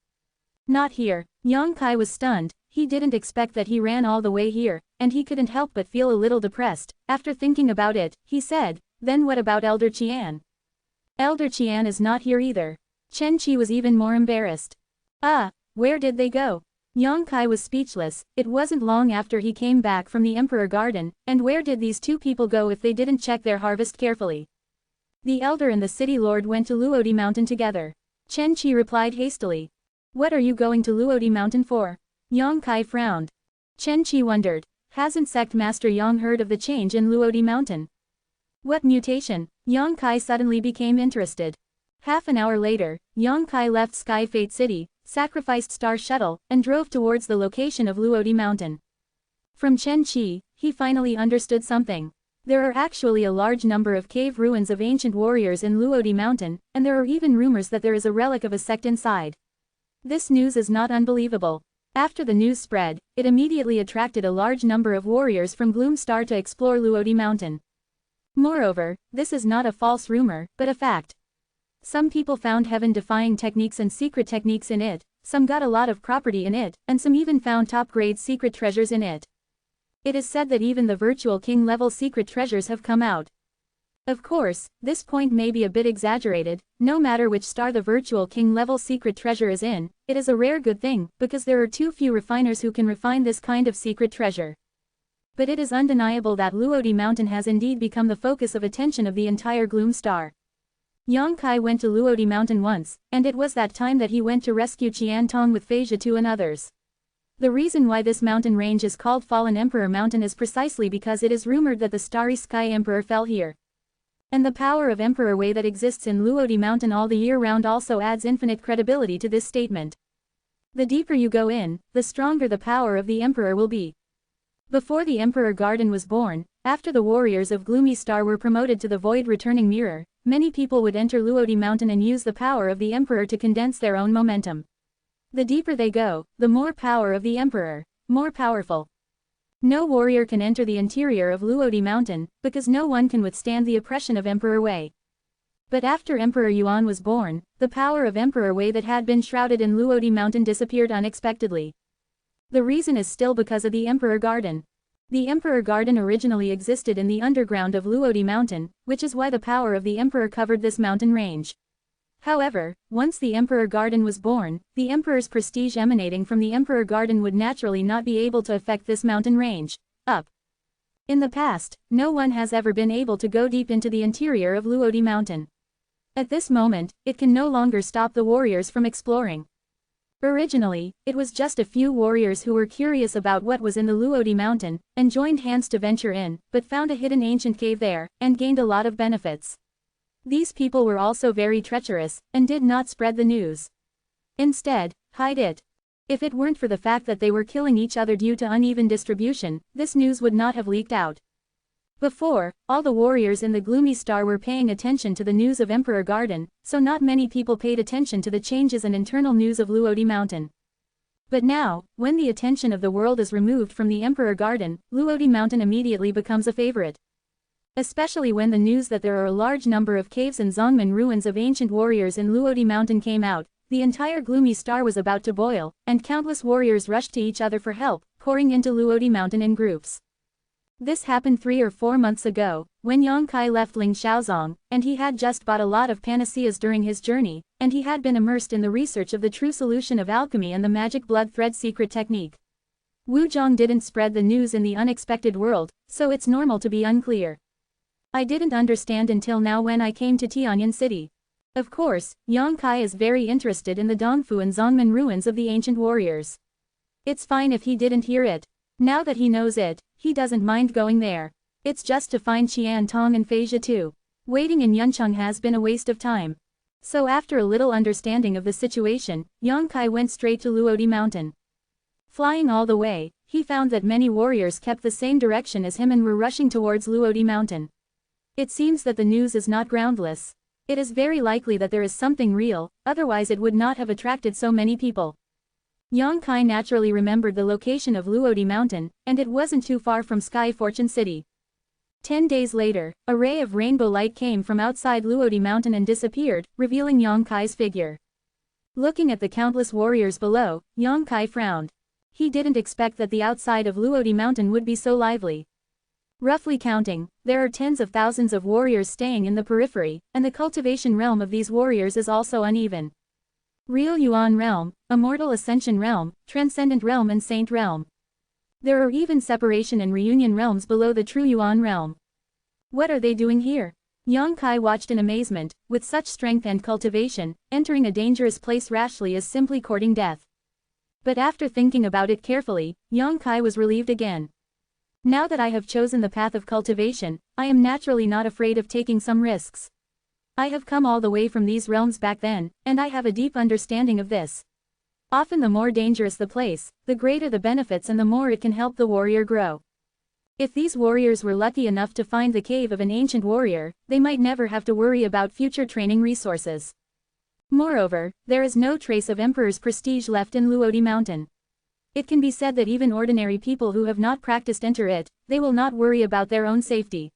Not here. Yang Kai was stunned. He didn't expect that he ran all the way here, and he couldn't help but feel a little depressed. After thinking about it, he said, then what about Elder Qian? Elder Qian is not here either. Chen Qi was even more embarrassed. Where did they go? Yang Kai was speechless. It wasn't long after he came back from the Emperor Garden, and where did these two people go if they didn't check their harvest carefully? The Elder and the City Lord went to Luodi Mountain together. Chen Qi replied hastily. What are you going to Luodi Mountain for? Yang Kai frowned. Chen Qi wondered, hasn't Sect Master Yang heard of the change in Luodi Mountain? What mutation? Yang Kai suddenly became interested. Half an hour later, Yang Kai left Sky Fate City, sacrificed Star Shuttle, and drove towards the location of Luodi Mountain. From Chen Qi, he finally understood something. There are actually a large number of cave ruins of ancient warriors in Luodi Mountain, and there are even rumors that there is a relic of a sect inside. This news is not unbelievable. After the news spread, it immediately attracted a large number of warriors from Gloom Star to explore Luodi Mountain. Moreover, this is not a false rumor, but a fact. Some people found heaven-defying techniques and secret techniques in it, some got a lot of property in it, and some even found top-grade secret treasures in it. It is said that even the virtual king-level secret treasures have come out. Of course, this point may be a bit exaggerated. No matter which star the virtual king-level secret treasure is in, it is a rare good thing, because there are too few refiners who can refine this kind of secret treasure. But it is undeniable that Luodi Mountain has indeed become the focus of attention of the entire Gloom Star. Yang Kai went to Luodi Mountain once, and it was that time that he went to rescue Qian Tong with Fei Zhitu and others. The reason why this mountain range is called Fallen Emperor Mountain is precisely because it is rumored that the Starry Sky Emperor fell here. And the power of Emperor Wei that exists in Luodi Mountain all the year round also adds infinite credibility to this statement. The deeper you go in, the stronger the power of the Emperor will be. Before the Emperor Garden was born, after the warriors of Gloomy Star were promoted to the Void Returning Mirror, many people would enter Luodi Mountain and use the power of the Emperor to condense their own momentum. The deeper they go, the more power of the Emperor, more powerful. No warrior can enter the interior of Luodi Mountain, because no one can withstand the oppression of Emperor Wei. But after Emperor Yuan was born, the power of Emperor Wei that had been shrouded in Luodi Mountain disappeared unexpectedly. The reason is still because of the Emperor Garden. The Emperor Garden originally existed in the underground of Luodi Mountain, which is why the power of the Emperor covered this mountain range. However, once the Emperor Garden was born, the Emperor's prestige emanating from the Emperor Garden would naturally not be able to affect this mountain range. In the past, no one has ever been able to go deep into the interior of Luodi Mountain. At this moment, it can no longer stop the warriors from exploring. Originally, it was just a few warriors who were curious about what was in the Luodi Mountain, and joined hands to venture in, but found a hidden ancient cave there, and gained a lot of benefits. These people were also very treacherous, and did not spread the news. Instead, hide it. If it weren't for the fact that they were killing each other due to uneven distribution, this news would not have leaked out. Before, all the warriors in the Gloomy Star were paying attention to the news of Emperor Garden, so not many people paid attention to the changes and internal news of Luodi Mountain. But now, when the attention of the world is removed from the Emperor Garden, Luodi Mountain immediately becomes a favorite. Especially when the news that there are a large number of caves and Zongmen ruins of ancient warriors in Luodi Mountain came out, the entire Gloomy Star was about to boil, and countless warriors rushed to each other for help, pouring into Luodi Mountain in groups. This happened 3 or 4 months ago, when Yang Kai left Ling Shaozong, and he had just bought a lot of panaceas during his journey, and he had been immersed in the research of the true solution of alchemy and the magic blood thread secret technique. Wu Zhong didn't spread the news in the unexpected world, so it's normal to be unclear. I didn't understand until now when I came to Tianyan City. Of course, Yang Kai is very interested in the Dongfu and Zongmen ruins of the ancient warriors. It's fine if he didn't hear it. Now that he knows it, he doesn't mind going there. It's just to find Qian Tong and Fei Zhe too. Waiting in Yuncheng has been a waste of time. So after a little understanding of the situation, Yang Kai went straight to Luodi Mountain. Flying all the way, he found that many warriors kept the same direction as him and were rushing towards Luodi Mountain. It seems that the news is not groundless. It is very likely that there is something real, otherwise it would not have attracted so many people. Yang Kai naturally remembered the location of Luodi Mountain, and it wasn't too far from Sky Fortune City. 10 days later, a ray of rainbow light came from outside Luodi Mountain and disappeared, revealing Yang Kai's figure. Looking at the countless warriors below, Yang Kai frowned. He didn't expect that the outside of Luodi Mountain would be so lively. Roughly counting, there are tens of thousands of warriors staying in the periphery, and the cultivation realm of these warriors is also uneven. Real Yuan realm, Immortal Ascension realm, Transcendent realm and Saint realm. There are even separation and reunion realms below the true Yuan realm. What are they doing here? Yang Kai watched in amazement. With such strength and cultivation, entering a dangerous place rashly is simply courting death. But after thinking about it carefully, Yang Kai was relieved again. Now that I have chosen the path of cultivation, I am naturally not afraid of taking some risks. I have come all the way from these realms back then, and I have a deep understanding of this. Often the more dangerous the place, the greater the benefits and the more it can help the warrior grow. If these warriors were lucky enough to find the cave of an ancient warrior, they might never have to worry about future training resources. Moreover, there is no trace of Emperor's prestige left in Luodi Mountain. It can be said that even ordinary people who have not practiced enter it, they will not worry about their own safety.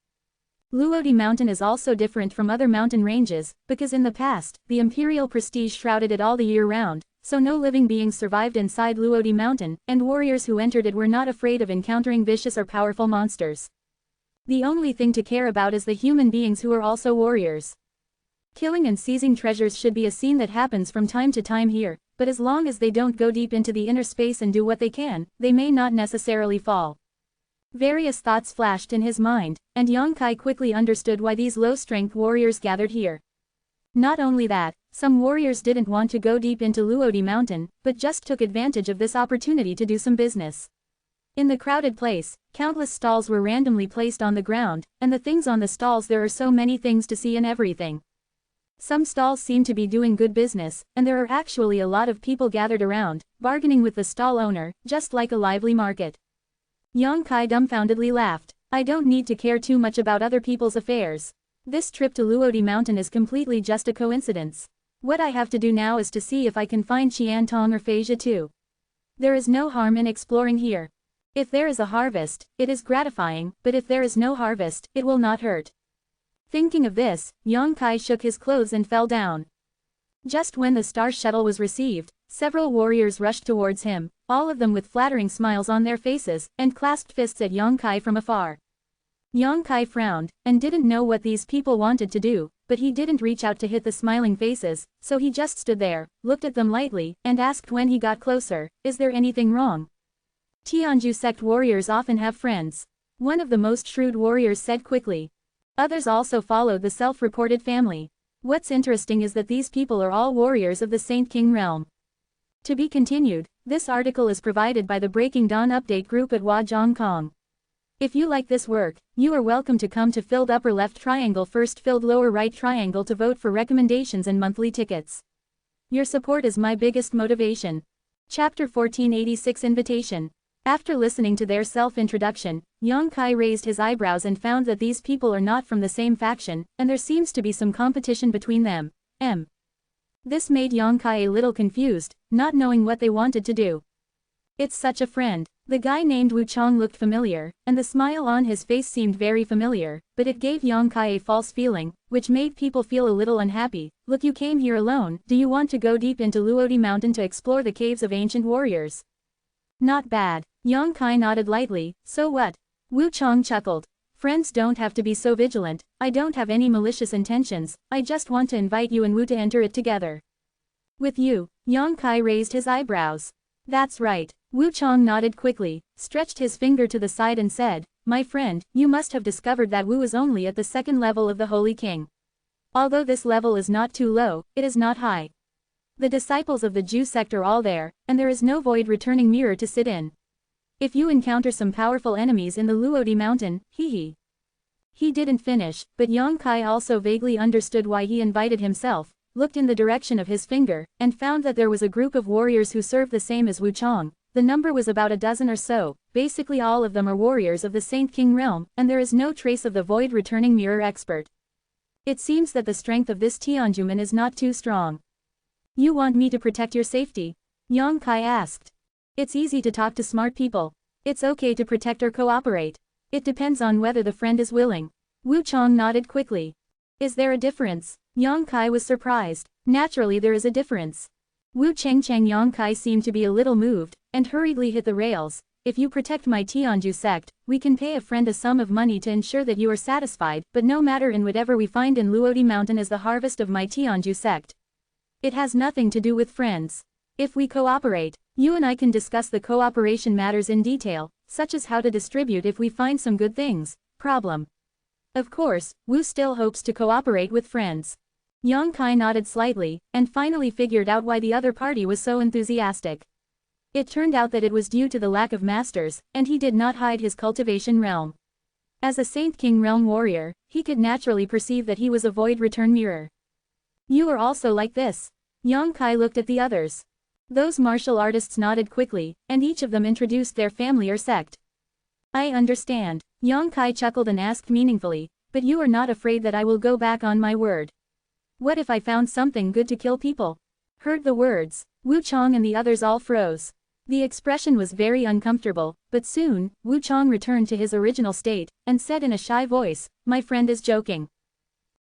Luodi Mountain is also different from other mountain ranges, because in the past, the imperial prestige shrouded it all the year round, so no living beings survived inside Luodi Mountain, and warriors who entered it were not afraid of encountering vicious or powerful monsters. The only thing to care about is the human beings who are also warriors. Killing and seizing treasures should be a scene that happens from time to time here, but as long as they don't go deep into the inner space and do what they can, they may not necessarily fall. Various thoughts flashed in his mind, and Yang Kai quickly understood why these low-strength warriors gathered here. Not only that, some warriors didn't want to go deep into Luodi Mountain, but just took advantage of this opportunity to do some business. In the crowded place, countless stalls were randomly placed on the ground, and the things on the stalls, there are so many things to see and everything. Some stalls seem to be doing good business, and there are actually a lot of people gathered around, bargaining with the stall owner, just like a lively market. Yang Kai dumbfoundedly laughed. I don't need to care too much about other people's affairs. This trip to Luodi Mountain is completely just a coincidence. What I have to do now is to see if I can find Qian Tong or Fei Zhe too. There is no harm in exploring here. If there is a harvest, it is gratifying, but if there is no harvest, it will not hurt. Thinking of this, Yang Kai shook his clothes and fell down. Just when the star shuttle was received, several warriors rushed towards him, all of them with flattering smiles on their faces, and clasped fists at Yang Kai from afar. Yang Kai frowned, and didn't know what these people wanted to do, but he didn't reach out to hit the smiling faces, so he just stood there, looked at them lightly, and asked when he got closer, "Is there anything wrong?" Tianju sect warriors often have friends. One of the most shrewd warriors said quickly. Others also followed the self-reported family. What's interesting is that these people are all warriors of the Saint King realm. To be continued, this article is provided by the Breaking Dawn Update group at Huazhong Kong. If you like this work, you are welcome to come to filled upper left triangle first filled lower right triangle to vote for recommendations and monthly tickets. Your support is my biggest motivation. Chapter 1486 Invitation. After listening to their self-introduction, Yang Kai raised his eyebrows and found that these people are not from the same faction, and there seems to be some competition between them. This made Yang Kai a little confused, not knowing what they wanted to do. It's such a friend. The guy named Wu Chong looked familiar, and the smile on his face seemed very familiar, but it gave Yang Kai a false feeling, which made people feel a little unhappy. Look, you came here alone. Do you want to go deep into Luodi Mountain to explore the caves of ancient warriors? Not bad. Yang Kai nodded lightly. So what? Wu Chong chuckled. Friends don't have to be so vigilant. I don't have any malicious intentions. I just want to invite you and Wu to enter it together. With you? Yang Kai raised his eyebrows. That's right. Wu Chong nodded quickly, stretched his finger to the side and said, My friend, you must have discovered that Wu is only at the second level of the Holy King. Although this level is not too low, it is not high. The disciples of the Jew sect are all there, and there is no void returning mirror to sit in. If you encounter some powerful enemies in the Luodi Mountain, He didn't finish, but Yang Kai also vaguely understood why he invited himself, looked in the direction of his finger, and found that there was a group of warriors who served the same as Wu Chong. The number was about a dozen or so, basically all of them are warriors of the Saint King realm, and there is no trace of the void returning mirror expert. It seems that the strength of this Tianjuman is not too strong. You want me to protect your safety? Yang Kai asked. It's easy to talk to smart people. It's okay to protect or cooperate. It depends on whether the friend is willing. Wu Chong nodded quickly. Is there a difference? Yang Kai was surprised. Naturally there is a difference. Wu Chengcheng Yang Kai seemed to be a little moved, and hurriedly hit the rails. If you protect my Tianju sect, we can pay a friend a sum of money to ensure that you are satisfied, but no matter in whatever we find in Luodi Mountain is the harvest of my Tianju sect. It has nothing to do with friends. If we cooperate, you and I can discuss the cooperation matters in detail, such as how to distribute if we find some good things. Problem. Of course, Wu still hopes to cooperate with friends. Yang Kai nodded slightly, and finally figured out why the other party was so enthusiastic. It turned out that it was due to the lack of masters, and he did not hide his cultivation realm. As a Saint King realm warrior, he could naturally perceive that he was a void return mirror. You are also like this. Yang Kai looked at the others. Those martial artists nodded quickly, and each of them introduced their family or sect. I understand. Yang Kai chuckled and asked meaningfully, but you are not afraid that I will go back on my word? What if I found something good to kill people? Heard the words, Wu Chong and the others all froze. The expression was very uncomfortable, but soon, Wu Chong returned to his original state, and said in a shy voice, My friend is joking.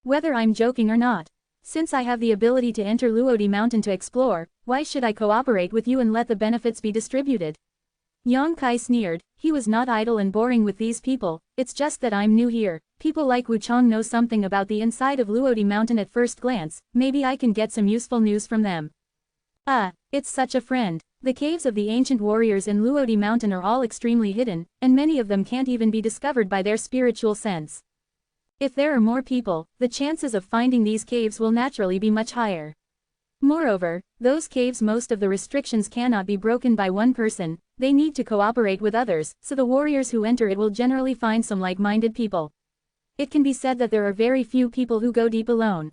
Whether I'm joking or not. Since I have the ability to enter Luodi Mountain to explore, why should I cooperate with you and let the benefits be distributed? Yang Kai sneered. He was not idle and boring with these people, it's just that I'm new here. People like Wu Chong know something about the inside of Luodi Mountain at first glance, maybe I can get some useful news from them. It's such a friend. The caves of the ancient warriors in Luodi Mountain are all extremely hidden, and many of them can't even be discovered by their spiritual sense. If there are more people, the chances of finding these caves will naturally be much higher. Moreover, those caves most of the restrictions cannot be broken by one person, they need to cooperate with others, so the warriors who enter it will generally find some like-minded people. It can be said that there are very few people who go deep alone.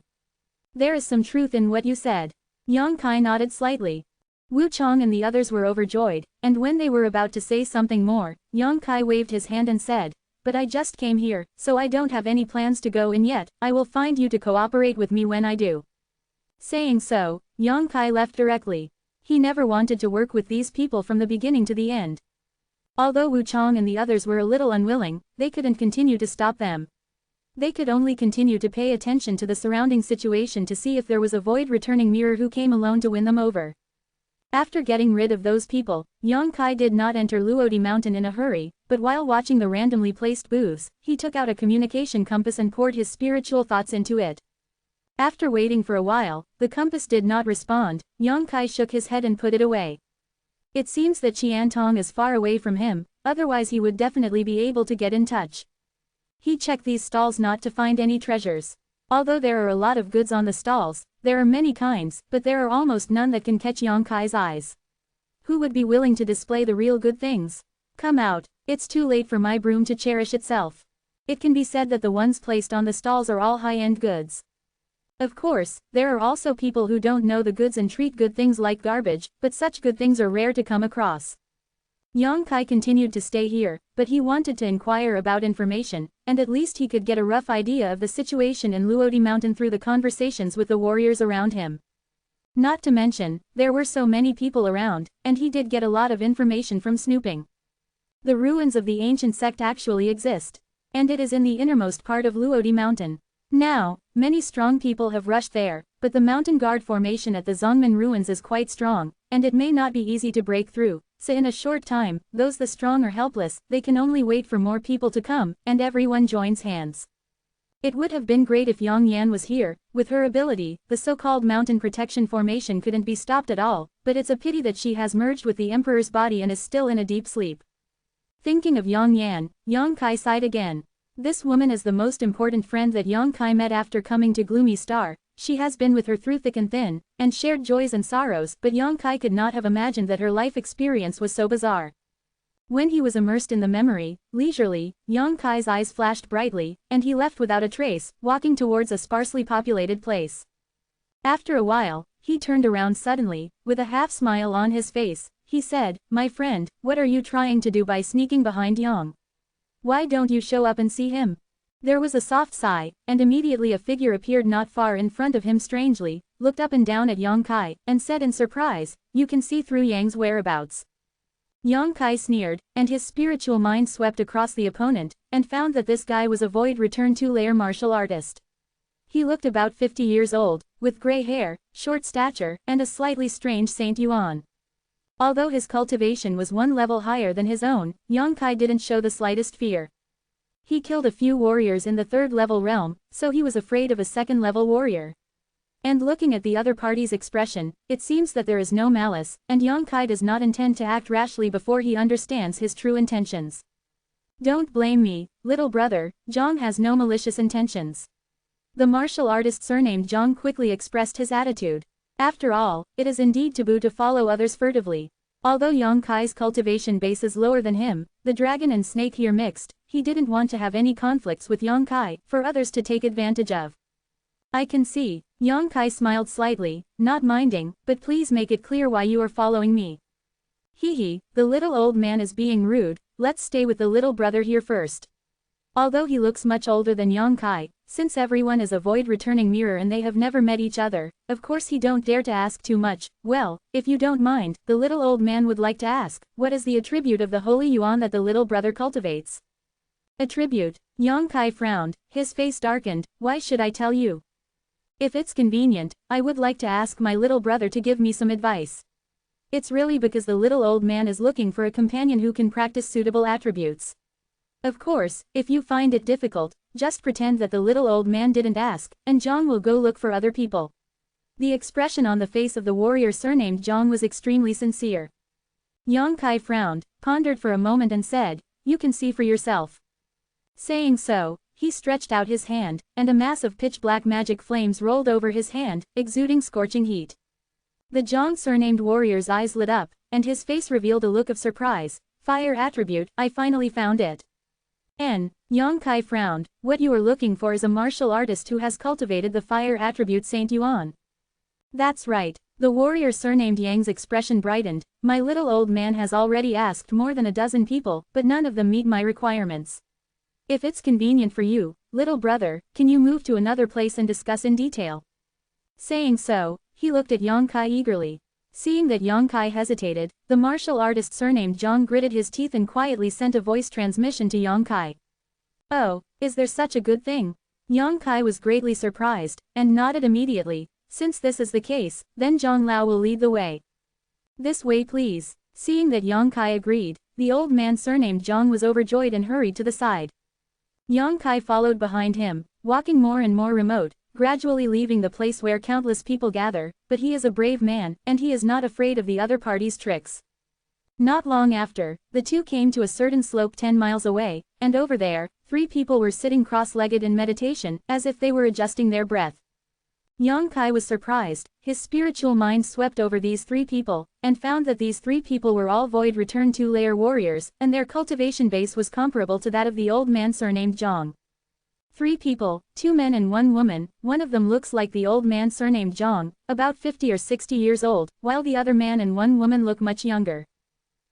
There is some truth in what you said. Yang Kai nodded slightly. Wu Chong and the others were overjoyed, and when they were about to say something more, Yang Kai waved his hand and said, But I just came here, so I don't have any plans to go in yet, I will find you to cooperate with me when I do. Saying so, Yang Kai left directly. He never wanted to work with these people from the beginning to the end. Although Wu Chong and the others were a little unwilling, they couldn't continue to stop them. They could only continue to pay attention to the surrounding situation to see if there was a void returning mirror who came alone to win them over. After getting rid of those people, Yang Kai did not enter Luodi Mountain in a hurry, but while watching the randomly placed booths, he took out a communication compass and poured his spiritual thoughts into it. After waiting for a while, the compass did not respond. Yang Kai shook his head and put it away. It seems that Qiantong is far away from him, otherwise he would definitely be able to get in touch. He checked these stalls not to find any treasures. Although there are a lot of goods on the stalls, there are many kinds, but there are almost none that can catch Yang Kai's eyes. Who would be willing to display the real good things? Come out, it's too late for my broom to cherish itself. It can be said that the ones placed on the stalls are all high-end goods. Of course, there are also people who don't know the goods and treat good things like garbage, but such good things are rare to come across. Yang Kai continued to stay here, but he wanted to inquire about information, and at least he could get a rough idea of the situation in Luodi Mountain through the conversations with the warriors around him. Not to mention, there were so many people around, and he did get a lot of information from snooping. The ruins of the ancient sect actually exist, and it is in the innermost part of Luodi Mountain. Now, many strong people have rushed there, but the mountain guard formation at the Zongmen ruins is quite strong, and it may not be easy to break through, so in a short time, those the strong are helpless, they can only wait for more people to come, and everyone joins hands. It would have been great if Yang Yan was here. With her ability, the so-called mountain protection formation couldn't be stopped at all, but it's a pity that she has merged with the Emperor's body and is still in a deep sleep. Thinking of Yang Yan, Yang Kai sighed again. This woman is the most important friend that Yang Kai met after coming to Gloomy Star. She has been with her through thick and thin, and shared joys and sorrows, but Yang Kai could not have imagined that her life experience was so bizarre. When he was immersed in the memory, leisurely, Yang Kai's eyes flashed brightly, and he left without a trace, walking towards a sparsely populated place. After a while, he turned around suddenly, with a half-smile on his face. He said, "My friend, what are you trying to do by sneaking behind Yang? Why don't you show up and see him?" There was a soft sigh, and immediately a figure appeared not far in front of him strangely, looked up and down at Yang Kai, and said in surprise, "You can see through Yang's whereabouts." Yang Kai sneered, and his spiritual mind swept across the opponent, and found that this guy was a void return to lair martial artist. He looked about 50 years old, with gray hair, short stature, and a slightly strange Saint Yuan. Although his cultivation was one level higher than his own, Yang Kai didn't show the slightest fear. He killed a few warriors in the third-level realm, so he was afraid of a second-level warrior. And looking at the other party's expression, it seems that there is no malice, and Yang Kai does not intend to act rashly before he understands his true intentions. Don't blame me, little brother, Zhang has no malicious intentions. The martial artist surnamed Zhang quickly expressed his attitude. After all, it is indeed taboo to follow others furtively. Although Yang Kai's cultivation base is lower than him, the dragon and snake here mixed, he didn't want to have any conflicts with Yang Kai, for others to take advantage of. I can see. Yang Kai smiled slightly, not minding, but please make it clear why you are following me. Hee, the little old man is being rude, let's stay with the little brother here first. Although he looks much older than Yang Kai, since everyone is a void returning mirror and they have never met each other, of course he don't dare to ask too much. Well, if you don't mind, the little old man would like to ask, what is the attribute of the holy yuan that the little brother cultivates? Attribute. Yang Kai frowned, his face darkened, why should I tell you? If it's convenient, I would like to ask my little brother to give me some advice. It's really because the little old man is looking for a companion who can practice suitable attributes. Of course, if you find it difficult, just pretend that the little old man didn't ask, and Zhang will go look for other people. The expression on the face of the warrior surnamed Zhang was extremely sincere. Yang Kai frowned, pondered for a moment and said, "You can see for yourself." Saying so, he stretched out his hand, and a mass of pitch-black magic flames rolled over his hand, exuding scorching heat. The Zhang surnamed warrior's eyes lit up, and his face revealed a look of surprise. Fire attribute, I finally found it. Yang Kai frowned, what you are looking for is a martial artist who has cultivated the fire attribute Saint Yuan. That's right. The warrior surnamed Yang's expression brightened, my little old man has already asked more than a dozen people, but none of them meet my requirements. If it's convenient for you, little brother, can you move to another place and discuss in detail? Saying so, he looked at Yang Kai eagerly. Seeing that Yang Kai hesitated, the martial artist surnamed Zhang gritted his teeth and quietly sent a voice transmission to Yang Kai. Oh, is there such a good thing? Yang Kai was greatly surprised, and nodded immediately. Since this is the case, then Zhang Lao will lead the way. This way please. Seeing that Yang Kai agreed, the old man surnamed Zhang was overjoyed and hurried to the side. Yang Kai followed behind him, walking more and more remote, gradually leaving the place where countless people gather, but he is a brave man, and he is not afraid of the other party's tricks. Not long after, the two came to a certain slope 10 miles away, and over there, 3 people were sitting cross-legged in meditation, as if they were adjusting their breath. Yang Kai was surprised. His spiritual mind swept over these 3 people, and found that these 3 people were all void return 2-layer warriors, and their cultivation base was comparable to that of the old man surnamed Zhang. 3 people, 2 men and 1 woman, one of them looks like the old man surnamed Zhang, about 50 or 60 years old, while the other man and 1 woman look much younger.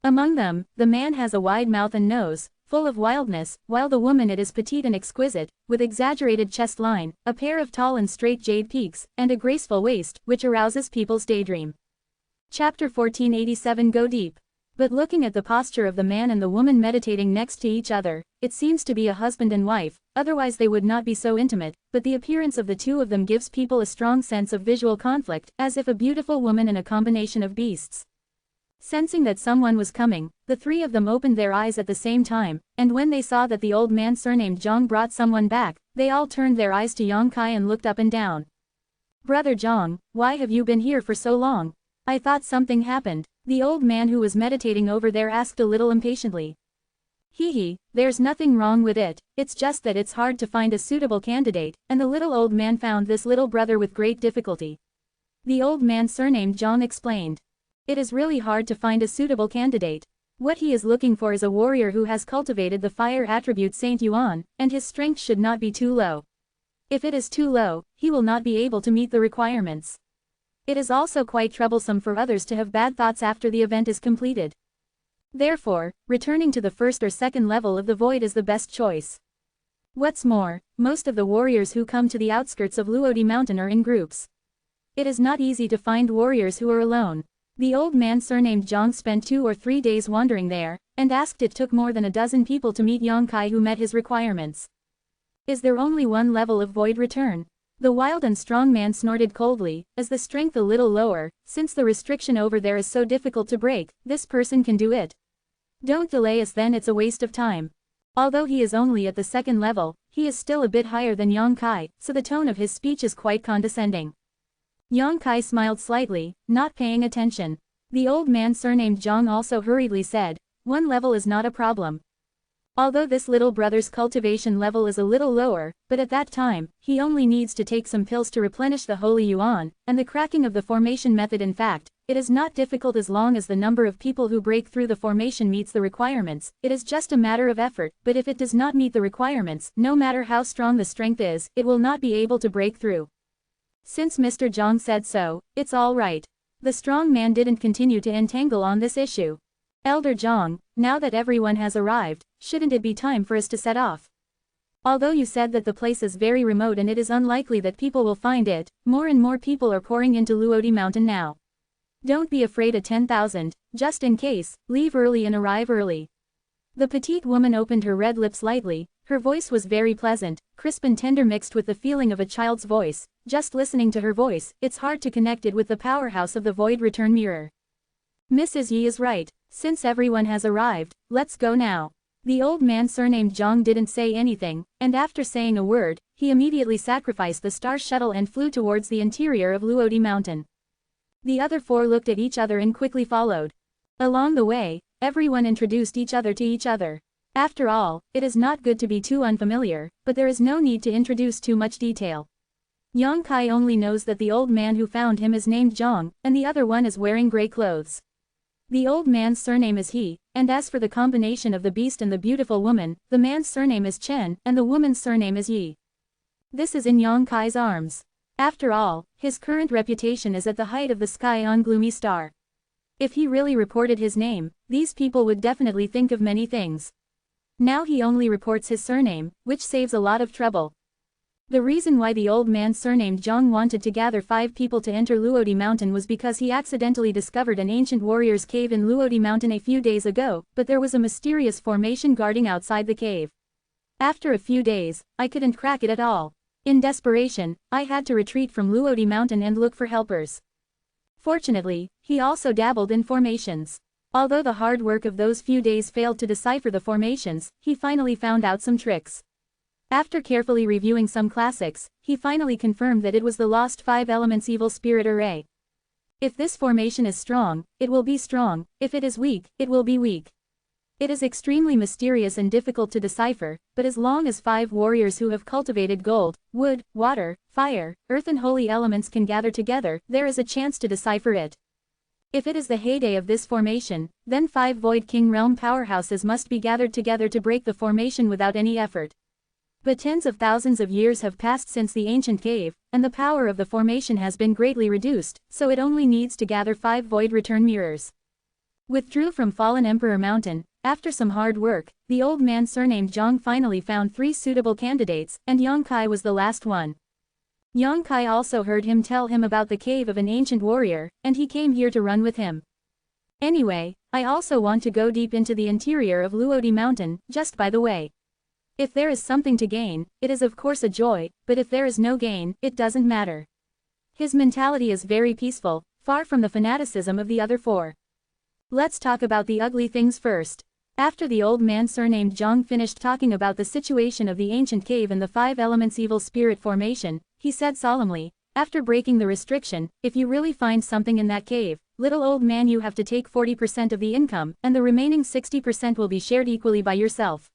Among them, the man has a wide mouth and nose, full of wildness, while the woman it is petite and exquisite, with exaggerated chest line, a pair of tall and straight jade peaks, and a graceful waist, which arouses people's daydream. Chapter 1487 Go Deep. But looking at the posture of the man and the woman meditating next to each other, it seems to be a husband and wife, otherwise they would not be so intimate, but the appearance of the 2 of them gives people a strong sense of visual conflict, as if a beautiful woman and a combination of beasts. Sensing that someone was coming, the 3 of them opened their eyes at the same time, and when they saw that the old man surnamed Zhang brought someone back, they all turned their eyes to Yang Kai and looked up and down. "Brother Zhang, why have you been here for so long? I thought something happened," the old man who was meditating over there asked a little impatiently. "Hee, there's nothing wrong with it, it's just that it's hard to find a suitable candidate," and the little old man found this little brother with great difficulty. The old man surnamed Zhang explained. It is really hard to find a suitable candidate. What he is looking for is a warrior who has cultivated the fire attribute Saint Yuan, and his strength should not be too low. If it is too low, he will not be able to meet the requirements. It is also quite troublesome for others to have bad thoughts after the event is completed. Therefore, returning to the 1st or 2nd level of the void is the best choice. What's more, most of the warriors who come to the outskirts of Luodi Mountain are in groups. It is not easy to find warriors who are alone. The old man surnamed Zhang spent 2 or 3 days wandering there, and asked it took more than a dozen people to meet Yang Kai who met his requirements. Is there only 1 level of void return? The wild and strong man snorted coldly, as the strength a little lower, since the restriction over there is so difficult to break, this person can do it. Don't delay us then, it's a waste of time. Although he is only at the 2nd level, he is still a bit higher than Yang Kai, so the tone of his speech is quite condescending. Yang Kai smiled slightly, not paying attention. The old man surnamed Zhang also hurriedly said, 1 level is not a problem. Although this little brother's cultivation level is a little lower, but at that time, he only needs to take some pills to replenish the holy yuan, and the cracking of the formation method. In fact, it is not difficult as long as the number of people who break through the formation meets the requirements, it is just a matter of effort, but if it does not meet the requirements, no matter how strong the strength is, it will not be able to break through. Since Mr. Zhang said so, it's all right. The strong man didn't continue to entangle on this issue. Elder Zhang, now that everyone has arrived, shouldn't it be time for us to set off? Although you said that the place is very remote and it is unlikely that people will find it, more and more people are pouring into Luodi Mountain now. Don't be afraid of 10,000, just in case, leave early and arrive early. The petite woman opened her red lips lightly, her voice was very pleasant, crisp and tender mixed with the feeling of a child's voice. Just listening to her voice, it's hard to connect it with the powerhouse of the void return mirror. Mrs. Yi is right, since everyone has arrived, let's go now. The old man surnamed Zhang didn't say anything, and after saying a word, he immediately sacrificed the star shuttle and flew towards the interior of Luodi Mountain. The other 4 looked at each other and quickly followed. Along the way, everyone introduced each other to each other. After all, it is not good to be too unfamiliar, but there is no need to introduce too much detail. Yang Kai only knows that the old man who found him is named Zhang, and the other one is wearing grey clothes. The old man's surname is He, and as for the combination of the beast and the beautiful woman, the man's surname is Chen, and the woman's surname is Yi. This is in Yang Kai's arms. After all, his current reputation is at the height of the sky on Gloomy Star. If he really reported his name, these people would definitely think of many things. Now he only reports his surname, which saves a lot of trouble. The reason why the old man surnamed Zhang wanted to gather 5 people to enter Luodi Mountain was because he accidentally discovered an ancient warrior's cave in Luodi Mountain a few days ago, but there was a mysterious formation guarding outside the cave. After a few days, I couldn't crack it at all. In desperation, I had to retreat from Luodi Mountain and look for helpers. Fortunately, he also dabbled in formations. Although the hard work of those few days failed to decipher the formations, he finally found out some tricks. After carefully reviewing some classics, he finally confirmed that it was the lost 5 elements evil spirit array. If this formation is strong, it will be strong, if it is weak, it will be weak. It is extremely mysterious and difficult to decipher, but as long as 5 warriors who have cultivated gold, wood, water, fire, earth and holy elements can gather together, there is a chance to decipher it. If it is the heyday of this formation, then 5 Void King realm powerhouses must be gathered together to break the formation without any effort. But tens of thousands of years have passed since the ancient cave, and the power of the formation has been greatly reduced, so it only needs to gather 5 void return mirrors. Withdrew from Fallen Emperor Mountain. After some hard work, the old man surnamed Zhang finally found 3 suitable candidates, and Yang Kai was the last one. Yang Kai also heard him tell him about the cave of an ancient warrior, and he came here to run with him. Anyway, I also want to go deep into the interior of Luodi Mountain, just by the way. If there is something to gain, it is of course a joy, but if there is no gain, it doesn't matter. His mentality is very peaceful, far from the fanaticism of the other 4. Let's talk about the ugly things first. After the old man surnamed Zhang finished talking about the situation of the ancient cave and the 5 elements evil spirit formation, he said solemnly, after breaking the restriction, if you really find something in that cave, little old man, you have to take 40% of the income, and the remaining 60% will be shared equally by yourself.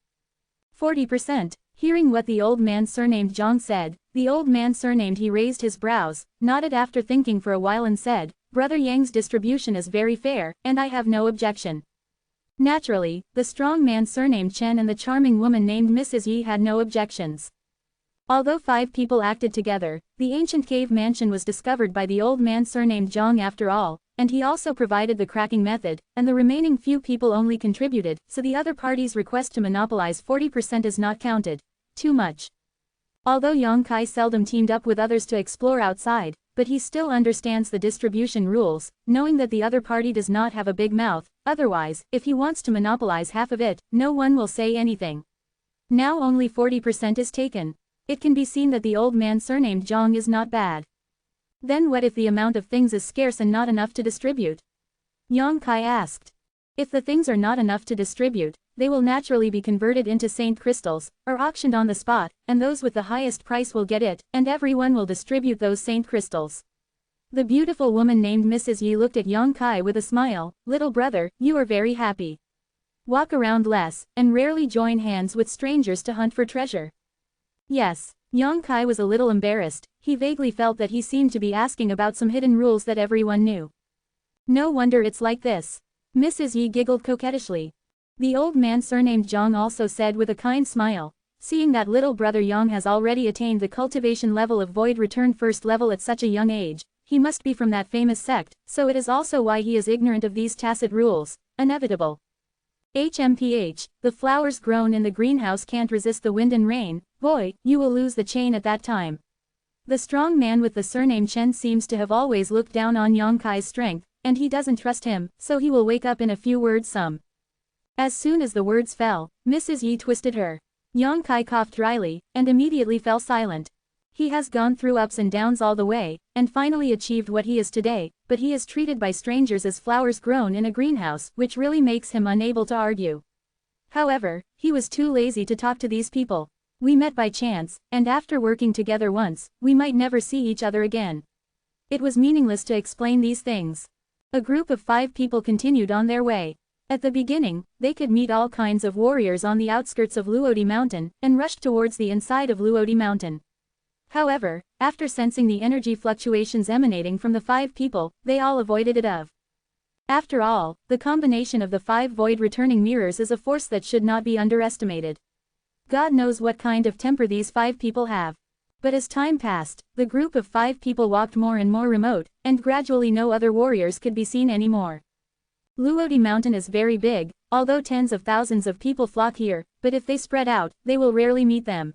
40%. Hearing what the old man surnamed Zhang said, the old man surnamed he raised his brows, nodded after thinking for a while and said, Brother Yang's distribution is very fair, and I have no objection. Naturally, the strong man surnamed Chen and the charming woman named Mrs. Yi had no objections. Although 5 people acted together, the ancient cave mansion was discovered by the old man surnamed Zhang after all, and he also provided the cracking method, and the remaining few people only contributed, so the other party's request to monopolize 40% is not counted. Too much. Although Yang Kai seldom teamed up with others to explore outside, but he still understands the distribution rules, knowing that the other party does not have a big mouth, otherwise, if he wants to monopolize half of it, no one will say anything. Now only 40% is taken. It can be seen that the old man surnamed Zhang is not bad. Then what if the amount of things is scarce and not enough to distribute? Yang Kai asked. If the things are not enough to distribute, they will naturally be converted into saint crystals, or auctioned on the spot, and those with the highest price will get it, and everyone will distribute those saint crystals. The beautiful woman named Mrs. Yi looked at Yang Kai with a smile. Little brother, you are very happy. Walk around less, and rarely join hands with strangers to hunt for treasure. Yes. Yang Kai was a little embarrassed. He vaguely felt that he seemed to be asking about some hidden rules that everyone knew. No wonder it's like this. Mrs. Yi giggled coquettishly. The old man surnamed Zhang also said with a kind smile, seeing that little brother Yang has already attained the cultivation level of void return first level at such a young age, he must be from that famous sect, so it is also why he is ignorant of these tacit rules. Inevitable. HMPH, the flowers grown in the greenhouse can't resist the wind and rain. Boy, you will lose the chain at that time. The strong man with the surname Chen seems to have always looked down on Yang Kai's strength, and he doesn't trust him, so he will wake up in a few words some. As soon as the words fell, Mrs. Yi twisted her. Yang Kai coughed dryly, and immediately fell silent. He has gone through ups and downs all the way, and finally achieved what he is today, but he is treated by strangers as flowers grown in a greenhouse, which really makes him unable to argue. However, he was too lazy to talk to these people. We met by chance, and after working together once, we might never see each other again. It was meaningless to explain these things. A group of 5 people continued on their way. At the beginning, they could meet all kinds of warriors on the outskirts of Luodi Mountain, and rushed towards the inside of Luodi Mountain. However, after sensing the energy fluctuations emanating from the 5 people, they all avoided it of. After all, the combination of the 5 void returning mirrors is a force that should not be underestimated. God knows what kind of temper these 5 people have. But as time passed, the group of 5 people walked more and more remote, and gradually no other warriors could be seen anymore. Luodi Mountain is very big, although tens of thousands of people flock here, but if they spread out, they will rarely meet them.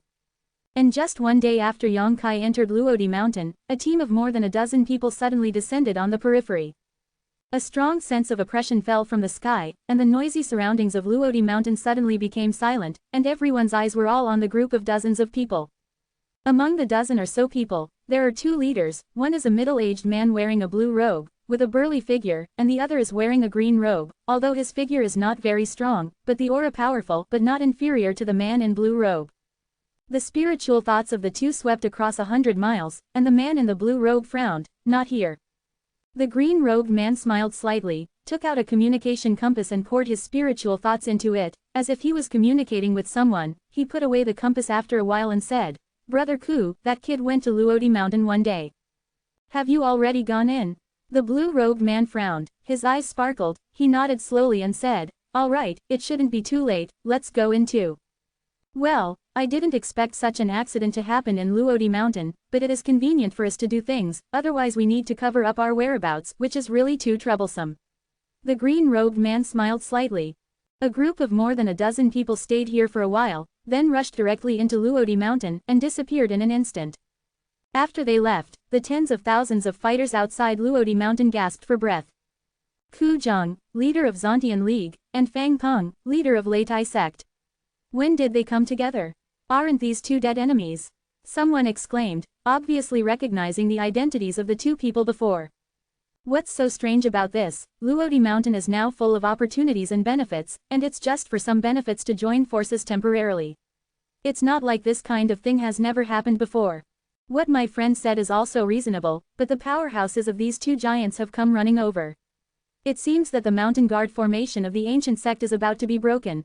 And just one day after Yang Kai entered Luodi Mountain, a team of more than a dozen people suddenly descended on the periphery. A strong sense of oppression fell from the sky, and the noisy surroundings of Luodi Mountain suddenly became silent, and everyone's eyes were all on the group of dozens of people. Among the dozen or so people, there are 2 leaders. One is a middle-aged man wearing a blue robe, with a burly figure, and the other is wearing a green robe, although his figure is not very strong, but the aura powerful but not inferior to the man in blue robe. The spiritual thoughts of the 2 swept across 100 miles, and the man in the blue robe frowned. Not here. The green-robed man smiled slightly. took out a communication compass and poured his spiritual thoughts into it, as if he was communicating with someone. He put away the compass after a while and said, "Brother Ku, that kid went to Luodi Mountain one day. Have you already gone in?" The blue-robed man frowned, his eyes sparkled, he nodded slowly and said, "All right, it shouldn't be too late, let's go in too." "Well, I didn't expect such an accident to happen in Luodi Mountain, but it is convenient for us to do things, otherwise we need to cover up our whereabouts, which is really too troublesome." The green-robed man smiled slightly. A group of more than a dozen people stayed here for a while, then rushed directly into Luodi Mountain and disappeared in an instant. After they left, the tens of thousands of fighters outside Luodi Mountain gasped for breath. Ku Zhang, leader of Zontian League, and Fang Peng, leader of Leitai sect. When did they come together? Aren't these two dead enemies? Someone exclaimed, obviously recognizing the identities of the two people before. What's so strange about this? Luodi Mountain is now full of opportunities and benefits, and it's just for some benefits to join forces temporarily. It's not like this kind of thing has never happened before. What my friend said is also reasonable, but the powerhouses of these two giants have come running over. It seems that the mountain guard formation of the ancient sect is about to be broken.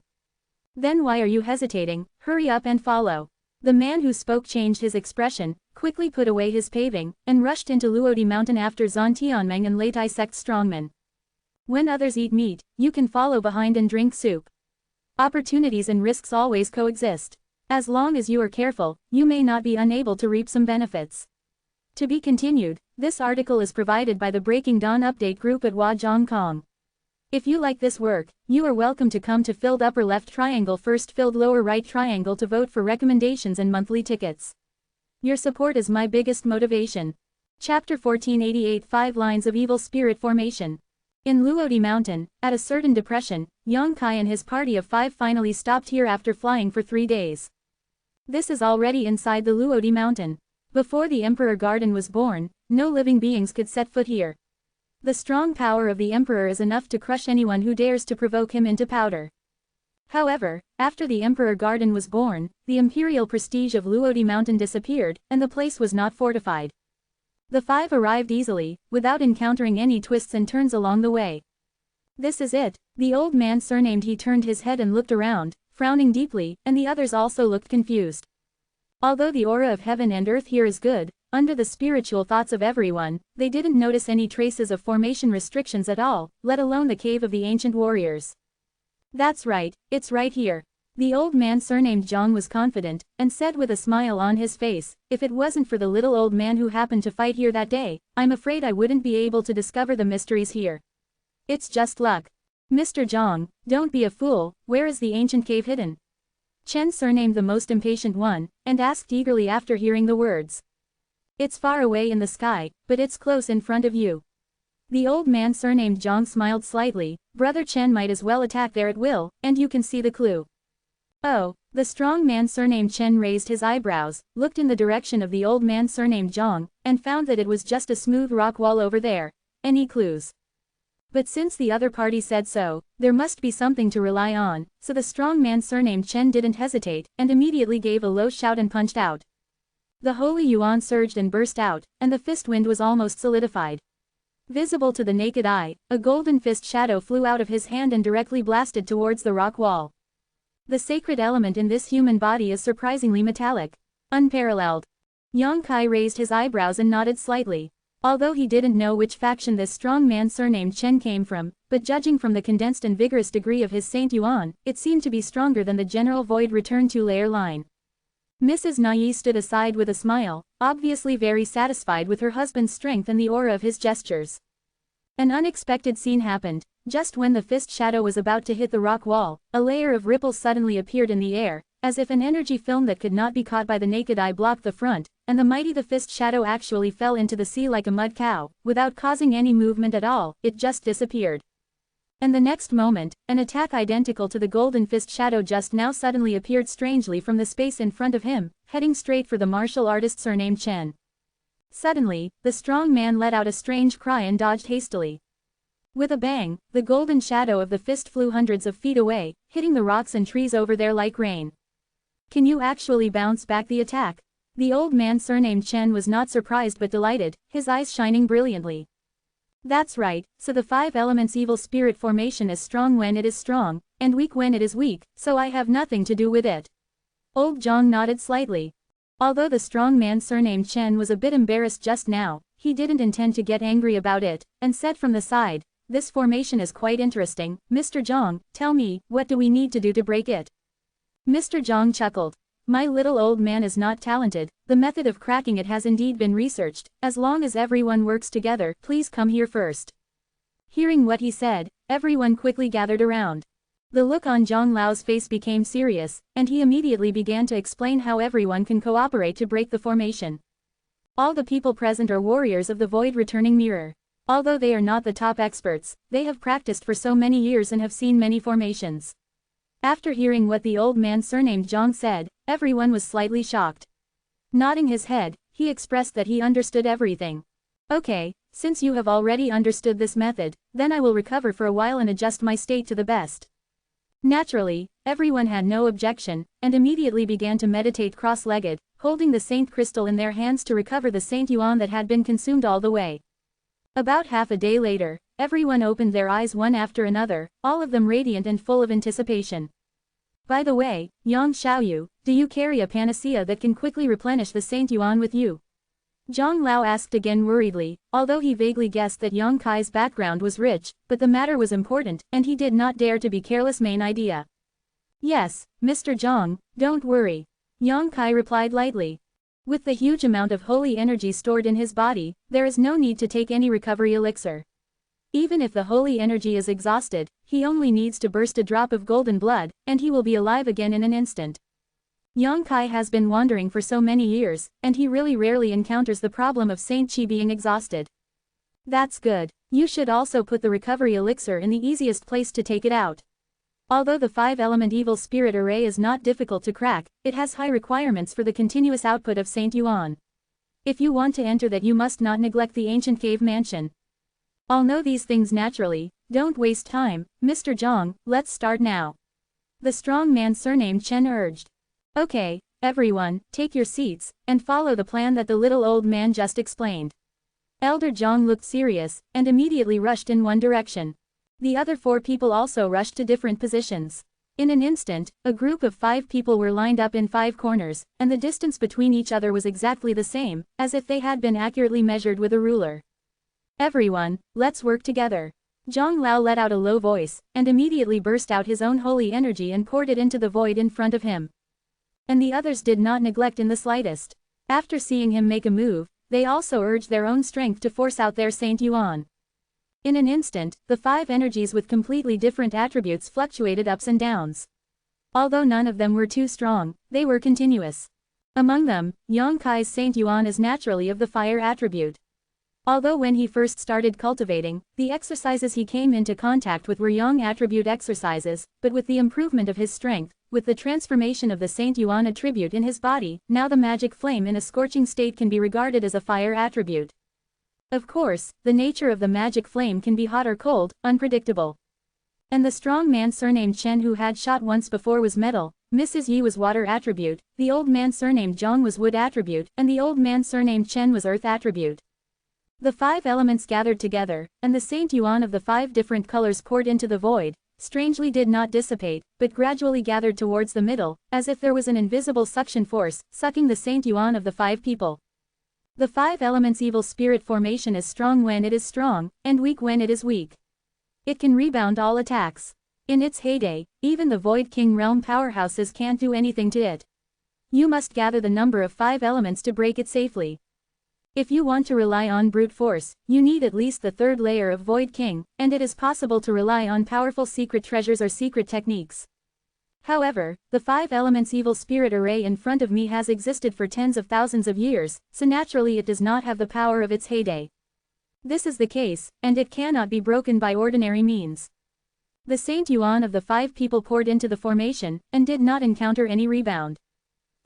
Then why are you hesitating? Hurry up and follow. The man who spoke changed his expression, quickly put away his paving, and rushed into Luodi Mountain after Zon Tianmeng and Leitai sect strongmen. When others eat meat, you can follow behind and drink soup. Opportunities and risks always coexist. As long as you are careful, you may not be unable to reap some benefits. To be continued, this article is provided by the Breaking Dawn Update group at Huazhongkong. If you like this work, you are welcome to come to filled upper left triangle first filled lower right triangle to vote for recommendations and monthly tickets. Your support is my biggest motivation. Chapter 1488 5 Lines of Evil Spirit Formation. In Luodi Mountain, at a certain depression, Yang Kai and his party of 5 finally stopped here after flying for 3 days. This is already inside the Luodi Mountain. Before the Emperor Garden was born, no living beings could set foot here. The strong power of the Emperor is enough to crush anyone who dares to provoke him into powder. However, after the Emperor Garden was born, the imperial prestige of Luodi Mountain disappeared, and the place was not fortified. The 5 arrived easily, without encountering any twists and turns along the way. This is it, the old man surnamed. He turned his head and looked around, frowning deeply, and the others also looked confused. Although the aura of heaven and earth here is good, under the spiritual thoughts of everyone, they didn't notice any traces of formation restrictions at all, let alone the cave of the ancient warriors. That's right, it's right here. The old man surnamed Zhang was confident, and said with a smile on his face, "If it wasn't for the little old man who happened to fight here that day, I'm afraid I wouldn't be able to discover the mysteries here. It's just luck." "Mr. Zhang, don't be a fool, where is the ancient cave hidden?" Chen surnamed the most impatient one, and asked eagerly after hearing the words. "It's far away in the sky, but it's close in front of you." The old man surnamed Zhang smiled slightly. "Brother Chen might as well attack there at will, and you can see the clue." "Oh," the strong man surnamed Chen raised his eyebrows, looked in the direction of the old man surnamed Zhang, and found that it was just a smooth rock wall over there. Any clues? But since the other party said so, there must be something to rely on, so the strong man surnamed Chen didn't hesitate, and immediately gave a low shout and punched out. The holy yuan surged and burst out, and the fist wind was almost solidified. Visible to the naked eye, a golden fist shadow flew out of his hand and directly blasted towards the rock wall. The sacred element in this human body is surprisingly metallic. Unparalleled. Yang Kai raised his eyebrows and nodded slightly. Although he didn't know which faction this strong man surnamed Chen came from, but judging from the condensed and vigorous degree of his Saint Yuan, it seemed to be stronger than the general void return to layer line. Mrs. Nai stood aside with a smile, obviously very satisfied with her husband's strength and the aura of his gestures. An unexpected scene happened. Just when the fist shadow was about to hit the rock wall, a layer of ripples suddenly appeared in the air, as if an energy film that could not be caught by the naked eye blocked the front, and the fist shadow actually fell into the sea like a mud cow, without causing any movement at all, it just disappeared. And the next moment, an attack identical to the golden fist shadow just now suddenly appeared strangely from the space in front of him, heading straight for the martial artist surnamed Chen. Suddenly, the strong man let out a strange cry and dodged hastily. With a bang, the golden shadow of the fist flew hundreds of feet away, hitting the rocks and trees over there like rain. "Can you actually bounce back the attack?" The old man surnamed Chen was not surprised but delighted, his eyes shining brilliantly. That's right, so the 5 elements evil spirit formation is strong when it is strong, and weak when it is weak, so I have nothing to do with it. Old Zhang nodded slightly. Although the strong man surnamed Chen was a bit embarrassed just now, he didn't intend to get angry about it, and said from the side, "This formation is quite interesting, Mr. Zhang, tell me, what do we need to do to break it?" Mr. Zhang chuckled. "My little old man is not talented, the method of cracking it has indeed been researched, as long as everyone works together, please come here first." Hearing what he said, everyone quickly gathered around. The look on Zhang Lao's face became serious, and he immediately began to explain how everyone can cooperate to break the formation. All the people present are warriors of the void returning mirror. Although they are not the top experts, they have practiced for so many years and have seen many formations. After hearing what the old man surnamed Zhang said, everyone was slightly shocked. Nodding his head, he expressed that he understood everything. "Okay, since you have already understood this method, then I will recover for a while and adjust my state to the best." Naturally, everyone had no objection, and immediately began to meditate cross-legged, holding the Saint Crystal in their hands to recover the Saint Yuan that had been consumed all the way. About half a day later, everyone opened their eyes one after another, all of them radiant and full of anticipation. "By the way, Yang Xiaoyu, do you carry a panacea that can quickly replenish the Saint Yuan with you?" Zhang Lao asked again worriedly, although he vaguely guessed that Yang Kai's background was rich, but the matter was important, and he did not dare to be careless main idea. "Yes, Mr. Zhang, don't worry," Yang Kai replied lightly. "With the huge amount of holy energy stored in his body, there is no need to take any recovery elixir. Even if the holy energy is exhausted, he only needs to burst a drop of golden blood, and he will be alive again in an instant." Yang Kai has been wandering for so many years, and he really rarely encounters the problem of Saint Qi being exhausted. "That's good. You should also put the recovery elixir in the easiest place to take it out. Although the 5-element evil spirit array is not difficult to crack, it has high requirements for the continuous output of Saint Yuan. If you want to enter that, you must not neglect the ancient cave mansion. I'll know these things naturally, don't waste time, Mr. Zhang, let's start now." The strong man surnamed Chen urged. "Okay, everyone, take your seats, and follow the plan that the little old man just explained." Elder Zhang looked serious, and immediately rushed in one direction. The other 4 people also rushed to different positions. In an instant, a group of 5 people were lined up in 5 corners, and the distance between each other was exactly the same, as if they had been accurately measured with a ruler. "Everyone, let's work together." Zhang Lao let out a low voice, and immediately burst out his own holy energy and poured it into the void in front of him. And the others did not neglect in the slightest. After seeing him make a move, they also urged their own strength to force out their Saint Yuan. In an instant, the 5 energies with completely different attributes fluctuated ups and downs. Although none of them were too strong, they were continuous. Among them, Yang Kai's Saint Yuan is naturally of the fire attribute. Although when he first started cultivating, the exercises he came into contact with were Yang attribute exercises, but with the improvement of his strength, with the transformation of the Saint Yuan attribute in his body, now the magic flame in a scorching state can be regarded as a fire attribute. Of course, the nature of the magic flame can be hot or cold, unpredictable. And the strong man surnamed Chen who had shot once before was metal, Mrs. Yi was water attribute, the old man surnamed Zhang was wood attribute, and the old man surnamed Chen was earth attribute. The 5 elements gathered together, and the Saint Yuan of the 5 different colors poured into the void, strangely did not dissipate, but gradually gathered towards the middle, as if there was an invisible suction force, sucking the Saint Yuan of the 5 people. The 5 elements evil spirit formation is strong when it is strong, and weak when it is weak. It can rebound all attacks. In its heyday, even the Void King realm powerhouses can't do anything to it. You must gather the number of 5 elements to break it safely. If you want to rely on brute force, you need at least the 3rd layer of Void King, and it is possible to rely on powerful secret treasures or secret techniques. However, the 5 elements evil spirit array in front of me has existed for tens of thousands of years, so naturally it does not have the power of its heyday. This is the case, and it cannot be broken by ordinary means. The Saint Yuan of the 5 people poured into the formation, and did not encounter any rebound.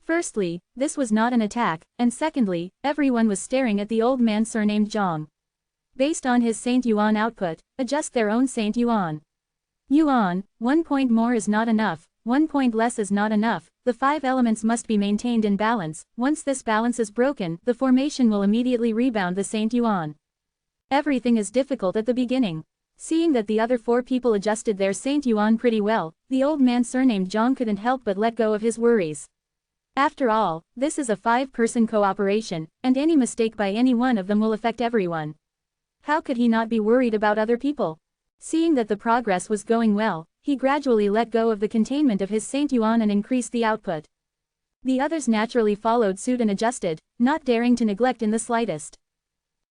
Firstly, this was not an attack, and secondly, everyone was staring at the old man surnamed Zhang. Based on his Saint Yuan output, adjust their own Saint Yuan. Yuan, 1 point more is not enough, 1 point less is not enough, the 5 elements must be maintained in balance, once this balance is broken, the formation will immediately rebound the Saint Yuan. Everything is difficult at the beginning. Seeing that the other 4 people adjusted their Saint Yuan pretty well, the old man surnamed Zhang couldn't help but let go of his worries. After all, this is a 5-person cooperation, and any mistake by any one of them will affect everyone. How could he not be worried about other people? Seeing that the progress was going well, he gradually let go of the containment of his Saint Yuan and increased the output. The others naturally followed suit and adjusted, not daring to neglect in the slightest.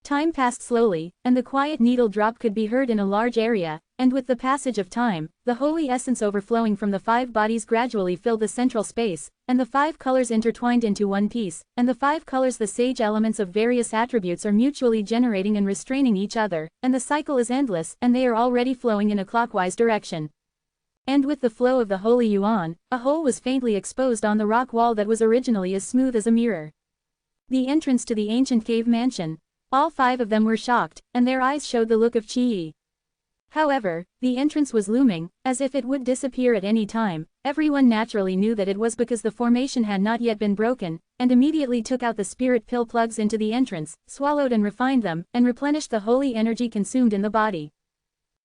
Time passed slowly, and the quiet needle drop could be heard in a large area, and with the passage of time, the holy essence overflowing from the 5 bodies gradually filled the central space, and the 5 colors intertwined into one piece, and the 5 colors, the sage elements of various attributes, are mutually generating and restraining each other, and the cycle is endless, and they are already flowing in a clockwise direction. And with the flow of the holy yuan, a hole was faintly exposed on the rock wall that was originally as smooth as a mirror. The entrance to the ancient cave mansion. All 5 of them were shocked, and their eyes showed the look of Qi. However, the entrance was looming, as if it would disappear at any time. Everyone naturally knew that it was because the formation had not yet been broken, and immediately took out the spirit pill plugs into the entrance, swallowed and refined them, and replenished the holy energy consumed in the body.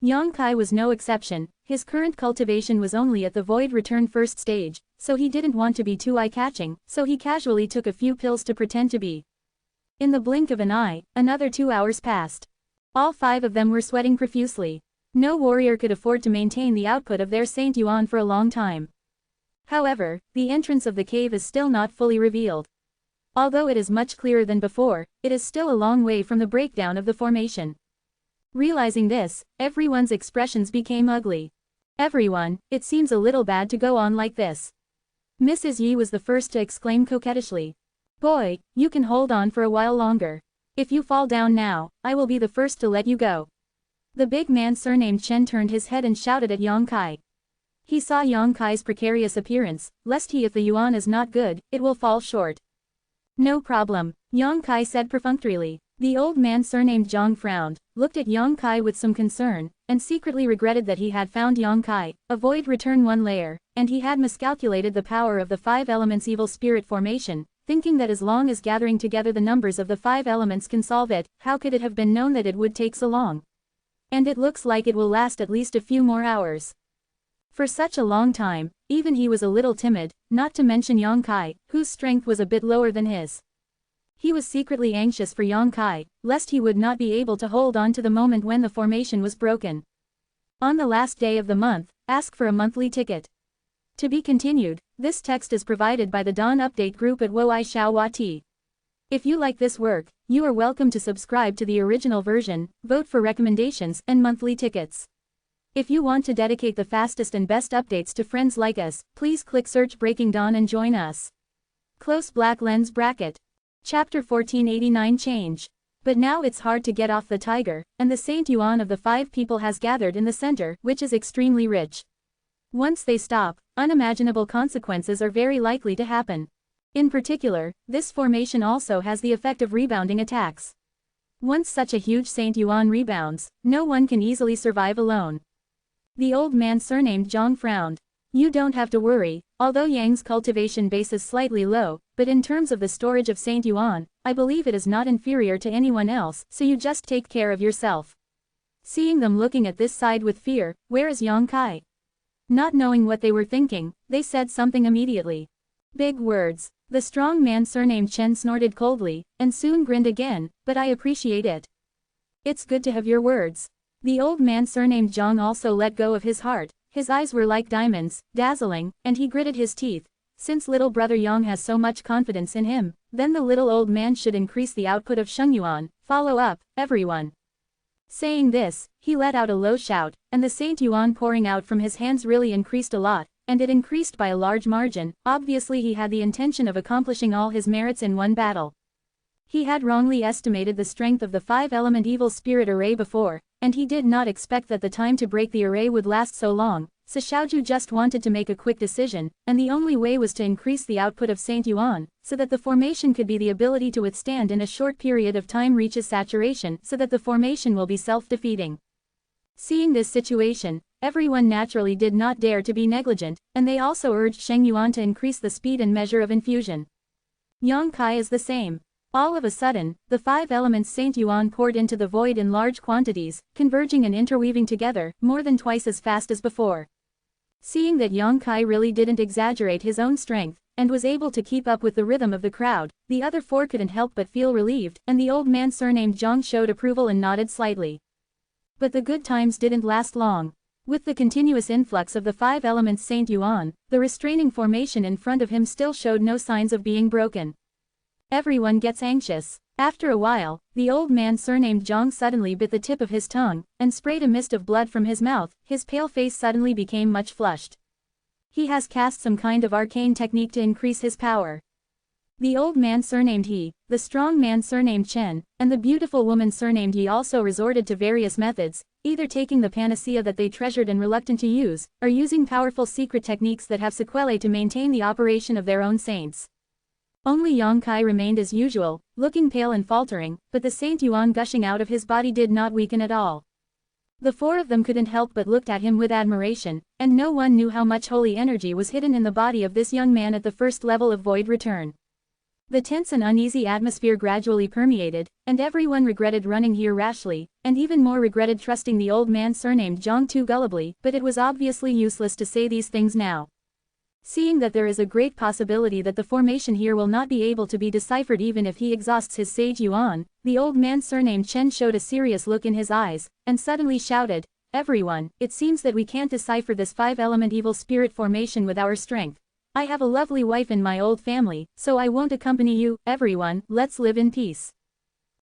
Yang Kai was no exception. His current cultivation was only at the void return first stage, so he didn't want to be too eye-catching, so he casually took a few pills to pretend to be. In the blink of an eye, another 2 hours passed. All 5 of them were sweating profusely. No warrior could afford to maintain the output of their Saint Yuan for a long time. However, the entrance of the cave is still not fully revealed. Although it is much clearer than before, it is still a long way from the breakdown of the formation. Realizing this, everyone's expressions became ugly. Everyone, it seems a little bad to go on like this. Mrs. Yi was the first to exclaim coquettishly. Boy, you can hold on for a while longer. If you fall down now, I will be the first to let you go. The big man surnamed Chen turned his head and shouted at Yang Kai. He saw Yang Kai's precarious appearance, lest if the yuan is not good, it will fall short. No problem, Yang Kai said perfunctorily. The old man surnamed Zhang frowned, looked at Yang Kai with some concern, and secretly regretted that he had found Yang Kai, a void return 1 layer, and he had miscalculated the power of the 5 elements evil spirit formation, thinking that as long as gathering together the numbers of the 5 elements can solve it, how could it have been known that it would take so long? And it looks like it will last at least a few more hours. For such a long time, even he was a little timid, not to mention Yang Kai, whose strength was a bit lower than his. He was secretly anxious for Yang Kai, lest he would not be able to hold on to the moment when the formation was broken. On the last day of the month, ask for a monthly ticket. To be continued. This text is provided by the Dawn Update group at Woi Xiao Hua Ti. If you like this work, you are welcome to subscribe to the original version, vote for recommendations, and monthly tickets. If you want to dedicate the fastest and best updates to friends like us, please click search Breaking Dawn and join us. Close black lens bracket. Chapter 1489 Change. But now it's hard to get off the tiger, and the Saint Yuan of the 5 people has gathered in the center, which is extremely rich. Once they stop, unimaginable consequences are very likely to happen. In particular, this formation also has the effect of rebounding attacks. Once such a huge Saint Yuan rebounds, no one can easily survive alone. The old man surnamed Zhang frowned. You don't have to worry, although Yang's cultivation base is slightly low, but in terms of the storage of Saint Yuan, I believe it is not inferior to anyone else, so you just take care of yourself. Seeing them looking at this side with fear, where is Yang Kai? Not knowing what they were thinking, they said something immediately. Big words. The strong man surnamed Chen snorted coldly, and soon grinned again, but I appreciate it. It's good to have your words. The old man surnamed Zhang also let go of his heart. His eyes were like diamonds, dazzling, and he gritted his teeth. Since little brother Yang has so much confidence in him, then the little old man should increase the output of Shengyuan. Follow up, everyone. Saying this, he let out a low shout, and the Saint Yuan pouring out from his hands really increased a lot, and it increased by a large margin. Obviously he had the intention of accomplishing all his merits in one battle. He had wrongly estimated the strength of the 5-element evil spirit array before, and he did not expect that the time to break the array would last so long, so Xiaoju just wanted to make a quick decision, and the only way was to increase the output of Saint Yuan, so that the formation could be the ability to withstand in a short period of time reaches saturation, so that the formation will be self-defeating. Seeing this situation, everyone naturally did not dare to be negligent, and they also urged Sheng Yuan to increase the speed and measure of infusion. Yang Kai is the same. All of a sudden, the five elements Saint Yuan poured into the void in large quantities, converging and interweaving together, more than twice as fast as before. Seeing that Yang Kai really didn't exaggerate his own strength, and was able to keep up with the rhythm of the crowd, the other four couldn't help but feel relieved, and the old man surnamed Zhang showed approval and nodded slightly. But the good times didn't last long. With the continuous influx of the five elements Saint Yuan, the restraining formation in front of him still showed no signs of being broken. Everyone gets anxious. After a while, the old man surnamed Zhang suddenly bit the tip of his tongue, and sprayed a mist of blood from his mouth. His pale face suddenly became much flushed. He has cast some kind of arcane technique to increase his power. The old man surnamed He, the strong man surnamed Chen, and the beautiful woman surnamed Yi also resorted to various methods, either taking the panacea that they treasured and reluctant to use, or using powerful secret techniques that have sequelae to maintain the operation of their own saints. Only Yang Kai remained as usual, looking pale and faltering, but the Saint Yuan gushing out of his body did not weaken at all. The four of them couldn't help but looked at him with admiration, and no one knew how much holy energy was hidden in the body of this young man at the first level of void return. The tense and uneasy atmosphere gradually permeated, and everyone regretted running here rashly, and even more regretted trusting the old man surnamed Zhang too gullibly, but it was obviously useless to say these things now. Seeing that there is a great possibility that the formation here will not be able to be deciphered even if he exhausts his sage yuan, the old man surnamed Chen showed a serious look in his eyes, and suddenly shouted, "Everyone, it seems that we can't decipher this five-element evil spirit formation with our strength. I have a lovely wife in my old family, so I won't accompany you. Everyone, let's live in peace."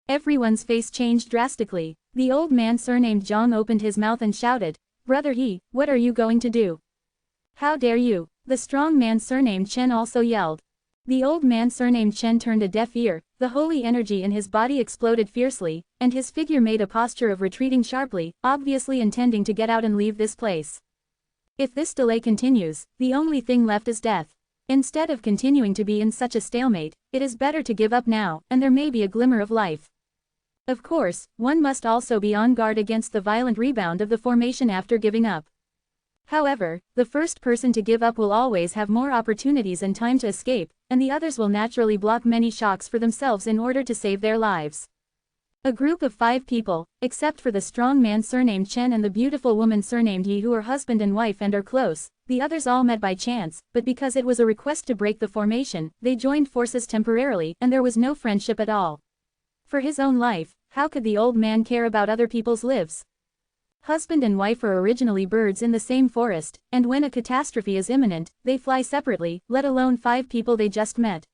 Everyone's face changed drastically. The old man surnamed Zhang opened his mouth and shouted, "Brother He, what are you going to do? How dare you?" The strong man surnamed Chen also yelled. The old man surnamed Chen turned a deaf ear, the holy energy in his body exploded fiercely, and his figure made a posture of retreating sharply, obviously intending to get out and leave this place. If this delay continues, the only thing left is death. Instead of continuing to be in such a stalemate, it is better to give up now, and there may be a glimmer of life. Of course, one must also be on guard against the violent rebound of the formation after giving up. However, the first person to give up will always have more opportunities and time to escape, and the others will naturally block many shocks for themselves in order to save their lives. A group of 5 people, except for the strong man surnamed Chen and the beautiful woman surnamed Yi who are husband and wife and are close, the others all met by chance, but because it was a request to break the formation, they joined forces temporarily, and there was no friendship at all. For his own life, how could the old man care about other people's lives? Husband and wife are originally birds in the same forest, and when a catastrophe is imminent, they fly separately, let alone 5 people they just met.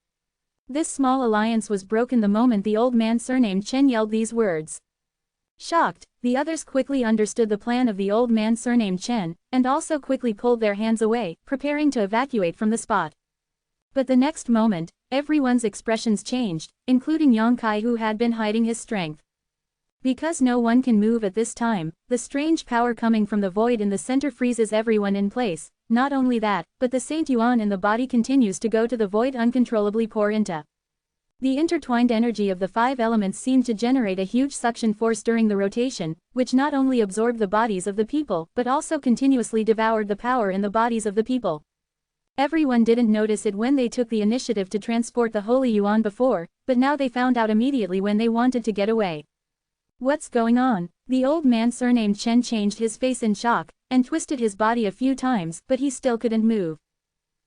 This small alliance was broken the moment the old man surnamed Chen yelled these words. Shocked, the others quickly understood the plan of the old man surnamed Chen, and also quickly pulled their hands away, preparing to evacuate from the spot. But the next moment, everyone's expressions changed, including Yang Kai who had been hiding his strength. Because no one can move at this time, the strange power coming from the void in the center freezes everyone in place. Not only that, but the Saint Yuan in the body continues to go to the void uncontrollably pour into. The intertwined energy of the 5 elements seemed to generate a huge suction force during the rotation, which not only absorbed the bodies of the people, but also continuously devoured the power in the bodies of the people. Everyone didn't notice it when they took the initiative to transport the Holy Yuan before, but now they found out immediately when they wanted to get away. What's going on? The old man surnamed Chen changed his face in shock, and twisted his body a few times, but he still couldn't move.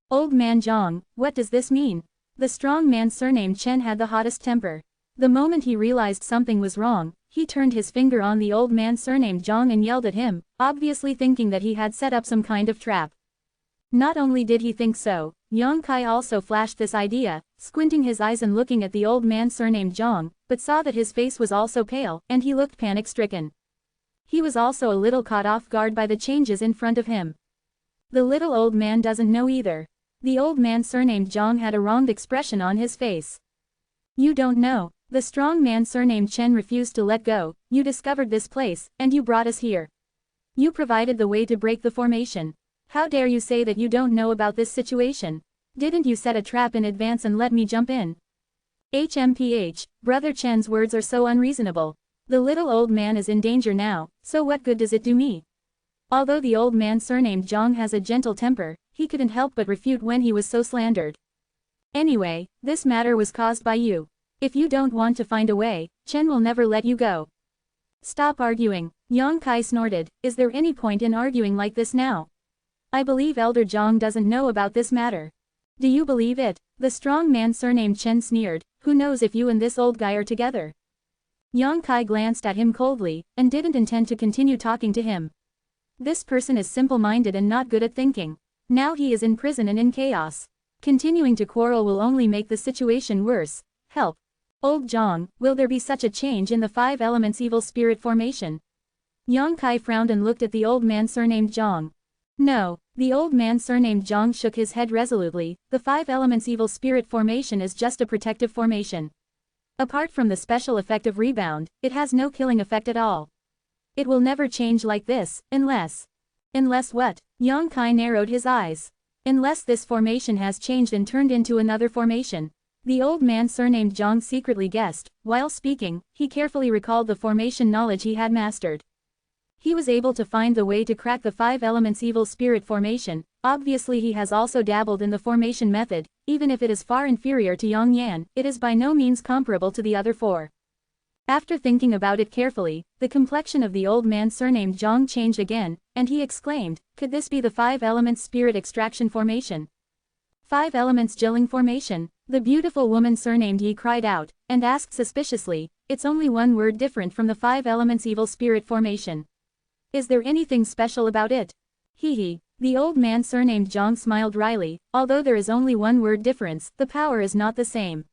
Old man Zhang, what does this mean? The strong man surnamed Chen had the hottest temper. The moment he realized something was wrong, he turned his finger on the old man surnamed Zhang and yelled at him, obviously thinking that he had set up some kind of trap. Not only did he think so, Yang Kai also flashed this idea, squinting his eyes and looking at the old man surnamed Zhang, but saw that his face was also pale, and he looked panic-stricken. He was also a little caught off guard by the changes in front of him. The little old man doesn't know either. The old man surnamed Zhang had a wronged expression on his face. You don't know. The strong man surnamed Chen refused to let go. You discovered this place, and you brought us here. You provided the way to break the formation. How dare you say that you don't know about this situation? Didn't you set a trap in advance and let me jump in? HMPH, Brother Chen's words are so unreasonable. The little old man is in danger now, so what good does it do me? Although the old man surnamed Zhang has a gentle temper, he couldn't help but refute when he was so slandered. Anyway, this matter was caused by you. If you don't want to find a way, Chen will never let you go. Stop arguing, Yang Kai snorted, is there any point in arguing like this now? I believe Elder Zhang doesn't know about this matter. Do you believe it? The strong man surnamed Chen sneered, who knows if you and this old guy are together? Yang Kai glanced at him coldly, and didn't intend to continue talking to him. This person is simple-minded and not good at thinking. Now he is in prison and in chaos. Continuing to quarrel will only make the situation worse. Help. Old Zhang, will there be such a change in the 5 elements evil spirit formation? Yang Kai frowned and looked at the old man surnamed Zhang. No, the old man surnamed Zhang shook his head resolutely, the 5 elements evil spirit formation is just a protective formation. Apart from the special effect of rebound, it has no killing effect at all. It will never change like this, unless... Unless what? Yang Kai narrowed his eyes. Unless this formation has changed and turned into another formation. The old man surnamed Zhang secretly guessed. While speaking, he carefully recalled the formation knowledge he had mastered. He was able to find the way to crack the 5 elements evil spirit formation. Obviously he has also dabbled in the formation method, even if it is far inferior to Yang Yan, it is by no means comparable to the other 4. After thinking about it carefully, the complexion of the old man surnamed Zhang changed again, and he exclaimed, could this be the 5 elements spirit extraction formation? 5 elements gelling formation? The beautiful woman surnamed Yi cried out, and asked suspiciously, it's only one word different from the 5 elements evil spirit formation. Is there anything special about it? Hee. The old man surnamed Zhang smiled wryly, although there is only one word difference, the power is not the same.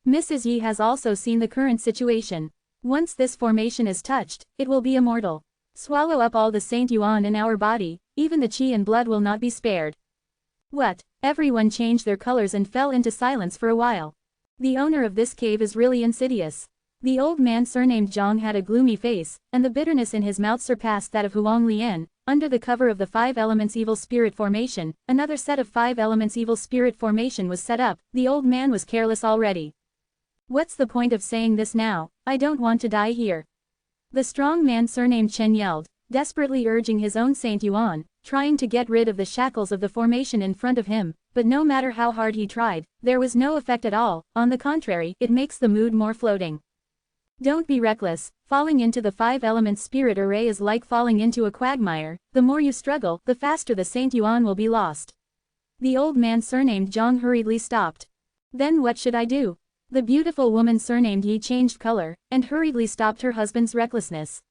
Mrs. Yi has also seen the current situation. Once this formation is touched, it will be immortal. Swallow up all the Saint Yuan in our body, even the qi and blood will not be spared. What? Everyone changed their colors and fell into silence for a while. The owner of this cave is really insidious. The old man surnamed Zhang had a gloomy face, and the bitterness in his mouth surpassed that of Huang Lian. Under the cover of the 5 elements evil spirit formation, another set of 5 elements evil spirit formation was set up. The old man was careless already. What's the point of saying this now? I don't want to die here. The strong man surnamed Chen yelled, desperately urging his own Saint Yuan, trying to get rid of the shackles of the formation in front of him, but no matter how hard he tried, there was no effect at all. On the contrary, it makes the mood more floating. Don't be reckless, falling into the 5 elements spirit array is like falling into a quagmire, the more you struggle, the faster the Saint Yuan will be lost. The old man surnamed Zhang hurriedly stopped. Then what should I do? The beautiful woman surnamed Yi changed color, and hurriedly stopped her husband's recklessness.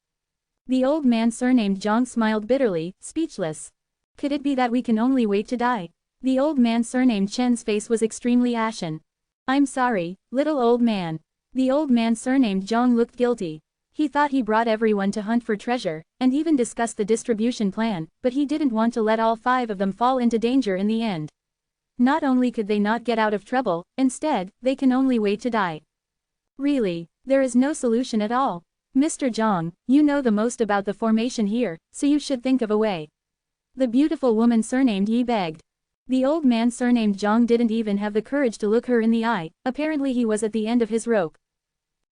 The old man surnamed Zhang smiled bitterly, speechless. Could it be that we can only wait to die? The old man surnamed Chen's face was extremely ashen. I'm sorry, little old man. The old man surnamed Zhang looked guilty. He thought he brought everyone to hunt for treasure, and even discussed the distribution plan, but he didn't want to let all 5 of them fall into danger in the end. Not only could they not get out of trouble, instead, they can only wait to die. Really, there is no solution at all. Mr. Zhang, you know the most about the formation here, so you should think of a way. The beautiful woman surnamed Yi begged. The old man surnamed Zhang didn't even have the courage to look her in the eye, apparently he was at the end of his rope.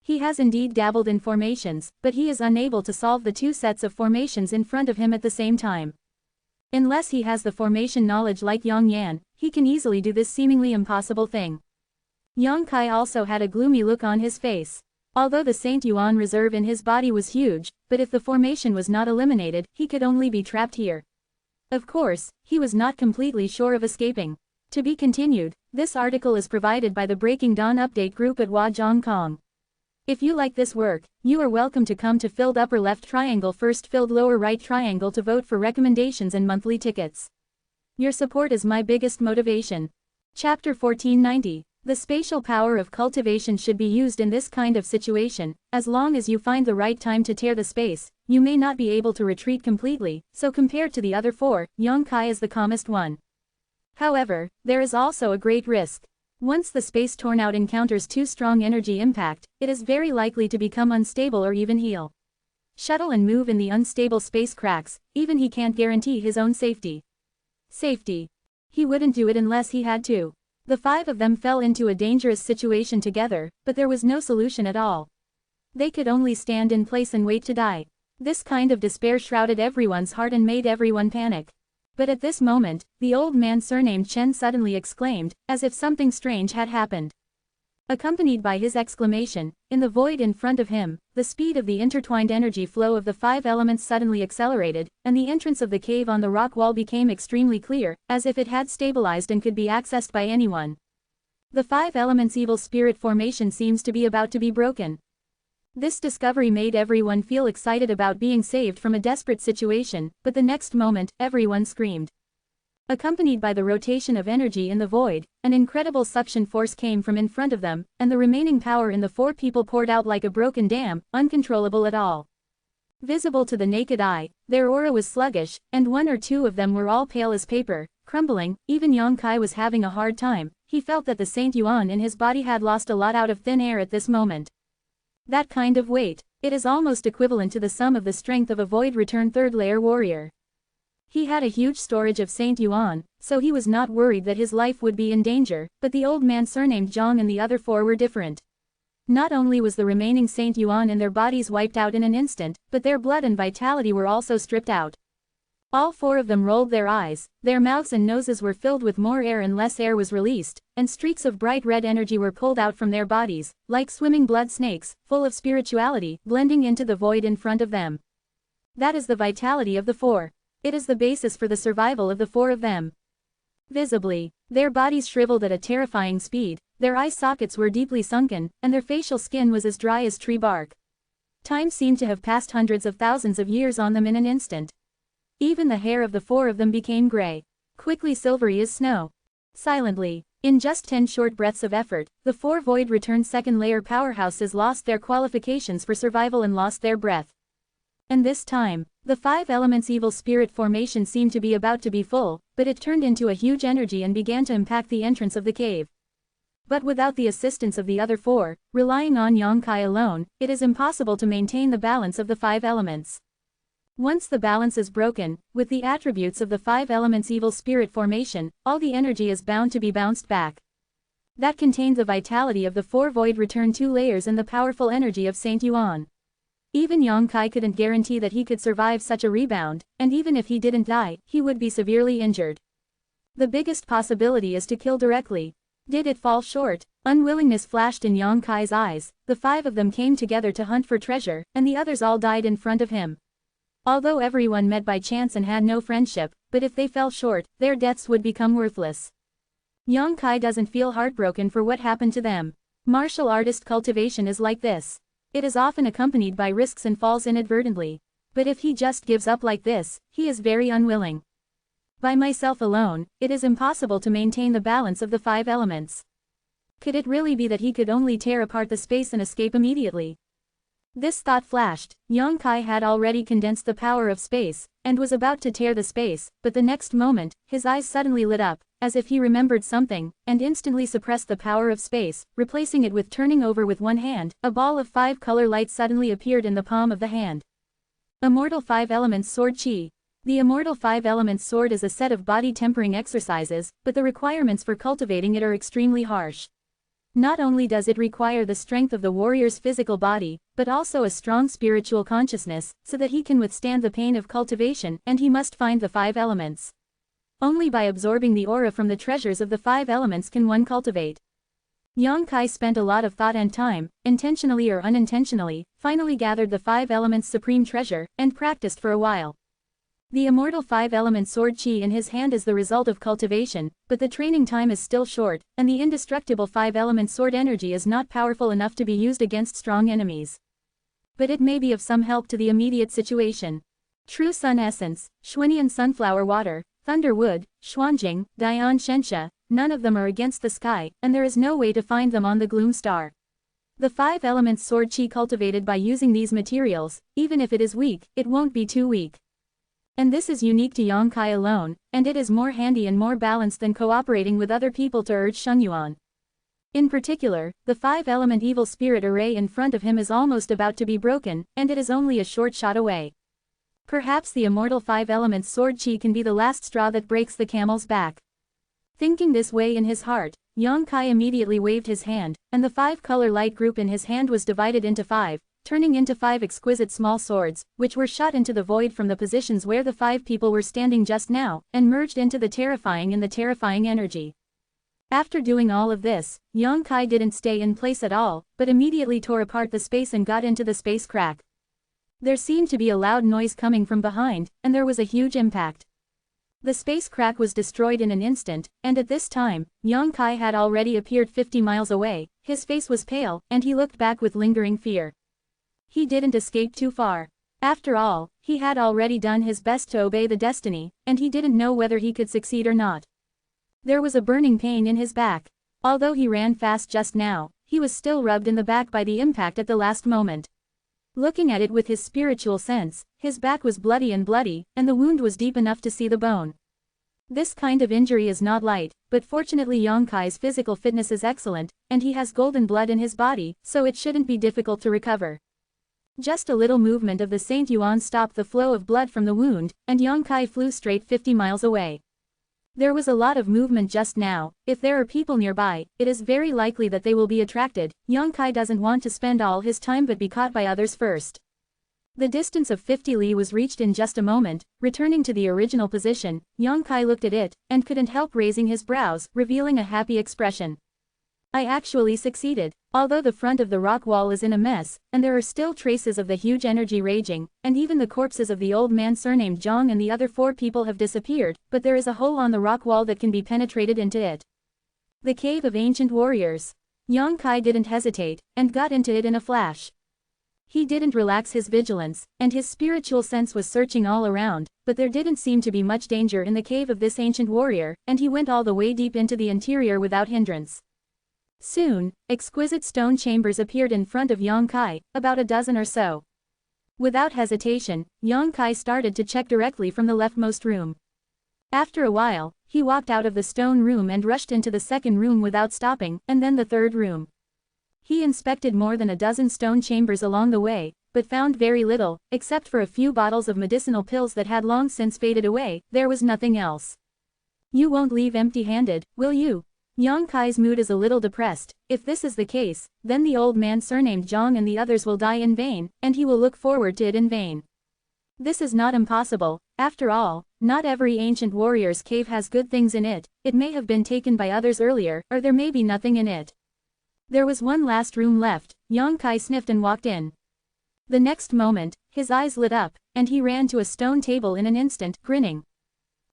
He has indeed dabbled in formations, but he is unable to solve the 2 sets of formations in front of him at the same time. Unless he has the formation knowledge like Yang Yan, he can easily do this seemingly impossible thing. Yang Kai also had a gloomy look on his face. Although the Saint Yuan reserve in his body was huge, but if the formation was not eliminated, he could only be trapped here. Of course, he was not completely sure of escaping. To be continued, this article is provided by the Breaking Dawn Update group at Huazhongkong. If you like this work, you are welcome to come to filled upper left triangle first filled lower right triangle to vote for recommendations and monthly tickets. Your support is my biggest motivation. Chapter 1490. The spatial power of cultivation should be used in this kind of situation. As long as you find the right time to tear the space, you may not be able to retreat completely, so compared to the other 4, Yang Kai is the calmest one. However, there is also a great risk. Once the space torn out encounters too strong energy impact, it is very likely to become unstable or even heal. Shuttle and move in the unstable space cracks, even he can't guarantee his own safety. Safety. He wouldn't do it unless he had to. The 5 of them fell into a dangerous situation together, but there was no solution at all. They could only stand in place and wait to die. This kind of despair shrouded everyone's heart and made everyone panic. But at this moment, the old man surnamed Chen suddenly exclaimed, as if something strange had happened. Accompanied by his exclamation, in the void in front of him, the speed of the intertwined energy flow of the 5 elements suddenly accelerated, and the entrance of the cave on the rock wall became extremely clear, as if it had stabilized and could be accessed by anyone. The 5 elements evil spirit formation seems to be about to be broken. This discovery made everyone feel excited about being saved from a desperate situation, but the next moment, everyone screamed. Accompanied by the rotation of energy in the void, an incredible suction force came from in front of them, and the remaining power in the 4 people poured out like a broken dam, uncontrollable at all. Visible to the naked eye, their aura was sluggish, and 1 or 2 of them were all pale as paper, crumbling. Even Yang Kai was having a hard time. He felt that the Saint Yuan in his body had lost a lot out of thin air at this moment. That kind of weight, it is almost equivalent to the sum of the strength of a void return 3rd layer warrior. He had a huge storage of Saint Yuan, so he was not worried that his life would be in danger, but the old man surnamed Zhang and the other 4 were different. Not only was the remaining Saint Yuan in their bodies wiped out in an instant, but their blood and vitality were also stripped out. All 4 of them rolled their eyes, their mouths and noses were filled with more air and less air was released, and streaks of bright red energy were pulled out from their bodies, like swimming blood snakes, full of spirituality, blending into the void in front of them. That is the vitality of the 4. It is the basis for the survival of the 4 of them. Visibly, their bodies shriveled at a terrifying speed, their eye sockets were deeply sunken, and their facial skin was as dry as tree bark. Time seemed to have passed hundreds of thousands of years on them in an instant. Even the hair of the 4 of them became gray, quickly silvery as snow. Silently, in just 10 short breaths of effort, the 4 void return 2nd layer powerhouses lost their qualifications for survival and lost their breath. And this time, the 5 elements evil spirit formation seemed to be about to be full, but it turned into a huge energy and began to impact the entrance of the cave. But without the assistance of the other 4, relying on Yang Kai alone, it is impossible to maintain the balance of the 5 elements. Once the balance is broken, with the attributes of the 5 elements evil spirit formation, all the energy is bound to be bounced back. That contained the vitality of the 4 void return 2 layers and the powerful energy of Saint Yuan. Even Yang Kai couldn't guarantee that he could survive such a rebound, and even if he didn't die, he would be severely injured. The biggest possibility is to kill directly. Did it fall short? Unwillingness flashed in Yang Kai's eyes. The 5 of them came together to hunt for treasure, and the others all died in front of him. Although everyone met by chance and had no friendship, but if they fell short, their deaths would become worthless. Yang Kai doesn't feel heartbroken for what happened to them. Martial artist cultivation is like this. It is often accompanied by risks and falls inadvertently. But if he just gives up like this, he is very unwilling. By myself alone, it is impossible to maintain the balance of the 5 elements. Could it really be that he could only tear apart the space and escape immediately? This thought flashed. Yang Kai had already condensed the power of space, and was about to tear the space, but the next moment, his eyes suddenly lit up, as if he remembered something, and instantly suppressed the power of space, replacing it with turning over with one hand. A ball of 5 color light suddenly appeared in the palm of the hand. Immortal 5 Elements Sword Chi. The Immortal 5 Elements Sword is a set of body tempering exercises, but the requirements for cultivating it are extremely harsh. Not only does it require the strength of the warrior's physical body, but also a strong spiritual consciousness, so that he can withstand the pain of cultivation, and he must find the 5 elements. Only by absorbing the aura from the treasures of the 5 elements can one cultivate. Yang Kai spent a lot of thought and time, intentionally or unintentionally, finally gathered the 5 elements supreme treasure, and practiced for a while. The Immortal 5 Element Sword Chi in his hand is the result of cultivation, but the training time is still short, and the indestructible 5 Element Sword energy is not powerful enough to be used against strong enemies. But it may be of some help to the immediate situation. True Sun Essence, Xuanian Sunflower Water, Thunder Wood, Xuanjing, Dianfeng, none of them are against the sky, and there is no way to find them on the Gloom Star. The 5 Elements Sword Chi cultivated by using these materials, even if it is weak, it won't be too weak. And this is unique to Yang Kai alone, and it is more handy and more balanced than cooperating with other people to urge Shengyuan. In particular, the 5-element evil spirit array in front of him is almost about to be broken, and it is only a short shot away. Perhaps the immortal 5-element sword chi can be the last straw that breaks the camel's back. Thinking this way in his heart, Yang Kai immediately waved his hand, and the 5-color light group in his hand was divided into 5. Turning into 5 exquisite small swords, which were shot into the void from the positions where the 5 people were standing just now, and merged into the terrifying energy. After doing all of this, Yang Kai didn't stay in place at all, but immediately tore apart the space and got into the space crack. There seemed to be a loud noise coming from behind, and there was a huge impact. The space crack was destroyed in an instant, and at this time, Yang Kai had already appeared 50 miles away. His face was pale, and he looked back with lingering fear. He didn't escape too far. After all, he had already done his best to obey the destiny, and he didn't know whether he could succeed or not. There was a burning pain in his back. Although he ran fast just now, he was still rubbed in the back by the impact at the last moment. Looking at it with his spiritual sense, his back was bloody, and the wound was deep enough to see the bone. This kind of injury is not light, but fortunately Yang Kai's physical fitness is excellent, and he has golden blood in his body, so it shouldn't be difficult to recover. Just a little movement of the Saint Yuan stopped the flow of blood from the wound, and Yang Kai flew straight 50 miles away. There was a lot of movement just now. If there are people nearby, it is very likely that they will be attracted. Yang Kai doesn't want to spend all his time but be caught by others first. The distance of 50 li was reached in just a moment. Returning to the original position, Yang Kai looked at it, and couldn't help raising his brows, revealing a happy expression. I actually succeeded. Although the front of the rock wall is in a mess, and there are still traces of the huge energy raging, and even the corpses of the old man surnamed Zhang and the other 4 people have disappeared, but there is a hole on the rock wall that can be penetrated into it. The cave of ancient warriors. Yang Kai didn't hesitate, and got into it in a flash. He didn't relax his vigilance, and his spiritual sense was searching all around, but there didn't seem to be much danger in the cave of this ancient warrior, and he went all the way deep into the interior without hindrance. Soon, exquisite stone chambers appeared in front of Yang Kai, about a dozen or so. Without hesitation, Yang Kai started to check directly from the leftmost room. After a while, he walked out of the stone room and rushed into the second room without stopping, and then the third room. He inspected more than a dozen stone chambers along the way, but found very little, except for a few bottles of medicinal pills that had long since faded away. There was nothing else. You won't leave empty-handed, will you? Yang Kai's mood is a little depressed. If this is the case, then the old man surnamed Zhang and the others will die in vain, and he will look forward to it in vain. This is not impossible. After all, not every ancient warrior's cave has good things in it. It may have been taken by others earlier, or there may be nothing in it. There was one last room left. Yang Kai sniffed and walked in. The next moment, his eyes lit up, and he ran to a stone table in an instant, grinning.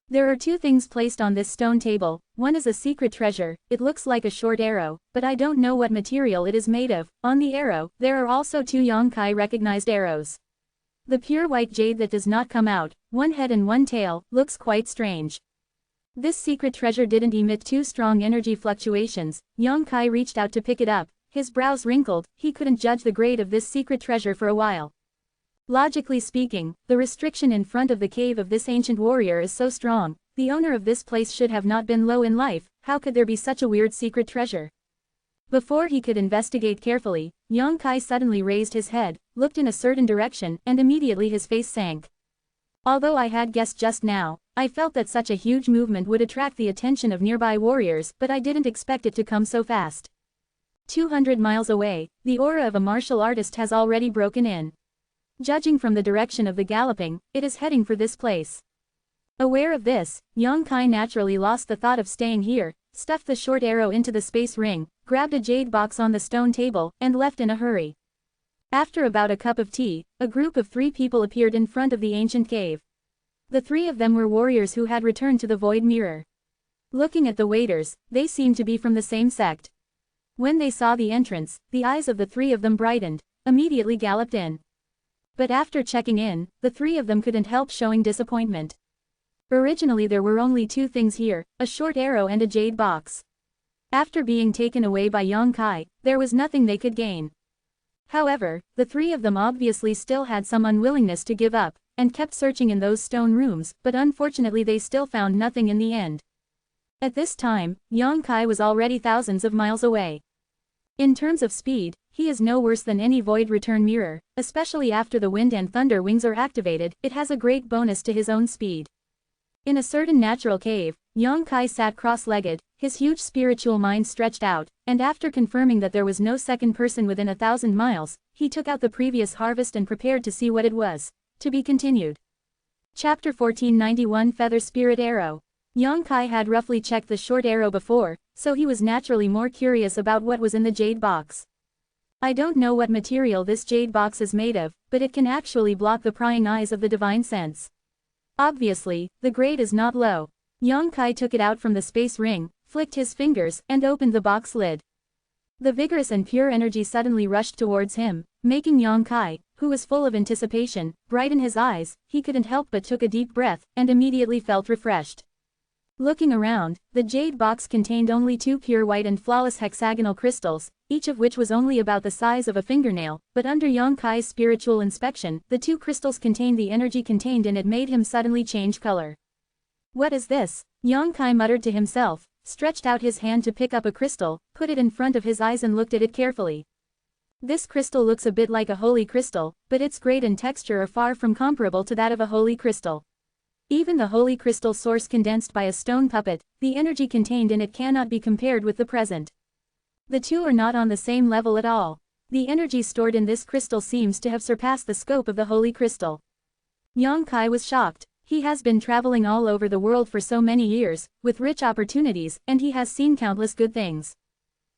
There are 2 things placed on this stone table. One is a secret treasure. It looks like a short arrow, but I don't know what material it is made of. On the arrow, there are also 2 Yang Kai recognized arrows. The pure white jade that does not come out, 1 head and 1 tail, looks quite strange. This secret treasure didn't emit too strong energy fluctuations. Yang Kai reached out to pick it up. His brows wrinkled. He couldn't judge the grade of this secret treasure for a while. Logically speaking, the restriction in front of the cave of this ancient warrior is so strong. The owner of this place should have not been low in life. How could there be such a weird secret treasure? Before he could investigate carefully, Yang Kai suddenly raised his head, looked in a certain direction, and immediately his face sank. Although I had guessed just now, I felt that such a huge movement would attract the attention of nearby warriors, but I didn't expect it to come so fast. 200 miles away, the aura of a martial artist has already broken in. Judging from the direction of the galloping, it is heading for this place. Aware of this, Yang Kai naturally lost the thought of staying here, stuffed the short arrow into the space ring, grabbed a jade box on the stone table, and left in a hurry. After about a cup of tea, a group of 3 people appeared in front of the ancient cave. The 3 of them were warriors who had returned to the void mirror. Looking at the waiters, they seemed to be from the same sect. When they saw the entrance, the eyes of the 3 of them brightened, immediately galloped in. But after checking in, the 3 of them couldn't help showing disappointment. Originally there were only 2 things here, a short arrow and a jade box. After being taken away by Yang Kai, there was nothing they could gain. However, the 3 of them obviously still had some unwillingness to give up, and kept searching in those stone rooms, but unfortunately they still found nothing in the end. At this time, Yang Kai was already thousands of miles away. In terms of speed, he is no worse than any void return mirror, especially after the wind and thunder wings are activated. It has a great bonus to his own speed. In a certain natural cave, Yang Kai sat cross-legged, his huge spiritual mind stretched out, and after confirming that there was no second person within 1,000 miles, he took out the previous harvest and prepared to see what it was. To be continued. Chapter 1491 Feather Spirit Arrow. Yang Kai had roughly checked the short arrow before, so he was naturally more curious about what was in the jade box. I don't know what material this jade box is made of, but it can actually block the prying eyes of the divine sense. Obviously, the grade is not low. Yang Kai took it out from the space ring, flicked his fingers, and opened the box lid. The vigorous and pure energy suddenly rushed towards him, making Yang Kai, who was full of anticipation, brighten his eyes. He couldn't help but took a deep breath, and immediately felt refreshed. Looking around, the jade box contained only 2 pure white and flawless hexagonal crystals, each of which was only about the size of a fingernail, but under Yang Kai's spiritual inspection, the 2 crystals contained the energy contained in it made him suddenly change color. What is this? Yang Kai muttered to himself, stretched out his hand to pick up a crystal, put it in front of his eyes and looked at it carefully. This crystal looks a bit like a holy crystal, but its grade and texture are far from comparable to that of a holy crystal. Even the holy crystal source condensed by a stone puppet, the energy contained in it cannot be compared with the present. The two are not on the same level at all. The energy stored in this crystal seems to have surpassed the scope of the holy crystal. Yang Kai was shocked. He has been traveling all over the world for so many years, with rich opportunities, and he has seen countless good things.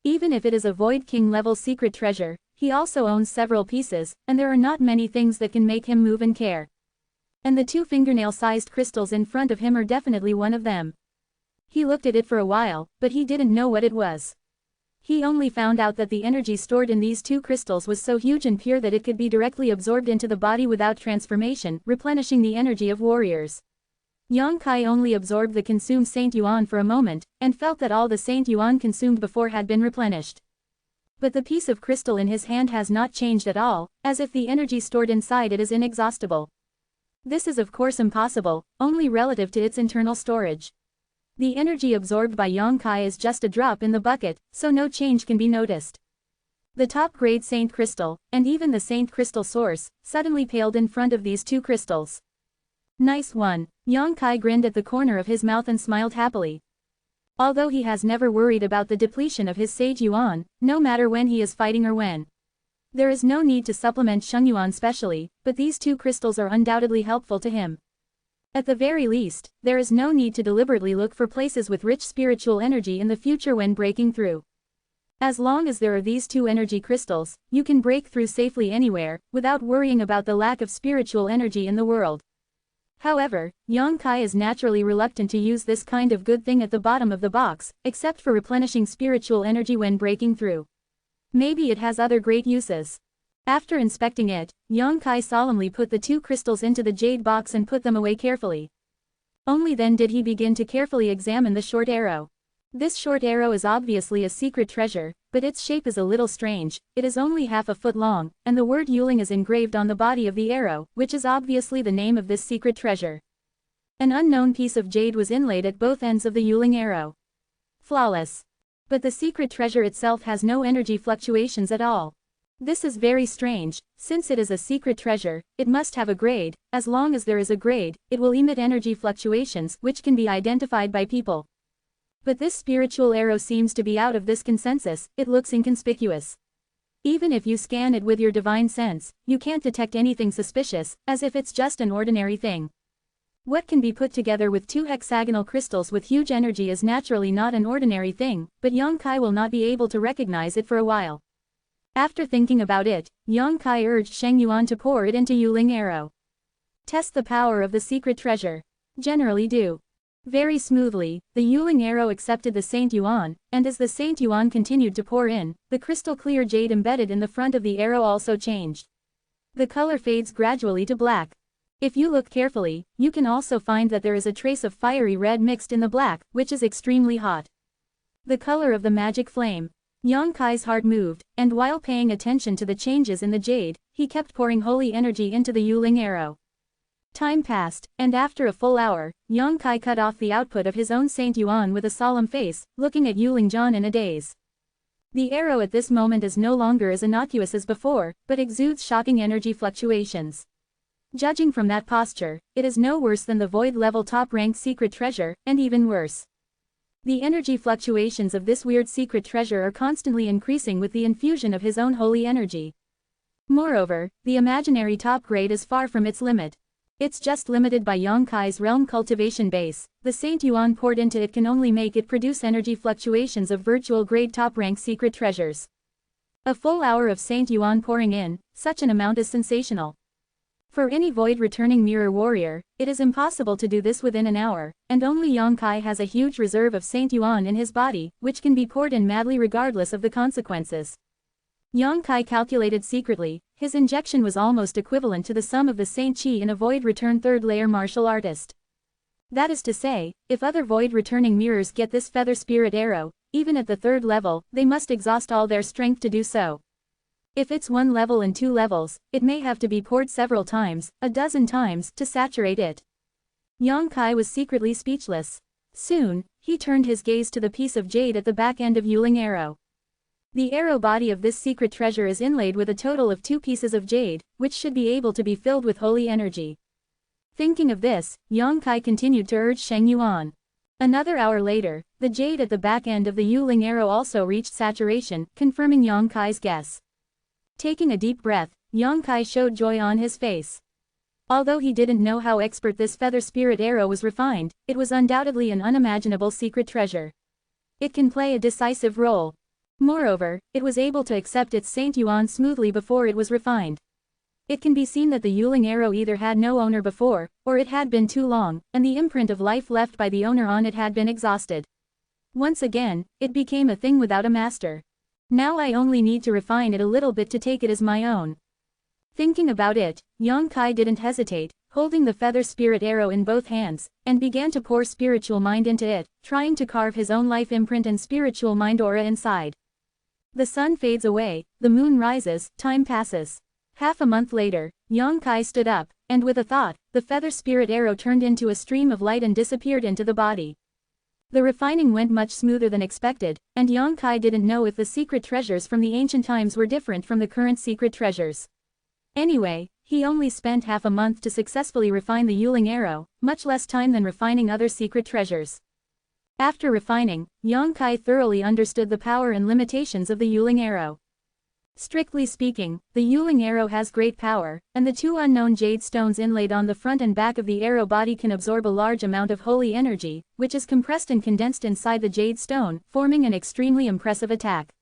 Even if it is a Void King level secret treasure, he also owns several pieces, and there are not many things that can make him move and care. And the 2 fingernail-sized crystals in front of him are definitely one of them. He looked at it for a while, but he didn't know what it was. He only found out that the energy stored in these 2 crystals was so huge and pure that it could be directly absorbed into the body without transformation, replenishing the energy of warriors. Yang Kai only absorbed the consumed Saint Yuan for a moment, and felt that all the Saint Yuan consumed before had been replenished. But the piece of crystal in his hand has not changed at all, as if the energy stored inside it is inexhaustible. This is of course impossible, only relative to its internal storage. The energy absorbed by Yang Kai is just a drop in the bucket, so no change can be noticed. The top-grade Saint Crystal, and even the Saint Crystal source, suddenly paled in front of these 2 crystals. Nice one. Yang Kai grinned at the corner of his mouth and smiled happily. Although he has never worried about the depletion of his Sage Yuan, no matter when he is fighting or when. There is no need to supplement Sheng Yuan specially, but these 2 crystals are undoubtedly helpful to him. At the very least, there is no need to deliberately look for places with rich spiritual energy in the future when breaking through. As long as there are these 2 energy crystals, you can break through safely anywhere, without worrying about the lack of spiritual energy in the world. However, Yang Kai is naturally reluctant to use this kind of good thing at the bottom of the box, except for replenishing spiritual energy when breaking through. Maybe it has other great uses. After inspecting it, Yang Kai solemnly put the 2 crystals into the jade box and put them away carefully. Only then did he begin to carefully examine the short arrow. This short arrow is obviously a secret treasure, but its shape is a little strange. It is only half a foot long, and the word Yuling is engraved on the body of the arrow, which is obviously the name of this secret treasure. An unknown piece of jade was inlaid at both ends of the Yuling arrow. Flawless. But the secret treasure itself has no energy fluctuations at all. This is very strange. Since it is a secret treasure, it must have a grade. As long as there is a grade, it will emit energy fluctuations which can be identified by people. But this spiritual arrow seems to be out of this consensus. It looks inconspicuous. Even if you scan it with your divine sense, you can't detect anything suspicious, as if it's just an ordinary thing. What can be put together with 2 hexagonal crystals with huge energy is naturally not an ordinary thing, but Yang Kai will not be able to recognize it for a while. After thinking about it, Yang Kai urged Sheng Yuan to pour it into Yuling arrow. Test the power of the secret treasure. Generally do. Very smoothly, the Yuling arrow accepted the Saint Yuan, and as the Saint Yuan continued to pour in, the crystal clear jade embedded in the front of the arrow also changed. The color fades gradually to black. If you look carefully, you can also find that there is a trace of fiery red mixed in the black, which is extremely hot. The color of the magic flame. Yang Kai's heart moved, and while paying attention to the changes in the jade, he kept pouring holy energy into the Yuling arrow. Time passed, and after a full hour, Yang Kai cut off the output of his own Saint Yuan with a solemn face, looking at Yuling Zhan in a daze. The arrow at this moment is no longer as innocuous as before, but exudes shocking energy fluctuations. Judging from that posture, it is no worse than the void-level top-ranked secret treasure, and even worse. The energy fluctuations of this weird secret treasure are constantly increasing with the infusion of his own holy energy. Moreover, the imaginary top grade is far from its limit. It's just limited by Yongkai's realm cultivation base. The Saint Yuan poured into it can only make it produce energy fluctuations of virtual grade top rank secret treasures. A full hour of Saint Yuan pouring in, such an amount is sensational. For any void returning mirror warrior, it is impossible to do this within an hour, and only Yongkai has a huge reserve of Saint Yuan in his body, which can be poured in madly regardless of the consequences. Yongkai calculated secretly, his injection was almost equivalent to the sum of the Saint Chi in a void return third layer martial artist. That is to say, if other void returning mirrors get this feather spirit arrow, even at the third level, they must exhaust all their strength to do so. If it's 1 level and 2 levels, it may have to be poured several times, a dozen times, to saturate it. Yongkai was secretly speechless. Soon, he turned his gaze to the piece of jade at the back end of Yuling arrow. The arrow body of this secret treasure is inlaid with a total of 2 pieces of jade, which should be able to be filled with holy energy. Thinking of this, Yongkai continued to urge Sheng Yuan. Another hour later, the jade at the back end of the Yuling arrow also reached saturation, confirming Yongkai's guess. Taking a deep breath, Yongkai showed joy on his face. Although he didn't know how expert this feather spirit arrow was refined, it was undoubtedly an unimaginable secret treasure. It can play a decisive role. Moreover, it was able to accept its Saint Yuan smoothly before it was refined. It can be seen that the Yuling arrow either had no owner before, or it had been too long, and the imprint of life left by the owner on it had been exhausted. Once again, it became a thing without a master. Now I only need to refine it a little bit to take it as my own. Thinking about it, Yongkai didn't hesitate, holding the feather spirit arrow in both hands, and began to pour spiritual mind into it, trying to carve his own life imprint and spiritual mind aura inside. The sun fades away, the moon rises, time passes. Half a month later, Yongkai stood up, and with a thought, the feather spirit arrow turned into a stream of light and disappeared into the body. The refining went much smoother than expected, and Yongkai didn't know if the secret treasures from the ancient times were different from the current secret treasures. Anyway, he only spent half a month to successfully refine the Yuling arrow, much less time than refining other secret treasures. After refining, Yongkai thoroughly understood the power and limitations of the Yuling arrow. Strictly speaking, the Yuling arrow has great power, and the 2 unknown jade stones inlaid on the front and back of the arrow body can absorb a large amount of holy energy, which is compressed and condensed inside the jade stone, forming an extremely impressive attack.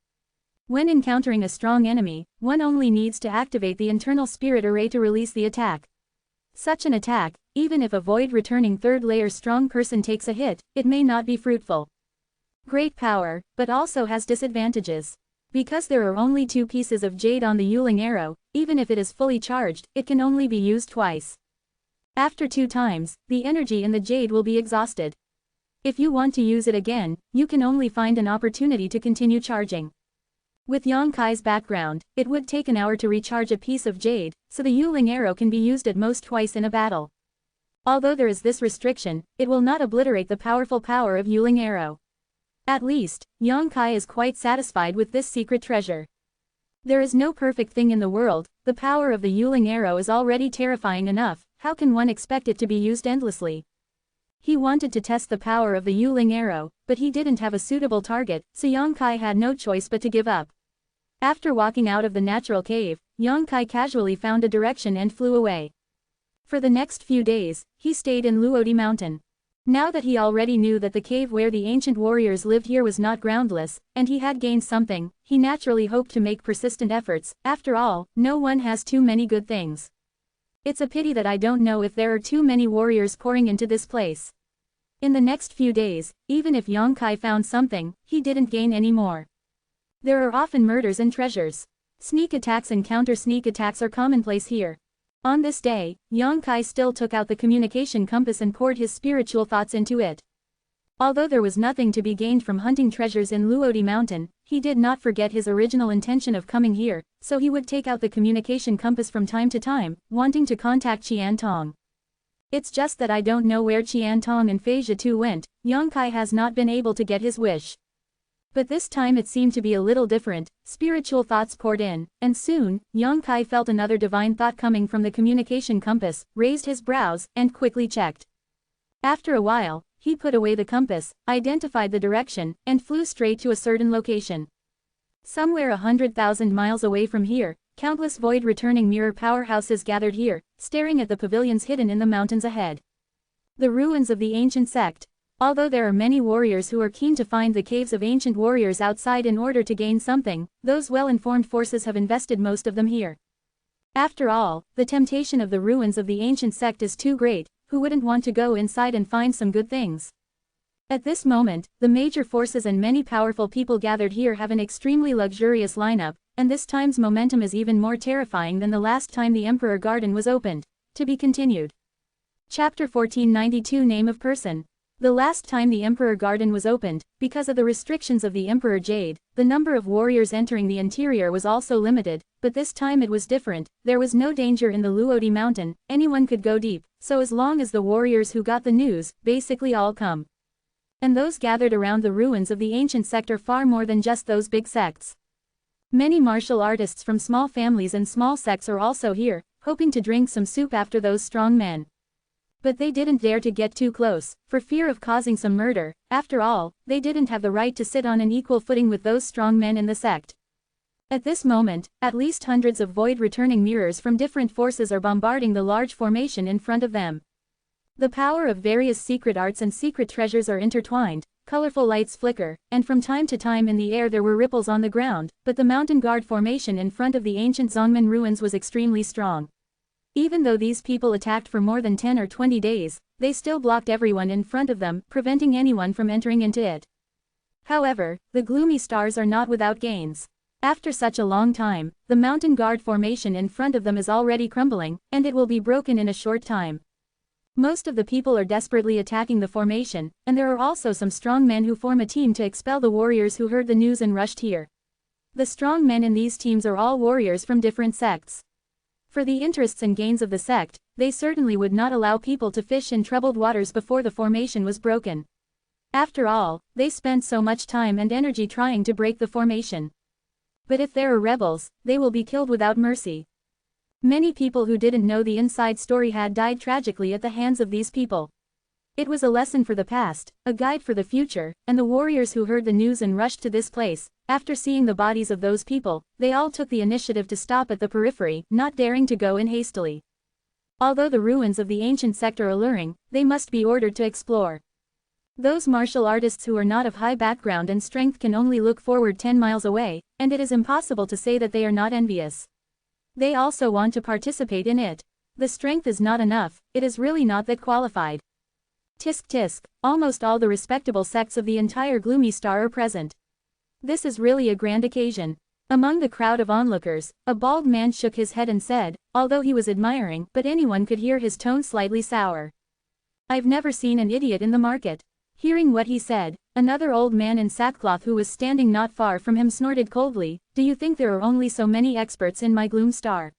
When encountering a strong enemy, one only needs to activate the internal spirit array to release the attack. Such an attack, even if a void-returning third-layer strong person takes a hit, it may not be fruitful. Great power, but also has disadvantages. Because there are only 2 pieces of jade on the Yuling arrow, even if it is fully charged, it can only be used twice. After 2 times, the energy in the jade will be exhausted. If you want to use it again, you can only find an opportunity to continue charging. With Yongkai's background, it would take an hour to recharge a piece of jade, so the Yuling arrow can be used at most twice in a battle. Although there is this restriction, it will not obliterate the powerful power of Yuling arrow. At least, Yongkai is quite satisfied with this secret treasure. There is no perfect thing in the world, the power of the Yuling arrow is already terrifying enough, how can one expect it to be used endlessly? He wanted to test the power of the Yuling arrow, but he didn't have a suitable target, so Yongkai had no choice but to give up. After walking out of the natural cave, Yongkai casually found a direction and flew away. For the next few days, he stayed in Luodi Mountain. Now that he already knew that the cave where the ancient warriors lived here was not groundless, and he had gained something, he naturally hoped to make persistent efforts. After all, no one has too many good things. It's a pity that I don't know if there are too many warriors pouring into this place. In the next few days, even if Yongkai found something, he didn't gain any more. There are often murders and treasures. Sneak attacks and counter-sneak attacks are commonplace here. On this day, Yongkai still took out the communication compass and poured his spiritual thoughts into it. Although there was nothing to be gained from hunting treasures in Luodi Mountain, he did not forget his original intention of coming here, so he would take out the communication compass from time to time, wanting to contact Qian Tong. It's just that I don't know where Qian Tong and Phasia too went. Yongkai has not been able to get his wish. But this time it seemed to be a little different. Spiritual thoughts poured in, and soon, Yongkai felt another divine thought coming from the communication compass, raised his brows, and quickly checked. After a while, he put away the compass, identified the direction, and flew straight to a certain location. Somewhere 100,000 miles away from here, countless void-returning mirror powerhouses gathered here, staring at the pavilions hidden in the mountains ahead. The ruins of the ancient sect. Although there are many warriors who are keen to find the caves of ancient warriors outside in order to gain something, those well-informed forces have invested most of them here. After all, the temptation of the ruins of the ancient sect is too great. Who wouldn't want to go inside and find some good things? At this moment, the major forces and many powerful people gathered here have an extremely luxurious lineup, and this time's momentum is even more terrifying than the last time the Emperor Garden was opened. To be continued. Chapter 1492 Name of Person. The last time the Emperor Garden was opened, because of the restrictions of the Emperor Jade, the number of warriors entering the interior was also limited, but this time it was different. There was no danger in the Luodi mountain, anyone could go deep, so as long as the warriors who got the news, basically all come. And those gathered around the ruins of the ancient sect are far more than just those big sects. Many martial artists from small families and small sects are also here, hoping to drink some soup after those strong men. But they didn't dare to get too close, for fear of causing some murder. After all, they didn't have the right to sit on an equal footing with those strong men in the sect. At this moment, at least hundreds of void-returning mirrors from different forces are bombarding the large formation in front of them. The power of various secret arts and secret treasures are intertwined, colorful lights flicker, and from time to time in the air there were ripples on the ground, but the mountain guard formation in front of the ancient Zongmen ruins was extremely strong. Even though these people attacked for more than 10 or 20 days, they still blocked everyone in front of them, preventing anyone from entering into it. However, the gloomy stars are not without gains. After such a long time, the mountain guard formation in front of them is already crumbling, and it will be broken in a short time. Most of the people are desperately attacking the formation, and there are also some strong men who form a team to expel the warriors who heard the news and rushed here. The strong men in these teams are all warriors from different sects. For the interests and gains of the sect, they certainly would not allow people to fish in troubled waters before the formation was broken. After all, they spent so much time and energy trying to break the formation. But if there are rebels, they will be killed without mercy. Many people who didn't know the inside story had died tragically at the hands of these people. It was a lesson for the past, a guide for the future, and the warriors who heard the news and rushed to this place, after seeing the bodies of those people, they all took the initiative to stop at the periphery, not daring to go in hastily. Although the ruins of the ancient sect are alluring, they must be ordered to explore. Those martial artists who are not of high background and strength can only look forward 10 miles away, and it is impossible to say that they are not envious. They also want to participate in it. The strength is not enough, it is really not that qualified. Tisk tisk, almost all the respectable sects of the entire Gloomy Star are present. This is really a grand occasion. Among the crowd of onlookers, a bald man shook his head and said, although he was admiring, but anyone could hear his tone slightly sour. I've never seen an idiot in the market. Hearing what he said, another old man in sackcloth who was standing not far from him snorted coldly, do you think there are only so many experts in my Gloom Star?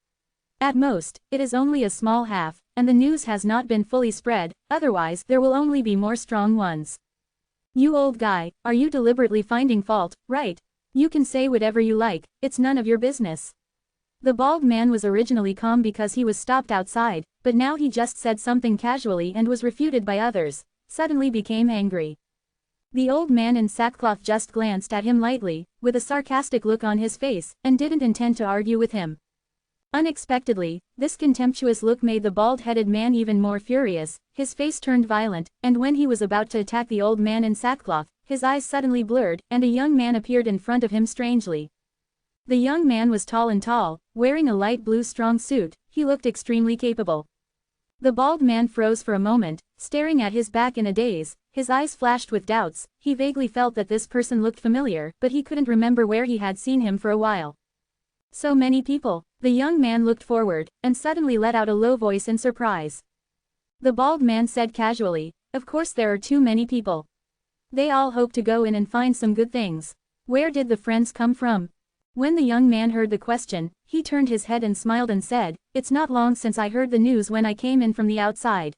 At most, it is only a small half, and the news has not been fully spread, otherwise there will only be more strong ones. You old guy, are you deliberately finding fault, right? You can say whatever you like, it's none of your business. The bald man was originally calm because he was stopped outside, but now he just said something casually and was refuted by others, suddenly became angry. The old man in sackcloth just glanced at him lightly, with a sarcastic look on his face, and didn't intend to argue with him. Unexpectedly, this contemptuous look made the bald-headed man even more furious, his face turned violent, and when he was about to attack the old man in sackcloth, his eyes suddenly blurred, and a young man appeared in front of him strangely. The young man was tall and tall, wearing a light blue strong suit, he looked extremely capable. The bald man froze for a moment, staring at his back in a daze, his eyes flashed with doubts, he vaguely felt that this person looked familiar, but he couldn't remember where he had seen him for a while. So many people. The young man looked forward, and suddenly let out a low voice in surprise. The bald man said casually, of course there are too many people. They all hope to go in and find some good things. Where did the friends come from? When the young man heard the question, he turned his head and smiled and said, it's not long since I heard the news when I came in from the outside.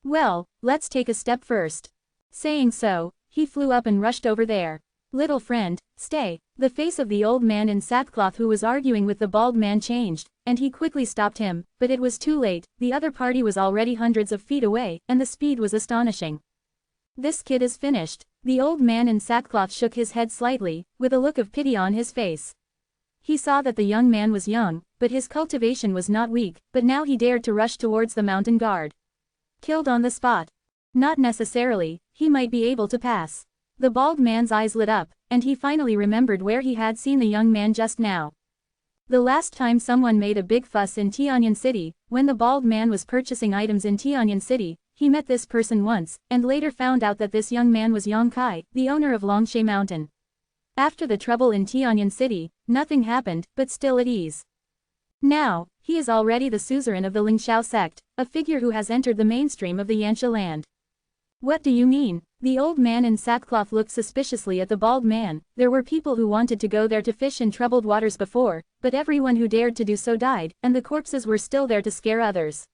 Well, let's take a step first. Saying so, he flew up and rushed over there. Little friend, stay. The face of the old man in sackcloth who was arguing with the bald man changed, and he quickly stopped him, but it was too late, the other party was already hundreds of feet away, and the speed was astonishing. This kid is finished. The old man in sackcloth shook his head slightly, with a look of pity on his face. He saw that the young man was young, but his cultivation was not weak, but now he dared to rush towards the mountain guard. Killed on the spot? Not necessarily, he might be able to pass. The bald man's eyes lit up, and he finally remembered where he had seen the young man just now. The last time someone made a big fuss in Tianyan City, when the bald man was purchasing items in Tianyan City, he met this person once, and later found out that this young man was Yang Kai, the owner of Longshe Mountain. After the trouble in Tianyan City, nothing happened, but still at ease. Now, he is already the suzerain of the Lingxiao sect, a figure who has entered the mainstream of the Yanxia land. What do you mean? The old man in sackcloth looked suspiciously at the bald man. There were people who wanted to go there to fish in troubled waters before, but everyone who dared to do so died, and the corpses were still there to scare others.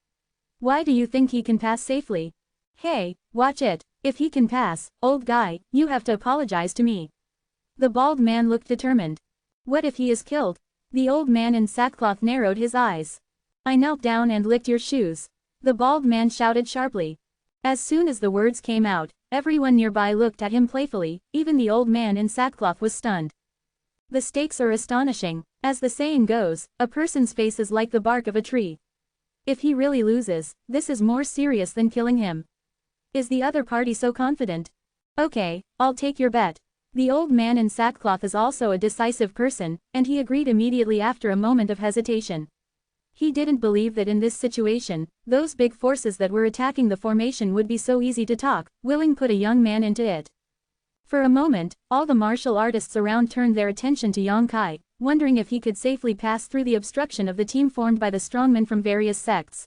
Why do you think he can pass safely? Hey, watch it. If he can pass, old guy, you have to apologize to me. The bald man looked determined. What if he is killed? The old man in sackcloth narrowed his eyes. I knelt down and licked your shoes. The bald man shouted sharply. As soon as the words came out, everyone nearby looked at him playfully, even the old man in sackcloth was stunned. The stakes are astonishing. As the saying goes, a person's face is like the bark of a tree. If he really loses, this is more serious than killing him. Is the other party so confident? Okay, I'll take your bet. The old man in sackcloth is also a decisive person, and he agreed immediately after a moment of hesitation. He didn't believe that in this situation, those big forces that were attacking the formation would be so easy to talk, willing put a young man into it. For a moment, all the martial artists around turned their attention to Yang Kai, wondering if he could safely pass through the obstruction of the team formed by the strongmen from various sects.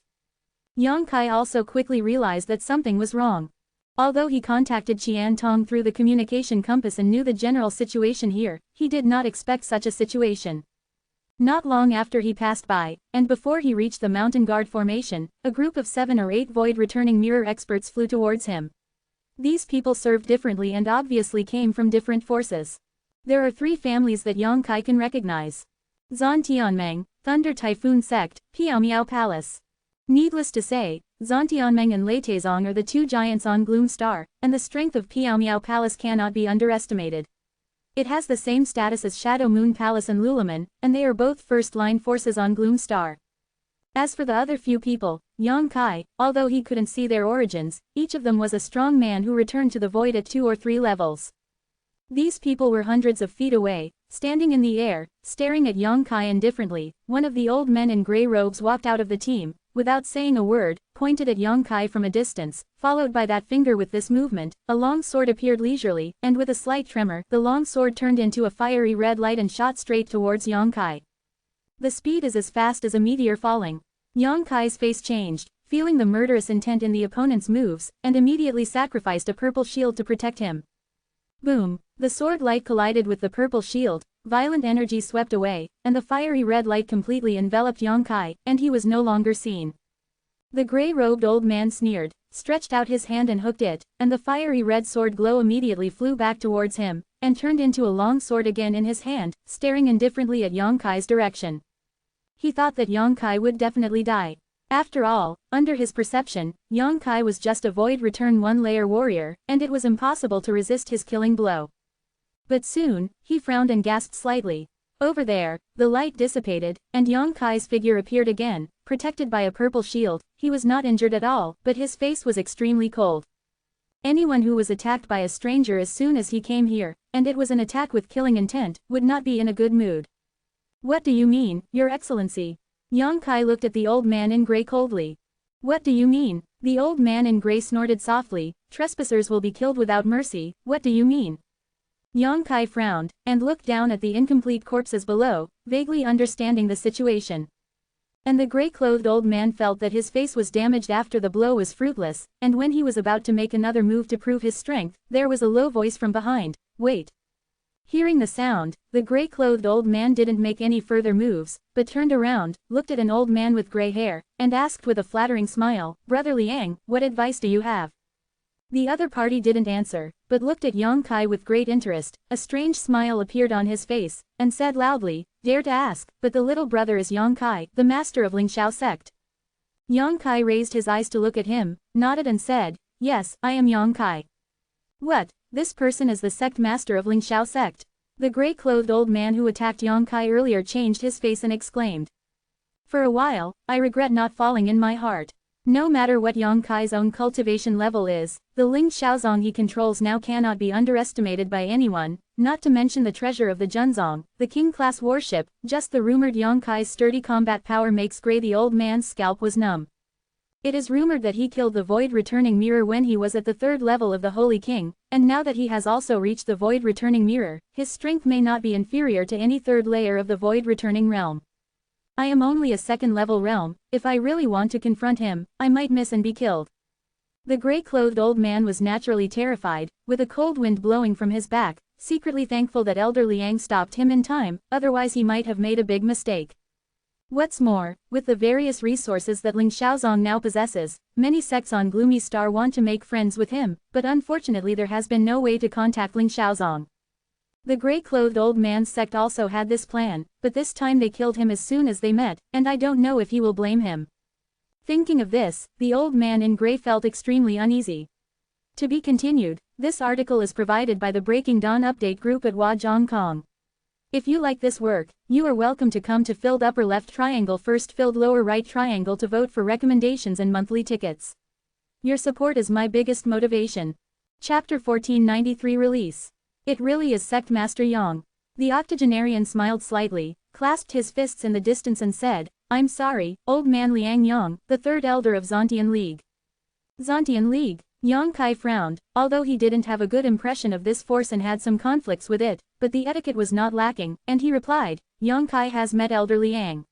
Yang Kai also quickly realized that something was wrong. Although he contacted Qian Tong through the communication compass and knew the general situation here, he did not expect such a situation. Not long after he passed by, and before he reached the mountain guard formation, a group of 7 or 8 void-returning mirror experts flew towards him. These people served differently and obviously came from different forces. There are 3 families that Yang Kai can recognize. Zan Tianmeng, Thunder Typhoon Sect, Piao Miao Palace. Needless to say, Zan Tianmeng and Lei Taizong are the 2 giants on Gloom Star, and the strength of Piao Miao Palace cannot be underestimated. It has the same status as Shadow Moon Palace and Lulaman, and they are both first-line forces on Gloom Star. As for the other few people, Yang Kai, although he couldn't see their origins, each of them was a strong man who returned to the void at 2 or 3 levels. These people were hundreds of feet away, standing in the air, staring at Yang Kai indifferently. One of the old men in grey robes walked out of the team, without saying a word, pointed at Yang Kai from a distance, followed by that finger. With this movement, a long sword appeared leisurely, and with a slight tremor, the long sword turned into a fiery red light and shot straight towards Yang Kai. The speed is as fast as a meteor falling. Yang Kai's face changed, feeling the murderous intent in the opponent's moves, and immediately sacrificed a purple shield to protect him. Boom! The sword light collided with the purple shield, violent energy swept away, and the fiery red light completely enveloped Yang Kai, and he was no longer seen. The grey-robed old man sneered, stretched out his hand and hooked it, and the fiery red sword glow immediately flew back towards him, and turned into a long sword again in his hand, staring indifferently at Yang Kai's direction. He thought that Yang Kai would definitely die. After all, under his perception, Yang Kai was just a void return 1-layer warrior, and it was impossible to resist his killing blow. But soon, he frowned and gasped slightly. Over there, the light dissipated, and Yang Kai's figure appeared again, protected by a purple shield. He was not injured at all, but his face was extremely cold. Anyone who was attacked by a stranger as soon as he came here, and it was an attack with killing intent, would not be in a good mood. What do you mean, Your Excellency? Yang Kai looked at the old man in grey coldly. What do you mean? The old man in grey snorted softly. Trespassers will be killed without mercy. What do you mean? Yang Kai frowned, and looked down at the incomplete corpses below, vaguely understanding the situation. And the grey-clothed old man felt that his face was damaged after the blow was fruitless, and when he was about to make another move to prove his strength, there was a low voice from behind. Wait. Hearing the sound, the grey-clothed old man didn't make any further moves, but turned around, looked at an old man with grey hair, and asked with a flattering smile, Brother Liang, what advice do you have? The other party didn't answer, but looked at Yang Kai with great interest. A strange smile appeared on his face, and said loudly, Dare to ask, but the little brother is Yang Kai, the master of Lingxiao sect. Yang Kai raised his eyes to look at him, nodded and said, Yes, I am Yang Kai. What? This person is the sect master of Lingxiao sect. The gray-clothed old man who attacked Yongkai earlier changed his face and exclaimed. For a while, I regret not falling in my heart. No matter what Yongkai's own cultivation level is, the Ling Shaozong he controls now cannot be underestimated by anyone, not to mention the treasure of the Junzong, the king-class warship. Just the rumored Yongkai's sturdy combat power makes Gray the old man's scalp was numb. It is rumored that he killed the Void Returning Mirror when he was at the 3rd level of the Holy King, and now that he has also reached the Void Returning Mirror, his strength may not be inferior to any 3rd layer of the Void Returning Realm. I am only a 2nd level realm. If I really want to confront him, I might miss and be killed. The gray-clothed old man was naturally terrified, with a cold wind blowing from his back, secretly thankful that Elder Liang stopped him in time, otherwise he might have made a big mistake. What's more, with the various resources that Ling Shaozong now possesses, many sects on Gloomy Star want to make friends with him, but unfortunately there has been no way to contact Ling Shaozong. The gray-clothed old man's sect also had this plan, but this time they killed him as soon as they met, and I don't know if he will blame him. Thinking of this, the old man in gray felt extremely uneasy. To be continued, this article is provided by the Breaking Dawn Update group at Huazhong. If you like this work, you are welcome to come to filled upper left triangle first filled lower right triangle to vote for recommendations and monthly tickets. Your support is my biggest motivation. Chapter 1493 Release. It really is Sect Master Yang. The octogenarian smiled slightly, clasped his fists in the distance and said, I'm sorry, old man Liang Yang, the 3rd elder of Zontian League. Zontian League? Yongkai frowned, although he didn't have a good impression of this force and had some conflicts with it, but the etiquette was not lacking, and he replied, Yongkai has met Elder Liang.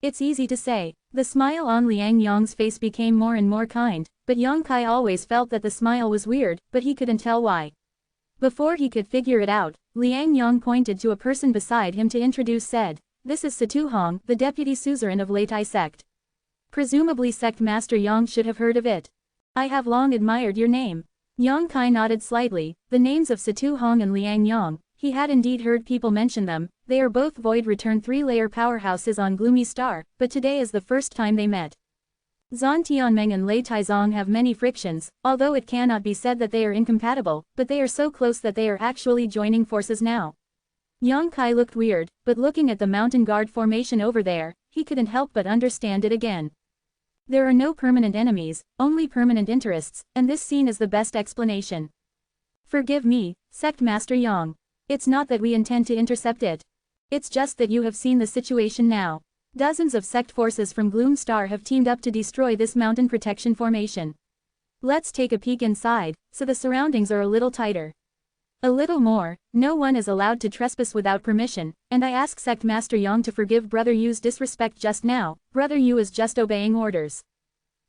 It's easy to say. The smile on Liang Yang's face became more and more kind, but Yongkai always felt that the smile was weird, but he couldn't tell why. Before he could figure it out, Liang Yang pointed to a person beside him to introduce said, This is Satu Hong, the deputy suzerain of Leitai sect. Presumably Sect Master Yang should have heard of it. I have long admired your name. Yongkai nodded slightly. The names of Satu Hong and Liang Yang, he had indeed heard people mention them. They are both Void Return 3-layer powerhouses on Gloomy Star, but today is the first time they met. Zhan Tianmeng and Lei Taizong have many frictions, although it cannot be said that they are incompatible, but they are so close that they are actually joining forces now. Yongkai looked weird, but looking at the mountain guard formation over there, he couldn't help but understand it again. There are no permanent enemies, only permanent interests, and this scene is the best explanation. Forgive me, Sect Master Yang. It's not that we intend to intercept it. It's just that you have seen the situation now. Dozens of sect forces from Gloom Star have teamed up to destroy this mountain protection formation. Let's take a peek inside, so the surroundings are a little tighter. A little more, no one is allowed to trespass without permission, and I ask Sect Master Yang to forgive Brother Yu's disrespect just now. Brother Yu is just obeying orders.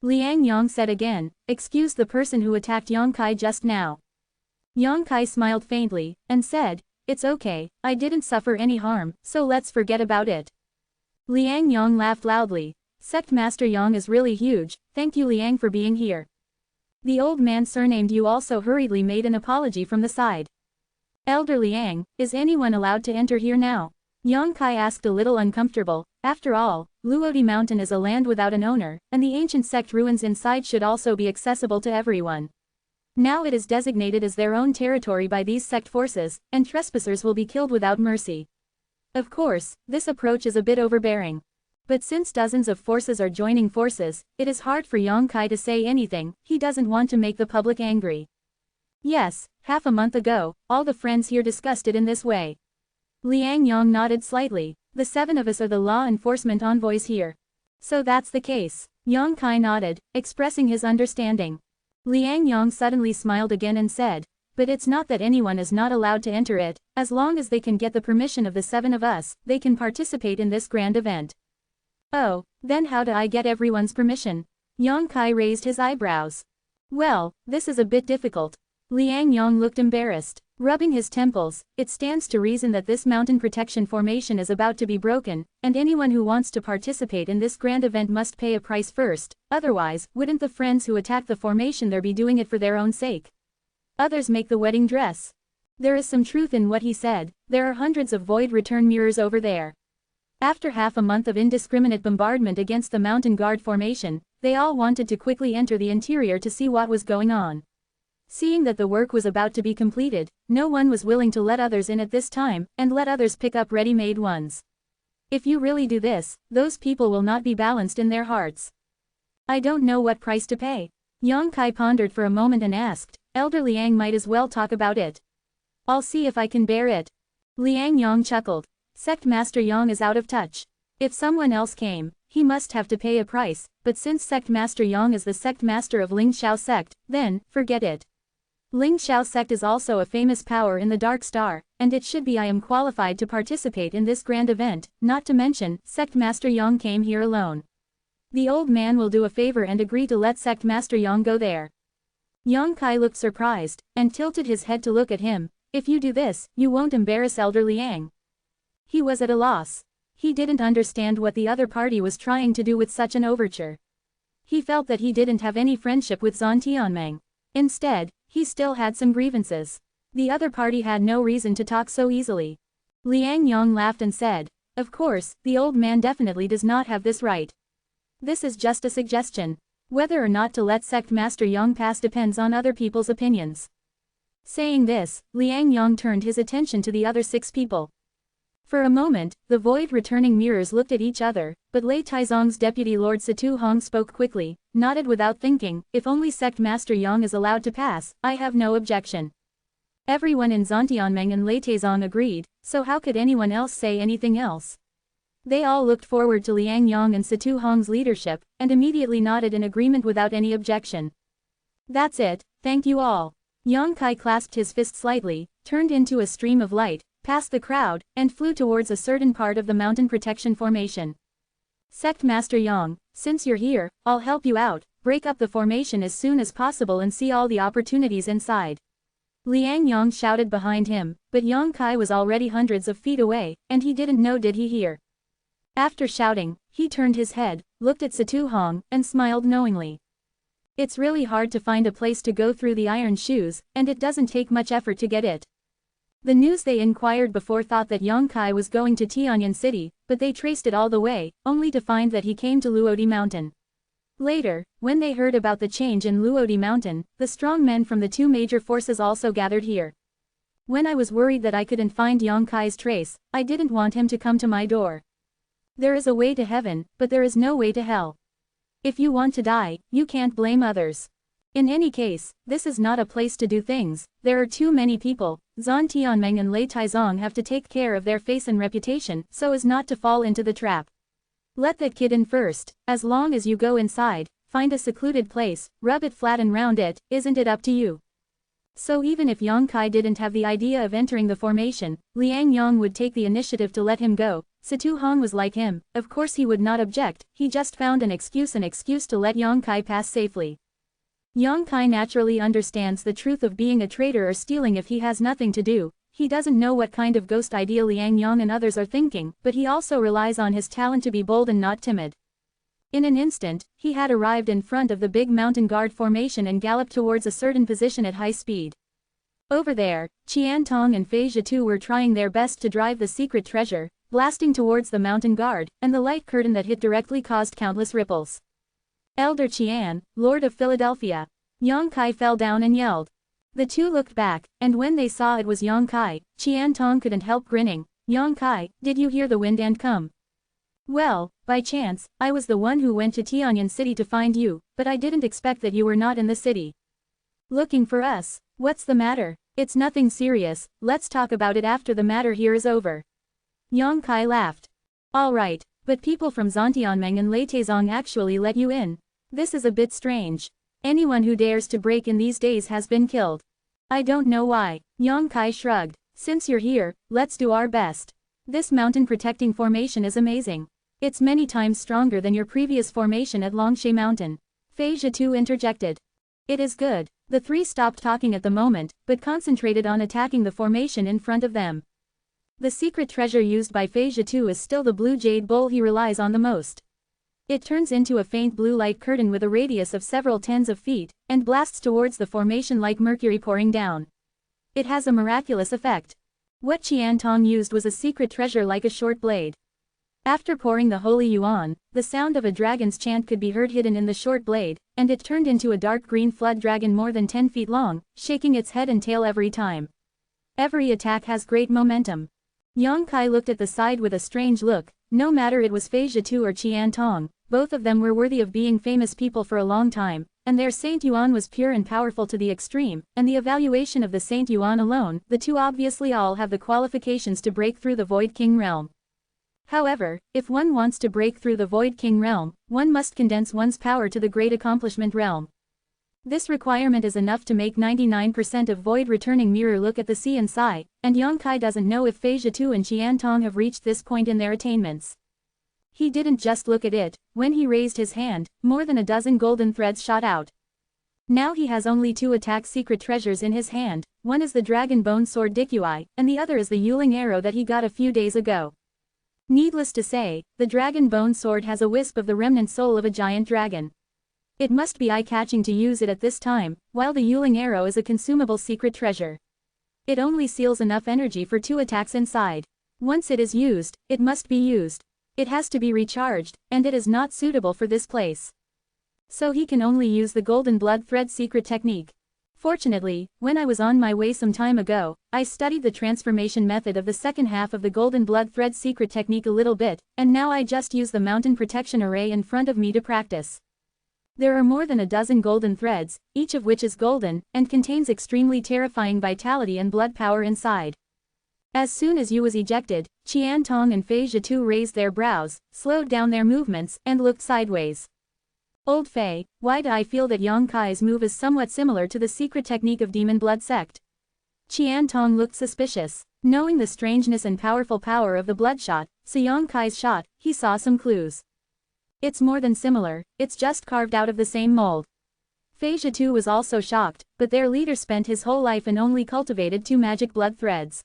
Liang Yang said again, excuse the person who attacked Yongkai just now. Yongkai smiled faintly, and said, it's okay, I didn't suffer any harm, so let's forget about it. Liang Yang laughed loudly. Sect Master Yang is really huge, thank you Liang for being here. The old man surnamed Yu also hurriedly made an apology from the side. Elder Liang, is anyone allowed to enter here now? Yongkai asked a little uncomfortable. After all, Luodi Mountain is a land without an owner, and the ancient sect ruins inside should also be accessible to everyone. Now it is designated as their own territory by these sect forces, and trespassers will be killed without mercy. Of course, this approach is a bit overbearing. But since dozens of forces are joining forces, it is hard for Yongkai to say anything. He doesn't want to make the public angry. Yes, half a month ago, all the friends here discussed it in this way. Liang Yang nodded slightly. The 7 of us are the law enforcement envoys here. So that's the case. Yongkai nodded, expressing his understanding. Liang Yang suddenly smiled again and said, but it's not that anyone is not allowed to enter it. As long as they can get the permission of the 7 of us, they can participate in this grand event. Oh, then how do I get everyone's permission? Yongkai raised his eyebrows. Well, this is a bit difficult. Liang Yang looked embarrassed. Rubbing his temples, it stands to reason that this mountain protection formation is about to be broken, and anyone who wants to participate in this grand event must pay a price first, otherwise, wouldn't the friends who attacked the formation there be doing it for their own sake? Others make the wedding dress. There is some truth in what he said. There are hundreds of void return mirrors over there. After half a month of indiscriminate bombardment against the mountain guard formation, they all wanted to quickly enter the interior to see what was going on. Seeing that the work was about to be completed, no one was willing to let others in at this time, and let others pick up ready-made ones. If you really do this, those people will not be balanced in their hearts. I don't know what price to pay. Yang Kai pondered for a moment and asked, Elder Liang might as well talk about it. I'll see if I can bear it. Liang Yang chuckled. Sect Master Yang is out of touch. If someone else came, he must have to pay a price, but since Sect Master Yang is the sect master of Ling Xiao sect, then, forget it. Ling Xiao sect is also a famous power in the Dark Star, and it should be I am qualified to participate in this grand event, not to mention, Sect Master Yang came here alone. The old man will do a favor and agree to let Sect Master Yang go there. Yang Kai looked surprised, and tilted his head to look at him. If you do this, you won't embarrass Elder Liang. He was at a loss. He didn't understand what the other party was trying to do with such an overture. He felt that he didn't have any friendship with Zhan Tianmeng. Instead, he still had some grievances. The other party had no reason to talk so easily. Liang Yang laughed and said, of course, the old man definitely does not have this right. This is just a suggestion. Whether or not to let Sect Master Yang pass depends on other people's opinions. Saying this, Liang Yang turned his attention to the other 6 people. For a moment, the void-returning mirrors looked at each other, but Lei Taizong's deputy Lord Situ Hong spoke quickly, nodded without thinking, if only Sect Master Yang is allowed to pass, I have no objection. Everyone in Zhantianmeng and Lei Taizong agreed, so how could anyone else say anything else? They all looked forward to Liang Yang and Situ Hong's leadership, and immediately nodded in agreement without any objection. That's it, thank you all. Yang Kai clasped his fist slightly, turned into a stream of light, passed the crowd, and flew towards a certain part of the mountain protection formation. Sect Master Yang, since you're here, I'll help you out, break up the formation as soon as possible and see all the opportunities inside. Liang Yang shouted behind him, but Yang Kai was already hundreds of feet away, and he didn't know did he hear. After shouting, he turned his head, looked at Situ Hong, and smiled knowingly. It's really hard to find a place to go through the iron shoes, and it doesn't take much effort to get it. The news they inquired before thought that Yang Kai was going to Tianyan City, but they traced it all the way, only to find that he came to Luodi Mountain. Later, when they heard about the change in Luodi Mountain, the strong men from the 2 major forces also gathered here. When I was worried that I couldn't find Yang Kai's trace, I didn't want him to come to my door. There is a way to heaven, but there is no way to hell. If you want to die, you can't blame others. In any case, this is not a place to do things, there are too many people, Zhan Tianmeng and Lei Taizong have to take care of their face and reputation, so as not to fall into the trap. Let that kid in first, as long as you go inside, find a secluded place, rub it flat and round it, isn't it up to you? So even if Yang Kai didn't have the idea of entering the formation, Liang Yang would take the initiative to let him go. Situ Hong was like him, of course he would not object, he just found an excuse to let Yang Kai pass safely. Yang Kai naturally understands the truth of being a traitor or stealing if he has nothing to do. He doesn't know what kind of ghost idea Liang Yang and others are thinking, but he also relies on his talent to be bold and not timid. In an instant, he had arrived in front of the big mountain guard formation and galloped towards a certain position at high speed. Over there, Qian Tong and Fei Zhitu were trying their best to drive the secret treasure, blasting towards the mountain guard, and the light curtain that hit directly caused countless ripples. Elder Qian, Lord of Philadelphia. Yang Kai fell down and yelled. The 2 looked back, and when they saw it was Yang Kai, Qian Tong couldn't help grinning. Yang Kai, did you hear the wind and come? Well, by chance, I was the one who went to Tianyan City to find you, but I didn't expect that you were not in the city. Looking for us? What's the matter? It's nothing serious, let's talk about it after the matter here is over. Yang Kai laughed. Alright, but people from Zhantianmeng and Lei Taizong actually let you in. This is a bit strange. Anyone who dares to break in these days has been killed. I don't know why. Yang Kai shrugged. Since you're here, let's do our best. This mountain protecting formation is amazing. It's many times stronger than your previous formation at Longshe Mountain. Fei Zhitu interjected. It is good. The 3 stopped talking at the moment, but concentrated on attacking the formation in front of them. The secret treasure used by Fei Zhitu is still the blue jade bowl he relies on the most. It turns into a faint blue light curtain with a radius of several tens of feet, and blasts towards the formation like mercury pouring down. It has a miraculous effect. What Qian Tong used was a secret treasure like a short blade. After pouring the holy yuan, the sound of a dragon's chant could be heard hidden in the short blade, and it turned into a dark green flood dragon more than 10 feet long, shaking its head and tail every time. Every attack has great momentum. Yang Kai looked at the side with a strange look. No matter it was Fei Zhitu or Qian Tong, both of them were worthy of being famous people for a long time, and their Saint Yuan was pure and powerful to the extreme, and the evaluation of the Saint Yuan alone, the two obviously all have the qualifications to break through the Void King realm. However, if one wants to break through the Void King realm, one must condense one's power to the Great Accomplishment realm. This requirement is enough to make 99% of Void Returning Mirror look at the sea and sigh, and Yang Kai doesn't know if Fei Zhitu and Qian Tong have reached this point in their attainments. He didn't just look at it. When he raised his hand, more than a dozen golden threads shot out. Now he has only 2 attack secret treasures in his hand. One is the Dragon Bone Sword Dikui, and the other is the Yuling arrow that he got a few days ago. Needless to say, the Dragon Bone Sword has a wisp of the remnant soul of a giant dragon. It must be eye-catching to use it at this time, while the Yuling arrow is a consumable secret treasure. It only seals enough energy for 2 attacks inside. Once it is used, it must be used. It has to be recharged, and it is not suitable for this place. So he can only use the Golden Blood Thread secret technique. Fortunately, when I was on my way some time ago, I studied the transformation method of the second half of the Golden Blood Thread secret technique a little bit, and now I just use the mountain protection array in front of me to practice. There are more than a dozen golden threads, each of which is golden, and contains extremely terrifying vitality and blood power inside. As soon as Yu was ejected, Qian Tong and Fei Zhitu raised their brows, slowed down their movements, and looked sideways. Old Fei, why do I feel that Yang Kai's move is somewhat similar to the secret technique of Demon Blood Sect? Qian Tong looked suspicious. Knowing the strangeness and powerful power of the bloodshot, Yang Kai's shot, he saw some clues. It's more than similar, it's just carved out of the same mold. Fei Zhitu was also shocked, but their leader spent his whole life and only cultivated 2 magic blood threads.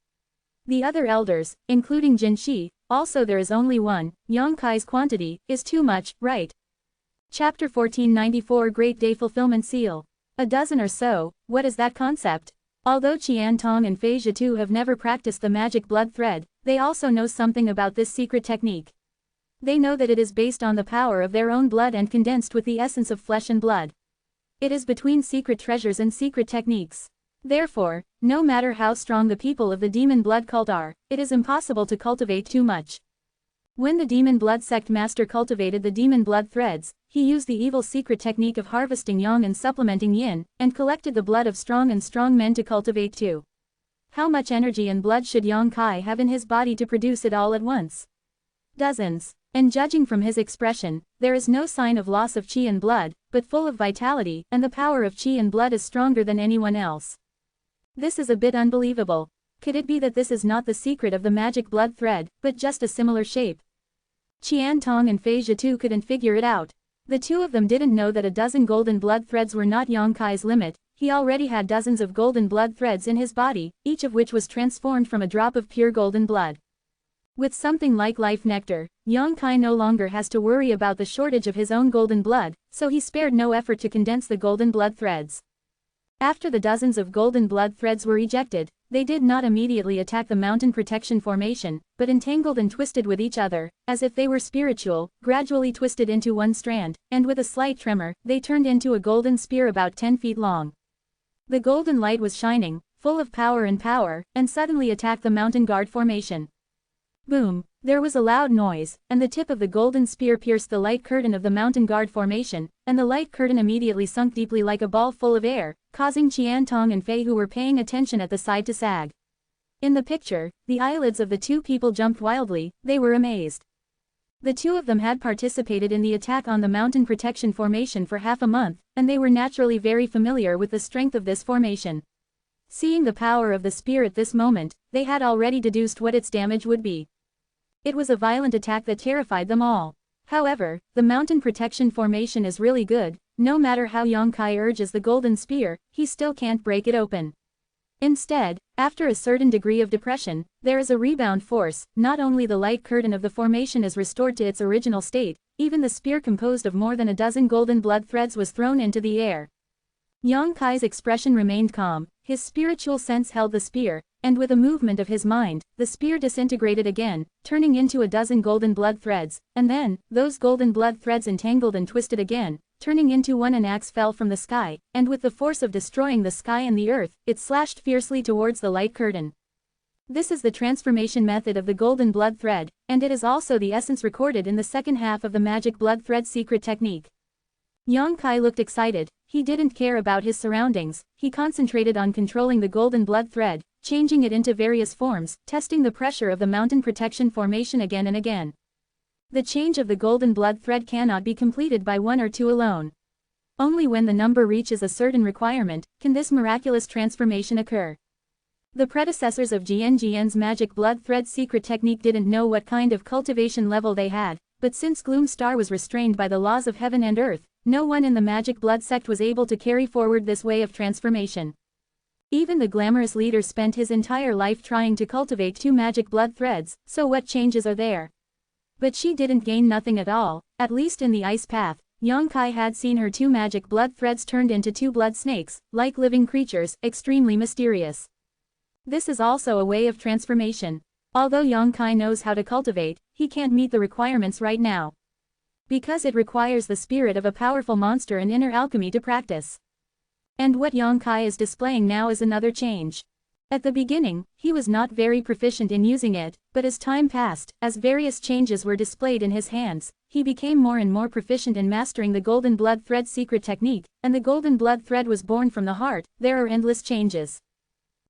The other elders, including Jin Shi, also there is only 1, Yang Kai's quantity, is too much, right? Chapter 1494 Great Day Fulfillment Seal. A dozen or so, what is that concept? Although Qian Tong and Fei Zhitu have never practiced the magic blood thread, they also know something about this secret technique. They know that it is based on the power of their own blood and condensed with the essence of flesh and blood. It is between secret treasures and secret techniques. Therefore, no matter how strong the people of the demon blood cult are, it is impossible to cultivate too much. When the demon blood sect master cultivated the demon blood threads, he used the evil secret technique of harvesting yang and supplementing yin, and collected the blood of strong men to cultivate too. How much energy and blood should Yang Kai have in his body to produce it all at once? Dozens. And judging from his expression, there is no sign of loss of qi and blood, but full of vitality, and the power of qi and blood is stronger than anyone else. This is a bit unbelievable. Could it be that this is not the secret of the magic blood thread, but just a similar shape? Qian Tong and Fei Zhitu couldn't figure it out. The two of them didn't know that a dozen golden blood threads were not Yang Kai's limit. He already had dozens of golden blood threads in his body, each of which was transformed from a drop of pure golden blood. With something like life nectar, Yang Kai no longer has to worry about the shortage of his own golden blood, so he spared no effort to condense the golden blood threads. After the dozens of golden blood threads were ejected, they did not immediately attack the mountain protection formation, but entangled and twisted with each other, as if they were spiritual, gradually twisted into one strand, and with a slight tremor, they turned into a golden spear about 10 feet long. The golden light was shining, full of power, and suddenly attacked the mountain guard formation. Boom! There was a loud noise, and the tip of the golden spear pierced the light curtain of the mountain guard formation, and the light curtain immediately sunk deeply like a ball full of air, causing Qian Tong and Fei, who were paying attention at the side, to sag. In the picture, the eyelids of the two people jumped wildly. They were amazed. The two of them had participated in the attack on the mountain protection formation for half a month, and they were naturally very familiar with the strength of this formation. Seeing the power of the spear at this moment, they had already deduced what its damage would be. It was a violent attack that terrified them all. However, the mountain protection formation is really good. No matter how Yang Kai urges the golden spear, he still can't break it open. Instead, after a certain degree of depression, there is a rebound force. Not only the light curtain of the formation is restored to its original state, even the spear composed of more than a dozen golden blood threads was thrown into the air. Yang Kai's expression remained calm, his spiritual sense held the spear, and with a movement of his mind, the spear disintegrated again, turning into a dozen golden blood threads, and then, those golden blood threads entangled and twisted again, turning into one. An axe fell from the sky, and with the force of destroying the sky and the earth, it slashed fiercely towards the light curtain. This is the transformation method of the golden blood thread, and it is also the essence recorded in the second half of the magic blood thread secret technique. Yang Kai looked excited. He didn't care about his surroundings, he concentrated on controlling the golden blood thread, changing it into various forms, testing the pressure of the mountain protection formation again and again. The change of the golden blood thread cannot be completed by one or two alone. Only when the number reaches a certain requirement, can this miraculous transformation occur. The predecessors of Jian's magic blood thread secret technique didn't know what kind of cultivation level they had, but since Gloom Star was restrained by the laws of heaven and earth, no one in the magic blood sect was able to carry forward this way of transformation. Even the glamorous leader spent his entire life trying to cultivate 2 magic blood threads, so what changes are there? But she didn't gain nothing at all, at least in the ice path. Yang Kai had seen her 2 magic blood threads turned into 2 blood snakes, like living creatures, extremely mysterious. This is also a way of transformation. Although Yang Kai knows how to cultivate, he can't meet the requirements right now. Because it requires the spirit of a powerful monster and inner alchemy to practice. And what Yang Kai is displaying now is another change. At the beginning, he was not very proficient in using it, but as time passed, as various changes were displayed in his hands, he became more and more proficient in mastering the golden blood thread secret technique, and the golden blood thread was born from the heart. There are endless changes.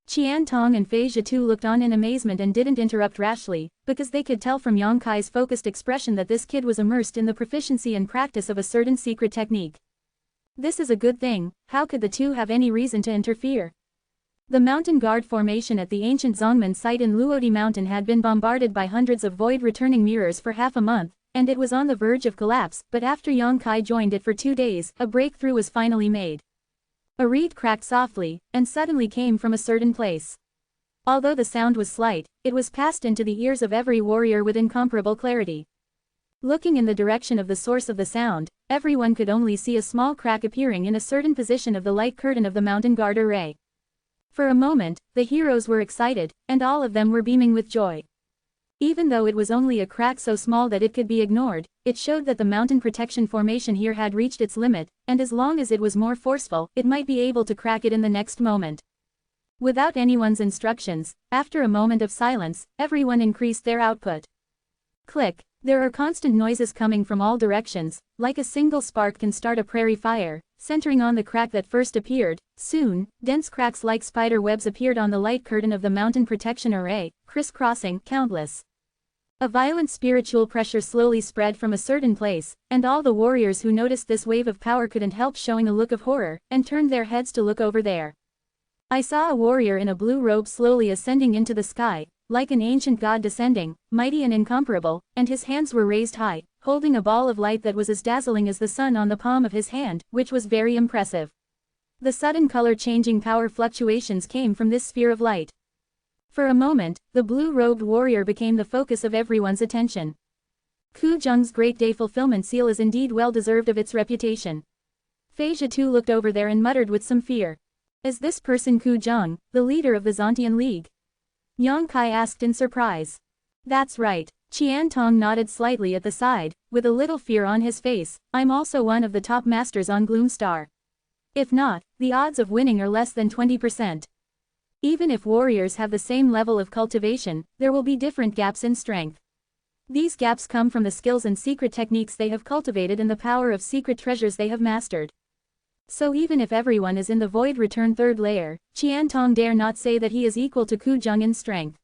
Qian Tong and Fei Zhitu looked on in amazement and didn't interrupt rashly, because they could tell from Yang Kai's focused expression that this kid was immersed in the proficiency and practice of a certain secret technique. This is a good thing. How could the two have any reason to interfere? The mountain guard formation at the ancient Zongmen site in Luodi Mountain had been bombarded by hundreds of void-returning mirrors for half a month, and it was on the verge of collapse, but after Yang Kai joined it for 2 days, a breakthrough was finally made. A reed cracked softly, and suddenly came from a certain place. Although the sound was slight, it was passed into the ears of every warrior with incomparable clarity. Looking in the direction of the source of the sound, everyone could only see a small crack appearing in a certain position of the light curtain of the mountain guard array. For a moment, the heroes were excited, and all of them were beaming with joy. Even though it was only a crack so small that it could be ignored, it showed that the mountain protection formation here had reached its limit, and as long as it was more forceful, it might be able to crack it in the next moment. Without anyone's instructions, after a moment of silence, everyone increased their output. Click. There are constant noises coming from all directions, like a single spark can start a prairie fire, centering on the crack that first appeared. Soon, dense cracks like spider webs appeared on the light curtain of the mountain protection array, crisscrossing, countless. A violent spiritual pressure slowly spread from a certain place, and all the warriors who noticed this wave of power couldn't help showing a look of horror, and turned their heads to look over there. I saw a warrior in a blue robe slowly ascending into the sky, like an ancient god descending, mighty and incomparable, and his hands were raised high, holding a ball of light that was as dazzling as the sun on the palm of his hand, which was very impressive. The sudden color-changing power fluctuations came from this sphere of light. For a moment, the blue-robed warrior became the focus of everyone's attention. Ku Zheng's Great Day Fulfillment Seal is indeed well deserved of its reputation. Fei Zhitu looked over there and muttered with some fear. Is this person Ku Zheng, the leader of the Zontian League? Yang Kai asked in surprise. That's right. Qian Tong nodded slightly at the side, with a little fear on his face. I'm also one of the top masters on Gloom Star. If not, the odds of winning are less than 20%. Even if warriors have the same level of cultivation, there will be different gaps in strength. These gaps come from the skills and secret techniques they have cultivated and the power of secret treasures they have mastered. So even if everyone is in the void return third layer, Qian Tong dare not say that he is equal to Ku Zheng in strength.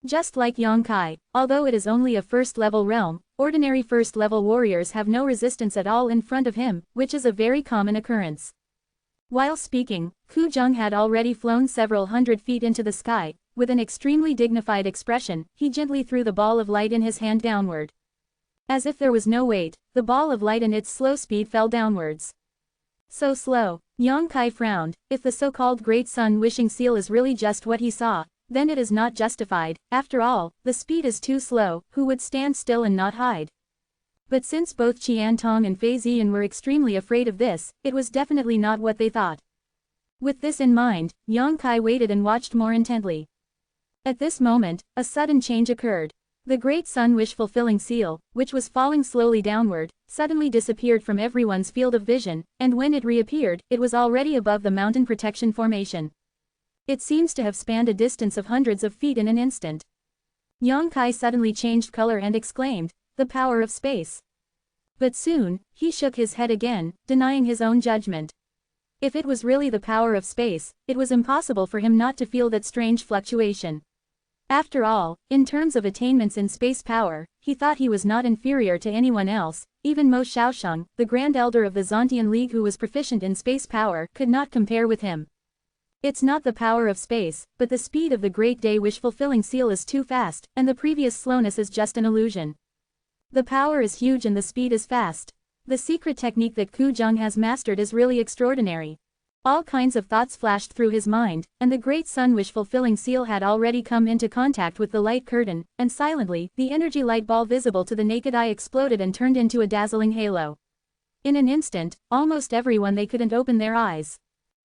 Just like Yang Kai, although it is only a first-level realm, ordinary first-level warriors have no resistance at all in front of him, which is a very common occurrence. While speaking, Ku Zheng had already flown several hundred feet into the sky. With an extremely dignified expression, he gently threw the ball of light in his hand downward. As if there was no weight, the ball of light in its slow speed fell downwards. So slow. Yang Kai frowned. If the so-called Great Sun Wishing Seal is really just what he saw, then it is not justified. After all, the speed is too slow. Who would stand still and not hide? But since both Qian Tong and Fei Ziyan were extremely afraid of this, it was definitely not what they thought. With this in mind, Yang Kai waited and watched more intently. At this moment, a sudden change occurred. The Great Sun Wish-Fulfilling Seal, which was falling slowly downward, suddenly disappeared from everyone's field of vision, and when it reappeared, it was already above the mountain protection formation. It seems to have spanned a distance of hundreds of feet in an instant. Yang Kai suddenly changed color and exclaimed, "The power of space." But soon, he shook his head again, denying his own judgment. If it was really the power of space, it was impossible for him not to feel that strange fluctuation. After all, in terms of attainments in space power, he thought he was not inferior to anyone else. Even Mo Xiaosheng, the Grand Elder of the Zontian League who was proficient in space power, could not compare with him. It's not the power of space, but the speed of the Great Day wish-fulfilling seal is too fast, and the previous slowness is just an illusion. The power is huge and the speed is fast. The secret technique that Ku Zheng has mastered is really extraordinary. All kinds of thoughts flashed through his mind, and the great sun wish-fulfilling seal had already come into contact with the light curtain, and silently, the energy light ball visible to the naked eye exploded and turned into a dazzling halo. In an instant, almost everyone they couldn't open their eyes.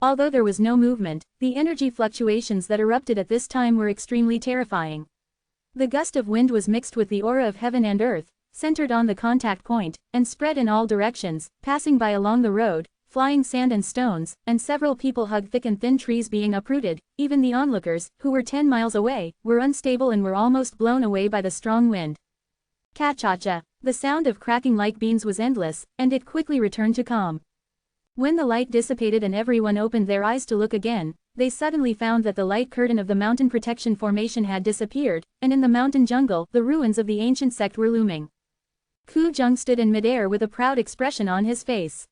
Although there was no movement, the energy fluctuations that erupted at this time were extremely terrifying. The gust of wind was mixed with the aura of heaven and earth, centered on the contact point, and spread in all directions, passing by along the road, flying sand and stones, and several people hugged thick and thin trees being uprooted. Even the onlookers, who were 10 miles away, were unstable and were almost blown away by the strong wind. Ka-cha-cha! The sound of cracking light beams was endless, and it quickly returned to calm. When the light dissipated and everyone opened their eyes to look again, they suddenly found that the light curtain of the mountain protection formation had disappeared, and in the mountain jungle, the ruins of the ancient sect were looming. Ku Zheng stood in midair with a proud expression on his face.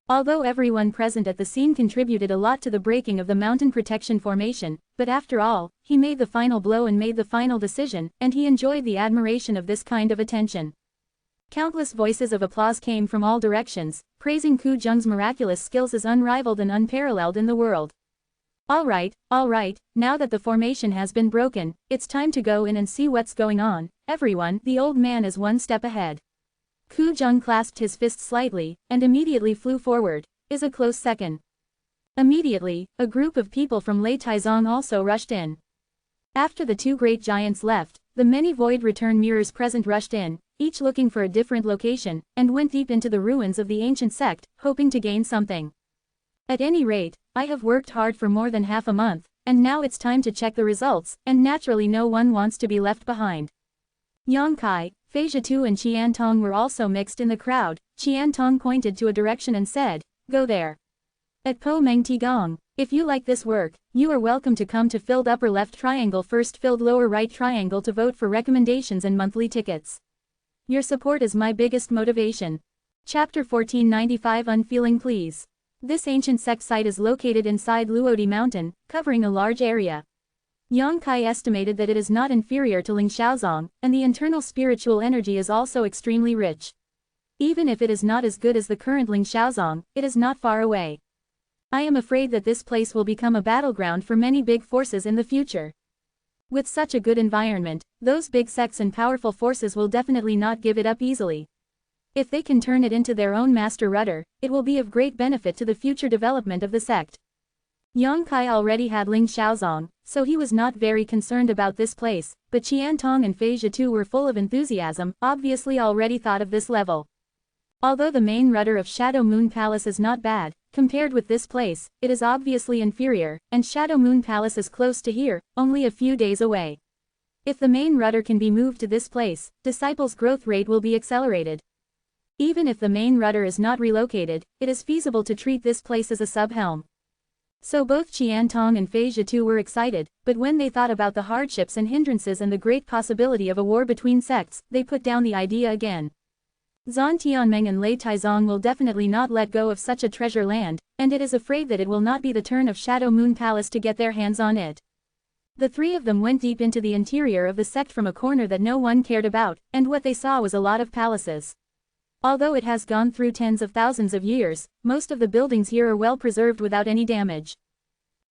Although everyone present at the scene contributed a lot to the breaking of the mountain protection formation, but after all, he made the final blow and made the final decision, and he enjoyed the admiration of this kind of attention. Countless voices of applause came from all directions, praising Ku Zheng's miraculous skills as unrivaled and unparalleled in the world. All right, now that the formation has been broken, it's time to go in and see what's going on. Everyone, the old man is one step ahead. Ku Zheng clasped his fist slightly, and immediately flew forward. Is a close second. Immediately, a group of people from Lei Taizong also rushed in. After the two great giants left, the many void return mirrors present rushed in, each looking for a different location, and went deep into the ruins of the ancient sect, hoping to gain something. At any rate, I have worked hard for more than half a month, and now it's time to check the results, and naturally no one wants to be left behind. Yang Kai, Fei Zhitu and Qian Tong were also mixed in the crowd. Qian Tong pointed to a direction and said, "Go there." At Po Meng Tigong, if you like this work, you are welcome to come to filled upper left triangle first filled lower right triangle to vote for recommendations and monthly tickets. Your support is my biggest motivation. Chapter 1495 Unfeeling Pleas. This ancient sect site is located inside Luodi Mountain, covering a large area. Yang Kai estimated that it is not inferior to Ling Xiaozong, and the internal spiritual energy is also extremely rich. Even if it is not as good as the current Ling Xiaozong, it is not far away. I am afraid that this place will become a battleground for many big forces in the future. With such a good environment, those big sects and powerful forces will definitely not give it up easily. If they can turn it into their own master rudder, it will be of great benefit to the future development of the sect. Yang Kai already had Ling Xiaozong, so he was not very concerned about this place, but Qian Tong and Fei Zhitu were full of enthusiasm, obviously already thought of this level. Although the main rudder of Shadow Moon Palace is not bad, compared with this place, it is obviously inferior, and Shadow Moon Palace is close to here, only a few days away. If the main rudder can be moved to this place, Disciples' growth rate will be accelerated. Even if the main rudder is not relocated, it is feasible to treat this place as a sub-helm. So both Qian Tong and Fei Zhitu were excited, but when they thought about the hardships and hindrances and the great possibility of a war between sects, they put down the idea again. Zhan Tianmeng and Lei Taizong will definitely not let go of such a treasure land, and it is afraid that it will not be the turn of Shadow Moon Palace to get their hands on it. The three of them went deep into the interior of the sect from a corner that no one cared about, and what they saw was a lot of palaces. Although it has gone through tens of thousands of years, most of the buildings here are well preserved without any damage.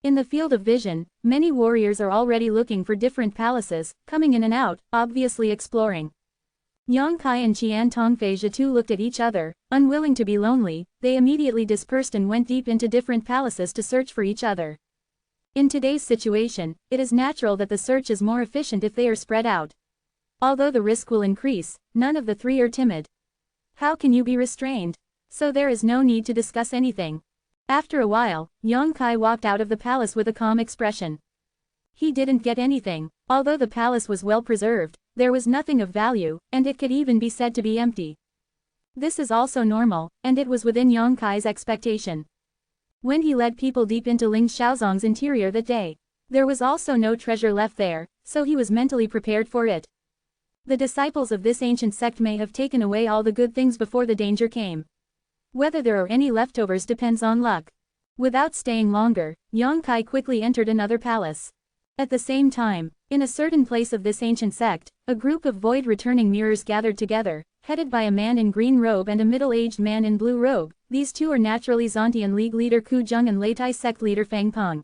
In the field of vision, many warriors are already looking for different palaces, coming in and out, obviously exploring. Yang Kai and Qian Tong Fei Zhitu looked at each other, unwilling to be lonely, they immediately dispersed and went deep into different palaces to search for each other. In today's situation, it is natural that the search is more efficient if they are spread out. Although the risk will increase, none of the three are timid. How can you be restrained? So there is no need to discuss anything. After a while, Yang Kai walked out of the palace with a calm expression. He didn't get anything. Although the palace was well preserved, there was nothing of value, and it could even be said to be empty. This is also normal, and it was within Yang Kai's expectation. When he led people deep into Ling Xiaozong's interior that day, there was also no treasure left there, so he was mentally prepared for it. The disciples of this ancient sect may have taken away all the good things before the danger came. Whether there are any leftovers depends on luck. Without staying longer, Yang Kai quickly entered another palace. At the same time, in a certain place of this ancient sect, a group of void-returning mirrors gathered together, headed by a man in green robe and a middle-aged man in blue robe. These two are naturally Zontian League leader Ku Zheng and Leitai sect leader Feng Peng.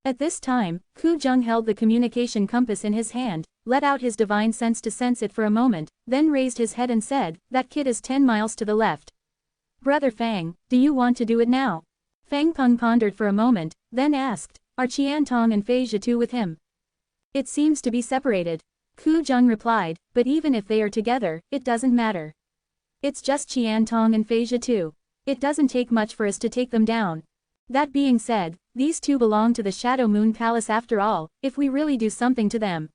At this time, Ku Zheng held the communication compass in his hand, let out his divine sense to sense it for a moment, then raised his head and said, "That kid is 10 miles to the left. Brother Fang, do you want to do it now?" Feng Peng pondered for a moment, then asked, "Are Qian Tong and Fei Zhitu with him?" "It seems to be separated." Ku Zheng replied, "But even if they are together, it doesn't matter. It's just Qian Tong and Fei Zhitu. It doesn't take much for us to take them down. That being said, these two belong to the Shadow Moon Palace after all, if we really do something to them."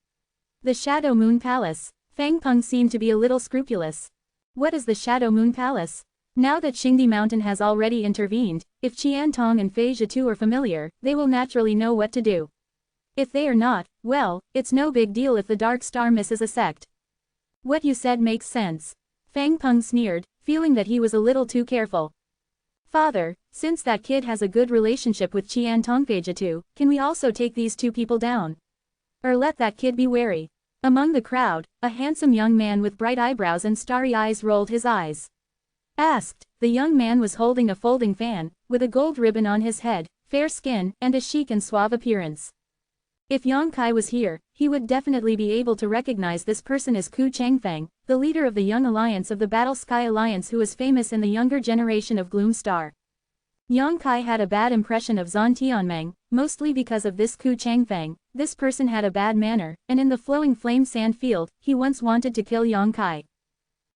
The Shadow Moon Palace. Feng Peng seemed to be a little scrupulous. What is the Shadow Moon Palace? Now that Xingdi Mountain has already intervened, if Qian Tong and Fei Zhitu are familiar, they will naturally know what to do. If they are not, well, it's no big deal if the Dark Star misses a sect. What you said makes sense. Feng Peng sneered, feeling that he was a little too careful. "Father, since that kid has a good relationship with Qian Tong Fei Zhitu, can we also take these two people down? Or let that kid be wary?" Among the crowd, a handsome young man with bright eyebrows and starry eyes rolled his eyes. Asked. The young man was holding a folding fan, with a gold ribbon on his head, fair skin, and a chic and suave appearance. If Yang Kai was here, he would definitely be able to recognize this person as Ku Changfeng, the leader of the Young Alliance of the Battle Sky Alliance who was famous in the younger generation of Gloom Star. Yang Kai had a bad impression of Zhan Tianmeng, mostly because of this Ku Changfeng. This person had a bad manner, and in the flowing flame sand field, he once wanted to kill Yang Kai.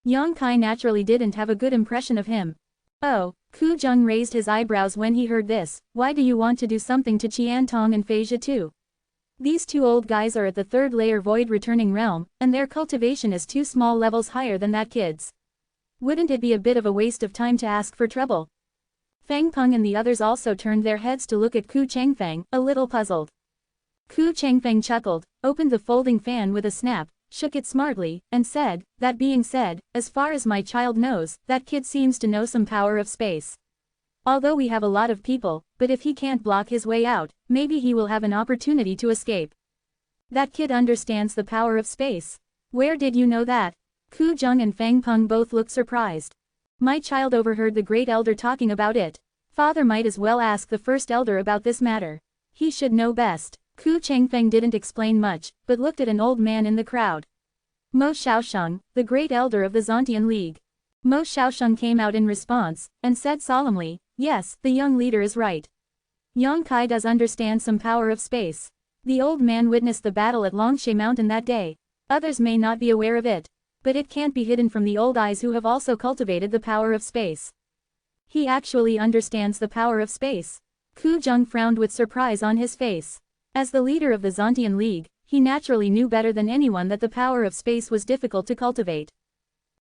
Yang Kai naturally didn't have a good impression of him. "Oh," Ku Zheng raised his eyebrows when he heard this, "why do you want to do something to Qian Tong and Fei Zhitu? These two old guys are at the third layer void returning realm, and their cultivation is 2 small levels higher than that kid's. Wouldn't it be a bit of a waste of time to ask for trouble?" Feng Peng and the others also turned their heads to look at Ku Changfeng, a little puzzled. Ku Changfeng chuckled, opened the folding fan with a snap, shook it smartly, and said, "That being said, as far as my child knows, that kid seems to know some power of space. Although we have a lot of people, but if he can't block his way out, maybe he will have an opportunity to escape." "That kid understands the power of space. Where did you know that?" Ku Zheng and Feng Peng both looked surprised. "My child overheard the great elder talking about it. Father might as well ask the first elder about this matter. He should know best." Ku Changfeng didn't explain much, but looked at an old man in the crowd. Mo Xiaosheng, the great elder of the Zontian League. Mo Xiaosheng came out in response, and said solemnly, "Yes, the young leader is right. Yang Kai does understand some power of space. The old man witnessed the battle at Longshe Mountain that day. Others may not be aware of it, but it can't be hidden from the old eyes who have also cultivated the power of space. He actually understands the power of space." Ku Zheng frowned with surprise on his face. As the leader of the Zontian League, he naturally knew better than anyone that the power of space was difficult to cultivate.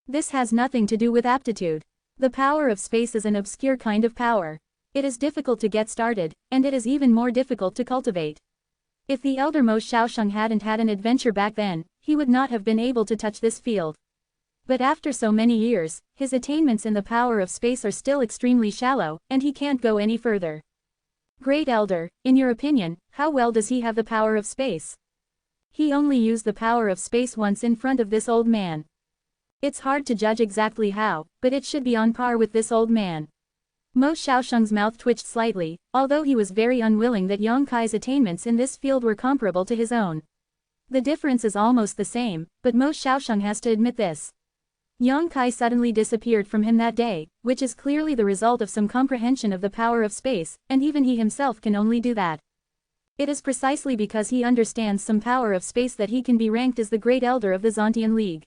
This has nothing to do with aptitude. The power of space is an obscure kind of power. It is difficult to get started, and it is even more difficult to cultivate. If the elder Mo Xiaosheng hadn't had an adventure back then, he would not have been able to touch this field. But after so many years, his attainments in the power of space are still extremely shallow, and he can't go any further. "Great elder, in your opinion, how well does he have the power of space?" "He only used the power of space once in front of this old man. It's hard to judge exactly how, but it should be on par with this old man." Mo Xiaosheng's mouth twitched slightly, although he was very unwilling that Yang Kai's attainments in this field were comparable to his own. The difference is almost the same, but Mo Xiaosheng has to admit this. Yang Kai suddenly disappeared from him that day, which is clearly the result of some comprehension of the power of space, and even he himself can only do that. It is precisely because he understands some power of space that he can be ranked as the great elder of the Zontian League.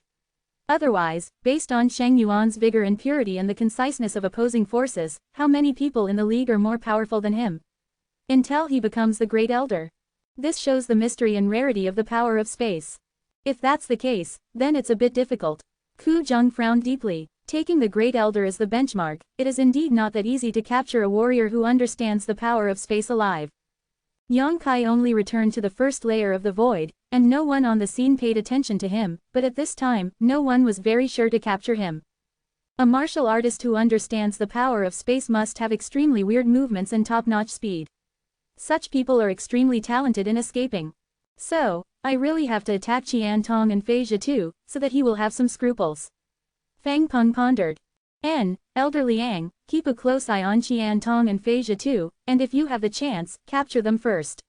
Otherwise, based on Sheng Yuan's vigor and purity and the conciseness of opposing forces, how many people in the league are more powerful than him? Until he becomes the Great Elder. This shows the mystery and rarity of the power of space. If that's the case, then it's a bit difficult. Ku Zheng frowned deeply. Taking the Great Elder as the benchmark, it is indeed not that easy to capture a warrior who understands the power of space alive. Yang Kai only returned to the first layer of the void, and no one on the scene paid attention to him, but at this time, no one was very sure to capture him. A martial artist who understands the power of space must have extremely weird movements and top-notch speed. Such people are extremely talented in escaping. So, I really have to attack Qian Tong and Fei Zhe too, so that he will have some scruples. Fang Peng pondered. Elder Liang, keep a close eye on Qian Tong and Fei Zhe too, and if you have the chance, capture them first.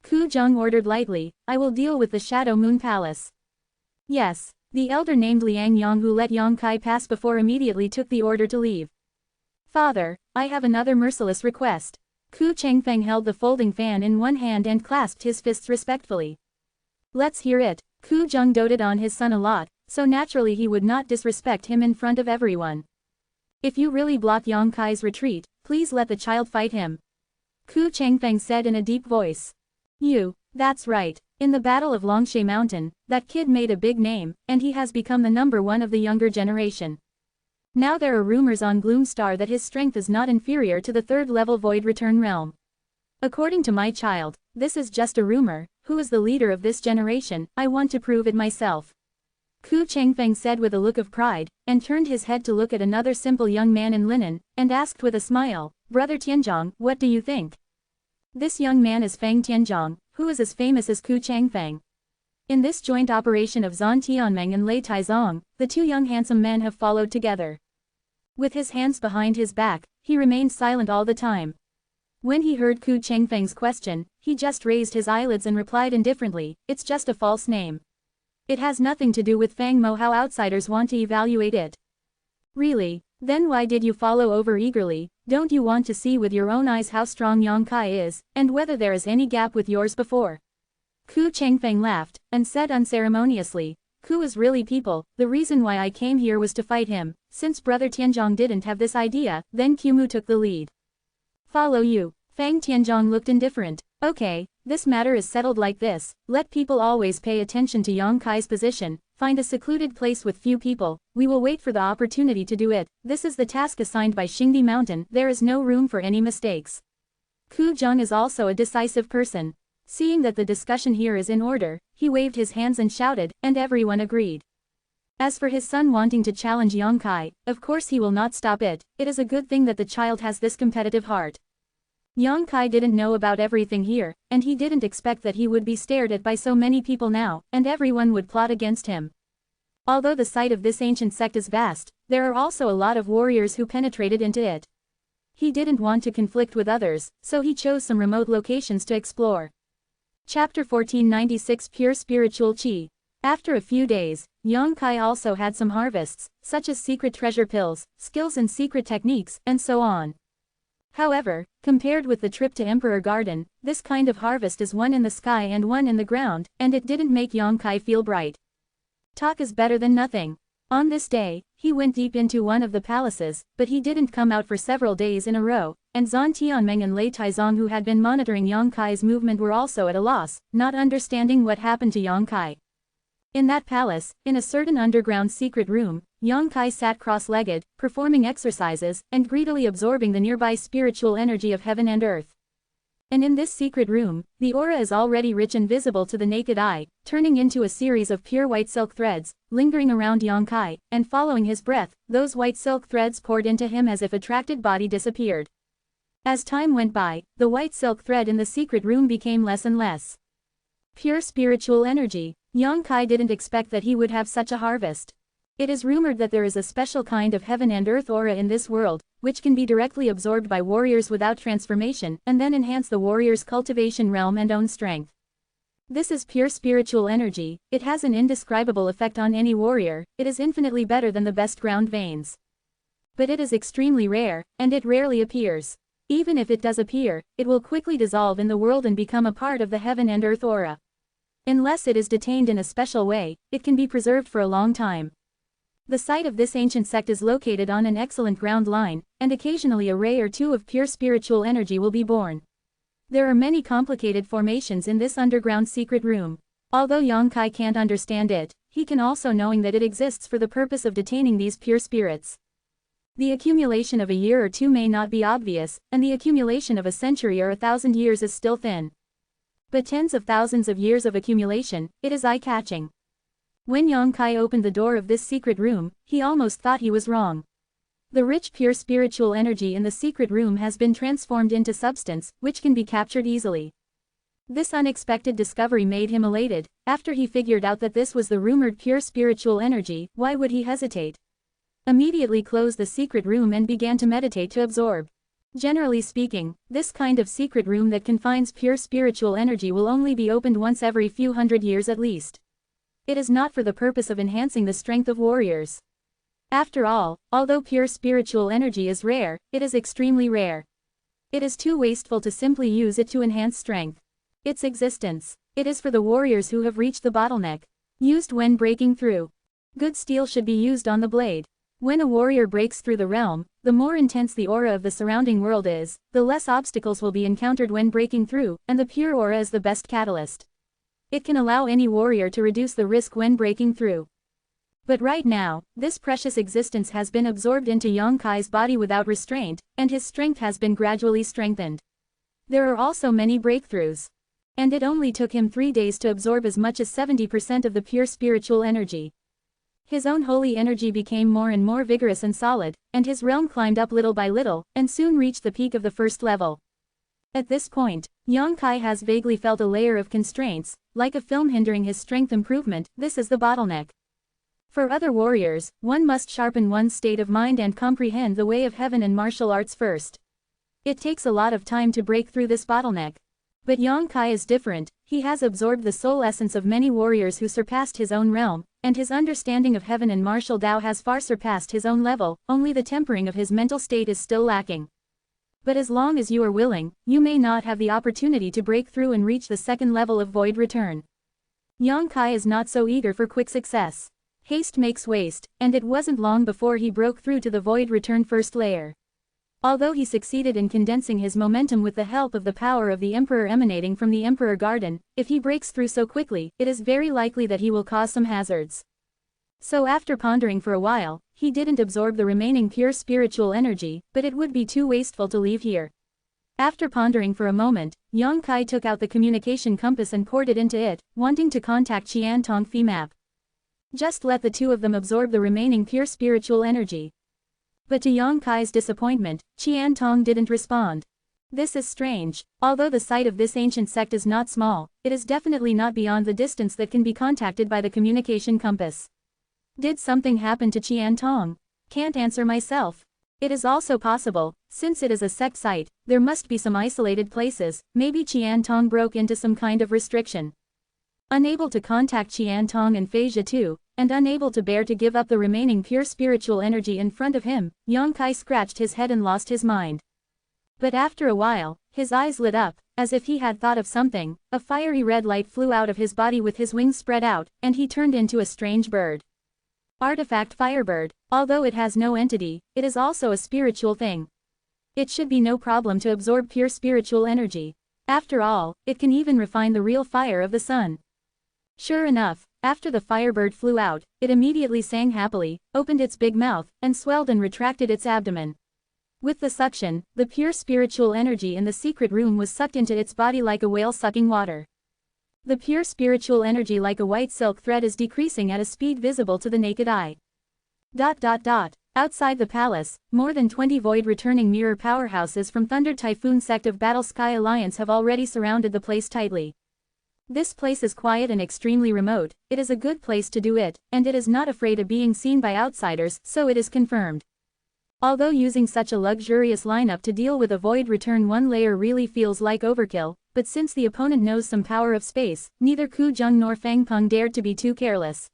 Ku Zheng ordered lightly, I will deal with the Shadow Moon Palace. Yes, the elder named Liang Yang who let Yang Kai pass before immediately took the order to leave. Father, I have another merciless request. Ku Chengfeng held the folding fan in one hand and clasped his fists respectfully. Let's hear it. Ku Zheng doted on his son a lot, so naturally he would not disrespect him in front of everyone. If you really block Yang Kai's retreat, please let the child fight him. Ku Chengfeng said in a deep voice. That's right. In the Battle of Longshe Mountain, that kid made a big name, and he has become the #1 of the younger generation. Now there are rumors on Gloomstar that his strength is not inferior to the 3rd-level Void Return realm. According to my child, this is just a rumor. Who is the leader of this generation? I want to prove it myself. Ku Chengfeng said with a look of pride, and turned his head to look at another simple young man in linen, and asked with a smile, Brother Tianzhong, what do you think? This young man is Fang Tianzhong, who is as famous as Ku Chengfeng. In this joint operation of Zhan Tianmeng and Lei Taizong, the two young handsome men have followed together. With his hands behind his back, he remained silent all the time. When he heard Ku Chengfeng's question, he just raised his eyelids and replied indifferently, it's just a false name. It has nothing to do with Fang Mo how outsiders want to evaluate it. Really? Then why did you follow over eagerly? Don't you want to see with your own eyes how strong Yang Kai is, and whether there is any gap with yours before? Ku Chengfeng laughed, and said unceremoniously, Ku is really people, the reason why I came here was to fight him. Since Brother Tianzhong didn't have this idea, then Qmu took the lead. Follow you. Fang Tianzhong looked indifferent. Okay, this matter is settled like this, let people always pay attention to Yang Kai's position, find a secluded place with few people, we will wait for the opportunity to do it, this is the task assigned by Xingdi Mountain, there is no room for any mistakes. Ku Zheng is also a decisive person. Seeing that the discussion here is in order, he waved his hands and shouted, and everyone agreed. As for his son wanting to challenge Yang Kai, of course he will not stop it, it is a good thing that the child has this competitive heart. Yang Kai didn't know about everything here, and he didn't expect that he would be stared at by so many people now, and everyone would plot against him. Although the site of this ancient sect is vast, there are also a lot of warriors who penetrated into it. He didn't want to conflict with others, so he chose some remote locations to explore. Chapter 1496 Pure Spiritual Qi. After a few days, Yang Kai also had some harvests, such as secret treasure pills, skills and secret techniques, and so on. However, compared with the trip to Emperor Garden, this kind of harvest is one in the sky and one in the ground, and it didn't make Yang Kai feel bright. Talk is better than nothing. On this day, he went deep into one of the palaces, but he didn't come out for several days in a row, and Zhan Tianmeng and Lei Taizong who had been monitoring Yang Kai's movement were also at a loss, not understanding what happened to Yang Kai. In that palace, in a certain underground secret room, Yang Kai sat cross-legged, performing exercises, and greedily absorbing the nearby spiritual energy of heaven and earth. And in this secret room, the aura is already rich and visible to the naked eye, turning into a series of pure white silk threads, lingering around Yang Kai, and following his breath, those white silk threads poured into him as if attracted body disappeared. As time went by, the white silk thread in the secret room became less and less. Pure spiritual energy. Yang Kai didn't expect that he would have such a harvest. It is rumored that there is a special kind of heaven and earth aura in this world, which can be directly absorbed by warriors without transformation, and then enhance the warrior's cultivation realm and own strength. This is pure spiritual energy, it has an indescribable effect on any warrior, it is infinitely better than the best ground veins. But it is extremely rare, and it rarely appears. Even if it does appear, it will quickly dissolve in the world and become a part of the heaven and earth aura. Unless it is detained in a special way, it can be preserved for a long time. The site of this ancient sect is located on an excellent ground line, and occasionally a ray or two of pure spiritual energy will be born. There are many complicated formations in this underground secret room. Although Yongkai can't understand it, he can also knowing that it exists for the purpose of detaining these pure spirits. The accumulation of a year or two may not be obvious, and the accumulation of a century or 1,000 years is still thin. But tens of thousands of years of accumulation, it is eye-catching. When Yongkai opened the door of this secret room, he almost thought he was wrong. The rich pure spiritual energy in the secret room has been transformed into substance, which can be captured easily. This unexpected discovery made him elated. After he figured out that this was the rumored pure spiritual energy, why would he hesitate? Immediately closed the secret room and began to meditate to absorb. Generally speaking, this kind of secret room that confines pure spiritual energy will only be opened once every few hundred years at least. It is not for the purpose of enhancing the strength of warriors. After all, although pure spiritual energy is rare, it is extremely rare. It is too wasteful to simply use it to enhance strength. Its existence. It is for the warriors who have reached the bottleneck. Used when breaking through. Good steel should be used on the blade. When a warrior breaks through the realm, the more intense the aura of the surrounding world is, the less obstacles will be encountered when breaking through, and the pure aura is the best catalyst. It can allow any warrior to reduce the risk when breaking through. But right now, this precious existence has been absorbed into Yongkai's body without restraint, and his strength has been gradually strengthened. There are also many breakthroughs. And it only took him 3 days to absorb as much as 70% of the pure spiritual energy. His own holy energy became more and more vigorous and solid, and his realm climbed up little by little, and soon reached the peak of the first level. At this point, Yongkai has vaguely felt a layer of constraints, like a film hindering his strength improvement. This is the bottleneck. For other warriors, one must sharpen one's state of mind and comprehend the way of heaven and martial arts first. It takes a lot of time to break through this bottleneck. But Yongkai is different. He has absorbed the soul essence of many warriors who surpassed his own realm, and his understanding of heaven and martial Tao has far surpassed his own level, only the tempering of his mental state is still lacking. But as long as you are willing, you may not have the opportunity to break through and reach the second level of void return. Yongkai is not so eager for quick success. Haste makes waste, and it wasn't long before he broke through to the void return first layer. Although he succeeded in condensing his momentum with the help of the power of the Emperor emanating from the Emperor Garden, if he breaks through so quickly, it is very likely that he will cause some hazards. So after pondering for a while, he didn't absorb the remaining pure spiritual energy, but it would be too wasteful to leave here. After pondering for a moment, Yongkai took out the communication compass and poured it into it, wanting to contact Qiantong Map. Just let the two of them absorb the remaining pure spiritual energy. But to Yongkai's disappointment, Qiantong didn't respond. This is strange. Although the site of this ancient sect is not small, it is definitely not beyond the distance that can be contacted by the communication compass. Did something happen to Qiantong? Can't answer myself. It is also possible, since it is a sect site, there must be some isolated places. Maybe Qiantong broke into some kind of restriction. Unable to contact Qiantong and Phasia too, and unable to bear to give up the remaining pure spiritual energy in front of him, Yongkai scratched his head and lost his mind. But after a while, his eyes lit up, as if he had thought of something. A fiery red light flew out of his body with his wings spread out, and he turned into a strange bird. Artifact Firebird. Although it has no entity, it is also a spiritual thing. It should be no problem to absorb pure spiritual energy. After all, it can even refine the real fire of the sun. Sure enough, after the Firebird flew out, it immediately sang happily, opened its big mouth, and swelled and retracted its abdomen. With the suction, the pure spiritual energy in the secret room was sucked into its body like a whale sucking water. The pure spiritual energy like a white silk thread is decreasing at a speed visible to the naked eye. Outside the palace, more than 20 void-returning mirror powerhouses from Thunder Typhoon sect of Battle Sky Alliance have already surrounded the place tightly. This place is quiet and extremely remote. It is a good place to do it, and it is not afraid of being seen by outsiders, so it is confirmed. Although using such a luxurious lineup to deal with a void return one layer really feels like overkill, but since the opponent knows some power of space, neither Ku Jung nor Fang Peng dared to be too careless.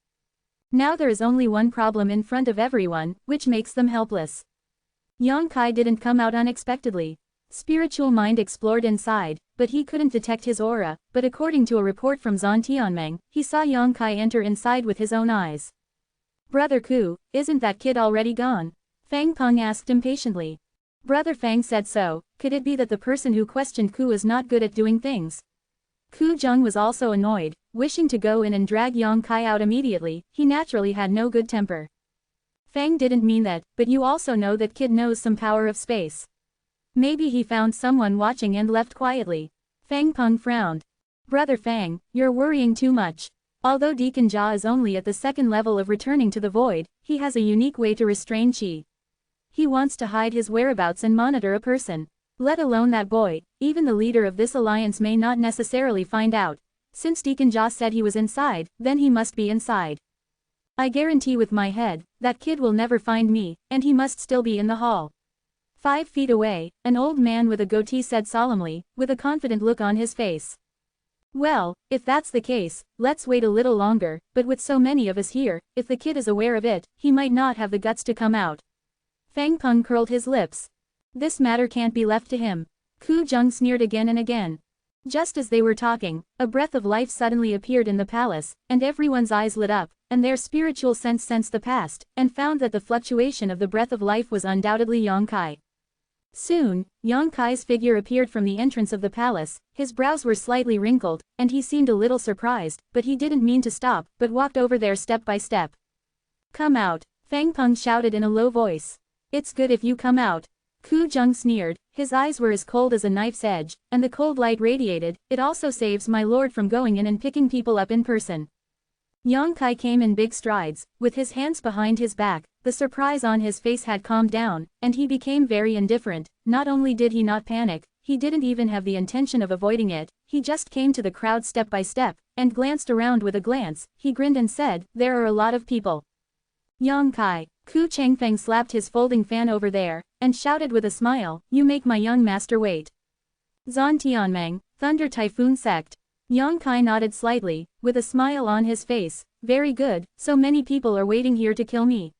Now there is only one problem in front of everyone, which makes them helpless. Yongkai didn't come out unexpectedly. Spiritual mind explored inside, but he couldn't detect his aura, but according to a report from Zhan Tianmeng, he saw Yongkai enter inside with his own eyes. Brother Ku, isn't that kid already gone? Fang Peng asked impatiently. Brother Fang said so. Could it be that the person who questioned Ku is not good at doing things? Ku Jung was also annoyed, wishing to go in and drag Yang Kai out immediately. He naturally had no good temper. Fang didn't mean that, but you also know that kid knows some power of space. Maybe he found someone watching and left quietly. Fang Peng frowned. Brother Fang, you're worrying too much. Although Deacon Jia is only at the second level of returning to the void, he has a unique way to restrain qi. He wants to hide his whereabouts and monitor a person. Let alone that boy, even the leader of this alliance may not necessarily find out. Since Deacon Jia said he was inside, then he must be inside. I guarantee with my head, that kid will never find me, and he must still be in the hall. 5 feet away, an old man with a goatee said solemnly, with a confident look on his face. Well, if that's the case, let's wait a little longer, but with so many of us here, if the kid is aware of it, he might not have the guts to come out. Fang Peng curled his lips. This matter can't be left to him. Ku Jung sneered again and again. Just as they were talking, a breath of life suddenly appeared in the palace, and everyone's eyes lit up, and their spiritual sense sensed the past, and found that the fluctuation of the breath of life was undoubtedly Yang Kai. Soon, Yang Kai's figure appeared from the entrance of the palace. His brows were slightly wrinkled, and he seemed a little surprised, but he didn't mean to stop, but walked over there step by step. Come out, Fang Peng shouted in a low voice. It's good if you come out. Ku Jung sneered, his eyes were as cold as a knife's edge, and the cold light radiated. It also saves my lord from going in and picking people up in person. Yang Kai came in big strides, with his hands behind his back. The surprise on his face had calmed down, and he became very indifferent. Not only did he not panic, he didn't even have the intention of avoiding it. He just came to the crowd step by step, and glanced around with a glance. He grinned and said, there are a lot of people. Yang Kai. Ku Changfeng slapped his folding fan over there, and shouted with a smile, you make my young master wait. Zan Tianmeng, Thunder Typhoon Sect. Yang Kai nodded slightly, with a smile on his face. Very good, so many people are waiting here to kill me.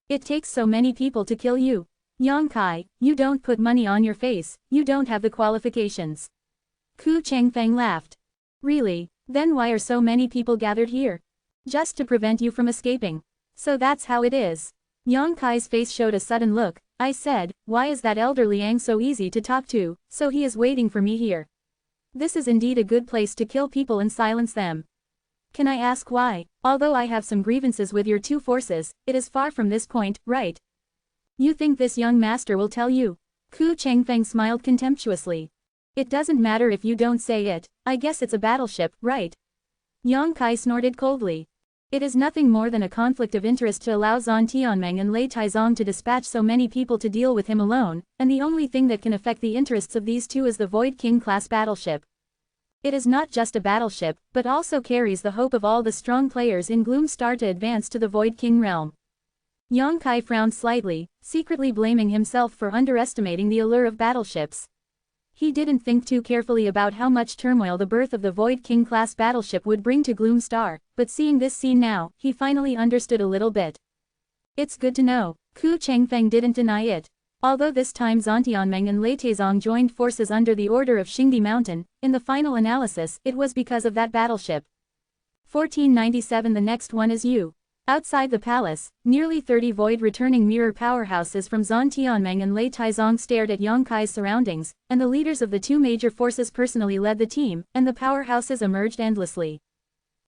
It takes so many people to kill you. Yang Kai, you don't put money on your face, you don't have the qualifications. Ku Changfeng laughed. Really? Then why are so many people gathered here? Just to prevent you from escaping. So that's how it is. Yang Kai's face showed a sudden look. I said, why is that elder Liang so easy to talk to? So he is waiting for me here. This is indeed a good place to kill people and silence them. Can I ask why? Although I have some grievances with your two forces, it is far from this point, right? You think this young master will tell you? Ku Changfeng smiled contemptuously. It doesn't matter if you don't say it. I guess it's a battleship, right? Yang Kai snorted coldly. It is nothing more than a conflict of interest to allow Zan Tianmeng and Lei Taizong to dispatch so many people to deal with him alone, and the only thing that can affect the interests of these two is the Void King class battleship. It is not just a battleship, but also carries the hope of all the strong players in Gloom Star to advance to the Void King realm. Yang Kai frowned slightly, secretly blaming himself for underestimating the allure of battleships. He didn't think too carefully about how much turmoil the birth of the Void King class battleship would bring to Gloom Star, but seeing this scene now, he finally understood a little bit. It's good to know. Ku Changfeng didn't deny it. Although this time Zan Tianmeng and Lei Taizong joined forces under the order of Xingdi Mountain, in the final analysis, it was because of that battleship. 1497. The next one is you. Outside the palace, nearly 30 void-returning mirror powerhouses from Zan Tianmeng and Lei Taizong stared at Yang Kai's surroundings, and the leaders of the two major forces personally led the team, and the powerhouses emerged endlessly.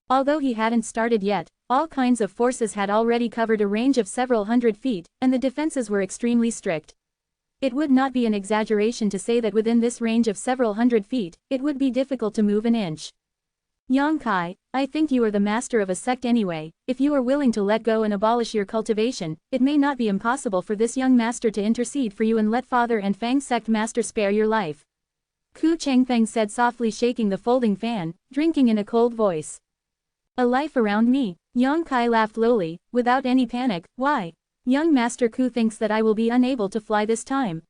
Although he hadn't started yet, all kinds of forces had already covered a range of several hundred feet, and the defenses were extremely strict. It would not be an exaggeration to say that within this range of several hundred feet, it would be difficult to move an inch. Yang Kai, I think you are the master of a sect anyway. If you are willing to let go and abolish your cultivation, it may not be impossible for this young master to intercede for you and let Father and Fang sect master spare your life. Ku Changfeng said softly, shaking the folding fan, drinking in a cold voice. A life around me? Yang Kai laughed lowly, without any panic. Why? Young Master Ku thinks that I will be unable to fly this time.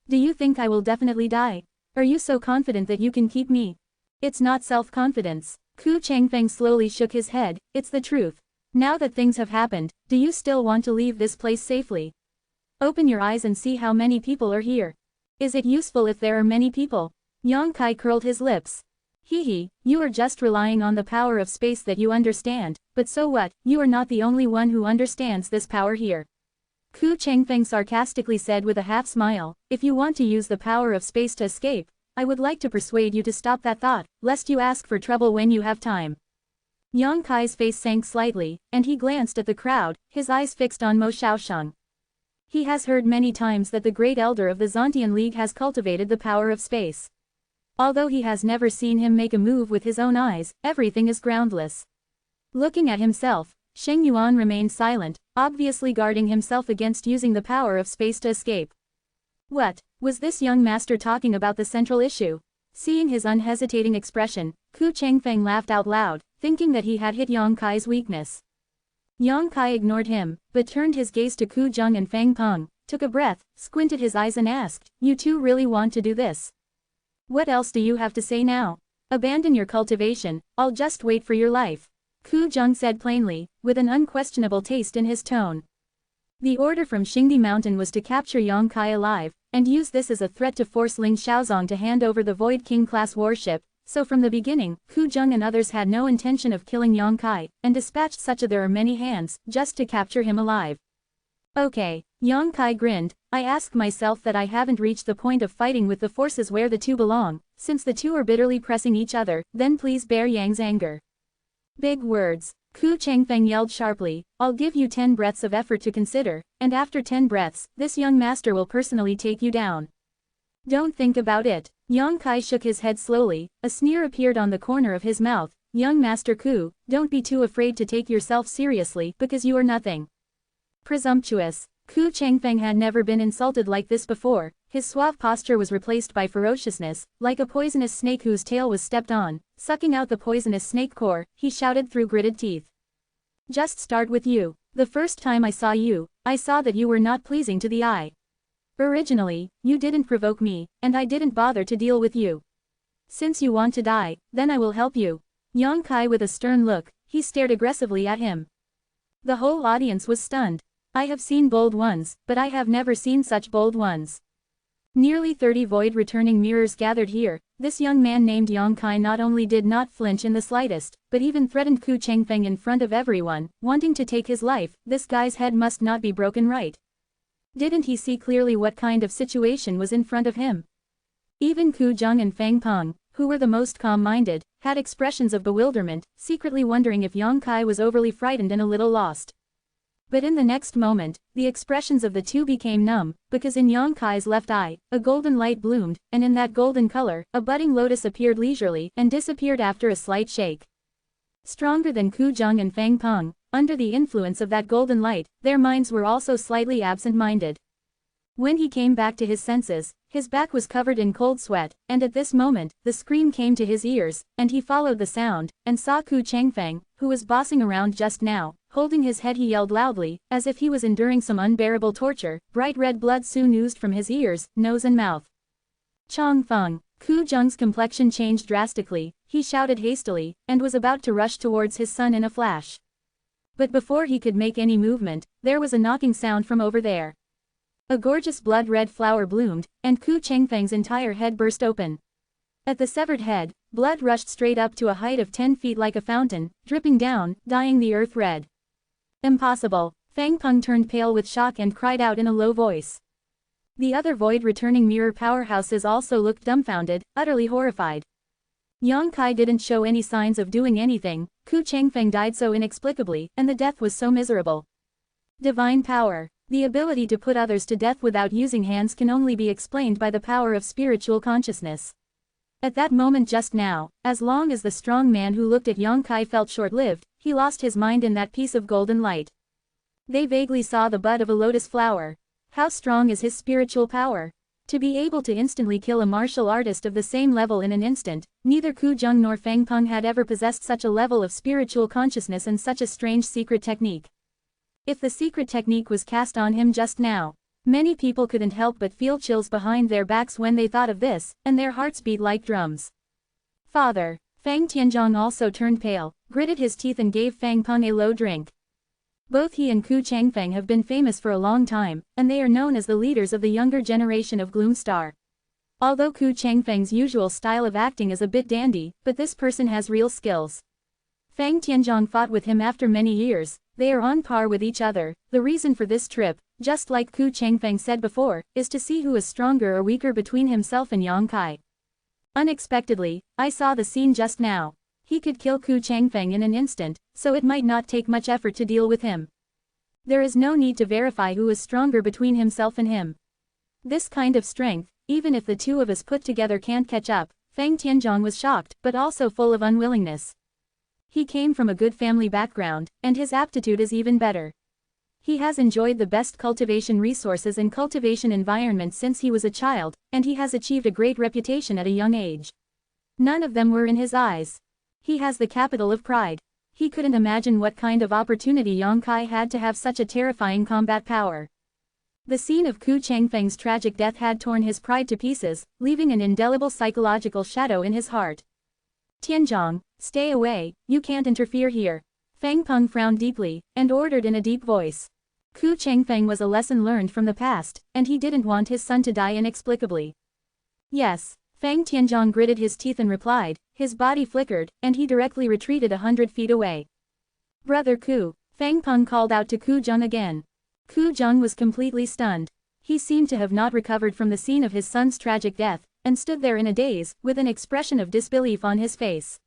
Do you think I will definitely die? Are you so confident that you can keep me? It's not self-confidence. Ku Changfeng slowly shook his head. It's the truth. Now that things have happened, do you still want to leave this place safely? Open your eyes and see how many people are here. Is it useful if there are many people? Yang Kai curled his lips. Hee, you are just relying on the power of space that you understand, but so what, you are not the only one who understands this power here. Ku Chengfeng sarcastically said with a half-smile, if you want to use the power of space to escape, I would like to persuade you to stop that thought, lest you ask for trouble when you have time. Yang Kai's face sank slightly, and he glanced at the crowd, his eyes fixed on Mo Xiaosheng. He has heard many times that the great elder of the Zontian League has cultivated the power of space. Although he has never seen him make a move with his own eyes, everything is groundless. Looking at himself, Sheng Yuan remained silent, obviously guarding himself against using the power of space to escape. What, was this young master talking about the central issue? Seeing his unhesitating expression, Ku Chengfeng laughed out loud, thinking that he had hit Yang Kai's weakness. Yang Kai ignored him, but turned his gaze to Ku Zheng and Fang Peng, took a breath, squinted his eyes and asked, you two really want to do this? What else do you have to say now? Abandon your cultivation, I'll just wait for your life. Ku Zheng said plainly, with an unquestionable taste in his tone. The order from Xingdi Mountain was to capture Yang Kai alive, and use this as a threat to force Ling Xiaozong to hand over the Void King-class warship, so from the beginning, Ku Zheng and others had no intention of killing Yang Kai, and dispatched such a there are many hands, just to capture him alive. Okay, Yang Kai grinned, I ask myself that I haven't reached the point of fighting with the forces where the two belong, since the two are bitterly pressing each other, then please bear Yang's anger. Big words. Ku Chengfeng yelled sharply, I'll give you 10 breaths of effort to consider, and after 10 breaths, this young master will personally take you down. Don't think about it. Yang Kai shook his head slowly, a sneer appeared on the corner of his mouth, young Master Ku, don't be too afraid to take yourself seriously because you are nothing. Presumptuous. Ku Chengfeng had never been insulted like this before, his suave posture was replaced by ferociousness, like a poisonous snake whose tail was stepped on, sucking out the poisonous snake core, he shouted through gritted teeth. Just start with you. The first time I saw you, I saw that you were not pleasing to the eye. Originally, you didn't provoke me, and I didn't bother to deal with you. Since you want to die, then I will help you. Yang Kai with a stern look, he stared aggressively at him. The whole audience was stunned. I have seen bold ones, but I have never seen such bold ones. Nearly 30 void-returning mirrors gathered here, this young man named Yang Kai not only did not flinch in the slightest, but even threatened Ku Chengfeng in front of everyone, wanting to take his life, this guy's head must not be broken right. Didn't he see clearly what kind of situation was in front of him? Even Ku Zheng and Fang Peng, who were the most calm-minded, had expressions of bewilderment, secretly wondering if Yang Kai was overly frightened and a little lost. But in the next moment, the expressions of the two became numb, because in Yang Kai's left eye, a golden light bloomed, and in that golden color, a budding lotus appeared leisurely and disappeared after a slight shake. Stronger than Ku Zheng and Fang Peng, under the influence of that golden light, their minds were also slightly absent-minded. When he came back to his senses, his back was covered in cold sweat, and at this moment, the scream came to his ears, and he followed the sound, and saw Ku Chengfeng, who was bossing around just now. Holding his head he yelled loudly, as if he was enduring some unbearable torture, bright red blood soon oozed from his ears, nose and mouth. Chong Feng. Ku Zheng's complexion changed drastically, he shouted hastily, and was about to rush towards his son in a flash. But before he could make any movement, there was a knocking sound from over there. A gorgeous blood-red flower bloomed, and Ku Chengfeng's entire head burst open. At the severed head, blood rushed straight up to a height of 10 feet like a fountain, dripping down, dyeing the earth red. Impossible. Fang Peng turned pale with shock and cried out in a low voice. The other void-returning mirror powerhouses also looked dumbfounded, utterly horrified. Yang Kai didn't show any signs of doing anything, Ku Chengfeng died so inexplicably, and the death was so miserable. Divine power. The ability to put others to death without using hands can only be explained by the power of spiritual consciousness. At that moment just now, as long as the strong man who looked at Yang Kai felt short-lived, he lost his mind in that piece of golden light. They vaguely saw the bud of a lotus flower. How strong is his spiritual power? To be able to instantly kill a martial artist of the same level in an instant, neither Ku Zheng nor Fang Peng had ever possessed such a level of spiritual consciousness and such a strange secret technique. If the secret technique was cast on him just now, many people couldn't help but feel chills behind their backs when they thought of this, and their hearts beat like drums. Father. Fang Tianzhong also turned pale, gritted his teeth and gave Fang Peng a low drink. Both he and Ku Chengfeng have been famous for a long time, and they are known as the leaders of the younger generation of Gloomstar. Although Ku Changfeng's usual style of acting is a bit dandy, but this person has real skills. Fang Tianzhong fought with him after many years, they are on par with each other. The reason for this trip, just like Ku Changfeng said before, is to see who is stronger or weaker between himself and Yang Kai. Unexpectedly, I saw the scene just now. He could kill Ku Changfeng in an instant, so it might not take much effort to deal with him. There is no need to verify who is stronger between himself and him. This kind of strength, even if the two of us put together can't catch up. Fang Tianzhong was shocked, but also full of unwillingness. He came from a good family background, and his aptitude is even better. He has enjoyed the best cultivation resources and cultivation environment since he was a child, and he has achieved a great reputation at a young age. None of them were in his eyes. He has the capital of pride. He couldn't imagine what kind of opportunity Yang Kai had to have such a terrifying combat power. The scene of Ku Changfeng's tragic death had torn his pride to pieces, leaving an indelible psychological shadow in his heart. Tianzhong, stay away, you can't interfere here. Fang Peng frowned deeply, and ordered in a deep voice. Ku Changfeng was a lesson learned from the past, and he didn't want his son to die inexplicably. Yes, Fang Tianzhong gritted his teeth and replied, his body flickered, and he directly retreated 100 feet away. Brother Ku, Fang Peng called out to Ku Zheng again. Ku Zheng was completely stunned. He seemed to have not recovered from the scene of his son's tragic death, and stood there in a daze, with an expression of disbelief on his face.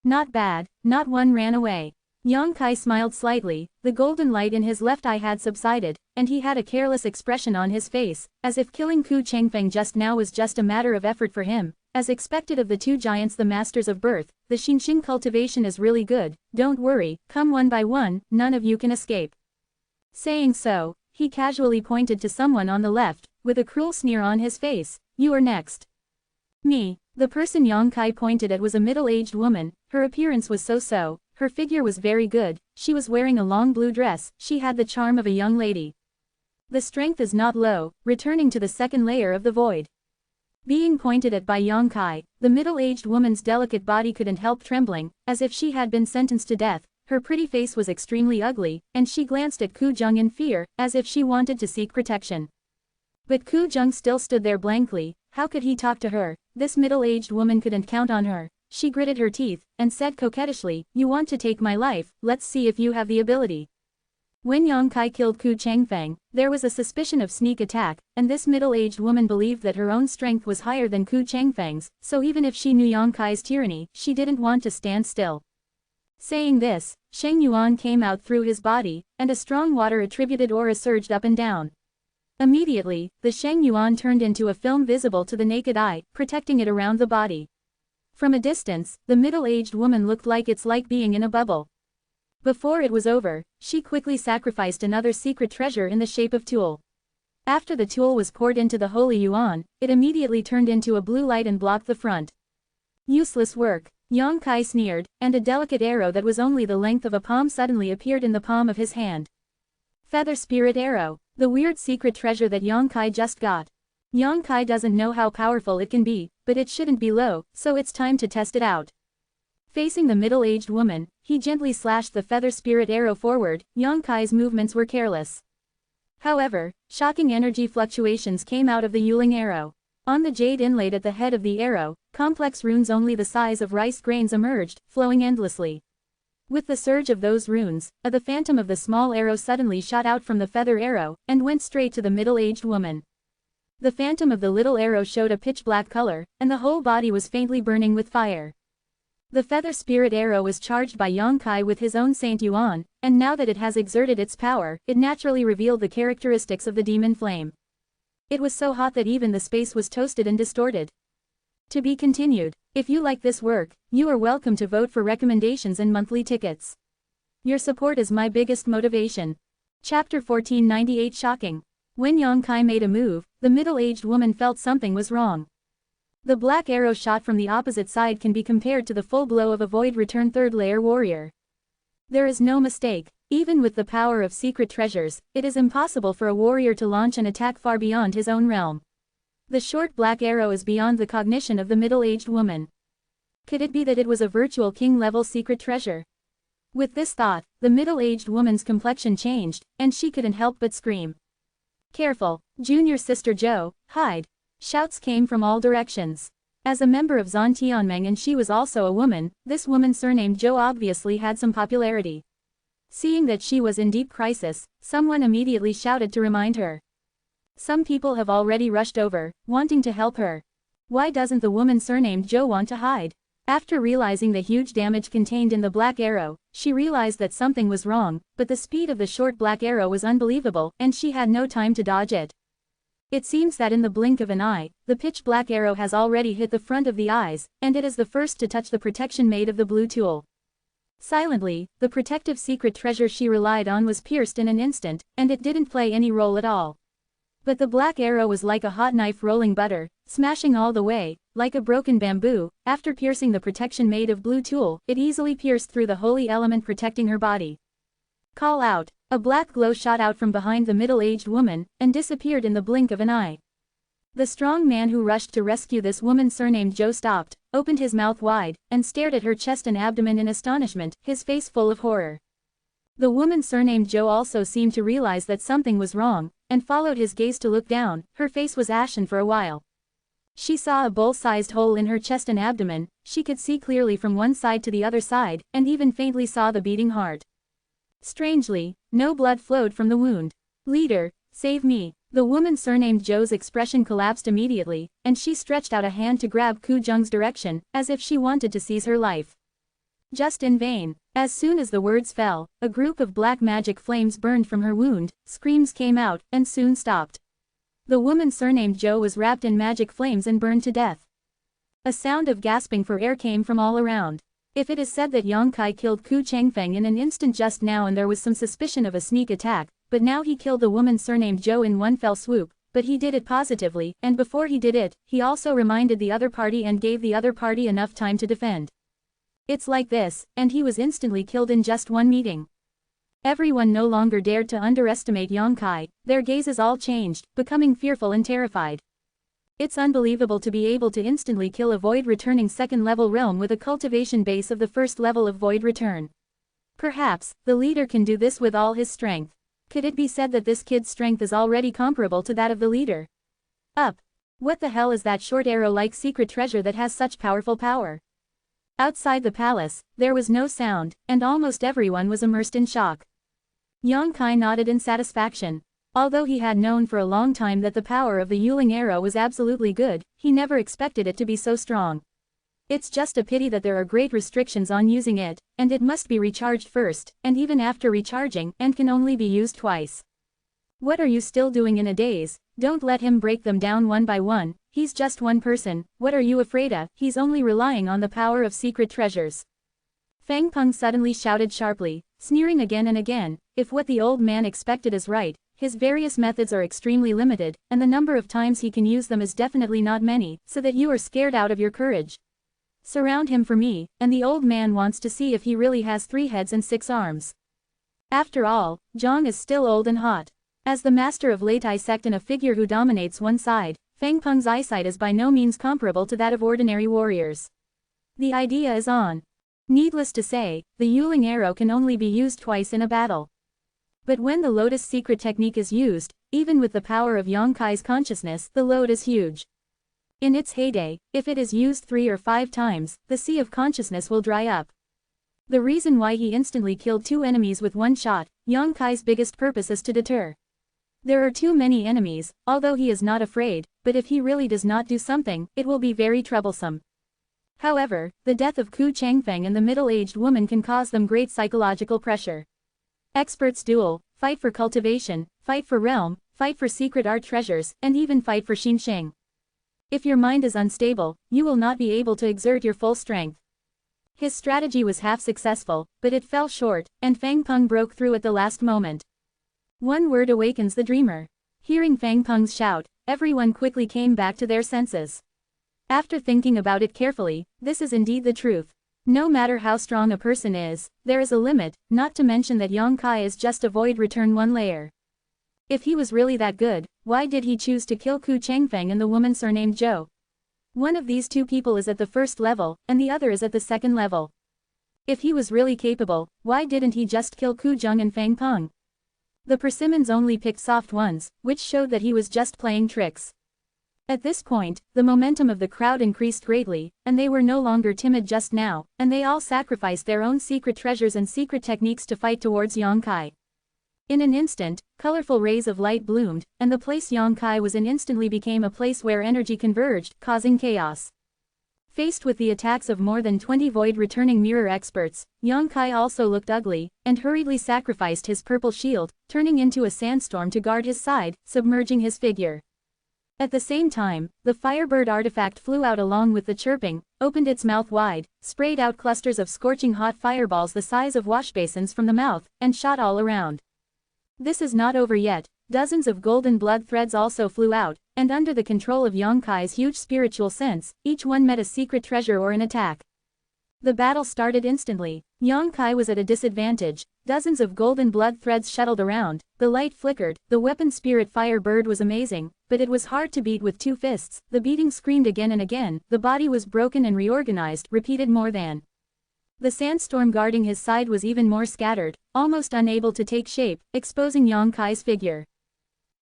Not bad, not one ran away. Yang Kai smiled slightly, the golden light in his left eye had subsided, and he had a careless expression on his face, as if killing Ku Changfeng just now was just a matter of effort for him. As expected of the two giants, the masters of birth, the Xinxing cultivation is really good, don't worry, come one by one, none of you can escape. Saying so, he casually pointed to someone on the left, with a cruel sneer on his face. You are next. Me. The person Yang Kai pointed at was a middle-aged woman. Her appearance was so-so, her figure was very good, she was wearing a long blue dress, she had the charm of a young lady. The strength is not low, returning to the second layer of the void. Being pointed at by Yang Kai, the middle-aged woman's delicate body couldn't help trembling, as if she had been sentenced to death. Her pretty face was extremely ugly, and she glanced at Ku Zheng in fear, as if she wanted to seek protection. But Ku Zheng still stood there blankly. How could he talk to her? This middle-aged woman couldn't count on her. She gritted her teeth, and said coquettishly, you want to take my life, let's see if you have the ability. When Yang Kai killed Ku Changfeng, there was a suspicion of sneak attack, and this middle-aged woman believed that her own strength was higher than Ku Changfeng's, so even if she knew Yang Kai's tyranny, she didn't want to stand still. Saying this, Sheng Yuan came out through his body, and a strong water-attributed aura surged up and down. Immediately, the Sheng Yuan turned into a film visible to the naked eye, protecting it around the body. From a distance, the middle-aged woman looked like it's like being in a bubble. Before it was over, she quickly sacrificed another secret treasure in the shape of Tulle. After the Tulle was poured into the holy Yuan, it immediately turned into a blue light and blocked the front. Useless work. Yang Kai sneered, and a delicate arrow that was only the length of a palm suddenly appeared in the palm of his hand. Feather Spirit Arrow, the weird secret treasure that Yang Kai just got. Yang Kai doesn't know how powerful it can be, but it shouldn't be low, so it's time to test it out. Facing the middle-aged woman, he gently slashed the Feather Spirit Arrow forward. Yang Kai's movements were careless. However, shocking energy fluctuations came out of the Yuling arrow. On the jade inlaid at the head of the arrow, complex runes only the size of rice grains emerged, flowing endlessly. With the surge of those runes, the phantom of the small arrow suddenly shot out from the feather arrow, and went straight to the middle-aged woman. The phantom of the little arrow showed a pitch-black color, and the whole body was faintly burning with fire. The Feather Spirit Arrow was charged by Yang Kai with his own Saint Yuan, and now that it has exerted its power, it naturally revealed the characteristics of the demon flame. It was so hot that even the space was toasted and distorted. To be continued. If you like this work, you are welcome to vote for recommendations and monthly tickets. Your support is my biggest motivation. Chapter 1498 Shocking. When Yang Kai made a move, the middle-aged woman felt something was wrong. The black arrow shot from the opposite side can be compared to the full blow of a Void Return third-layer warrior. There is no mistake. Even with the power of secret treasures, it is impossible for a warrior to launch an attack far beyond his own realm. The short black arrow is beyond the cognition of the middle-aged woman. Could it be that it was a virtual king-level secret treasure? With this thought, the middle-aged woman's complexion changed, and she couldn't help but scream. Careful, junior sister Joe, hide. Shouts came from all directions. As a member of Zhan Tianmeng, and she was also a woman, this woman surnamed Zhou obviously had some popularity. Seeing that she was in deep crisis, someone immediately shouted to remind her. Some people have already rushed over, wanting to help her. Why doesn't the woman surnamed Zhou want to hide? After realizing the huge damage contained in the black arrow, she realized that something was wrong, but the speed of the short black arrow was unbelievable, and she had no time to dodge it. It seems that in the blink of an eye, the pitch black arrow has already hit the front of the eyes, and it is the first to touch the protection made of the blue tool. Silently, the protective secret treasure she relied on was pierced in an instant, and it didn't play any role at all. But the black arrow was like a hot knife rolling butter, smashing all the way, like a broken bamboo. After piercing the protection made of blue tool, it easily pierced through the holy element protecting her body. Call out! A black glow shot out from behind the middle-aged woman, and disappeared in the blink of an eye. The strong man who rushed to rescue this woman surnamed Zhou stopped, opened his mouth wide, and stared at her chest and abdomen in astonishment, his face full of horror. The woman surnamed Zhou also seemed to realize that something was wrong, and followed his gaze to look down. Her face was ashen for a while. She saw a bowl-sized hole in her chest and abdomen. She could see clearly from one side to the other side, and even faintly saw the beating heart. Strangely, no blood flowed from the wound. Leader, save me. The woman surnamed Zhou's expression collapsed immediately, and she stretched out a hand to grab Ku Zheng's direction, as if she wanted to seize her life. Just in vain. As soon as the words fell, a group of black magic flames burned from her wound, screams came out, and soon stopped. The woman surnamed Zhou was wrapped in magic flames and burned to death. A sound of gasping for air came from all around. If it is said that Yang Kai killed Ku Changfeng in an instant just now and there was some suspicion of a sneak attack, but now he killed the woman surnamed Zhou in one fell swoop, but he did it positively, and before he did it, he also reminded the other party and gave the other party enough time to defend. It's like this, and he was instantly killed in just one meeting. Everyone no longer dared to underestimate Yang Kai, their gazes all changed, becoming fearful and terrified. It's unbelievable to be able to instantly kill a void-returning second-level realm with a cultivation base of the first level of void return. Perhaps, the leader can do this with all his strength. Could it be said that this kid's strength is already comparable to that of the leader? Up! What the hell is that short arrow-like secret treasure that has such powerful power? Outside the palace, there was no sound, and almost everyone was immersed in shock. Yang Kai nodded in satisfaction. Although he had known for a long time that the power of the Yuling arrow was absolutely good, he never expected it to be so strong. It's just a pity that there are great restrictions on using it, and it must be recharged first, and even after recharging, and can only be used twice. What are you still doing in a daze? Don't let him break them down one by one, he's just one person. What are you afraid of? He's only relying on the power of secret treasures. Fang Peng suddenly shouted sharply, sneering again and again. If what the old man expected is right, his various methods are extremely limited, and the number of times he can use them is definitely not many, so that you are scared out of your courage. Surround him for me, and the old man wants to see if he really has 3 heads and 6 arms. After all, Zhang is still old and hot. As the master of Leitai sect and a figure who dominates one side, Fang Peng's eyesight is by no means comparable to that of ordinary warriors. The idea is on. Needless to say, the Yuling arrow can only be used twice in a battle. But when the Lotus secret technique is used, even with the power of Yang Kai's consciousness, the load is huge. In its heyday, if it is used 3 or 5 times, the sea of consciousness will dry up. The reason why he instantly killed 2 enemies with one shot, Yang Kai's biggest purpose is to deter. There are too many enemies, although he is not afraid, but if he really does not do something, it will be very troublesome. However, the death of Ku Changfeng and the middle-aged woman can cause them great psychological pressure. Experts duel, fight for cultivation, fight for realm, fight for secret art treasures, and even fight for Xinsheng. If your mind is unstable, you will not be able to exert your full strength. His strategy was half successful, but it fell short, and Fang Peng broke through at the last moment. One word awakens the dreamer. Hearing Fang Peng's shout, everyone quickly came back to their senses. After thinking about it carefully, this is indeed the truth. No matter how strong a person is, there is a limit, not to mention that Yang Kai is just a void return 1 layer. If he was really that good, why did he choose to kill Ku Changfeng and the woman surnamed Zhou? One of these 2 people is at the 1st level, and the other is at the 2nd level. If he was really capable, why didn't he just kill Ku Zheng and Fang Peng? The persimmons only picked soft ones, which showed that he was just playing tricks. At this point, the momentum of the crowd increased greatly, and they were no longer timid just now, and they all sacrificed their own secret treasures and secret techniques to fight towards Yongkai. In an instant, colorful rays of light bloomed, and the place Yongkai was in instantly became a place where energy converged, causing chaos. Faced with the attacks of more than 20 void-returning mirror experts, Yongkai also looked ugly, and hurriedly sacrificed his purple shield, turning into a sandstorm to guard his side, submerging his figure. At the same time, the Firebird artifact flew out along with the chirping, opened its mouth wide, sprayed out clusters of scorching hot fireballs the size of washbasins from the mouth, and shot all around. This is not over yet. Dozens of golden blood threads also flew out, and under the control of Yongkai's huge spiritual sense, each one met a secret treasure or an attack. The battle started instantly. Yongkai was at a disadvantage. Dozens of golden blood threads shuttled around, the light flickered, the weapon spirit Firebird was amazing, but it was hard to beat with 2 fists, the beating screamed again and again, the body was broken and reorganized, repeated more than. The sandstorm guarding his side was even more scattered, almost unable to take shape, exposing Yongkai's figure.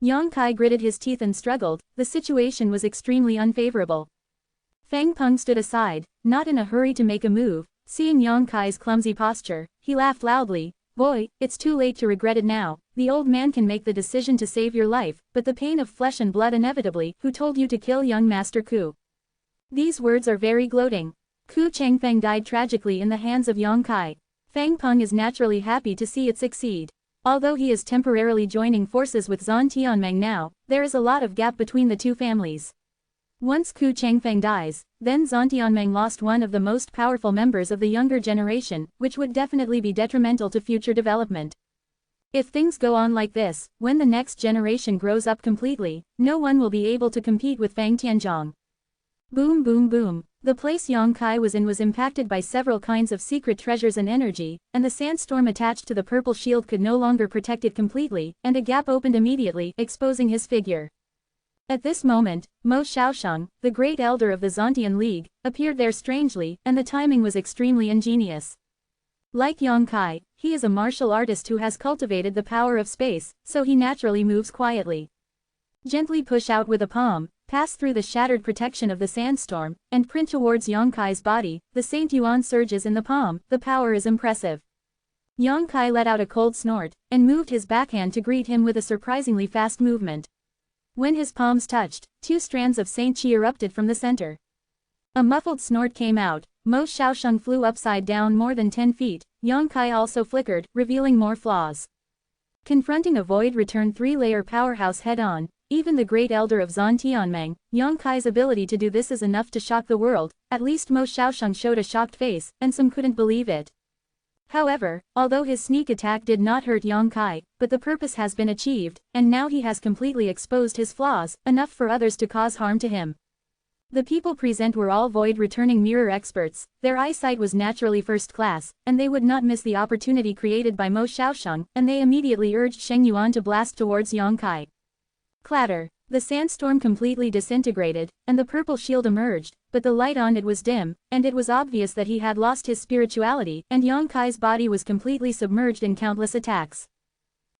Yongkai gritted his teeth and struggled, the situation was extremely unfavorable. Fang Peng stood aside, not in a hurry to make a move. Seeing Yongkai's clumsy posture, he laughed loudly. Boy, it's too late to regret it now. The old man can make the decision to save your life, but the pain of flesh and blood inevitably. Who told you to kill young Master Ku? These words are very gloating. Ku Changfeng died tragically in the hands of Yongkai. Fang Peng is naturally happy to see it succeed. Although he is temporarily joining forces with Zhan Tianmeng now, there is a lot of gap between the two families. Once Ku Changfeng dies, then Zhan Tianmeng lost one of the most powerful members of the younger generation, which would definitely be detrimental to future development. If things go on like this, when the next generation grows up completely, no one will be able to compete with Fang Tianzhong. Boom boom boom. The place Yongkai was in was impacted by several kinds of secret treasures and energy, and the sandstorm attached to the purple shield could no longer protect it completely, and a gap opened immediately, exposing his figure. At this moment, Mo Xiaosheng, the great elder of the Zontian League, appeared there strangely, and the timing was extremely ingenious. Like Yongkai, he is a martial artist who has cultivated the power of space, so he naturally moves quietly. Gently push out with a palm, pass through the shattered protection of the sandstorm, and print towards Yongkai's body. The Saint Yuan surges in the palm, the power is impressive. Yongkai let out a cold snort, and moved his backhand to greet him with a surprisingly fast movement. When his palms touched, 2 strands of Saint Qi erupted from the center. A muffled snort came out. Mo Xiaosheng flew upside down more than 10 feet, Yongkai also flickered, revealing more flaws. Confronting a void return 3-layer powerhouse head-on, even the great elder of Zhan Tianmeng, Yongkai's ability to do this is enough to shock the world. At least Mo Xiaosheng showed a shocked face, and some couldn't believe it. However, although his sneak attack did not hurt Yongkai, but the purpose has been achieved, and now he has completely exposed his flaws, enough for others to cause harm to him. The people present were all void-returning mirror experts, their eyesight was naturally first class, and they would not miss the opportunity created by Mo Xiaosheng, and they immediately urged Sheng Yuan to blast towards Yongkai. Clatter. The sandstorm completely disintegrated, and the purple shield emerged, but the light on it was dim, and it was obvious that he had lost his spirituality, and Yongkai's body was completely submerged in countless attacks.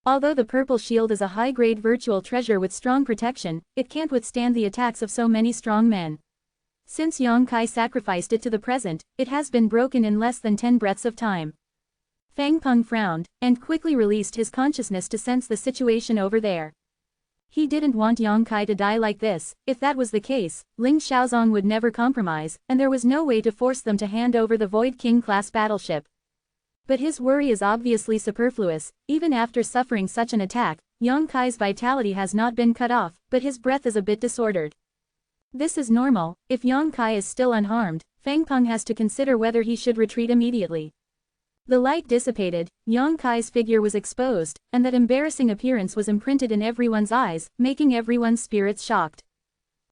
Although the purple shield is a high-grade virtual treasure with strong protection, it can't withstand the attacks of so many strong men. Since Yongkai sacrificed it to the present, it has been broken in less than 10 breaths of time. Fang Peng frowned, and quickly released his consciousness to sense the situation over there. He didn't want Yongkai to die like this. If that was the case, Ling Xiaozong would never compromise, and there was no way to force them to hand over the Void King-class battleship. But his worry is obviously superfluous. Even after suffering such an attack, Yongkai's vitality has not been cut off, but his breath is a bit disordered. This is normal. If Yongkai is still unharmed, Fang Peng has to consider whether he should retreat immediately. The light dissipated, Yongkai's figure was exposed, and that embarrassing appearance was imprinted in everyone's eyes, making everyone's spirits shocked.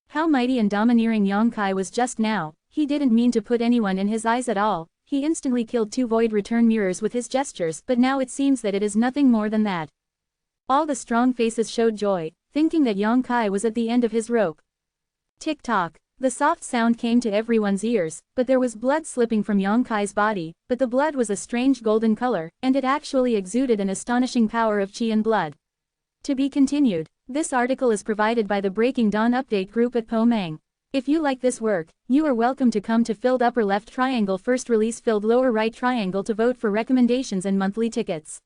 How mighty and domineering Yongkai was just now. He didn't mean to put anyone in his eyes at all. He instantly killed 2 void return mirrors with his gestures, but now it seems that it is nothing more than that. All the strong faces showed joy, thinking that Yongkai was at the end of his rope. Tick-tock. The soft sound came to everyone's ears, but there was blood slipping from Yongkai's body, but the blood was a strange golden color, and it actually exuded an astonishing power of qi and blood. To be continued. This article is provided by the Breaking Dawn update group at Pomang. If you like this work, you are welcome to come to filled upper left triangle first release filled lower right triangle to vote for recommendations and monthly tickets.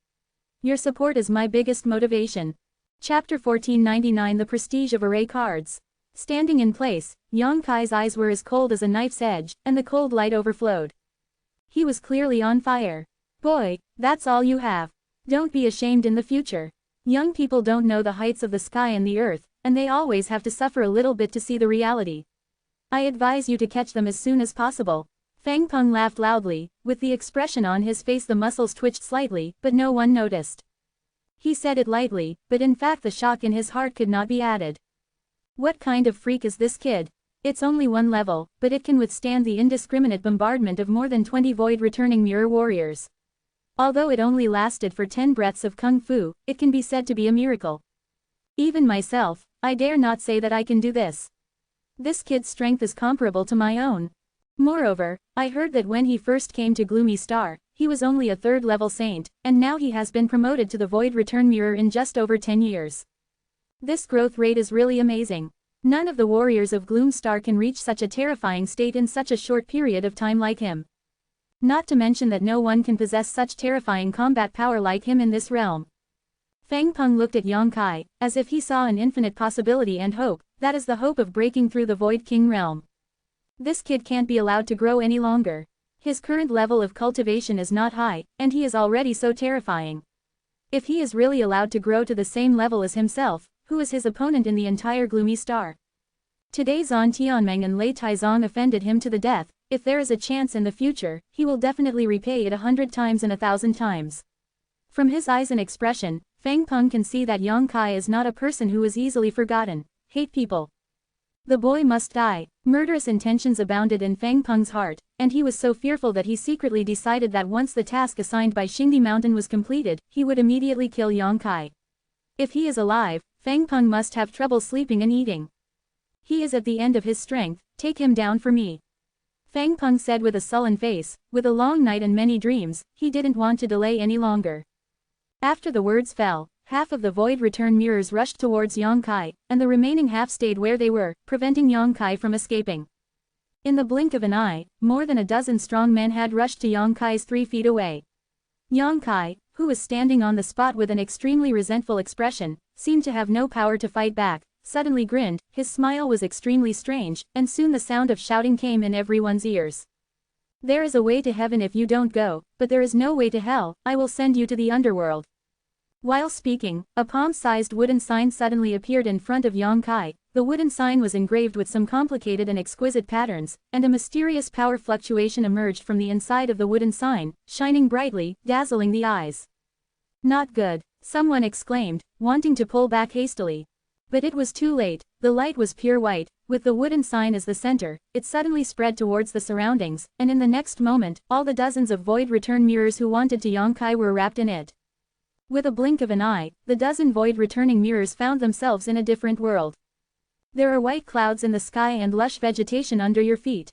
Your support is my biggest motivation. Chapter 1499 The Prestige of Array Cards. Standing in place, Yang Kai's eyes were as cold as a knife's edge, and the cold light overflowed. He was clearly on fire. Boy, that's all you have. Don't be ashamed in the future. Young people don't know the heights of the sky and the earth, and they always have to suffer a little bit to see the reality. I advise you to catch them as soon as possible. Fang Peng laughed loudly, with the expression on his face the muscles twitched slightly, but no one noticed. He said it lightly, but in fact the shock in his heart could not be added. What kind of freak is this kid? It's only one level, but it can withstand the indiscriminate bombardment of more than 20 void-returning mirror warriors. Although it only lasted for 10 breaths of kung fu, it can be said to be a miracle. Even myself, I dare not say that I can do this. This kid's strength is comparable to my own. Moreover, I heard that when he first came to Gloomy Star, he was only a third-level saint, and now he has been promoted to the Void Return Mirror in just over 10 years. This growth rate is really amazing. None of the warriors of Gloom Star can reach such a terrifying state in such a short period of time like him. Not to mention that no one can possess such terrifying combat power like him in this realm. Fang Peng looked at Yang Kai, as if he saw an infinite possibility and hope. That is the hope of breaking through the Void King realm. This kid can't be allowed to grow any longer. His current level of cultivation is not high, and he is already so terrifying. If he is really allowed to grow to the same level as himself, who is his opponent in the entire Gloomy Star? Today Zhan Tianmeng and Lei Taizong offended him to the death. If there is a chance in the future, he will definitely repay it 100 times and 1,000 times. From his eyes and expression, Fang Peng can see that Yang Kai is not a person who is easily forgotten. Hate people. The boy must die. Murderous intentions abounded in Fang Peng's heart, and he was so fearful that he secretly decided that once the task assigned by Xingdi Mountain was completed, he would immediately kill Yang Kai. If he is alive, Fang Peng must have trouble sleeping and eating. He is at the end of his strength, take him down for me. Fang Peng said with a sullen face. With a long night and many dreams, he didn't want to delay any longer. After the words fell, half of the Void Return mirrors rushed towards Yang Kai, and the remaining half stayed where they were, preventing Yang Kai from escaping. In the blink of an eye, more than a dozen strong men had rushed to Yang Kai's 3 feet away. Yang Kai, who was standing on the spot with an extremely resentful expression, seemed to have no power to fight back, suddenly grinned. His smile was extremely strange, and soon the sound of shouting came in everyone's ears. There is a way to heaven if you don't go, but there is no way to hell. I will send you to the underworld. While speaking, a palm-sized wooden sign suddenly appeared in front of Yang Kai. The wooden sign was engraved with some complicated and exquisite patterns, and a mysterious power fluctuation emerged from the inside of the wooden sign, shining brightly, dazzling the eyes. Not good, someone exclaimed, wanting to pull back hastily. But it was too late. The light was pure white, with the wooden sign as the center. It suddenly spread towards the surroundings, and in the next moment, all the dozens of Void Return mirrors who wanted to Yang Kai were wrapped in it. With a blink of an eye, the dozen void-returning mirrors found themselves in a different world. There are white clouds in the sky and lush vegetation under your feet.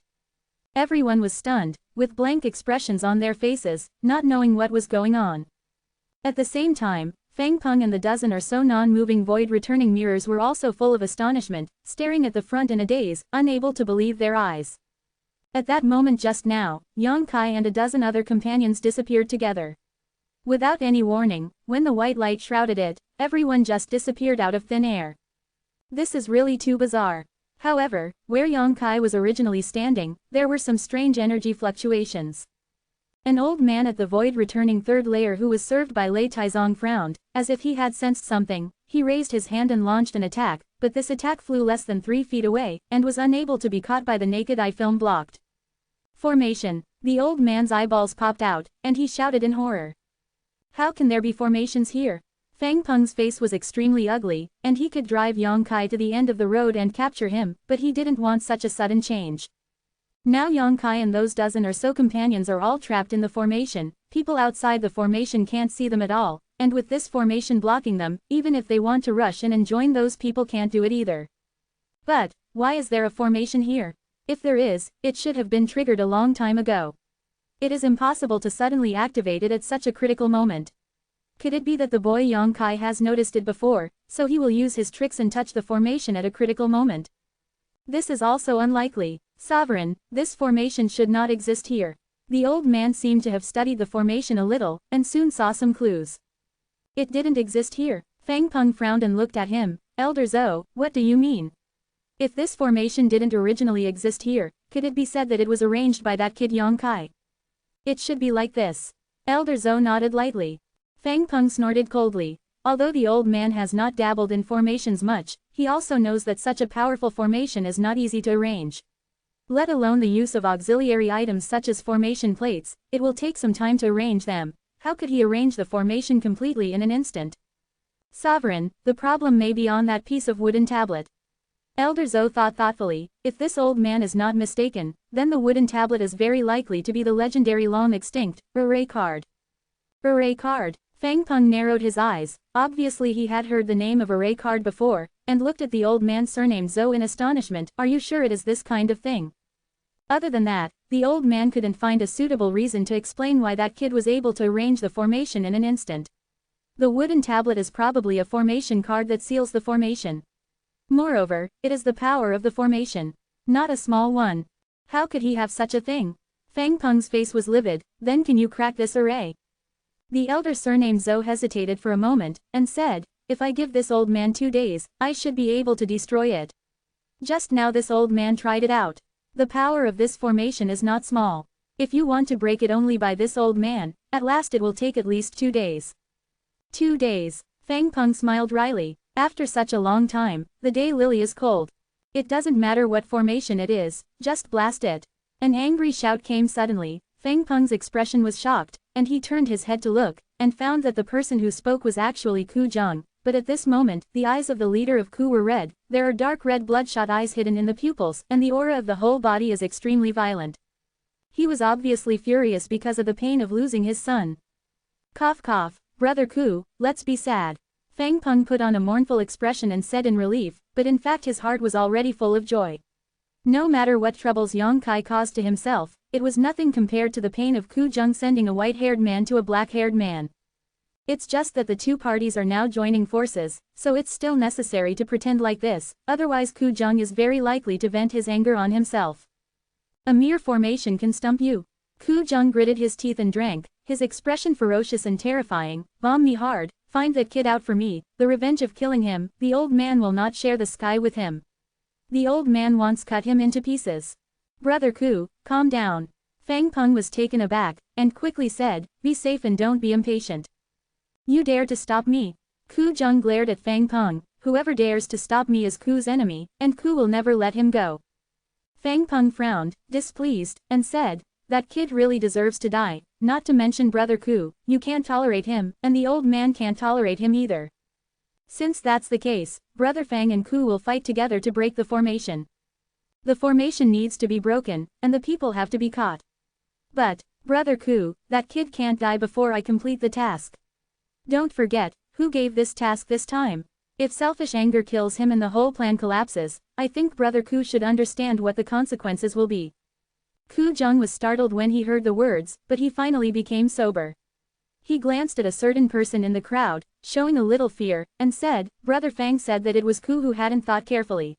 Everyone was stunned, with blank expressions on their faces, not knowing what was going on. At the same time, Fang Peng and the dozen or so non-moving void-returning mirrors were also full of astonishment, staring at the front in a daze, unable to believe their eyes. At that moment just now, Yang Kai and a dozen other companions disappeared together. Without any warning, when the white light shrouded it, everyone just disappeared out of thin air. This is really too bizarre. However, where Yang Kai was originally standing, there were some strange energy fluctuations. An old man at the void-returning third layer who was served by Lei Taizong frowned, as if he had sensed something. He raised his hand and launched an attack, but this attack flew less than 3 feet away, and was unable to be caught by the naked eye film blocked. Formation. The old man's eyeballs popped out, and he shouted in horror. How can there be formations here? Fang Peng's face was extremely ugly, and he could drive Yang Kai to the end of the road and capture him, but he didn't want such a sudden change. Now Yang Kai and those dozen or so companions are all trapped in the formation. People outside the formation can't see them at all, and with this formation blocking them, even if they want to rush in and join, those people can't do it either. But, why is there a formation here? If there is, it should have been triggered a long time ago. It is impossible to suddenly activate it at such a critical moment. Could it be that the boy Yang Kai has noticed it before, so he will use his tricks and touch the formation at a critical moment. This is also unlikely. Sovereign, this formation should not exist here. The old man seemed to have studied the formation a little, and soon saw some clues. It didn't exist here. Fang Peng frowned and looked at him. Elder Zhou, what do you mean? If this formation didn't originally exist here, could it be said that it was arranged by that kid Yang Kai? It should be like this. Elder Zhou nodded lightly. Fang Peng snorted coldly. Although the old man has not dabbled in formations much, he also knows that such a powerful formation is not easy to arrange. Let alone the use of auxiliary items such as formation plates, it will take some time to arrange them. How could he arrange the formation completely in an instant? Sovereign, the problem may be on that piece of wooden tablet. Elder Zhou thought thoughtfully. If this old man is not mistaken, then the wooden tablet is very likely to be the legendary long-extinct array card. Array card. Fang Peng narrowed his eyes. Obviously he had heard the name of array card before, and looked at the old man surnamed Zhou in astonishment. Are you sure it is this kind of thing? Other than that, the old man couldn't find a suitable reason to explain why that kid was able to arrange the formation in an instant. The wooden tablet is probably a formation card that seals the formation. Moreover, it is the power of the formation. Not a small one. How could he have such a thing? Fang Peng's face was livid. Then can you crack this array? The elder surnamed Zhou hesitated for a moment, and said, if I give this old man 2 days, I should be able to destroy it. Just now this old man tried it out. The power of this formation is not small. If you want to break it only by this old man, at last it will take at least 2 days. 2 days. Fang Peng smiled wryly. After such a long time, the day lily is cold. It doesn't matter what formation it is, just blast it. An angry shout came suddenly. Fang Peng's expression was shocked, and he turned his head to look, and found that the person who spoke was actually Ku Zheng. But at this moment, the eyes of the leader of Ku were red. There are dark red bloodshot eyes hidden in the pupils, and the aura of the whole body is extremely violent. He was obviously furious because of the pain of losing his son. Cough cough, brother Ku, let's be sad. Fang Peng put on a mournful expression and said in relief, but in fact his heart was already full of joy. No matter what troubles Yang Kai caused to himself, it was nothing compared to the pain of Ku Zheng sending a white-haired man to a black-haired man. It's just that the two parties are now joining forces, so it's still necessary to pretend like this, otherwise Ku Zheng is very likely to vent his anger on himself. A mere formation can stump you. Ku Zheng gritted his teeth and drank, his expression ferocious and terrifying. Bomb me hard, find that kid out for me, the revenge of killing him. The old man will not share the sky with him. The old man wants cut him into pieces. Brother Ku, calm down. Fang Peng was taken aback, and quickly said, be safe and don't be impatient. You dare to stop me? Ku Zheng glared at Fang Peng. Whoever dares to stop me is Ku's enemy, and Ku will never let him go. Fang Peng frowned, displeased, and said, that kid really deserves to die, not to mention brother Ku. You can't tolerate him, and the old man can't tolerate him either. Since that's the case, brother Fang and Ku will fight together to break the formation. The formation needs to be broken, and the people have to be caught. But, brother Ku, that kid can't die before I complete the task. Don't forget, who gave this task this time? If selfish anger kills him and the whole plan collapses, I think brother Ku should understand what the consequences will be. Ku Zheng was startled when he heard the words, but he finally became sober. He glanced at a certain person in the crowd, showing a little fear, and said, brother Fang said that it was Ku who hadn't thought carefully.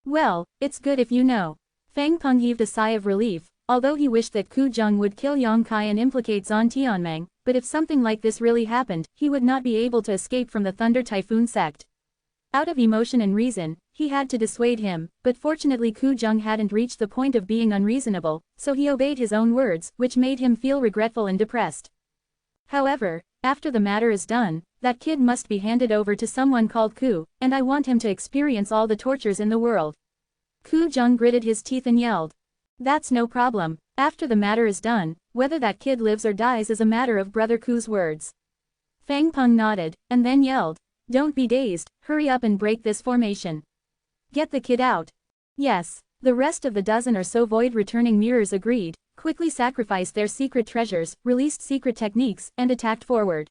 Well, it's good if you know. Fang Peng heaved a sigh of relief, although he wished that Ku Zheng would kill Yang Kai and implicate Zhan Tianmeng, but if something like this really happened, he would not be able to escape from the Thunder Typhoon sect. Out of emotion and reason, he had to dissuade him, but fortunately Ku Zheng hadn't reached the point of being unreasonable, so he obeyed his own words, which made him feel regretful and depressed. However, after the matter is done, that kid must be handed over to someone called Ku, and I want him to experience all the tortures in the world. Ku Zheng gritted his teeth and yelled. That's no problem. After the matter is done, whether that kid lives or dies is a matter of brother Ku's words. Fang Peng nodded, and then yelled. Don't be dazed, hurry up and break this formation. Get the kid out. Yes. The rest of the dozen or so void-returning mirrors agreed, quickly sacrificed their secret treasures, released secret techniques, and attacked forward.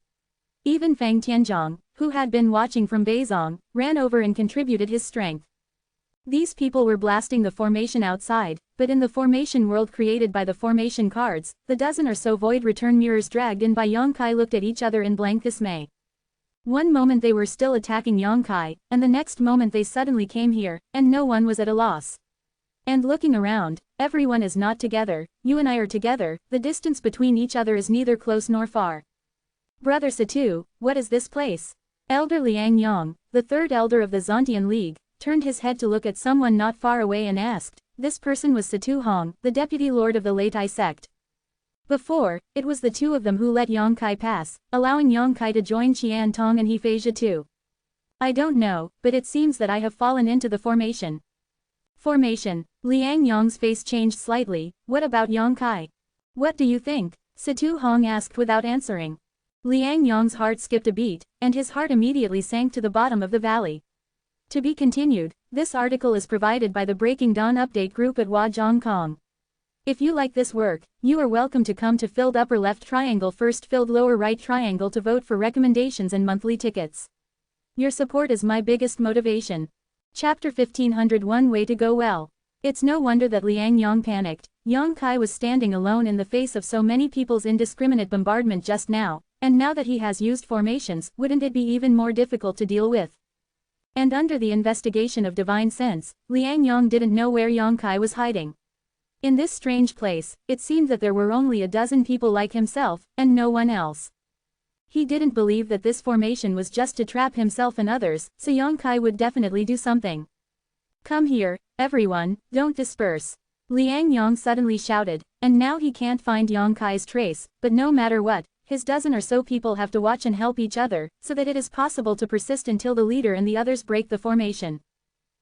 Even Fang Tianzhong, who had been watching from Beizong, ran over and contributed his strength. These people were blasting the formation outside, but in the formation world created by the formation cards, the dozen or so void return mirrors dragged in by Yang Kai looked at each other in blank dismay. One moment they were still attacking Yongkai, and the next moment they suddenly came here, and no one was at a loss. And looking around, everyone is not together, you and I are together, the distance between each other is neither close nor far. Brother Satu, what is this place? Elder Liang Yong, the third elder of the Zontian League, turned his head to look at someone not far away and asked. This person was Satu Hong, the deputy lord of the Leitai sect. Before, it was the two of them who let Yongkai pass, allowing Yongkai to join Qian Tong and Hefeja too. I don't know, but it seems that I have fallen into the formation. Formation. Liang Yong's face changed slightly. What about Yongkai? What do you think? Satu Hong asked without answering. Liang Yong's heart skipped a beat, and his heart immediately sank to the bottom of the valley. To be continued, this article is provided by the Breaking Dawn Update group at Huazhong. If you like this work, you are welcome to come to filled upper left triangle first filled lower right triangle to vote for recommendations and monthly tickets. Your support is my biggest motivation. Chapter 1501 Way to Go Well. It's no wonder that Liang Yong panicked. Yongkai was standing alone in the face of so many people's indiscriminate bombardment just now, and now that he has used formations, wouldn't it be even more difficult to deal with? And under the investigation of divine sense, Liang Yong didn't know where Yongkai was hiding. In this strange place, it seemed that there were only a dozen people like himself, and no one else. He didn't believe that this formation was just to trap himself and others, so Yongkai would definitely do something. Come here, everyone, don't disperse. Liang Yong suddenly shouted, and now he can't find Yongkai's trace, but no matter what, his dozen or so people have to watch and help each other, so that it is possible to persist until the leader and the others break the formation.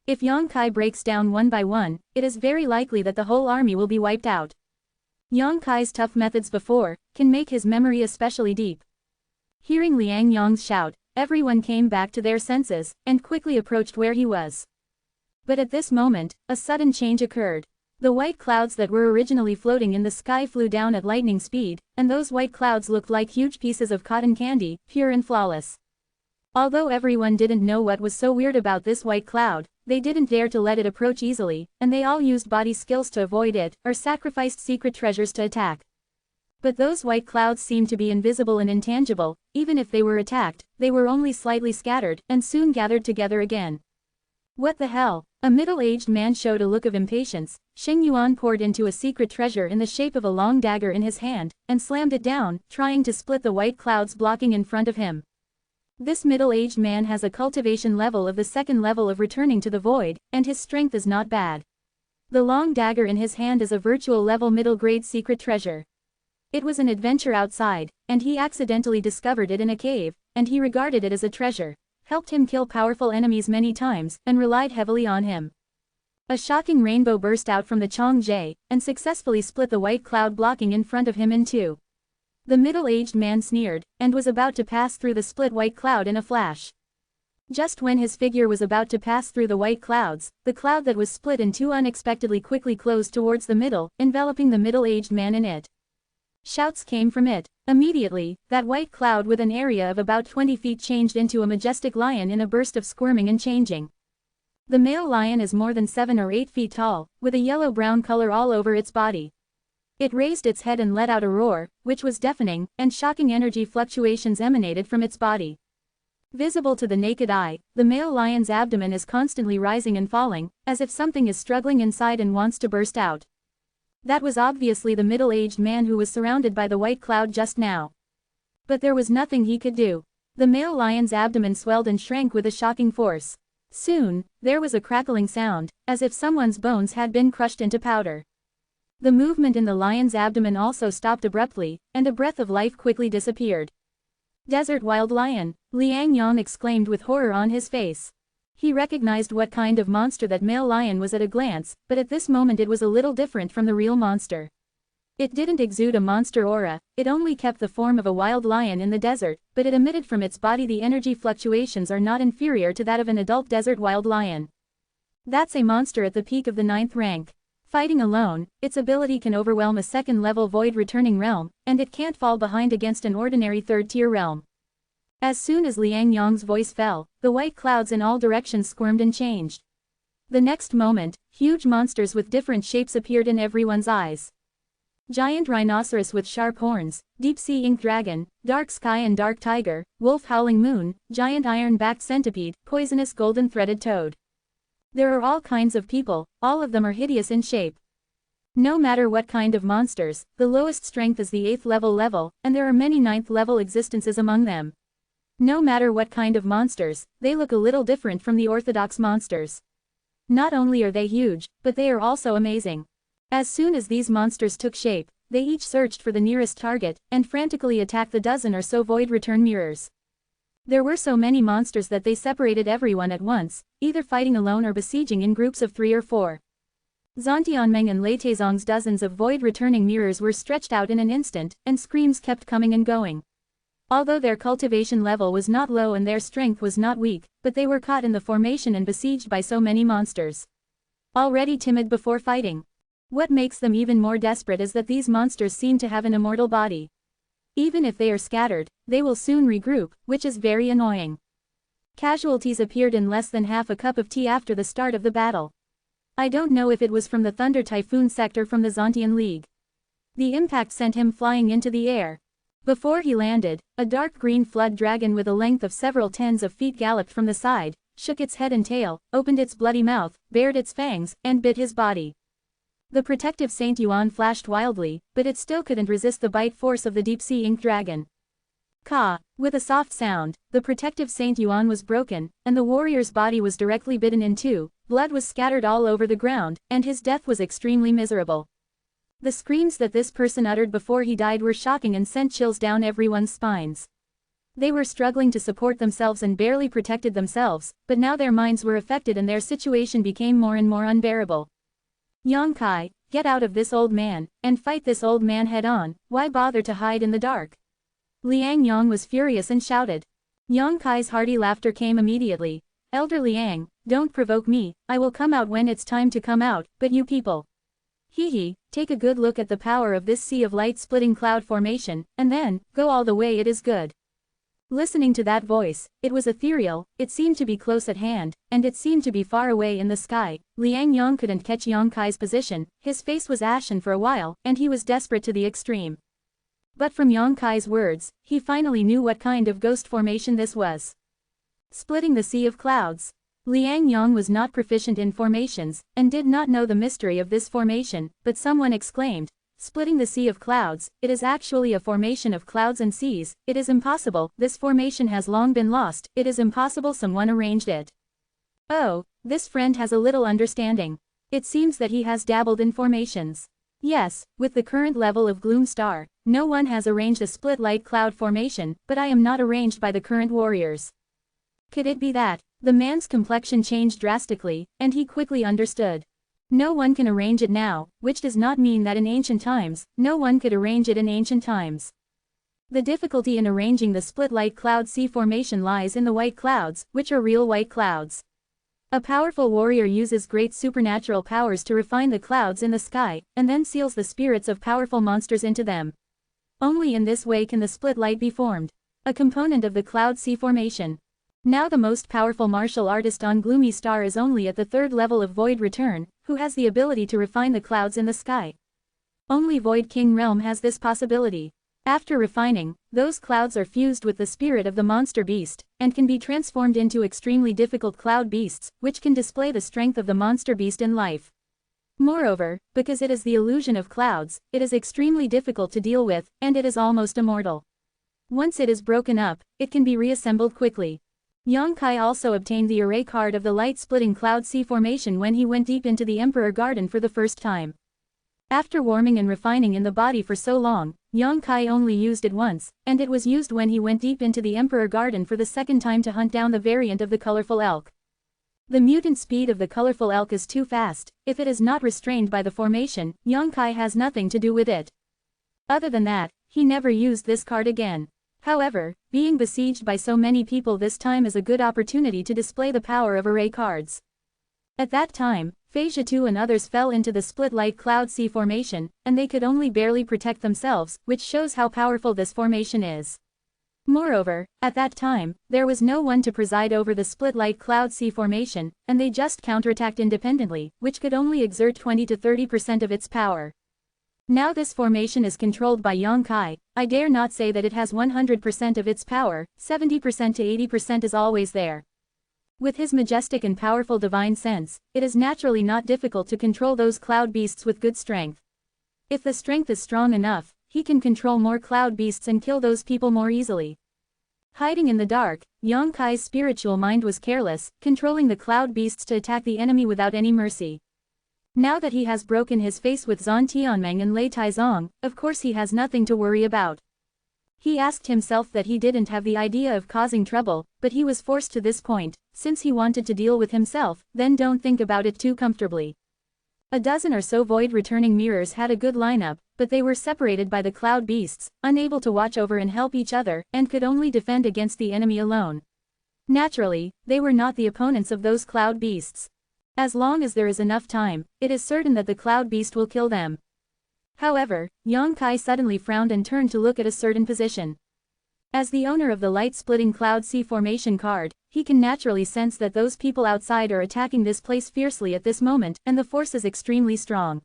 If Yongkai breaks down one by one, it is very likely that the whole army will be wiped out. Yongkai's tough methods before can make his memory especially deep. Hearing Liang Yong's shout, everyone came back to their senses, and quickly approached where he was. But at this moment, a sudden change occurred. The white clouds that were originally floating in the sky flew down at lightning speed, and those white clouds looked like huge pieces of cotton candy, pure and flawless. Although everyone didn't know what was so weird about this white cloud, they didn't dare to let it approach easily, and they all used body skills to avoid it, or sacrificed secret treasures to attack. But those white clouds seemed to be invisible and intangible. Even if they were attacked, they were only slightly scattered, and soon gathered together again. What the hell? A middle-aged man showed a look of impatience. Sheng Yuan poured into a secret treasure in the shape of a long dagger in his hand, and slammed it down, trying to split the white clouds blocking in front of him. This middle-aged man has a cultivation level of the second level of returning to the void, and his strength is not bad. The long dagger in his hand is a virtual level middle-grade secret treasure. It was an adventure outside, and he accidentally discovered it in a cave, and he regarded it as a treasure, helped him kill powerful enemies many times, and relied heavily on him. A shocking rainbow burst out from the Changzhe, and successfully split the white cloud blocking in front of him in two. The middle-aged man sneered, and was about to pass through the split white cloud in a flash. Just when his figure was about to pass through the white clouds, the cloud that was split in two unexpectedly quickly closed towards the middle, enveloping the middle-aged man in it. Shouts came from it. Immediately, that white cloud with an area of about 20 feet changed into a majestic lion in a burst of squirming and changing. The male lion is more than 7 or 8 feet tall, with a yellow-brown color all over its body. It raised its head and let out a roar, which was deafening, and shocking energy fluctuations emanated from its body. Visible to the naked eye, the male lion's abdomen is constantly rising and falling, as if something is struggling inside and wants to burst out. That was obviously the middle-aged man who was surrounded by the white cloud just now. But there was nothing he could do. The male lion's abdomen swelled and shrank with a shocking force. Soon, there was a crackling sound, as if someone's bones had been crushed into powder. The movement in the lion's abdomen also stopped abruptly, and a breath of life quickly disappeared. Desert wild lion, Liang Yong exclaimed with horror on his face. He recognized what kind of monster that male lion was at a glance, but at this moment it was a little different from the real monster. It didn't exude a monster aura, it only kept the form of a wild lion in the desert, but it emitted from its body the energy fluctuations are not inferior to that of an adult desert wild lion. That's a monster at the peak of the 9th rank. Fighting alone, its ability can overwhelm a second-level void returning realm, and it can't fall behind against an ordinary third-tier realm. As soon as Liang Yong's voice fell, the white clouds in all directions squirmed and changed. The next moment, huge monsters with different shapes appeared in everyone's eyes. giant rhinoceros with sharp horns, deep-sea ink dragon, dark sky and dark tiger, wolf howling moon, giant iron-backed centipede, poisonous golden-threaded toad. There are all kinds of people, all of them are hideous in shape. No matter what kind of monsters, the lowest strength is the 8th level, and there are many 9th level existences among them. No matter what kind of monsters, they look a little different from the orthodox monsters. Not only are they huge, but they are also amazing. As soon as these monsters took shape, they each searched for the nearest target, and frantically attacked the dozen or so void return mirrors. There were so many monsters that they separated everyone at once, either fighting alone or besieging in groups of 3 or 4. Zontianmeng and Leitezong's dozens of void-returning mirrors were stretched out in an instant, and screams kept coming and going. Although their cultivation level was not low and their strength was not weak, but they were caught in the formation and besieged by so many monsters. Already timid before fighting. What makes them even more desperate is that these monsters seem to have an immortal body. Even if they are scattered, they will soon regroup, which is very annoying. Casualties appeared in less than half a cup of tea after the start of the battle. I don't know if it was from the Thunder Typhoon sector from the Zontian League. The impact sent him flying into the air. Before he landed, a dark green flood dragon with a length of several tens of feet galloped from the side, shook its head and tail, opened its bloody mouth, bared its fangs, and bit his body. The protective Saint Yuan flashed wildly, but it still couldn't resist the bite force of the deep-sea ink dragon. Ka! With a soft sound, the protective Saint Yuan was broken, and the warrior's body was directly bitten in two, blood was scattered all over the ground, and his death was extremely miserable. The screams that this person uttered before he died were shocking and sent chills down everyone's spines. They were struggling to support themselves and barely protected themselves, but now their minds were affected and their situation became more and more unbearable. Yang Kai, get out of this old man, and fight this old man head-on, why bother to hide in the dark? Liang Yang was furious and shouted. Yang Kai's hearty laughter came immediately. Elder Liang, don't provoke me, I will come out when it's time to come out, but you people. Hee, take a good look at the power of this sea of light-splitting cloud formation, and then, go all the way, it is good. Listening to that voice, it was ethereal, it seemed to be close at hand, and it seemed to be far away in the sky. Liang Yang couldn't catch Yang Kai's position, his face was ashen for a while, and he was desperate to the extreme. But from Yang Kai's words, he finally knew what kind of ghost formation this was. Splitting the sea of clouds. Liang Yang was not proficient in formations, and did not know the mystery of this formation, but someone exclaimed, splitting the sea of clouds, it is actually a formation of clouds and seas, it is impossible, this formation has long been lost, it is impossible someone arranged it. Oh, this friend has a little understanding. It seems that he has dabbled in formations. Yes, with the current level of Gloom Star, no one has arranged a split light cloud formation, but I am not arranged by the current warriors. Could it be that? The man's complexion changed drastically, and he quickly understood. No one can arrange it now, which does not mean that in ancient times, no one could arrange it in ancient times. The difficulty in arranging the split light cloud sea formation lies in the white clouds, which are real white clouds. A powerful warrior uses great supernatural powers to refine the clouds in the sky, and then seals the spirits of powerful monsters into them. Only in this way can the split light be formed. A component of the cloud sea formation. Now the most powerful martial artist on Gloomy Star is only at the 3rd level of Void Return, who has the ability to refine the clouds in the sky. Only Void King Realm has this possibility. After refining, those clouds are fused with the spirit of the monster beast, and can be transformed into extremely difficult cloud beasts, which can display the strength of the monster beast in life. Moreover, because it is the illusion of clouds, it is extremely difficult to deal with, and it is almost immortal. Once it is broken up, it can be reassembled quickly. Yang Kai also obtained the array card of the light-splitting cloud sea formation when he went deep into the Emperor Garden for the first time. After warming and refining in the body for so long, Yang Kai only used it once, and it was used when he went deep into the Emperor Garden for the second time to hunt down the variant of the colorful elk. The mutant speed of the colorful elk is too fast, if it is not restrained by the formation, Yang Kai has nothing to do with it. Other than that, he never used this card again. However, being besieged by so many people this time is a good opportunity to display the power of array cards. At that time, Phase 2 and others fell into the split light cloud sea formation, and they could only barely protect themselves, which shows how powerful this formation is. Moreover, at that time, there was no one to preside over the split light cloud sea formation, and they just counterattacked independently, which could only exert 20 to 30% of its power. Now this formation is controlled by Yang Kai. I dare not say that it has 100% of its power, 70% to 80% is always there. With his majestic and powerful divine sense, it is naturally not difficult to control those cloud beasts with good strength. If the strength is strong enough, he can control more cloud beasts and kill those people more easily. Hiding in the dark, Yang Kai's spiritual mind was careless, controlling the cloud beasts to attack the enemy without any mercy. Now that he has broken his face with Zhan Tianmeng and Lei Taizong, of course he has nothing to worry about. He asked himself that he didn't have the idea of causing trouble, but he was forced to this point. Since he wanted to deal with himself, then don't think about it too comfortably. A dozen or so void-returning mirrors had a good lineup, but they were separated by the cloud beasts, unable to watch over and help each other, and could only defend against the enemy alone. Naturally, they were not the opponents of those cloud beasts. As long as there is enough time, it is certain that the cloud beast will kill them. However, Yang Kai suddenly frowned and turned to look at a certain position. As the owner of the light-splitting cloud sea formation card, he can naturally sense that those people outside are attacking this place fiercely at this moment, and the force is extremely strong.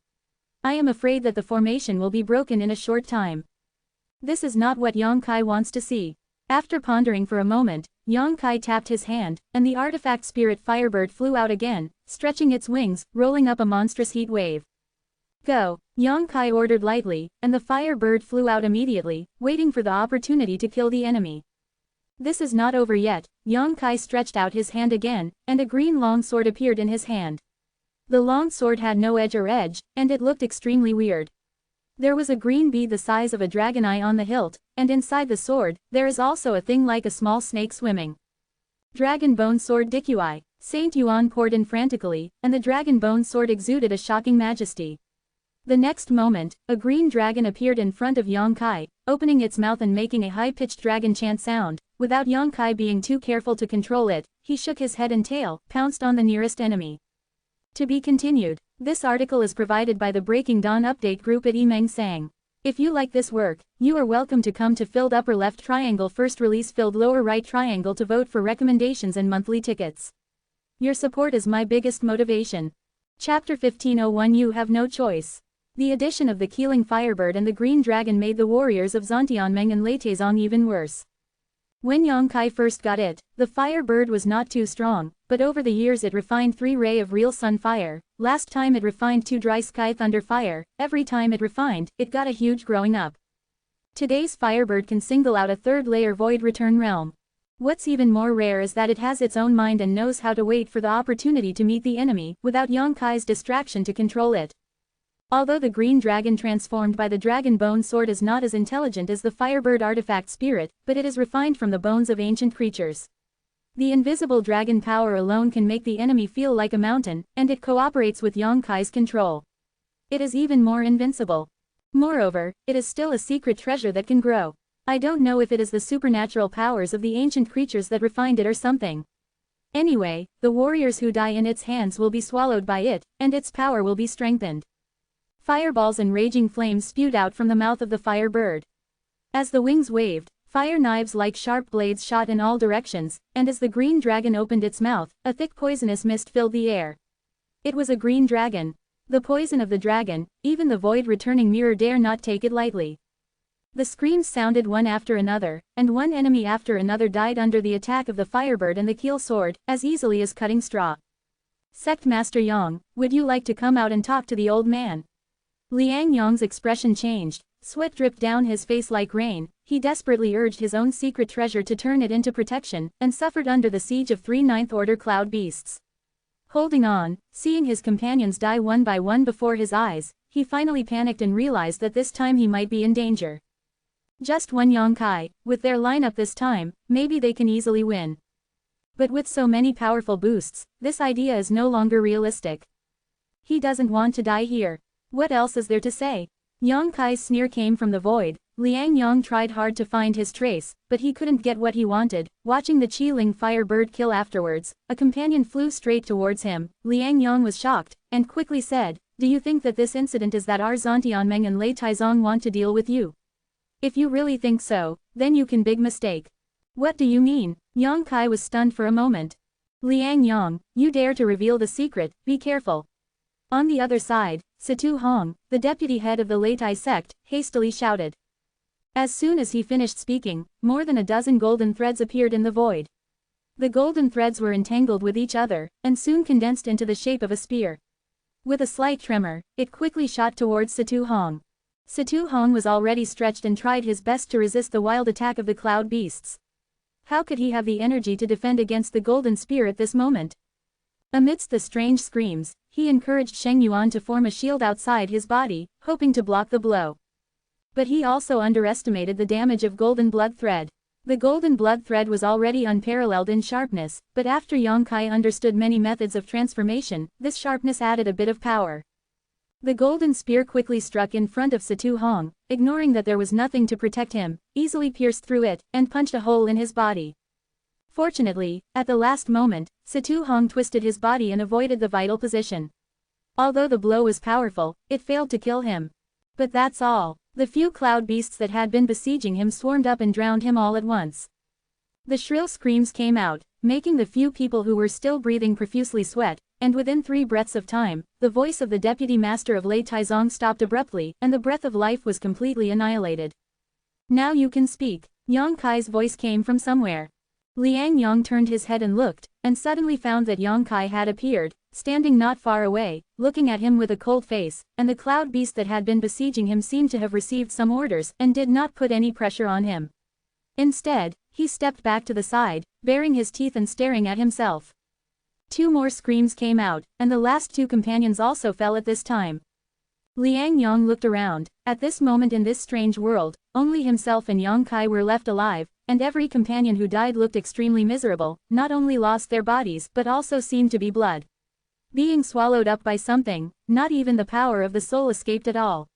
I am afraid that the formation will be broken in a short time. This is not what Yang Kai wants to see. After pondering for a moment, Yang Kai tapped his hand, and the artifact spirit Firebird flew out again, stretching its wings, rolling up a monstrous heat wave. Go, Yang Kai ordered lightly, and the Firebird flew out immediately, waiting for the opportunity to kill the enemy. This is not over yet. Yang Kai stretched out his hand again, and a green long sword appeared in his hand. The long sword had no edge, and it looked extremely weird. There was a green bead the size of a dragon eye on the hilt, and inside the sword, there is also a thing like a small snake swimming. Dragon Bone Sword Dikui. Saint Yuan poured in frantically, and the Dragon Bone Sword exuded a shocking majesty. The next moment, a green dragon appeared in front of Yang Kai, opening its mouth and making a high-pitched dragon chant sound. Without Yang Kai being too careful to control it, he shook his head and tail, pounced on the nearest enemy. To be continued. This article is provided by the Breaking Dawn update group at Imeng Sang. If you like this work, you are welcome to come to filled upper left triangle first release filled lower right triangle to vote for recommendations and monthly tickets. Your support is my biggest motivation. Chapter 1501. You have no choice. The addition of the Keeling Firebird and the Green Dragon made the warriors of Zhantianmeng and Lei Taizong even worse. When Yang Kai first got it, the Firebird was not too strong, but over the years it refined 3 ray of real sun fire, last time it refined 2 dry sky thunder fire, every time it refined, it got a huge growing up. Today's Firebird can single out a 3rd layer void return realm. What's even more rare is that it has its own mind and knows how to wait for the opportunity to meet the enemy, without Yang Kai's distraction to control it. Although the green dragon transformed by the Dragon Bone Sword is not as intelligent as the Firebird artifact spirit, but it is refined from the bones of ancient creatures. The invisible dragon power alone can make the enemy feel like a mountain, and it cooperates with Yang Kai's control. It is even more invincible. Moreover, it is still a secret treasure that can grow. I don't know if it is the supernatural powers of the ancient creatures that refined it or something. Anyway, the warriors who die in its hands will be swallowed by it, and its power will be strengthened. Fireballs and raging flames spewed out from the mouth of the Firebird. As the wings waved, fire knives like sharp blades shot in all directions, and as the green dragon opened its mouth, a thick poisonous mist filled the air. It was a green dragon. The poison of the dragon, even the void-returning mirror dare not take it lightly. The screams sounded one after another, and one enemy after another died under the attack of the Firebird and the Keel Sword, as easily as cutting straw. Sect Master Yang, would you like to come out and talk to the old man? Liang Yang's expression changed, sweat dripped down his face like rain. He desperately urged his own secret treasure to turn it into protection, and suffered under the siege of 3 ninth-order cloud beasts. Holding on, seeing his companions die one by one before his eyes, he finally panicked and realized that this time he might be in danger. Just one Yang Kai, with their lineup this time, maybe they can easily win. But with so many powerful boosts, this idea is no longer realistic. He doesn't want to die here. What else is there to say? Yang Kai's sneer came from the void. Liang Yang tried hard to find his trace, but he couldn't get what he wanted. Watching the Qiling Firebird kill afterwards, a companion flew straight towards him. Liang Yang was shocked, and quickly said, "Do you think that this incident is that our Zhantianmeng and Lei Taizong want to deal with you? If you really think so, then you can big mistake." "What do you mean?" Yang Kai was stunned for a moment. "Liang Yang, you dare to reveal the secret, be careful." On the other side, Situ Hong, the deputy head of the Leitai sect, hastily shouted. As soon as he finished speaking, more than a dozen golden threads appeared in the void. The golden threads were entangled with each other, and soon condensed into the shape of a spear. With a slight tremor, it quickly shot towards Situ Hong. Situ Hong was already stretched and tried his best to resist the wild attack of the cloud beasts. How could he have the energy to defend against the golden spear at this moment? Amidst the strange screams, he encouraged Sheng Yuan to form a shield outside his body, hoping to block the blow. But he also underestimated the damage of golden blood thread. The golden blood thread was already unparalleled in sharpness, but after Yang Kai understood many methods of transformation, this sharpness added a bit of power. The golden spear quickly struck in front of Situ Hong, ignoring that there was nothing to protect him, easily pierced through it, and punched a hole in his body. Fortunately, at the last moment, Situ Hong twisted his body and avoided the vital position. Although the blow was powerful, it failed to kill him. But that's all. The few cloud beasts that had been besieging him swarmed up and drowned him all at once. The shrill screams came out, making the few people who were still breathing profusely sweat, and within 3 breaths of time, the voice of the deputy master of Lei Taizong stopped abruptly, and the breath of life was completely annihilated. Now you can speak. Yang Kai's voice came from somewhere. Liang Yang turned his head and looked, and suddenly found that Yang Kai had appeared, standing not far away, looking at him with a cold face, and the cloud beast that had been besieging him seemed to have received some orders and did not put any pressure on him. Instead, he stepped back to the side, baring his teeth and staring at himself. 2 more screams came out, and the last 2 companions also fell at this time. Liang Yang looked around. At this moment in this strange world, only himself and Yang Kai were left alive, and every companion who died looked extremely miserable, not only lost their bodies but also seemed to be blood. Being swallowed up by something, not even the power of the soul escaped at all.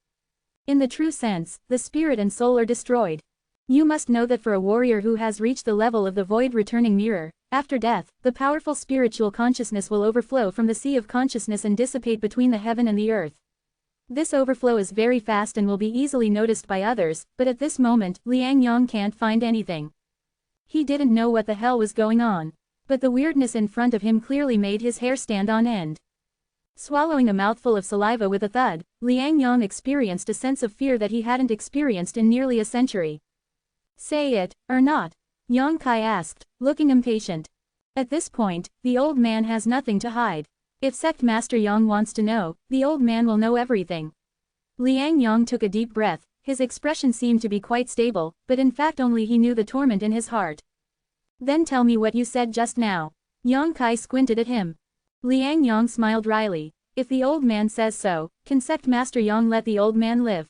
In the true sense, the spirit and soul are destroyed. You must know that for a warrior who has reached the level of the void returning mirror, after death, the powerful spiritual consciousness will overflow from the sea of consciousness and dissipate between the heaven and the earth. This overflow is very fast and will be easily noticed by others, but at this moment, Liang Yang can't find anything. He didn't know what the hell was going on. But the weirdness in front of him clearly made his hair stand on end. Swallowing a mouthful of saliva with a thud, Liang Yang experienced a sense of fear that he hadn't experienced in nearly a century. Say it, or not? Yang Kai asked, looking impatient. At this point, the old man has nothing to hide. If Sect Master Yang wants to know, the old man will know everything. Liang Yang took a deep breath. His expression seemed to be quite stable, but in fact only he knew the torment in his heart. Then tell me what you said just now. Yang Kai squinted at him. Liang Yang smiled wryly. If the old man says so, can Sect Master Yang let the old man live?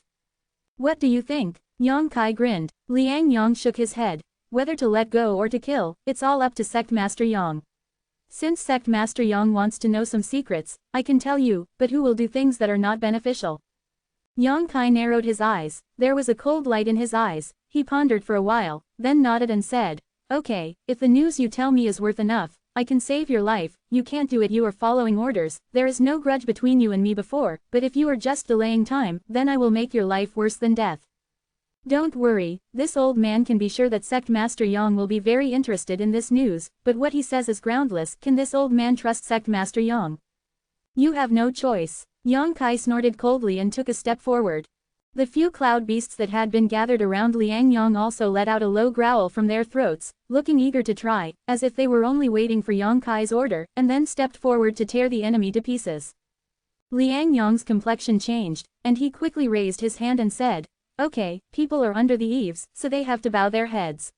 What do you think? Yang Kai grinned. Liang Yang shook his head. Whether to let go or to kill, it's all up to Sect Master Yang. Since Sect Master Yang wants to know some secrets, I can tell you, but who will do things that are not beneficial? Yang Kai narrowed his eyes. There was a cold light in his eyes. He pondered for a while, then nodded and said, okay, if the news you tell me is worth enough, I can save your life. You can't do it, you are following orders, there is no grudge between you and me before, but if you are just delaying time, then I will make your life worse than death. Don't worry, this old man can be sure that Sect Master Yang will be very interested in this news, but what he says is groundless. Can this old man trust Sect Master Yang? You have no choice. Yang Kai snorted coldly and took a step forward. The few cloud beasts that had been gathered around Liang Yang also let out a low growl from their throats, looking eager to try, as if they were only waiting for Yang Kai's order, and then stepped forward to tear the enemy to pieces. Liang Yang's complexion changed, and he quickly raised his hand and said, okay, people are under the eaves, so they have to bow their heads.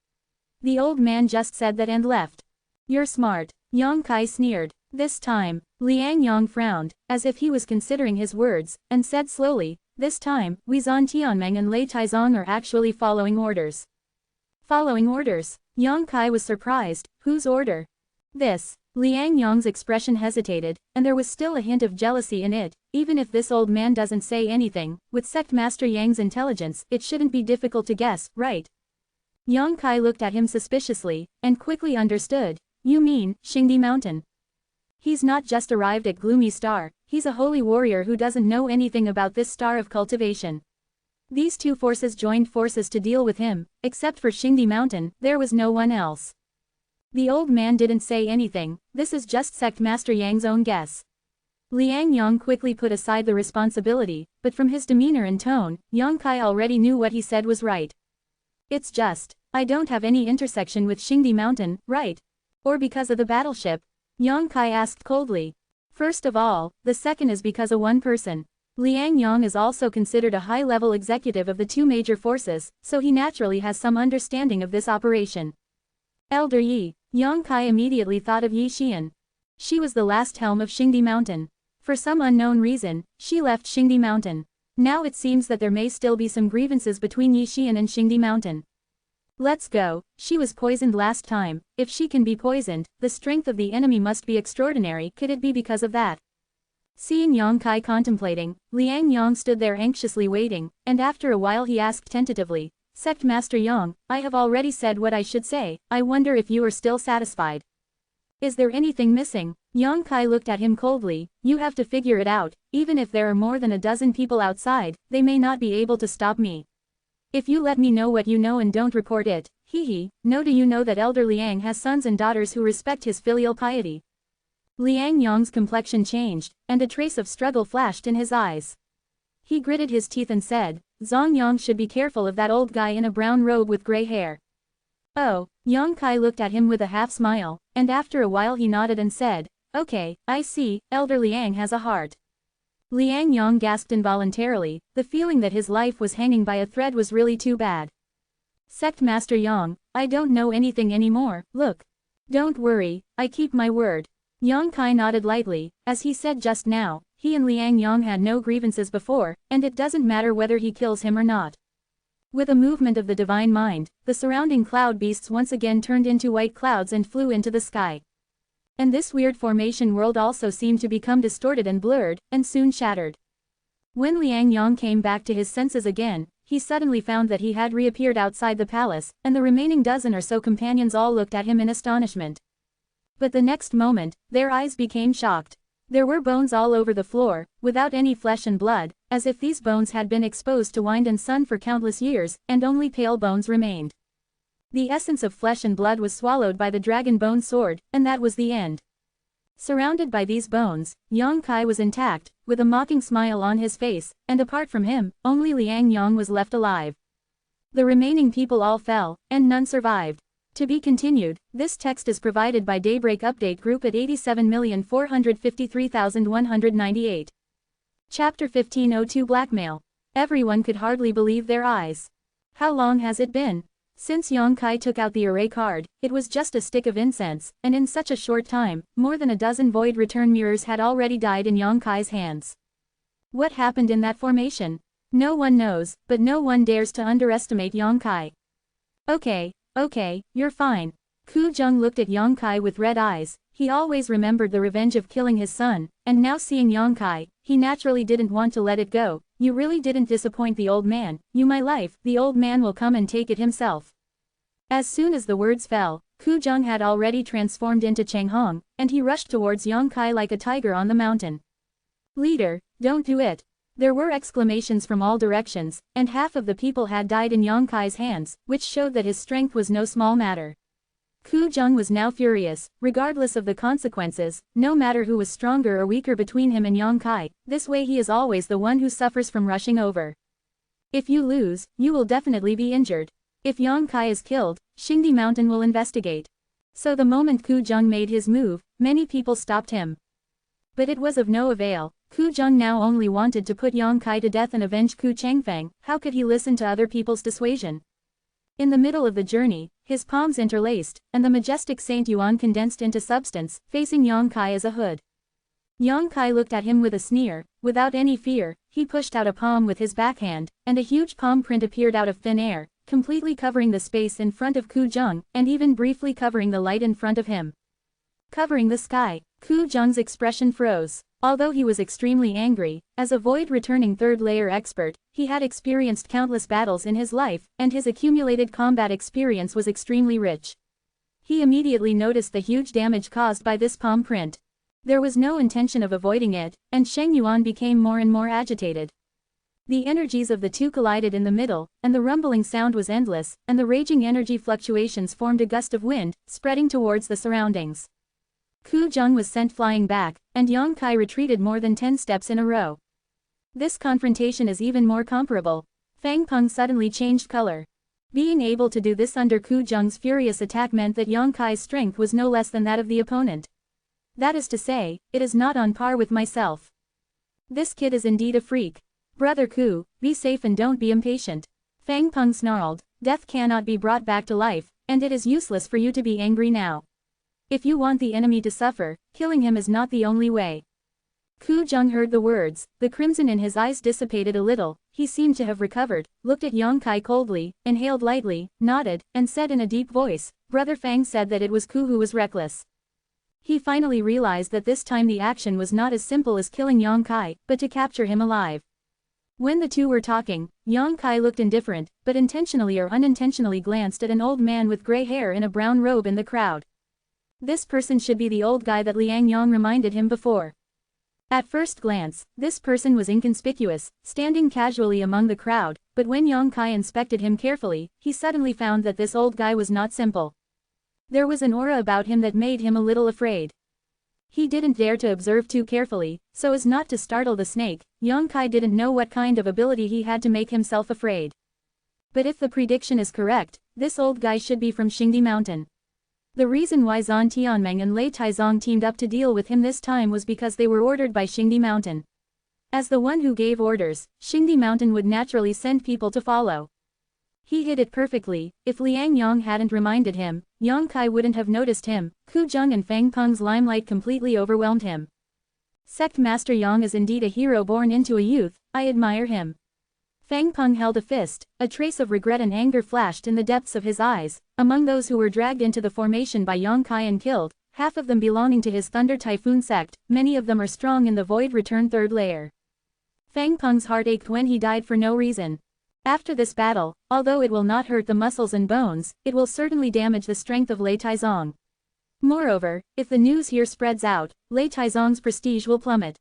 The old man just said that and left. You're smart. Yang Kai sneered. This time, Liang Yang frowned, as if he was considering his words, and said slowly, this time, Wizan Tianmeng and Lei Taizong are actually following orders. Following orders? Yang Kai was surprised. Whose order? This. Liang Yang's expression hesitated, and there was still a hint of jealousy in it. Even if this old man doesn't say anything, with Sect Master Yang's intelligence, it shouldn't be difficult to guess, right? Yang Kai looked at him suspiciously, and quickly understood. You mean, Xingdi Mountain? He's not just arrived at Gloomy Star, he's a holy warrior who doesn't know anything about this star of cultivation. These 2 forces joined forces to deal with him. Except for Xingdi Mountain, there was no one else. The old man didn't say anything. This is just Sect Master Yang's own guess. Liang Yong quickly put aside the responsibility, but from his demeanor and tone, Yang Kai already knew what he said was right. It's just, I don't have any intersection with Xingdi Mountain, right? Or because of the battleship? Yang Kai asked coldly. First of all, the second is because of one person. Liang Yong is also considered a high-level executive of the two major forces, so he naturally has some understanding of this operation. Elder Yi. Yang Kai immediately thought of Yi Xian. She was the last helm of Xingdi Mountain. For some unknown reason, she left Xingdi Mountain. Now it seems that there may still be some grievances between Yi Xian and Xingdi Mountain. Let's go, she was poisoned last time. If she can be poisoned, the strength of the enemy must be extraordinary. Could it be because of that? Seeing Yang Kai contemplating, Liang Yong stood there anxiously waiting, and after a while he asked tentatively, Sect Master Yang, I have already said what I should say, I wonder if you are still satisfied. Is there anything missing? Yang Kai looked at him coldly, you have to figure it out, even if there are more than a dozen people outside, they may not be able to stop me. If you let me know what you know and don't report it, no, do you know that Elder Liang has sons and daughters who respect his filial piety? Liang Yong's complexion changed, and a trace of struggle flashed in his eyes. He gritted his teeth and said, Zhang Yang should be careful of that old guy in a brown robe with gray hair. Oh, Yang Kai looked at him with a half-smile, and after a while he nodded and said, okay, I see, Elder Liang has a heart. Liang Yong gasped involuntarily, the feeling that his life was hanging by a thread was really too bad. Sect Master Yang, I don't know anything anymore, look. Don't worry, I keep my word. Yang Kai nodded lightly, as he said just now, he and Liang Yong had no grievances before, and it doesn't matter whether he kills him or not. With a movement of the divine mind, the surrounding cloud beasts once again turned into white clouds and flew into the sky. And this weird formation world also seemed to become distorted and blurred, and soon shattered. When Liang Yong came back to his senses again, he suddenly found that he had reappeared outside the palace, and the remaining dozen or so companions all looked at him in astonishment. But the next moment, their eyes became shocked. There were bones all over the floor, without any flesh and blood, as if these bones had been exposed to wind and sun for countless years, and only pale bones remained. The essence of flesh and blood was swallowed by the dragon bone sword, and that was the end. Surrounded by these bones, Yang Kai was intact, with a mocking smile on his face, and apart from him, only Liang Yong was left alive. The remaining people all fell, and none survived. To be continued, this text is provided by Daybreak Update Group at 87,453,198. Chapter 1502 Blackmail. Everyone could hardly believe their eyes. How long has it been? Since Yang Kai took out the array card, it was just a stick of incense, and in such a short time, more than a dozen void return mirrors had already died in Yang Kai's hands. What happened in that formation? No one knows, but no one dares to underestimate Yang Kai. Okay, you're fine. Ku Jung looked at Yang Kai with red eyes. He always remembered the revenge of killing his son, and now seeing Yang Kai, he naturally didn't want to let it go. You really didn't disappoint the old man. You my life, the old man will come and take it himself. As soon as the words fell, Ku Jung had already transformed into Cheng Hong, and he rushed towards Yang Kai like a tiger on the mountain. Leader, don't do it. There were exclamations from all directions, and half of the people had died in Yang Kai's hands, which showed that his strength was no small matter. Ku Jung was now furious, regardless of the consequences, no matter who was stronger or weaker between him and Yang Kai, this way he is always the one who suffers from rushing over. If you lose, you will definitely be injured. If Yang Kai is killed, Xingdi Mountain will investigate. So the moment Ku Jung made his move, many people stopped him. But it was of no avail. Ku Jung now only wanted to put Yang Kai to death and avenge Ku Changfeng. How could he listen to other people's dissuasion? In the middle of the journey, his palms interlaced, and the majestic Saint Yuan condensed into substance, facing Yang Kai as a hood. Yang Kai looked at him with a sneer. Without any fear, he pushed out a palm with his backhand, and a huge palm print appeared out of thin air, completely covering the space in front of Ku Jung, and even briefly covering the light in front of him. Covering the sky, Ku Jung's expression froze. Although he was extremely angry, as a void-returning third-layer expert, he had experienced countless battles in his life, and his accumulated combat experience was extremely rich. He immediately noticed the huge damage caused by this palm print. There was no intention of avoiding it, and Sheng Yuan became more and more agitated. The energies of the two collided in the middle, and the rumbling sound was endless, and the raging energy fluctuations formed a gust of wind, spreading towards the surroundings. Ku Zheng was sent flying back, and Yang Kai retreated more than 10 steps in a row. This confrontation is even more comparable. Fang Peng suddenly changed color. Being able to do this under Ku Zheng's furious attack meant that Yang Kai's strength was no less than that of the opponent. That is to say, it is not on par with myself. This kid is indeed a freak. Brother Ku, be safe and don't be impatient. Fang Peng snarled, death cannot be brought back to life, and it is useless for you to be angry now. If you want the enemy to suffer, killing him is not the only way. Ku Zheng heard the words, the crimson in his eyes dissipated a little, he seemed to have recovered, looked at Yang Kai coldly, inhaled lightly, nodded, and said in a deep voice, Brother Fang said that it was Ku who was reckless. He finally realized that this time the action was not as simple as killing Yang Kai, but to capture him alive. When the two were talking, Yang Kai looked indifferent, but intentionally or unintentionally glanced at an old man with gray hair in a brown robe in the crowd. This person should be the old guy that Liang Yang reminded him before. At first glance, this person was inconspicuous, standing casually among the crowd, but when Yang Kai inspected him carefully, he suddenly found that this old guy was not simple. There was an aura about him that made him a little afraid. He didn't dare to observe too carefully, so as not to startle the snake. Yang Kai didn't know what kind of ability he had to make himself afraid. But if the prediction is correct, this old guy should be from Xingdi Mountain. The reason why Zhan Tianmeng and Lei Taizong teamed up to deal with him this time was because they were ordered by Xingdi Mountain. As the one who gave orders, Xingdi Mountain would naturally send people to follow. He hid it perfectly. If Liang Yang hadn't reminded him, Yang Kai wouldn't have noticed him. Ku Zheng and Fang Peng's limelight completely overwhelmed him. Sect Master Yang is indeed a hero born into a youth, I admire him. Fang Peng held a fist, a trace of regret and anger flashed in the depths of his eyes. Among those who were dragged into the formation by Yang Kai and killed, half of them belonging to his Thunder Typhoon sect, many of them are strong in the Void Return third layer. Fang Peng's heart ached when he died for no reason. After this battle, although it will not hurt the muscles and bones, it will certainly damage the strength of Lei Taizong. Moreover, if the news here spreads out, Lei Taizong's prestige will plummet.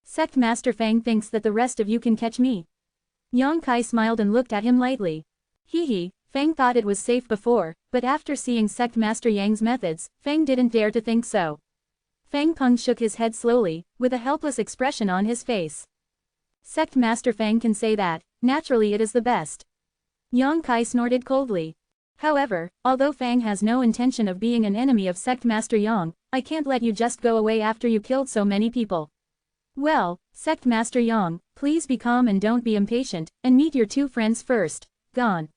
Sect Master Fang thinks that the rest of you can catch me. Yang Kai smiled and looked at him lightly. Hee, Fang thought it was safe before, but after seeing Sect Master Yang's methods, Fang didn't dare to think so. Fang Peng shook his head slowly, with a helpless expression on his face. Sect Master Fang can say that, naturally it is the best. Yang Kai snorted coldly. However, although Fang has no intention of being an enemy of Sect Master Yang, I can't let you just go away after you killed so many people. Well, Sect Master Yang, please be calm and don't be impatient, and meet your two friends first. Gone.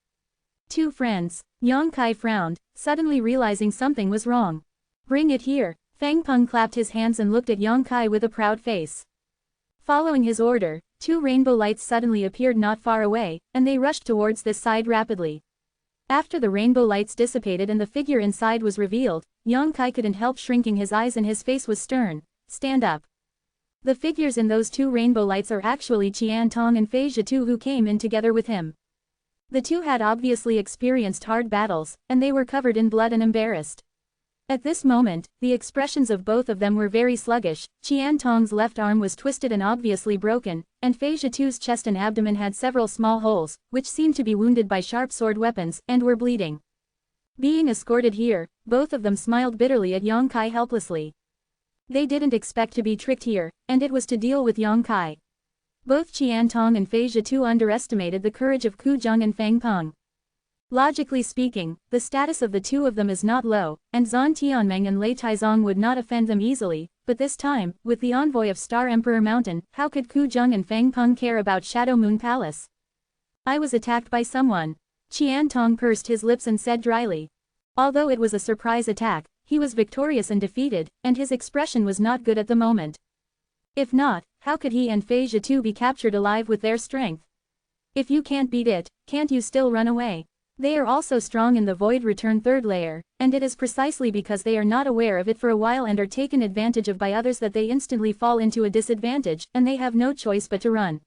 Two friends. Yang Kai frowned, suddenly realizing something was wrong. Bring it here. Fang Peng clapped his hands and looked at Yang Kai with a proud face. Following his order, two rainbow lights suddenly appeared not far away, and they rushed towards this side rapidly. After the rainbow lights dissipated and the figure inside was revealed, Yang Kai couldn't help shrinking his eyes and his face was stern. Stand up. The figures in those two rainbow lights are actually Qian Tong and Fei Zhitu who came in together with him. The two had obviously experienced hard battles, and they were covered in blood and embarrassed. At this moment, the expressions of both of them were very sluggish. Qian Tong's left arm was twisted and obviously broken, and Fei Zhitu's chest and abdomen had several small holes, which seemed to be wounded by sharp sword weapons, and were bleeding. Being escorted here, both of them smiled bitterly at Yang Kai helplessly. They didn't expect to be tricked here, and it was to deal with Yang Kai. Both Qian Tong and Fei Zhitu underestimated the courage of Ku Zheng and Fang Peng. Logically speaking, the status of the two of them is not low, and Zhan Tianmeng and Lei Taizong would not offend them easily, but this time, with the envoy of Star Emperor Mountain, how could Ku Zheng and Fang Peng care about Shadow Moon Palace? I was attacked by someone. Qian Tong pursed his lips and said dryly. Although it was a surprise attack, he was victorious and defeated, and his expression was not good at the moment. If not, how could he and Fei Zhitu be captured alive with their strength? If you can't beat it, can't you still run away? They are also strong in the Void Return third layer, and it is precisely because they are not aware of it for a while and are taken advantage of by others that they instantly fall into a disadvantage, and they have no choice but to run.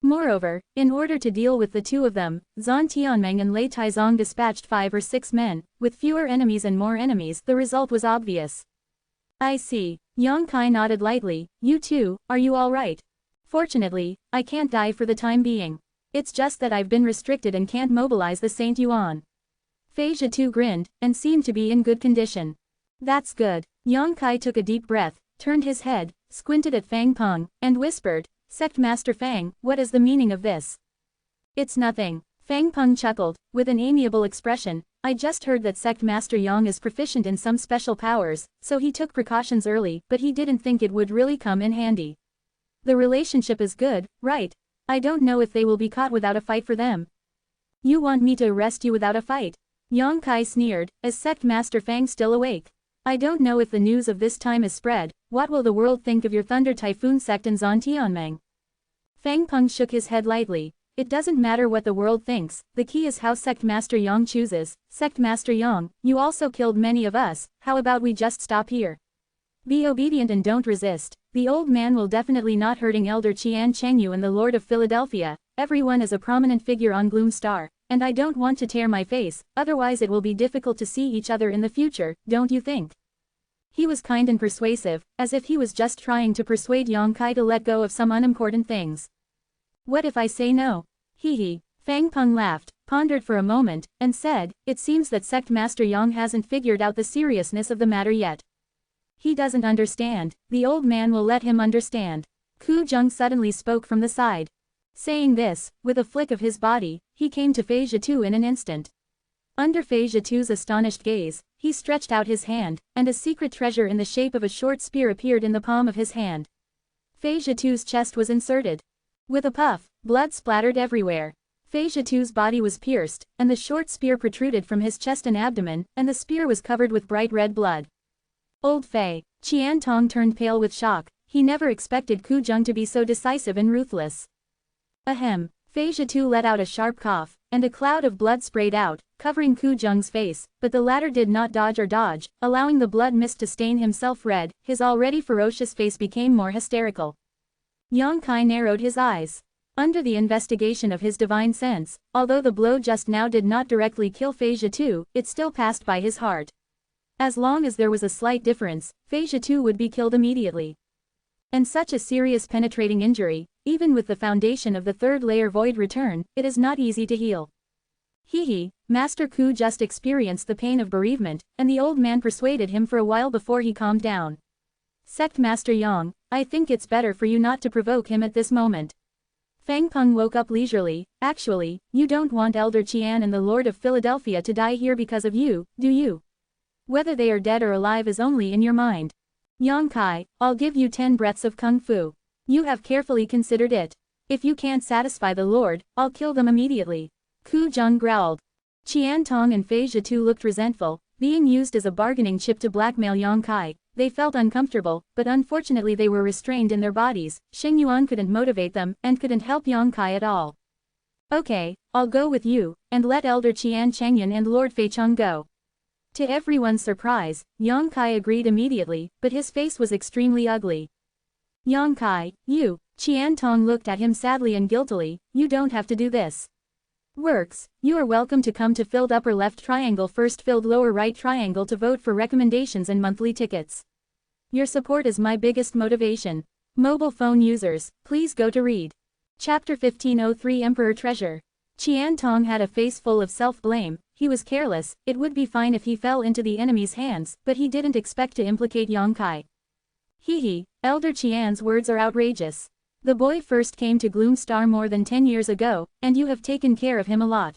Moreover, in order to deal with the two of them, Zhan Tianmeng and Lei Taizong dispatched 5 or 6 men. With fewer enemies and more enemies, the result was obvious. I see. Yang Kai nodded lightly. You too, are you all right? Fortunately, I can't die for the time being. It's just that I've been restricted and can't mobilize the Saint Yuan. Fei Zhitu grinned, and seemed to be in good condition. That's good. Yang Kai took a deep breath, turned his head, squinted at Fang Peng, and whispered, "Sect Master Fang, what is the meaning of this?" "It's nothing." Fang Peng chuckled, with an amiable expression. "I just heard that Sect Master Yang is proficient in some special powers, so he took precautions early, but he didn't think it would really come in handy. The relationship is good, right? I don't know if they will be caught without a fight for them." "You want me to arrest you without a fight?" Yang Kai sneered, as Sect Master Fang still awake. "I don't know if the news of this time is spread. What will the world think of your Thunder Typhoon sect in Zhangtianmeng?" Fang Peng shook his head lightly. "It doesn't matter what the world thinks, the key is how Sect Master Yang chooses. Sect Master Yang, you also killed many of us, how about we just stop here? Be obedient and don't resist. The old man will definitely not hurting Elder Qian Chengyu and the Lord of Philadelphia. Everyone is a prominent figure on Gloom Star, and I don't want to tear my face, otherwise it will be difficult to see each other in the future, don't you think?" He was kind and persuasive, as if he was just trying to persuade Yang Kai to let go of some unimportant things. "What if I say no?" Hee. Fang Peng laughed, pondered for a moment, and said, "It seems that Sect Master Yang hasn't figured out the seriousness of the matter yet. He doesn't understand. The old man will let him understand." Ku Jung suddenly spoke from the side. Saying this, with a flick of his body, he came to Fei Zhitu in an instant. Under Fei Zhitu's astonished gaze, he stretched out his hand, and a secret treasure in the shape of a short spear appeared in the palm of his hand. Fei Zhitu's chest was inserted. With a puff, blood splattered everywhere. Fei Zhitu's body was pierced, and the short spear protruded from his chest and abdomen, and the spear was covered with bright red blood. Old Fei. Qian Tong turned pale with shock. He never expected Ku Jung to be so decisive and ruthless. Ahem. Fei Zhitu let out a sharp cough, and a cloud of blood sprayed out, covering Ku Jung's face, but the latter did not dodge, allowing the blood mist to stain himself red. His already ferocious face became more hysterical. Yang Kai narrowed his eyes. Under the investigation of his divine sense, although the blow just now did not directly kill Fei Zhitu, it still passed by his heart. As long as there was a slight difference, Fei Zhitu would be killed immediately. And such a serious penetrating injury, even with the foundation of the third layer void return, it is not easy to heal. Hee. Master Ku just experienced the pain of bereavement, and the old man persuaded him for a while before he calmed down. "Sect Master Yang, I think it's better for you not to provoke him at this moment." Fang Peng woke up leisurely. "Actually, you don't want Elder Qian and the Lord of Philadelphia to die here because of you, do you? Whether they are dead or alive is only in your mind. Yang Kai, I'll give you 10 breaths of Kung Fu. You have carefully considered it. If you can't satisfy the Lord, I'll kill them immediately." Ku Jung growled. Qian Tong and Fei Zhitu looked resentful, being used as a bargaining chip to blackmail Yang Kai. They felt uncomfortable, but unfortunately they were restrained in their bodies. Sheng Yuan couldn't motivate them, and couldn't help Yang Kai at all. "Okay, I'll go with you, and let Elder Qian Chengyan and Lord Fei Cheng go." To everyone's surprise, Yang Kai agreed immediately, but his face was extremely ugly. "Yang Kai, you," Qian Tong looked at him sadly and guiltily, "you don't have to do this. Works, you are welcome to come to filled upper left triangle first filled lower right triangle to vote for recommendations and monthly tickets. Your support is my biggest motivation. Mobile phone users, please go to read. Chapter 1503 Emperor Treasure. Qian Tong had a face full of self-blame. He was careless. It would be fine if he fell into the enemy's hands, but he didn't expect to implicate Yang Kai. Hee. Elder Qian's words are outrageous. The boy first came to Gloom Star more than 10 years ago, and you have taken care of him a lot.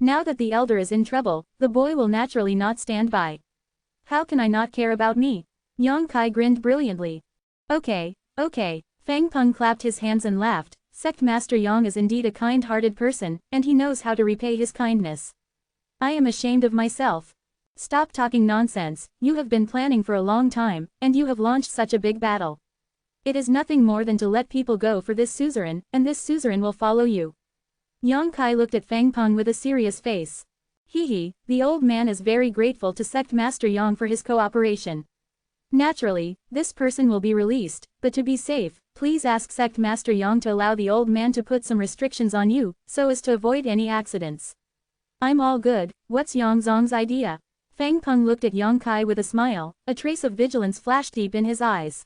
Now that the elder is in trouble, the boy will naturally not stand by. How can I not care about me? Yang Kai grinned brilliantly. Okay. Fang Peng clapped his hands and laughed. Sect Master Yang is indeed a kind-hearted person, and he knows how to repay his kindness. I am ashamed of myself. Stop talking nonsense. You have been planning for a long time, and you have launched such a big battle. It is nothing more than to let people go for this suzerain, and this suzerain will follow you. Yang Kai looked at Fang Peng with a serious face. Hee. The old man is very grateful to Sect Master Yang for his cooperation. Naturally, this person will be released, but to be safe, please ask Sect Master Yang to allow the old man to put some restrictions on you, so as to avoid any accidents. I'm all good. What's Yang Zong's idea? Fang Peng looked at Yang Kai with a smile. A trace of vigilance flashed deep in his eyes.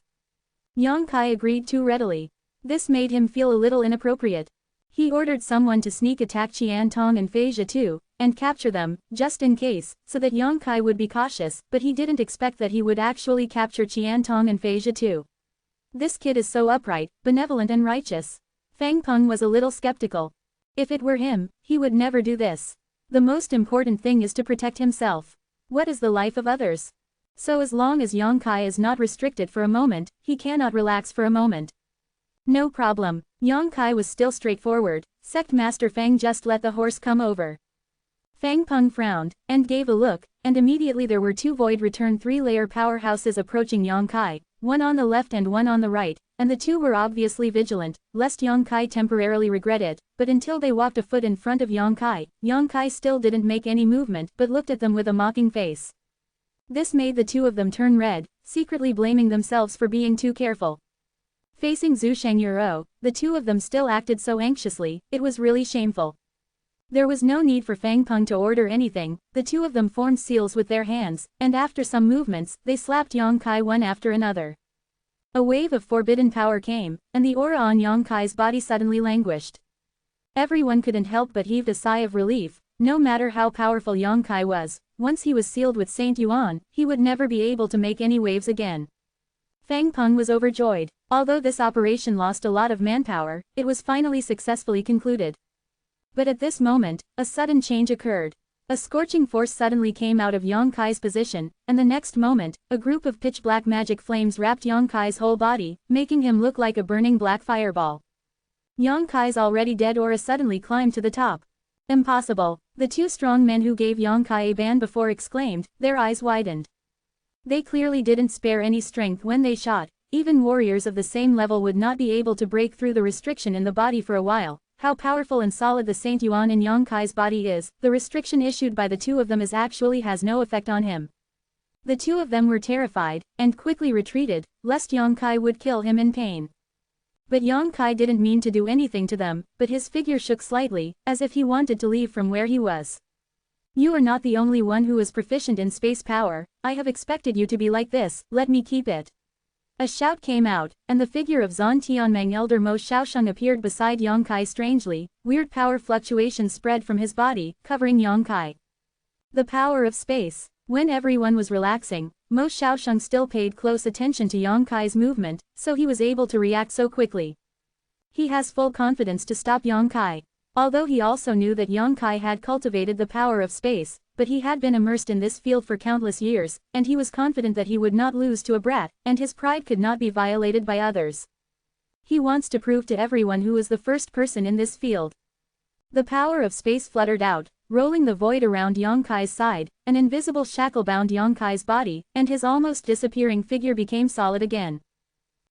Yang Kai agreed too readily. This made him feel a little inappropriate. He ordered someone to sneak attack Qian Tong and Fei Zhe too, and capture them, just in case, so that Yang Kai would be cautious, but he didn't expect that he would actually capture Qian Tong and Fei Zhe too. This kid is so upright, benevolent and righteous. Fang Peng was a little skeptical. If it were him, he would never do this. The most important thing is to protect himself. What is the life of others? So as long as Yang Kai is not restricted for a moment, he cannot relax for a moment. No problem. Yang Kai was still straightforward. Sect Master Fang just let the horse come over. Fang Peng frowned, and gave a look, and immediately there were two Void Return 3-layer powerhouses approaching Yang Kai, one on the left and one on the right, and the two were obviously vigilant, lest Yang Kai temporarily regret it, but until they walked a foot in front of Yang Kai still didn't make any movement but looked at them with a mocking face. This made the two of them turn red, secretly blaming themselves for being too careful. Facing Zhu Shangyuro, the two of them still acted so anxiously, it was really shameful. There was no need for Fang Peng to order anything, the two of them formed seals with their hands, and after some movements, they slapped Yang Kai one after another. A wave of forbidden power came, and the aura on Yang Kai's body suddenly languished. Everyone couldn't help but heave a sigh of relief. No matter how powerful Yang Kai was, once he was sealed with Saint Yuan, he would never be able to make any waves again. Fang Peng was overjoyed. Although this operation lost a lot of manpower, it was finally successfully concluded. But at this moment, a sudden change occurred. A scorching force suddenly came out of Yang Kai's position, and the next moment, a group of pitch-black magic flames wrapped Yang Kai's whole body, making him look like a burning black fireball. Yang Kai's already dead aura suddenly climbed to the top. Impossible. The two strong men who gave Yang Kai a ban before exclaimed, their eyes widened. They clearly didn't spare any strength when they shot. Even warriors of the same level would not be able to break through the restriction in the body for a while. How powerful and solid the Saint Yuan in Yang Kai's body is, the restriction issued by the two of them actually has no effect on him. The two of them were terrified, and quickly retreated, lest Yang Kai would kill him in pain. But Yang Kai didn't mean to do anything to them, but his figure shook slightly, as if he wanted to leave from where he was. You are not the only one who is proficient in space power, I have expected you to be like this, let me keep it. A shout came out, and the figure of Zhan Tianmeng Elder Mo Shaosheng appeared beside Yang Kai strangely. Weird power fluctuations spread from his body, covering Yang Kai. The power of space. When everyone was relaxing, Mo Shaosheng still paid close attention to Yang Kai's movement, so he was able to react so quickly. He has full confidence to stop Yang Kai. Although he also knew that Yang Kai had cultivated the power of space, but he had been immersed in this field for countless years, and he was confident that he would not lose to a brat, and his pride could not be violated by others. He wants to prove to everyone who is the first person in this field. The power of space fluttered out, rolling the void around Yang Kai's side, an invisible shackle bound Yang Kai's body, and his almost disappearing figure became solid again.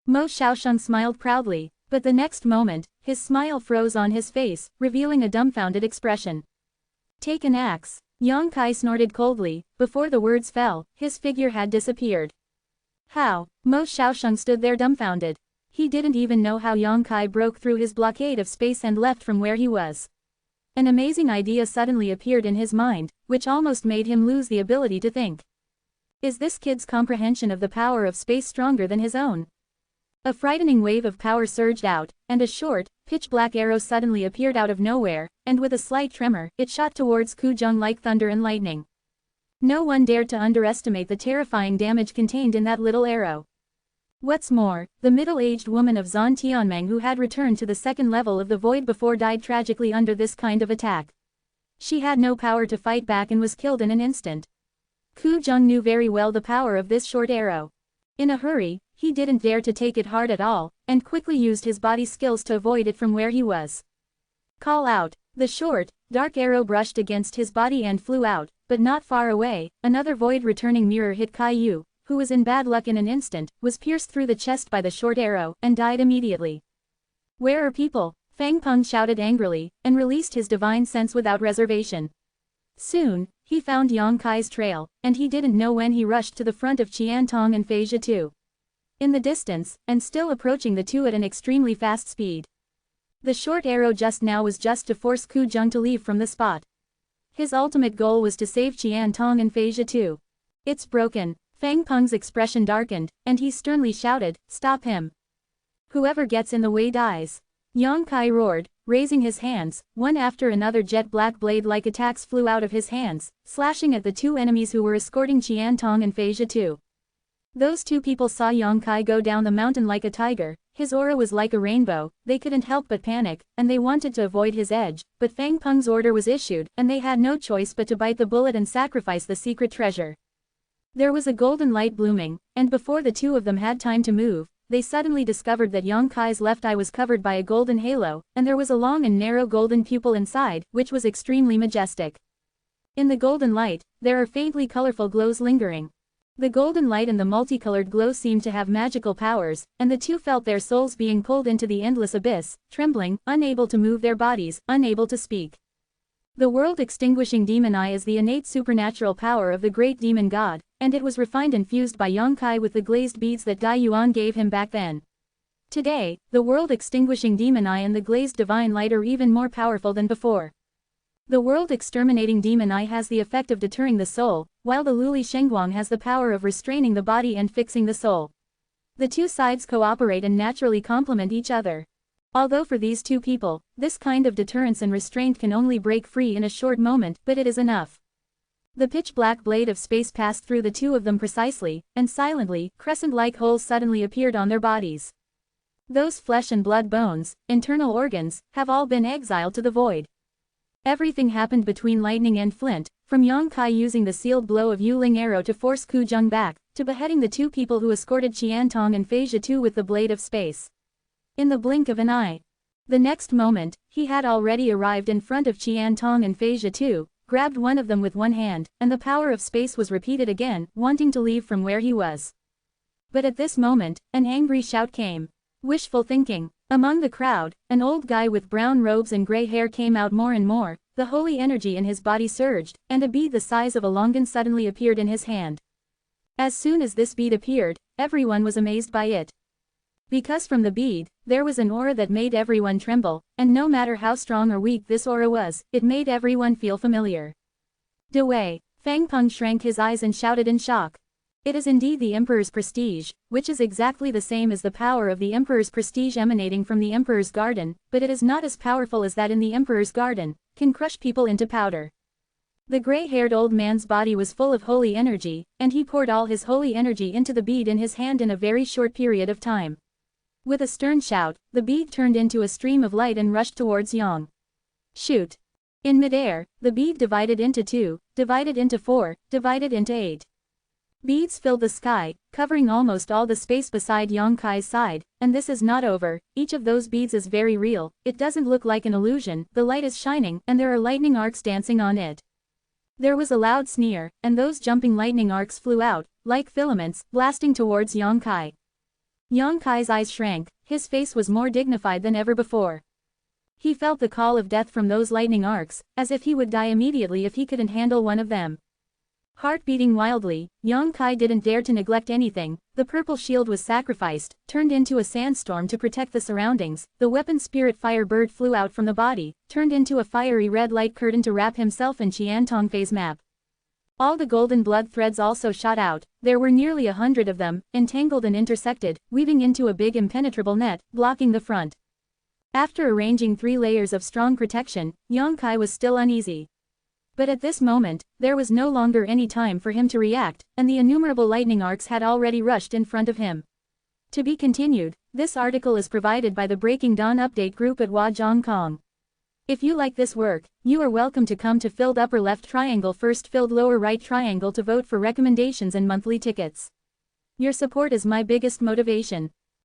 Mo Shaosheng smiled proudly, but the next moment, his smile froze on his face, revealing a dumbfounded expression. Take an axe. Yang Kai snorted coldly. Before the words fell, his figure had disappeared. How? Mo Shaosheng stood there dumbfounded. He didn't even know how Yang Kai broke through his blockade of space and left from where he was. An amazing idea suddenly appeared in his mind, which almost made him lose the ability to think. Is this kid's comprehension of the power of space stronger than his own? A frightening wave of power surged out, and a short, pitch-black arrow suddenly appeared out of nowhere, and with a slight tremor, it shot towards Ku Zheng like thunder and lightning. No one dared to underestimate the terrifying damage contained in that little arrow. What's more, the middle-aged woman of Zhan Tianmeng who had returned to the second level of the void before died tragically under this kind of attack. She had no power to fight back and was killed in an instant. Ku Zheng knew very well the power of this short arrow. In a hurry, he didn't dare to take it hard at all, and quickly used his body skills to avoid it from where he was. Call out. The short, dark arrow brushed against his body and flew out, but not far away. Another void-returning mirror hit Caillou, who was in bad luck in an instant, was pierced through the chest by the short arrow, and died immediately. Where are people? Fang Peng shouted angrily, and released his divine sense without reservation. Soon, he found Yang Kai's trail, and he didn't know when he rushed to the front of Qian Tong and Fei Zhe too. In the distance, and still approaching the two at an extremely fast speed. The short arrow just now was just to force Ku Zheng to leave from the spot. His ultimate goal was to save Qian Tong and Fei Zhe too. It's broken. Fang Peng's expression darkened, and he sternly shouted, stop him. Whoever gets in the way dies. Yang Kai roared, raising his hands. One after another jet black blade-like attacks flew out of his hands, slashing at the two enemies who were escorting Qian Tong and Fei Zhitu. Those two people saw Yang Kai go down the mountain like a tiger. His aura was like a rainbow. They couldn't help but panic, and they wanted to avoid his edge, but Fang Peng's order was issued, and they had no choice but to bite the bullet and sacrifice the secret treasure. There was a golden light blooming, and before the two of them had time to move, they suddenly discovered that Yang Kai's left eye was covered by a golden halo, and there was a long and narrow golden pupil inside, which was extremely majestic. In the golden light, there are faintly colorful glows lingering. The golden light and the multicolored glow seemed to have magical powers, and the two felt their souls being pulled into the endless abyss, trembling, unable to move their bodies, unable to speak. The world-extinguishing demon eye is the innate supernatural power of the great demon god, and it was refined and fused by Yang Kai with the glazed beads that Dai Yuan gave him back then. Today, the world-extinguishing demon eye and the glazed divine light are even more powerful than before. The world-exterminating demon eye has the effect of deterring the soul, while the Luli Shengguang has the power of restraining the body and fixing the soul. The two sides cooperate and naturally complement each other. Although for these two people, this kind of deterrence and restraint can only break free in a short moment, but it is enough. The pitch-black blade of space passed through the two of them precisely, and silently, crescent-like holes suddenly appeared on their bodies. Those flesh and blood bones, internal organs, have all been exiled to the void. Everything happened between lightning and flint, from Yang Kai using the sealed blow of Yuling arrow to force Ku Zheng back, to beheading the two people who escorted Qian Tong and Fei Zhitu with the blade of space. In the blink of an eye. The next moment, he had already arrived in front of Qian Tong and Fei Zhitu, grabbed one of them with one hand, and the power of space was repeated again, wanting to leave from where he was. But at this moment, an angry shout came. Wishful thinking. Among the crowd, an old guy with brown robes and gray hair came out more and more, the holy energy in his body surged, and a bead the size of a longan suddenly appeared in his hand. As soon as this bead appeared, everyone was amazed by it. Because from the bead, there was an aura that made everyone tremble, and no matter how strong or weak this aura was, it made everyone feel familiar. Dewey. Fang Peng shrank his eyes and shouted in shock. It is indeed the Emperor's prestige, which is exactly the same as the power of the Emperor's prestige emanating from the Emperor's garden, but it is not as powerful as that in the Emperor's garden, can crush people into powder. The gray-haired old man's body was full of holy energy, and he poured all his holy energy into the bead in his hand in a very short period of time. With a stern shout, the bead turned into a stream of light and rushed towards Yang. Shoot! In midair, the bead divided into 2, divided into 4, divided into 8. Beads filled the sky, covering almost all the space beside Yang Kai's side, and this is not over. Each of those beads is very real, it doesn't look like an illusion, the light is shining, and there are lightning arcs dancing on it. There was a loud sneer, and those jumping lightning arcs flew out, like filaments, blasting towards Yang Kai. Yang Kai's eyes shrank, his face was more dignified than ever before. He felt the call of death from those lightning arcs, as if he would die immediately if he couldn't handle one of them. Heart beating wildly, Yang Kai didn't dare to neglect anything. The purple shield was sacrificed, turned into a sandstorm to protect the surroundings. The weapon spirit fire bird flew out from the body, turned into a fiery red light curtain to wrap himself in Qian Tongfei's map. All the golden blood threads also shot out. There were nearly 100 of them, entangled and intersected, weaving into a big impenetrable net, blocking the front. After arranging 3 layers of strong protection, Yang Kai was still uneasy. But at this moment, there was no longer any time for him to react, and the innumerable lightning arcs had already rushed in front of him. To be continued, this article is provided by the Breaking Dawn Update group at Huazhongkong. If you like this work, you are welcome to come to filled upper left triangle first filled lower right triangle to vote for recommendations and monthly tickets. Your support is my biggest motivation.